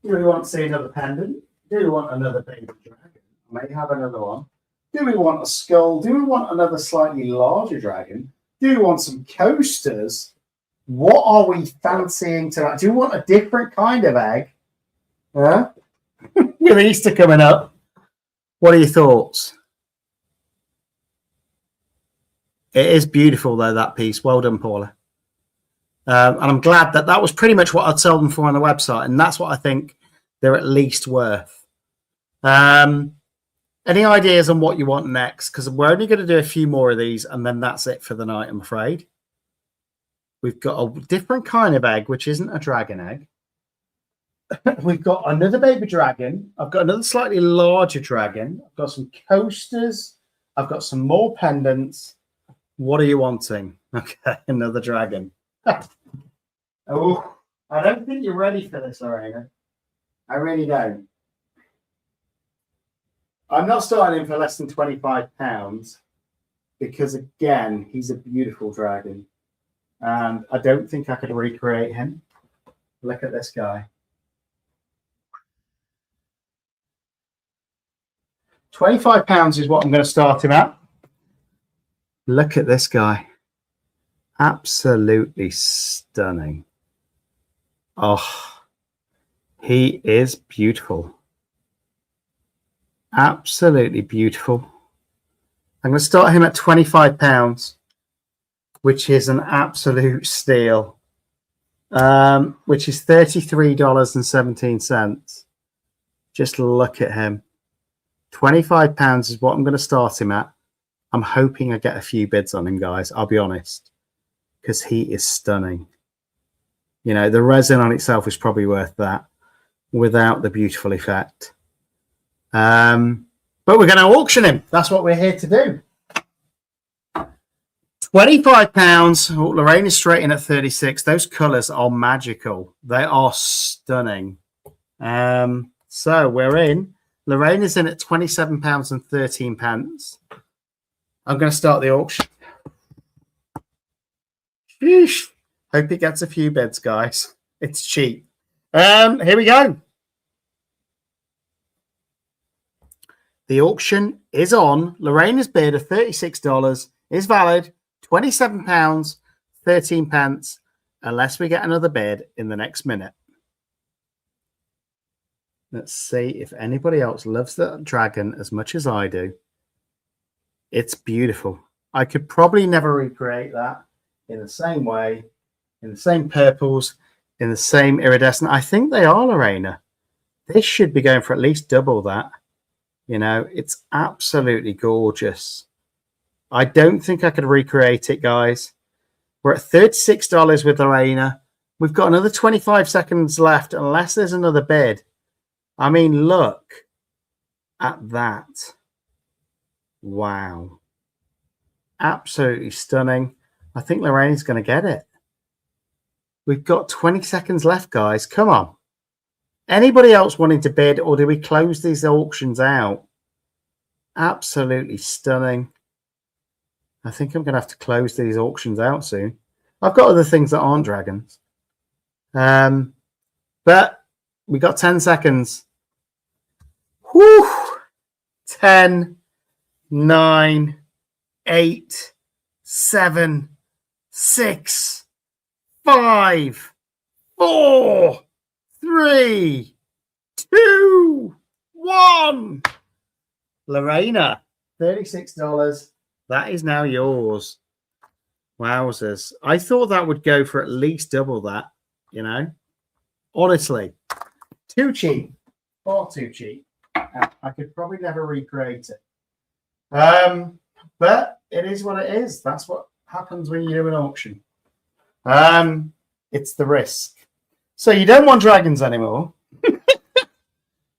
we want to see another pendant? Do we want another baby dragon? I may have another one. Do we want a skull? Do we want another slightly larger dragon? Do we want some coasters? What are we fancying tonight? Do you want a different kind of egg? Huh? With Easter coming up. What are your thoughts? It is beautiful, though, that piece. Well done, Paula. And I'm glad that that was pretty much what I'd sell them for on the website. And that's what I think they're at least worth. Any ideas on what you want next? Because we're only going to do a few more of these, and then that's it for the night, I'm afraid. We've got a different kind of egg, which isn't a dragon egg. We've got another baby dragon. I've got another slightly larger dragon. I've got some coasters. I've got some more pendants. What are you wanting? Okay, another dragon. Oh, I don't think you're ready for this, Lorena. I really don't. I'm not starting him for less than £25 because, again, he's a beautiful dragon. And I don't think I could recreate him. Look at this guy. £25 is what I'm going to start him at. Look at this guy. Absolutely stunning. Oh, he is beautiful. Absolutely beautiful. I'm going to start him at £25. Which is an absolute steal, which is $33.17. Just look at him. £25 is what I'm going to start him at. I'm hoping I get a few bids on him, guys. I'll be honest, because he is stunning. You know, the resin on itself is probably worth that without the beautiful effect. But we're going to auction him. That's what we're here to do. £25. Oh, Lorraine is straight in at 36. Those colours are magical. They are stunning. So we're in. Lorraine is in at £27.13. I'm going to start the auction. Sheesh. Hope it gets a few bids, guys. It's cheap. Here we go. The auction is on. Lorena's bid of $36 is valid. £27, 13 pence, unless we get another bid in the next minute. Let's see if anybody else loves the dragon as much as I do. It's beautiful. I could probably never recreate that in the same way, in the same purples, in the same iridescent. I think they are, Lorena. This should be going for at least double that. You know, it's absolutely gorgeous. I don't think I could recreate it, guys. We're at $36 with Lorena. We've got another 25 seconds left, unless there's another bid. I mean, look at that. Wow. Absolutely stunning. I think Lorena's going to get it. We've got 20 seconds left, guys. Come on. Anybody else wanting to bid, or do we close these auctions out? Absolutely stunning. I think I'm going to have to close these auctions out soon. I've got other things that aren't dragons. But we got 10 seconds. Whew. 10, 9, 8, 7, 6, 5, 4, 3, 2, 1. Lorena, $36. That is now yours. Wowzers. I thought that would go for at least double that, you know. Honestly, too cheap. Far too cheap. I could probably never recreate it. But it is what it is. That's what happens when you do an auction. It's the risk. So you don't want dragons anymore.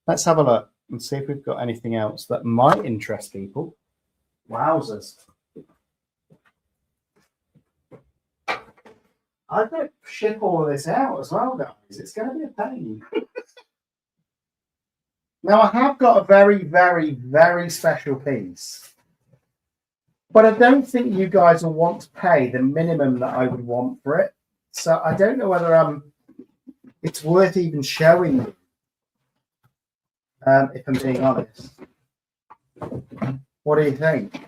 Let's have a look and see if we've got anything else that might interest people. Wowzers. I've got to ship all of this out as well, guys. It's going to be a pain. Now, I have got a very, very, very special piece. But I don't think you guys will want to pay the minimum that I would want for it. So I don't know whether it's worth even showing you, if I'm being honest. What do you think?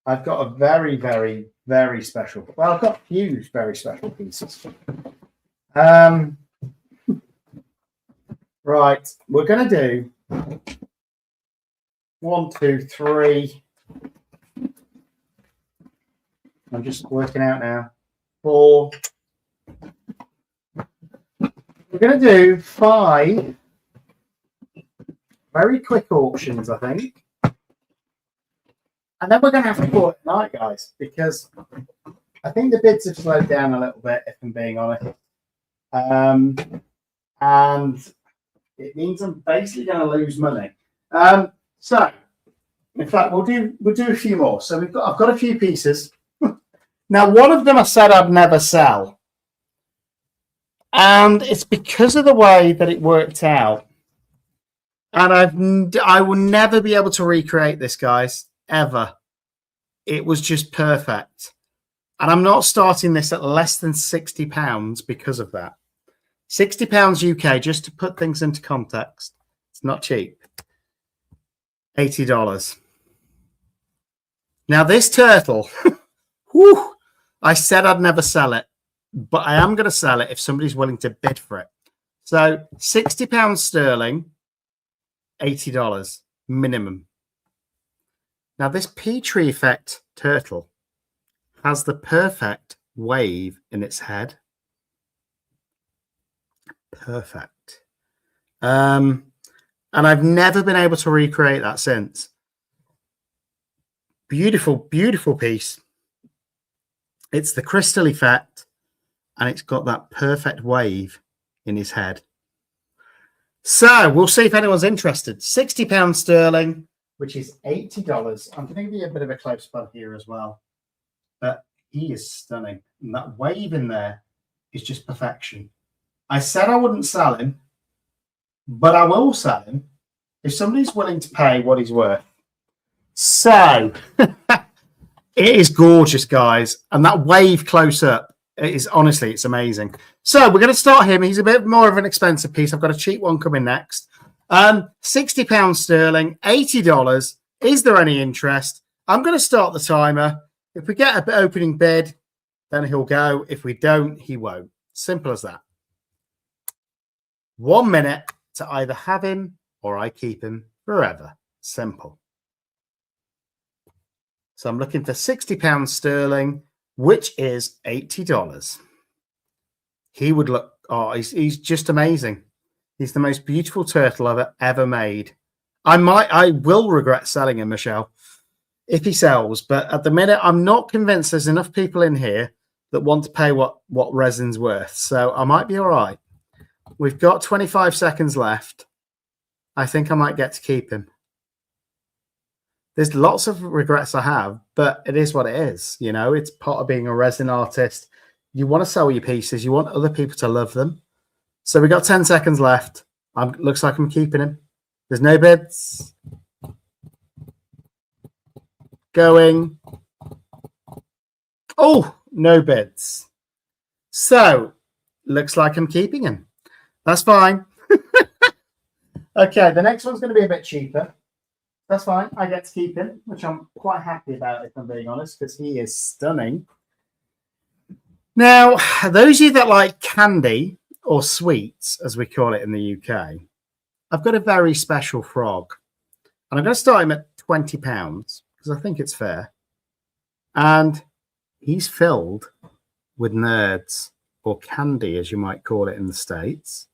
I've got a very, very, very special. Well, I've got a few very special pieces. Right, we're going to do 1, 2, 3. I'm just working out now. 4. We're going to do 5 very quick auctions, I think. And then we're going to have to call it a night, guys, because I think the bids have slowed down a little bit, if I'm being honest. And it means I'm basically going to lose money. So, in fact, we'll do a few more. So I've got a few pieces. Now, one of them I said I'd never sell. And it's because of the way that it worked out. And I will never be able to recreate this, guys, ever. It was just perfect. And I'm not starting this at less than £60 because of that. £60 UK, just to put things into context. It's not cheap. $80. Now, this turtle, whew, I said I'd never sell it, but I am going to sell it if somebody's willing to bid for it. So £60 sterling, $80 minimum. Now, this Petri effect turtle has the perfect wave in its head. Perfect. And I've never been able to recreate that since. Beautiful, beautiful piece. It's the crystal effect, and it's got that perfect wave in his head. So we'll see if anyone's interested. £60 sterling, which is $80. I'm going to give you a bit of a close up here as well. But he is stunning. And that wave in there is just perfection. I said I wouldn't sell him, but I will sell him if somebody's willing to pay what he's worth. So, it is gorgeous, guys. And that wave close up Honestly, it's amazing. So we're going to start him. He's a bit more of an expensive piece. I've got a cheap one coming next. £60 sterling, $80. Is there any interest? I'm going to start the timer. If we get an opening bid, then he'll go. If we don't, he won't. Simple as that. 1 minute to either have him or I keep him forever. Simple. So I'm looking for £60 sterling, which is $80. He would look, he's just amazing. He's the most beautiful turtle I've ever made. I will regret selling him, Michelle, if he sells. But at the minute, I'm not convinced there's enough people in here that want to pay what resin's worth. So I might be all right. We've got 25 seconds left. I think I might get to keep him. There's lots of regrets I have, but it is what it is. You know, it's part of being a resin artist. You want to sell your pieces. You want other people to love them. So we got 10 seconds left. Looks like I'm keeping him. There's no bids. Going. Oh, no bids. So, looks like I'm keeping him. That's fine. Okay, the next one's going to be a bit cheaper. That's fine. I get to keep him, which I'm quite happy about, if I'm being honest, because he is stunning. Now, those of you that like candy or sweets, as we call it in the UK, I've got a very special frog. And I'm going to start him at £20 because I think it's fair. And he's filled with nerds, or candy, as you might call it in the States.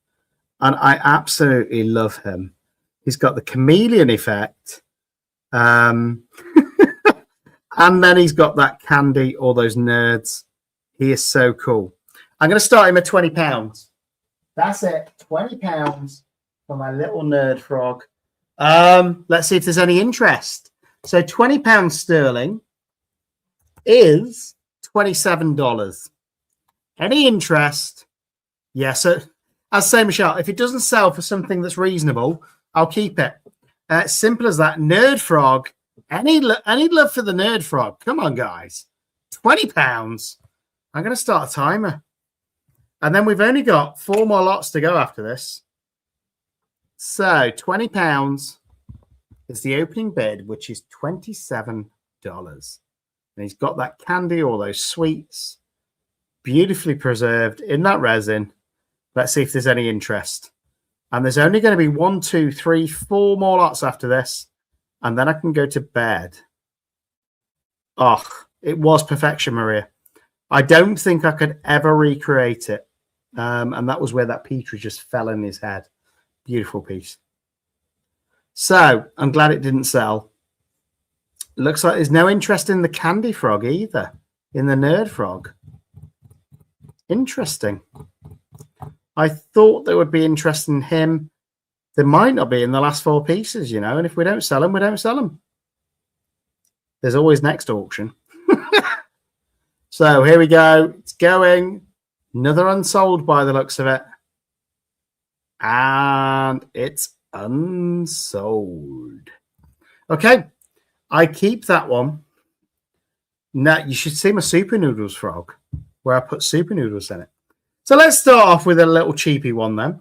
And I absolutely love him. He's got the chameleon effect. And then he's got that candy, all those nerds. He is so cool. I'm going to start him at £20. That's it. £20 for my little nerd frog. Let's see if there's any interest. So £20 sterling is $27. Any interest? Yeah, so as I say, Michelle, if it doesn't sell for something that's reasonable, I'll keep it. Simple as that. Nerd frog. Any love for the nerd frog? Come on, guys. £20. I'm going to start a timer. And then we've only got 4 more lots to go after this. So £20 is the opening bid, which is $27. And he's got that candy, all those sweets, beautifully preserved in that resin. Let's see if there's any interest. And there's only going to be 1, 2, 3, 4 more lots after this. And then I can go to bed. Oh, it was perfection, Maria. I don't think I could ever recreate it. And that was where that Petrie just fell in his head. Beautiful piece. So I'm glad it didn't sell. Looks like there's no interest in the candy frog either. In the nerd frog. Interesting. I thought there would be interest in him. There might not be in the last 4 pieces, you know. And if we don't sell them, we don't sell them. There's always next auction. So here we go. It's going. Another unsold by the looks of it. And it's unsold. Okay. I keep that one. Now, you should see my Super Noodles frog, where I put Super Noodles in it. So let's start off with a little cheapy one then.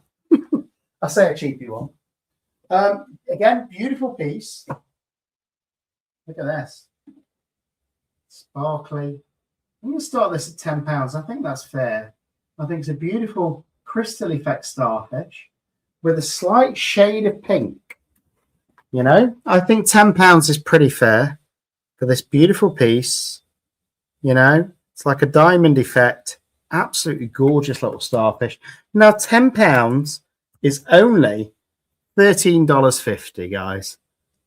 I say a cheapy one. Again, beautiful piece. Look at this. Sparkly. I'm going to start this at £10. I think that's fair. I think it's a beautiful crystal effect starfish with a slight shade of pink. You know, I think £10 is pretty fair for this beautiful piece. You know, it's like a diamond effect. Absolutely gorgeous little starfish. Now, £10 is only $13.50, guys.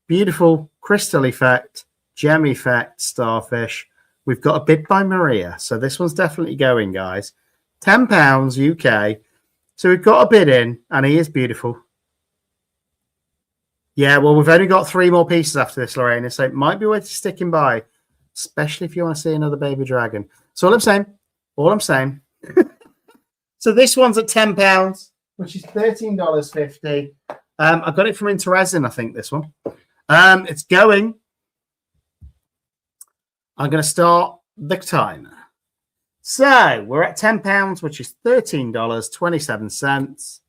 Beautiful crystal effect, gem effect, starfish. We've got a bid by Maria. So this one's definitely going, guys. £10 UK. So we've got a bid in, and he is beautiful. Yeah, well, we've only got 3 more pieces after this, Lorena. So it might be worth sticking by, especially if you want to see another baby dragon. So all I'm saying. So this one's at £10, which is $13.50. I got it from Resin, I think, this one. It's going. I'm going to start the timer. So we're at £10, which is $13.27.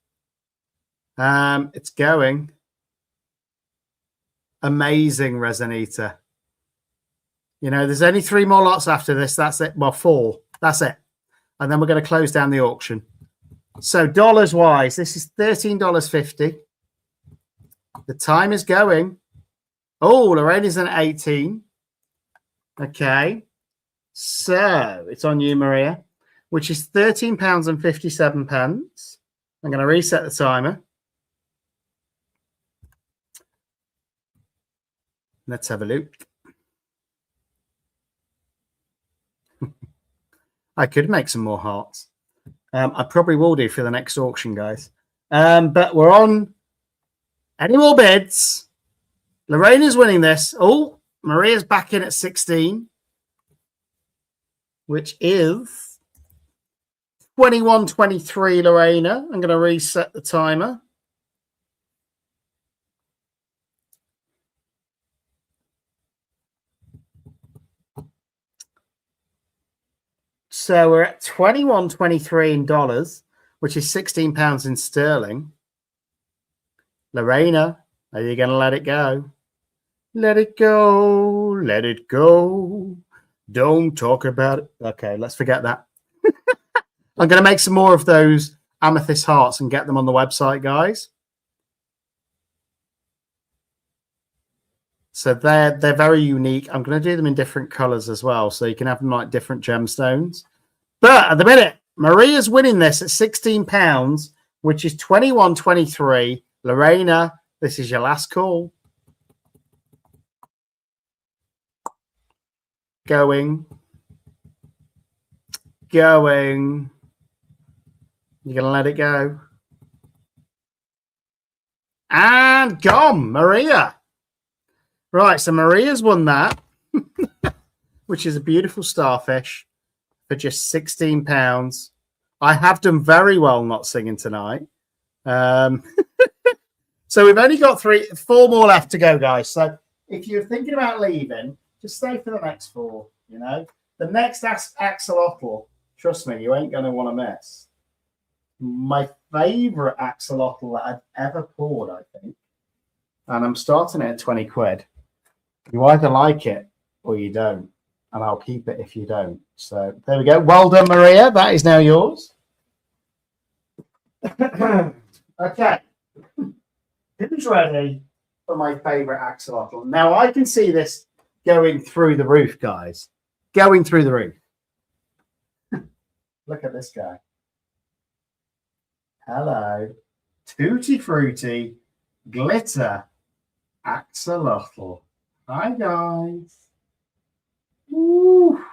It's going. Amazing, Resinita. You know, there's only 3 more lots after this. That's it. Well, 4. That's it. And then we're going to close down the auction. So dollars-wise, this is $13.50. The time is going. Oh, Lorraine's at 18. Okay. So it's on you, Maria, which is £13.57. I'm going to reset the timer. Let's have a look. I could make some more hearts. I probably will do for the next auction, guys. But we're on. Any more bids? Lorena's winning this. Oh, Maria's back in at 16, which is 21.23, Lorena. I'm going to reset the timer. So we're at 21.23 in dollars, which is £16 in sterling. Lorena, are you going to let it go? Let it go. Let it go. Don't talk about it. Okay, let's forget that. I'm going to make some more of those amethyst hearts and get them on the website, guys. So they're very unique. I'm going to do them in different colors as well, so you can have them like different gemstones. But at the minute, Maria's winning this at £16, which is 21.23. Lorena, this is your last call. Going. Going. You're going to let it go. And gone, Maria. Right, so Maria's won that, which is a beautiful starfish for just £16. I have done very well not singing tonight. So we've only got 4 more left to go, guys. So if you're thinking about leaving, just stay for the next 4, you know. The next axolotl, trust me, you ain't going to want to miss. My favourite axolotl that I've ever poured, I think. And I'm starting it at 20 quid. You either like it or you don't. And I'll keep it if you don't. So there we go. Well done, Maria. That is now yours. Okay. Who's ready for my favorite axolotl? Now, I can see this going through the roof, guys. Going through the roof. Look at this guy. Hello. Tutti Frutti Glitter Axolotl. Hi, guys. Ooh.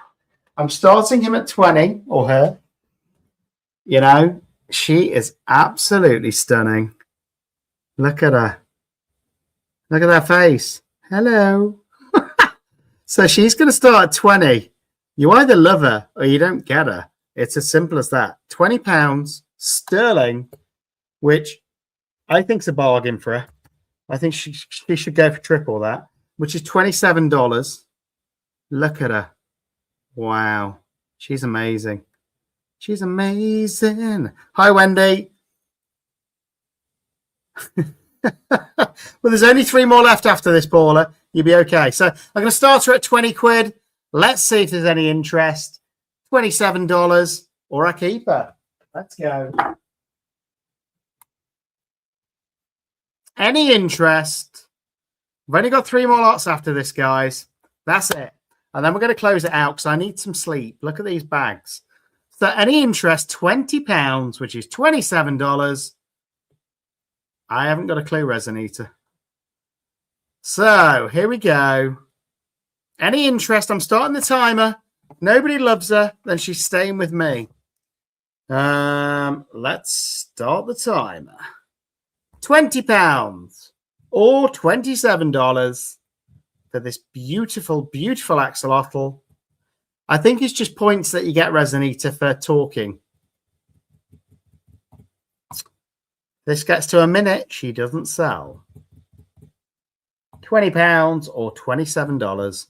I'm starting him at 20, or her. You know, she is absolutely stunning. Look at her. Look at that face. Hello. So she's going to start at 20. You either love her or you don't get her. It's as simple as that. £20 sterling, which I think is a bargain for her. I think she should go for triple that, which is $27. Look at her. Wow. She's amazing. She's amazing. Hi, Wendy. Well, there's only 3 more left after this, Paula. You'll be okay. So I'm going to start her at 20 quid. Let's see if there's any interest. $27 or I keep her. Let's go. Any interest? We've only got 3 more lots after this, guys. That's it. And then we're going to close it out because I need some sleep. Look at these bags. So any interest, £20, which is $27. I haven't got a clue, Resin Eater. So here we go. Any interest? I'm starting the timer. Nobody loves her, then she's staying with me. Let's start the timer. £20 or $27 for this beautiful, beautiful axolotl. I think it's just points that you get, Resin Eater, for talking. This gets to a minute. She doesn't sell. £20 or $27.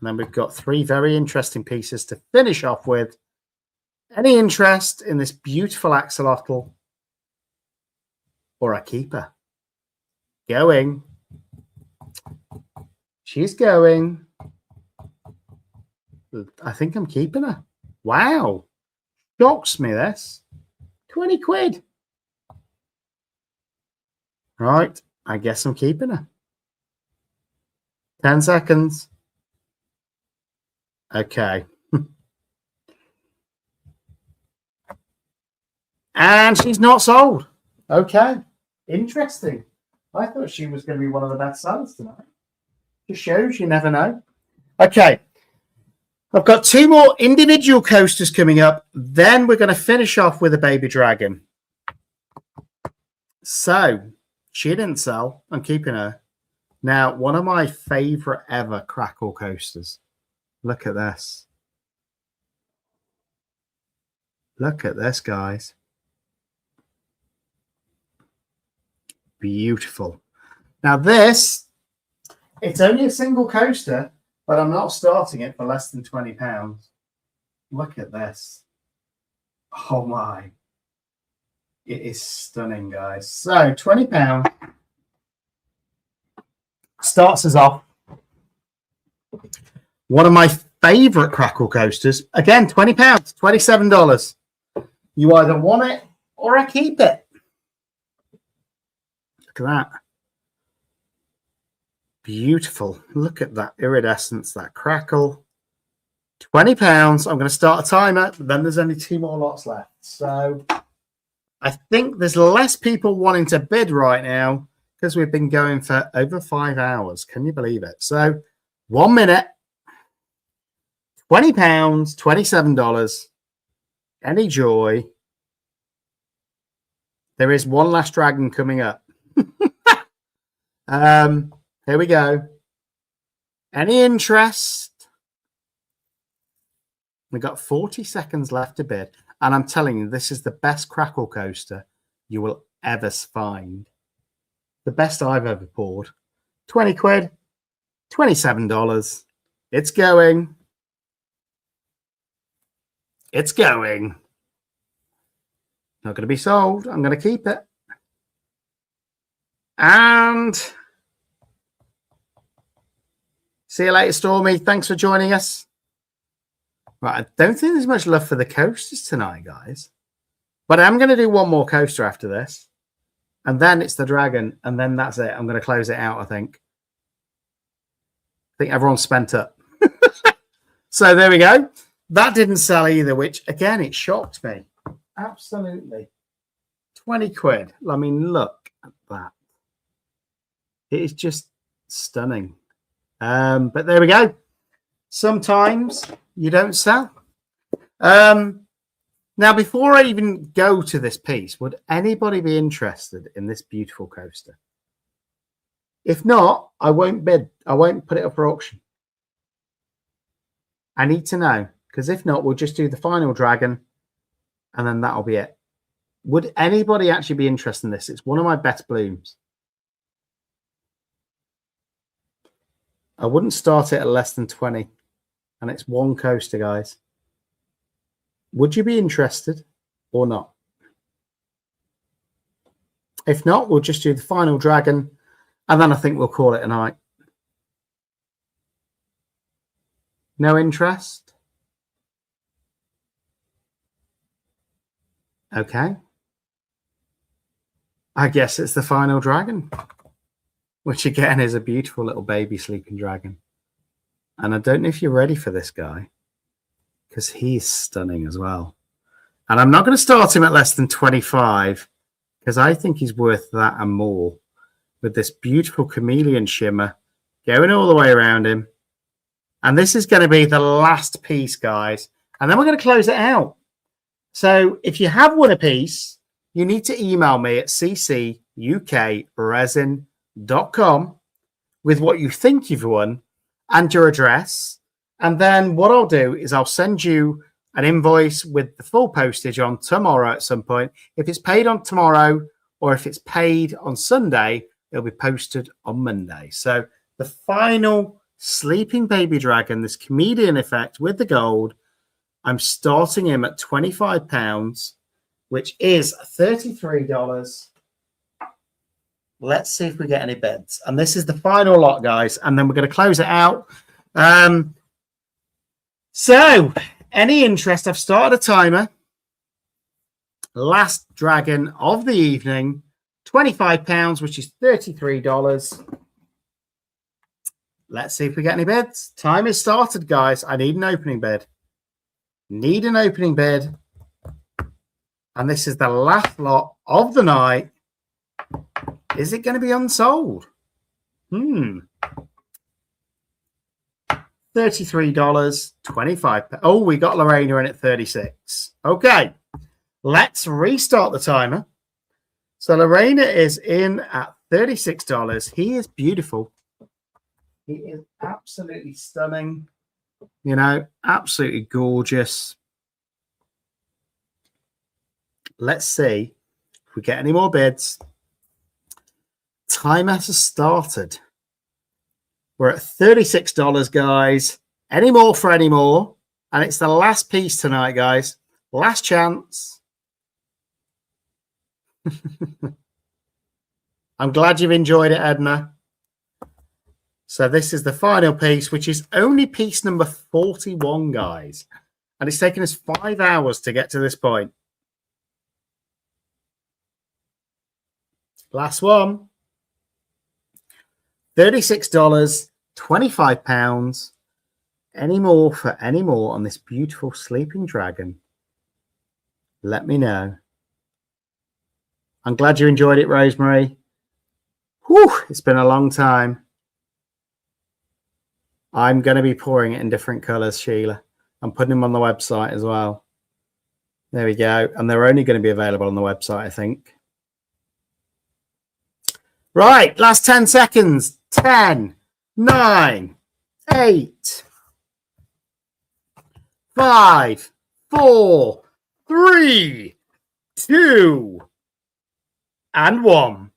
And then we've got 3 very interesting pieces to finish off with. Any interest in this beautiful axolotl or a keeper? Going. She's going. I think I'm keeping her. Wow. Shocks me, this. 20 quid. Right. I guess I'm keeping her. 10 seconds. Okay. And she's not sold. Okay. Interesting. I thought she was going to be one of the best sellers tonight. Just shows you never know. Okay. I've got 2 more individual coasters coming up. Then we're going to finish off with a baby dragon. So, she didn't sell. I'm keeping her. Now, one of my favorite ever crackle coasters. Look at this. Look at this, guys. Beautiful. Now this, it's only a single coaster, but I'm not starting it for less than £20. Look at this. Oh my. It is stunning, guys. So £20 starts us off. One of my favorite crackle coasters. Again, £20, $27. You either want it or I keep it. Look at that. Beautiful. Look at that iridescence, that crackle. £20. I'm going to start a timer. Then there's only 2 more lots left. So I think there's less people wanting to bid right now because we've been going for over 5 hours. Can you believe it? So 1 minute, £20, $27. Any joy? There is one last dragon coming up. Here we go. Any interest? We've got 40 seconds left to bid. And I'm telling you, this is the best crackle coaster you will ever find. The best I've ever poured. 20 quid, $27. It's going. It's going. Not going to be sold. I'm going to keep it. And see you later, Stormy. Thanks for joining us. Right, I don't think there's much love for the coasters tonight, guys. But I'm going to do one more coaster after this. And then it's the dragon. And then that's it. I'm going to close it out, I think. I think everyone's spent up. So there we go. That didn't sell either, which, again, it shocked me. Absolutely. 20 quid. I mean, look at that. It is just stunning. But there we go. Sometimes you don't sell. Now, before I even go to this piece, would anybody be interested in this beautiful coaster? If not, I won't bid. I won't put it up for auction. I need to know, because if not, we'll just do the final dragon, and then that'll be it. Would anybody actually be interested in this? It's one of my best blooms. I wouldn't start it at less than 20. And it's one coaster, guys. Would you be interested or not? If not, we'll just do the final dragon. And then I think we'll call it a night. No interest? Okay. I guess it's the final dragon. Which again is a beautiful little baby sleeping dragon. And I don't know if you're ready for this guy, because he's stunning as well. And I'm not going to start him at less than 25, because I think he's worth that and more, with this beautiful chameleon shimmer going all the way around him. And this is going to be the last piece, guys. And then we're going to close it out. So if you have won a piece, you need to email me at CCUKResin.com with what you think you've won and your address. And then what I'll do is I'll send you an invoice with the full postage on tomorrow at some point. If it's paid on tomorrow or if it's paid on Sunday, it'll be posted on Monday. So the final sleeping baby dragon, this comedian effect with the gold. I'm starting him at £25, which is $33. Let's see if we get any bids. And this is the final lot, guys. And then we're going to close it out. So, any interest? I've started a timer. Last dragon of the evening, £25, which is $33. Let's see if we get any bids. Time is started, guys. I need an opening bid. Need an opening bid. And this is the last lot of the night. Is it going to be unsold? $33, 25. Oh, we got Lorena in at 36. Okay, let's restart the timer. So Lorena is in at $36. He is beautiful. He is absolutely stunning. You know, absolutely gorgeous. Let's see if we get any more bids. Timer has started. We're at $36, guys. Any more for any more? And it's the last piece tonight, guys. Last chance. I'm glad you've enjoyed it, Edna. So this is the final piece, which is only piece number 41, guys. And it's taken us 5 hours to get to this point. Last one. $36, £25. Any more for any more on this beautiful sleeping dragon? Let me know. I'm glad you enjoyed it, Rosemary. Whew, it's been a long time. I'm going to be pouring it in different colours, Sheila. I'm putting them on the website as well. There we go. And they're only going to be available on the website, I think. Right, last 10 seconds. 10, 9, 8, 5, 4, 3, 2, and 1.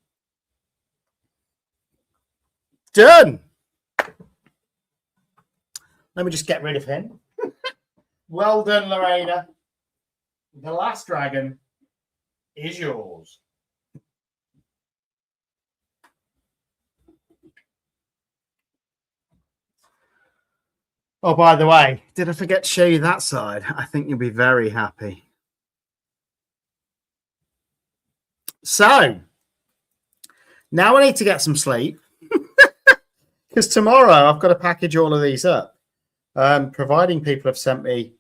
Done. Let me just get rid of him. Well done, Lorena. The last dragon is yours. Oh, by the way, did I forget to show you that side? I think you'll be very happy. So, now I need to get some sleep. Because tomorrow I've got to package all of these up. Providing people have sent me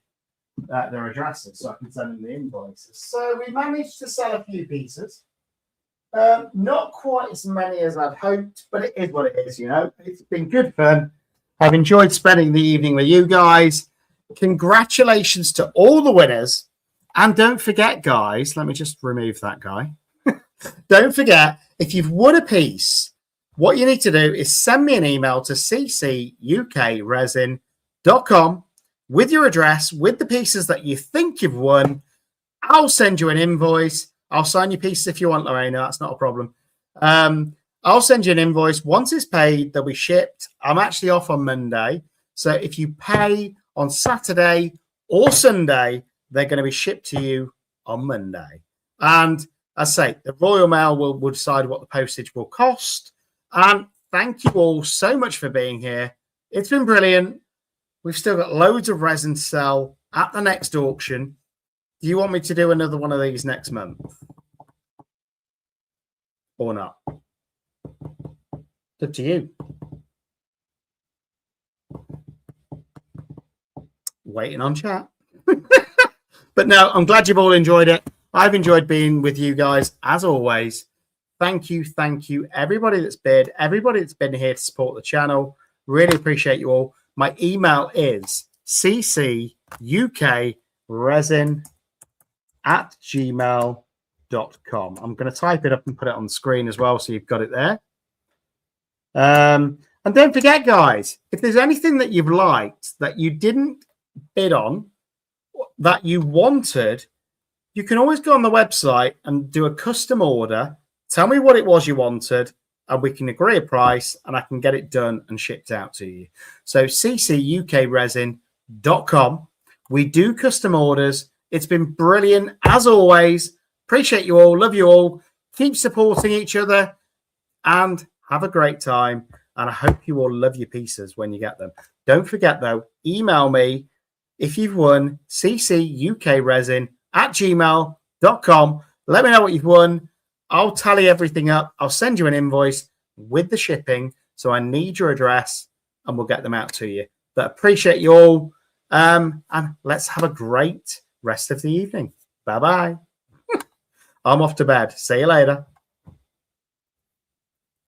their addresses so I can send them the invoices. So we managed to sell a few pieces. Not quite as many as I'd hoped, but it is what it is, you know. It's been good fun. I've enjoyed spending the evening with you guys. Congratulations to all the winners. And don't forget, guys, let me just remove that guy. Don't forget, if you've won a piece, what you need to do is send me an email to CCUKResin.com with your address, with the pieces that you think you've won. I'll send you an invoice. I'll sign your pieces if you want, Lorena. That's not a problem. I'll send you an invoice. Once it's paid, they'll be shipped. I'm actually off on Monday. So if you pay on Saturday or Sunday, they're going to be shipped to you on Monday. And as I say, the Royal Mail will decide what the postage will cost. And thank you all so much for being here. It's been brilliant. We've still got loads of resin to sell at the next auction. Do you want me to do another one of these next month? Or not? It's up to you. Waiting on chat. But no, I'm glad you've all enjoyed it. I've enjoyed being with you guys as always. Thank you, everybody that's bid, everybody that's been here to support the channel. Really appreciate you all. My email is ccukresin@gmail.com. I'm going to type it up and put it on the screen as well, so you've got it there. And don't forget, guys, if there's anything that you've liked that you didn't bid on, that you wanted, you can always go on the website and do a custom order. Tell me what it was you wanted. and we can agree a price and I can get it done and shipped out to you. So CCUKResin.com. We do custom orders. It's been brilliant as always. Appreciate you all. Love you all. Keep supporting each other and have a great time. And I hope you all love your pieces when you get them. Don't forget though, email me if you've won, ccukresin@gmail.com. Let me know what you've won. I'll tally everything up. I'll send you an invoice with the shipping. So I need your address and we'll get them out to you. But appreciate you all. And let's have a great rest of the evening. Bye-bye. I'm off to bed. See you later.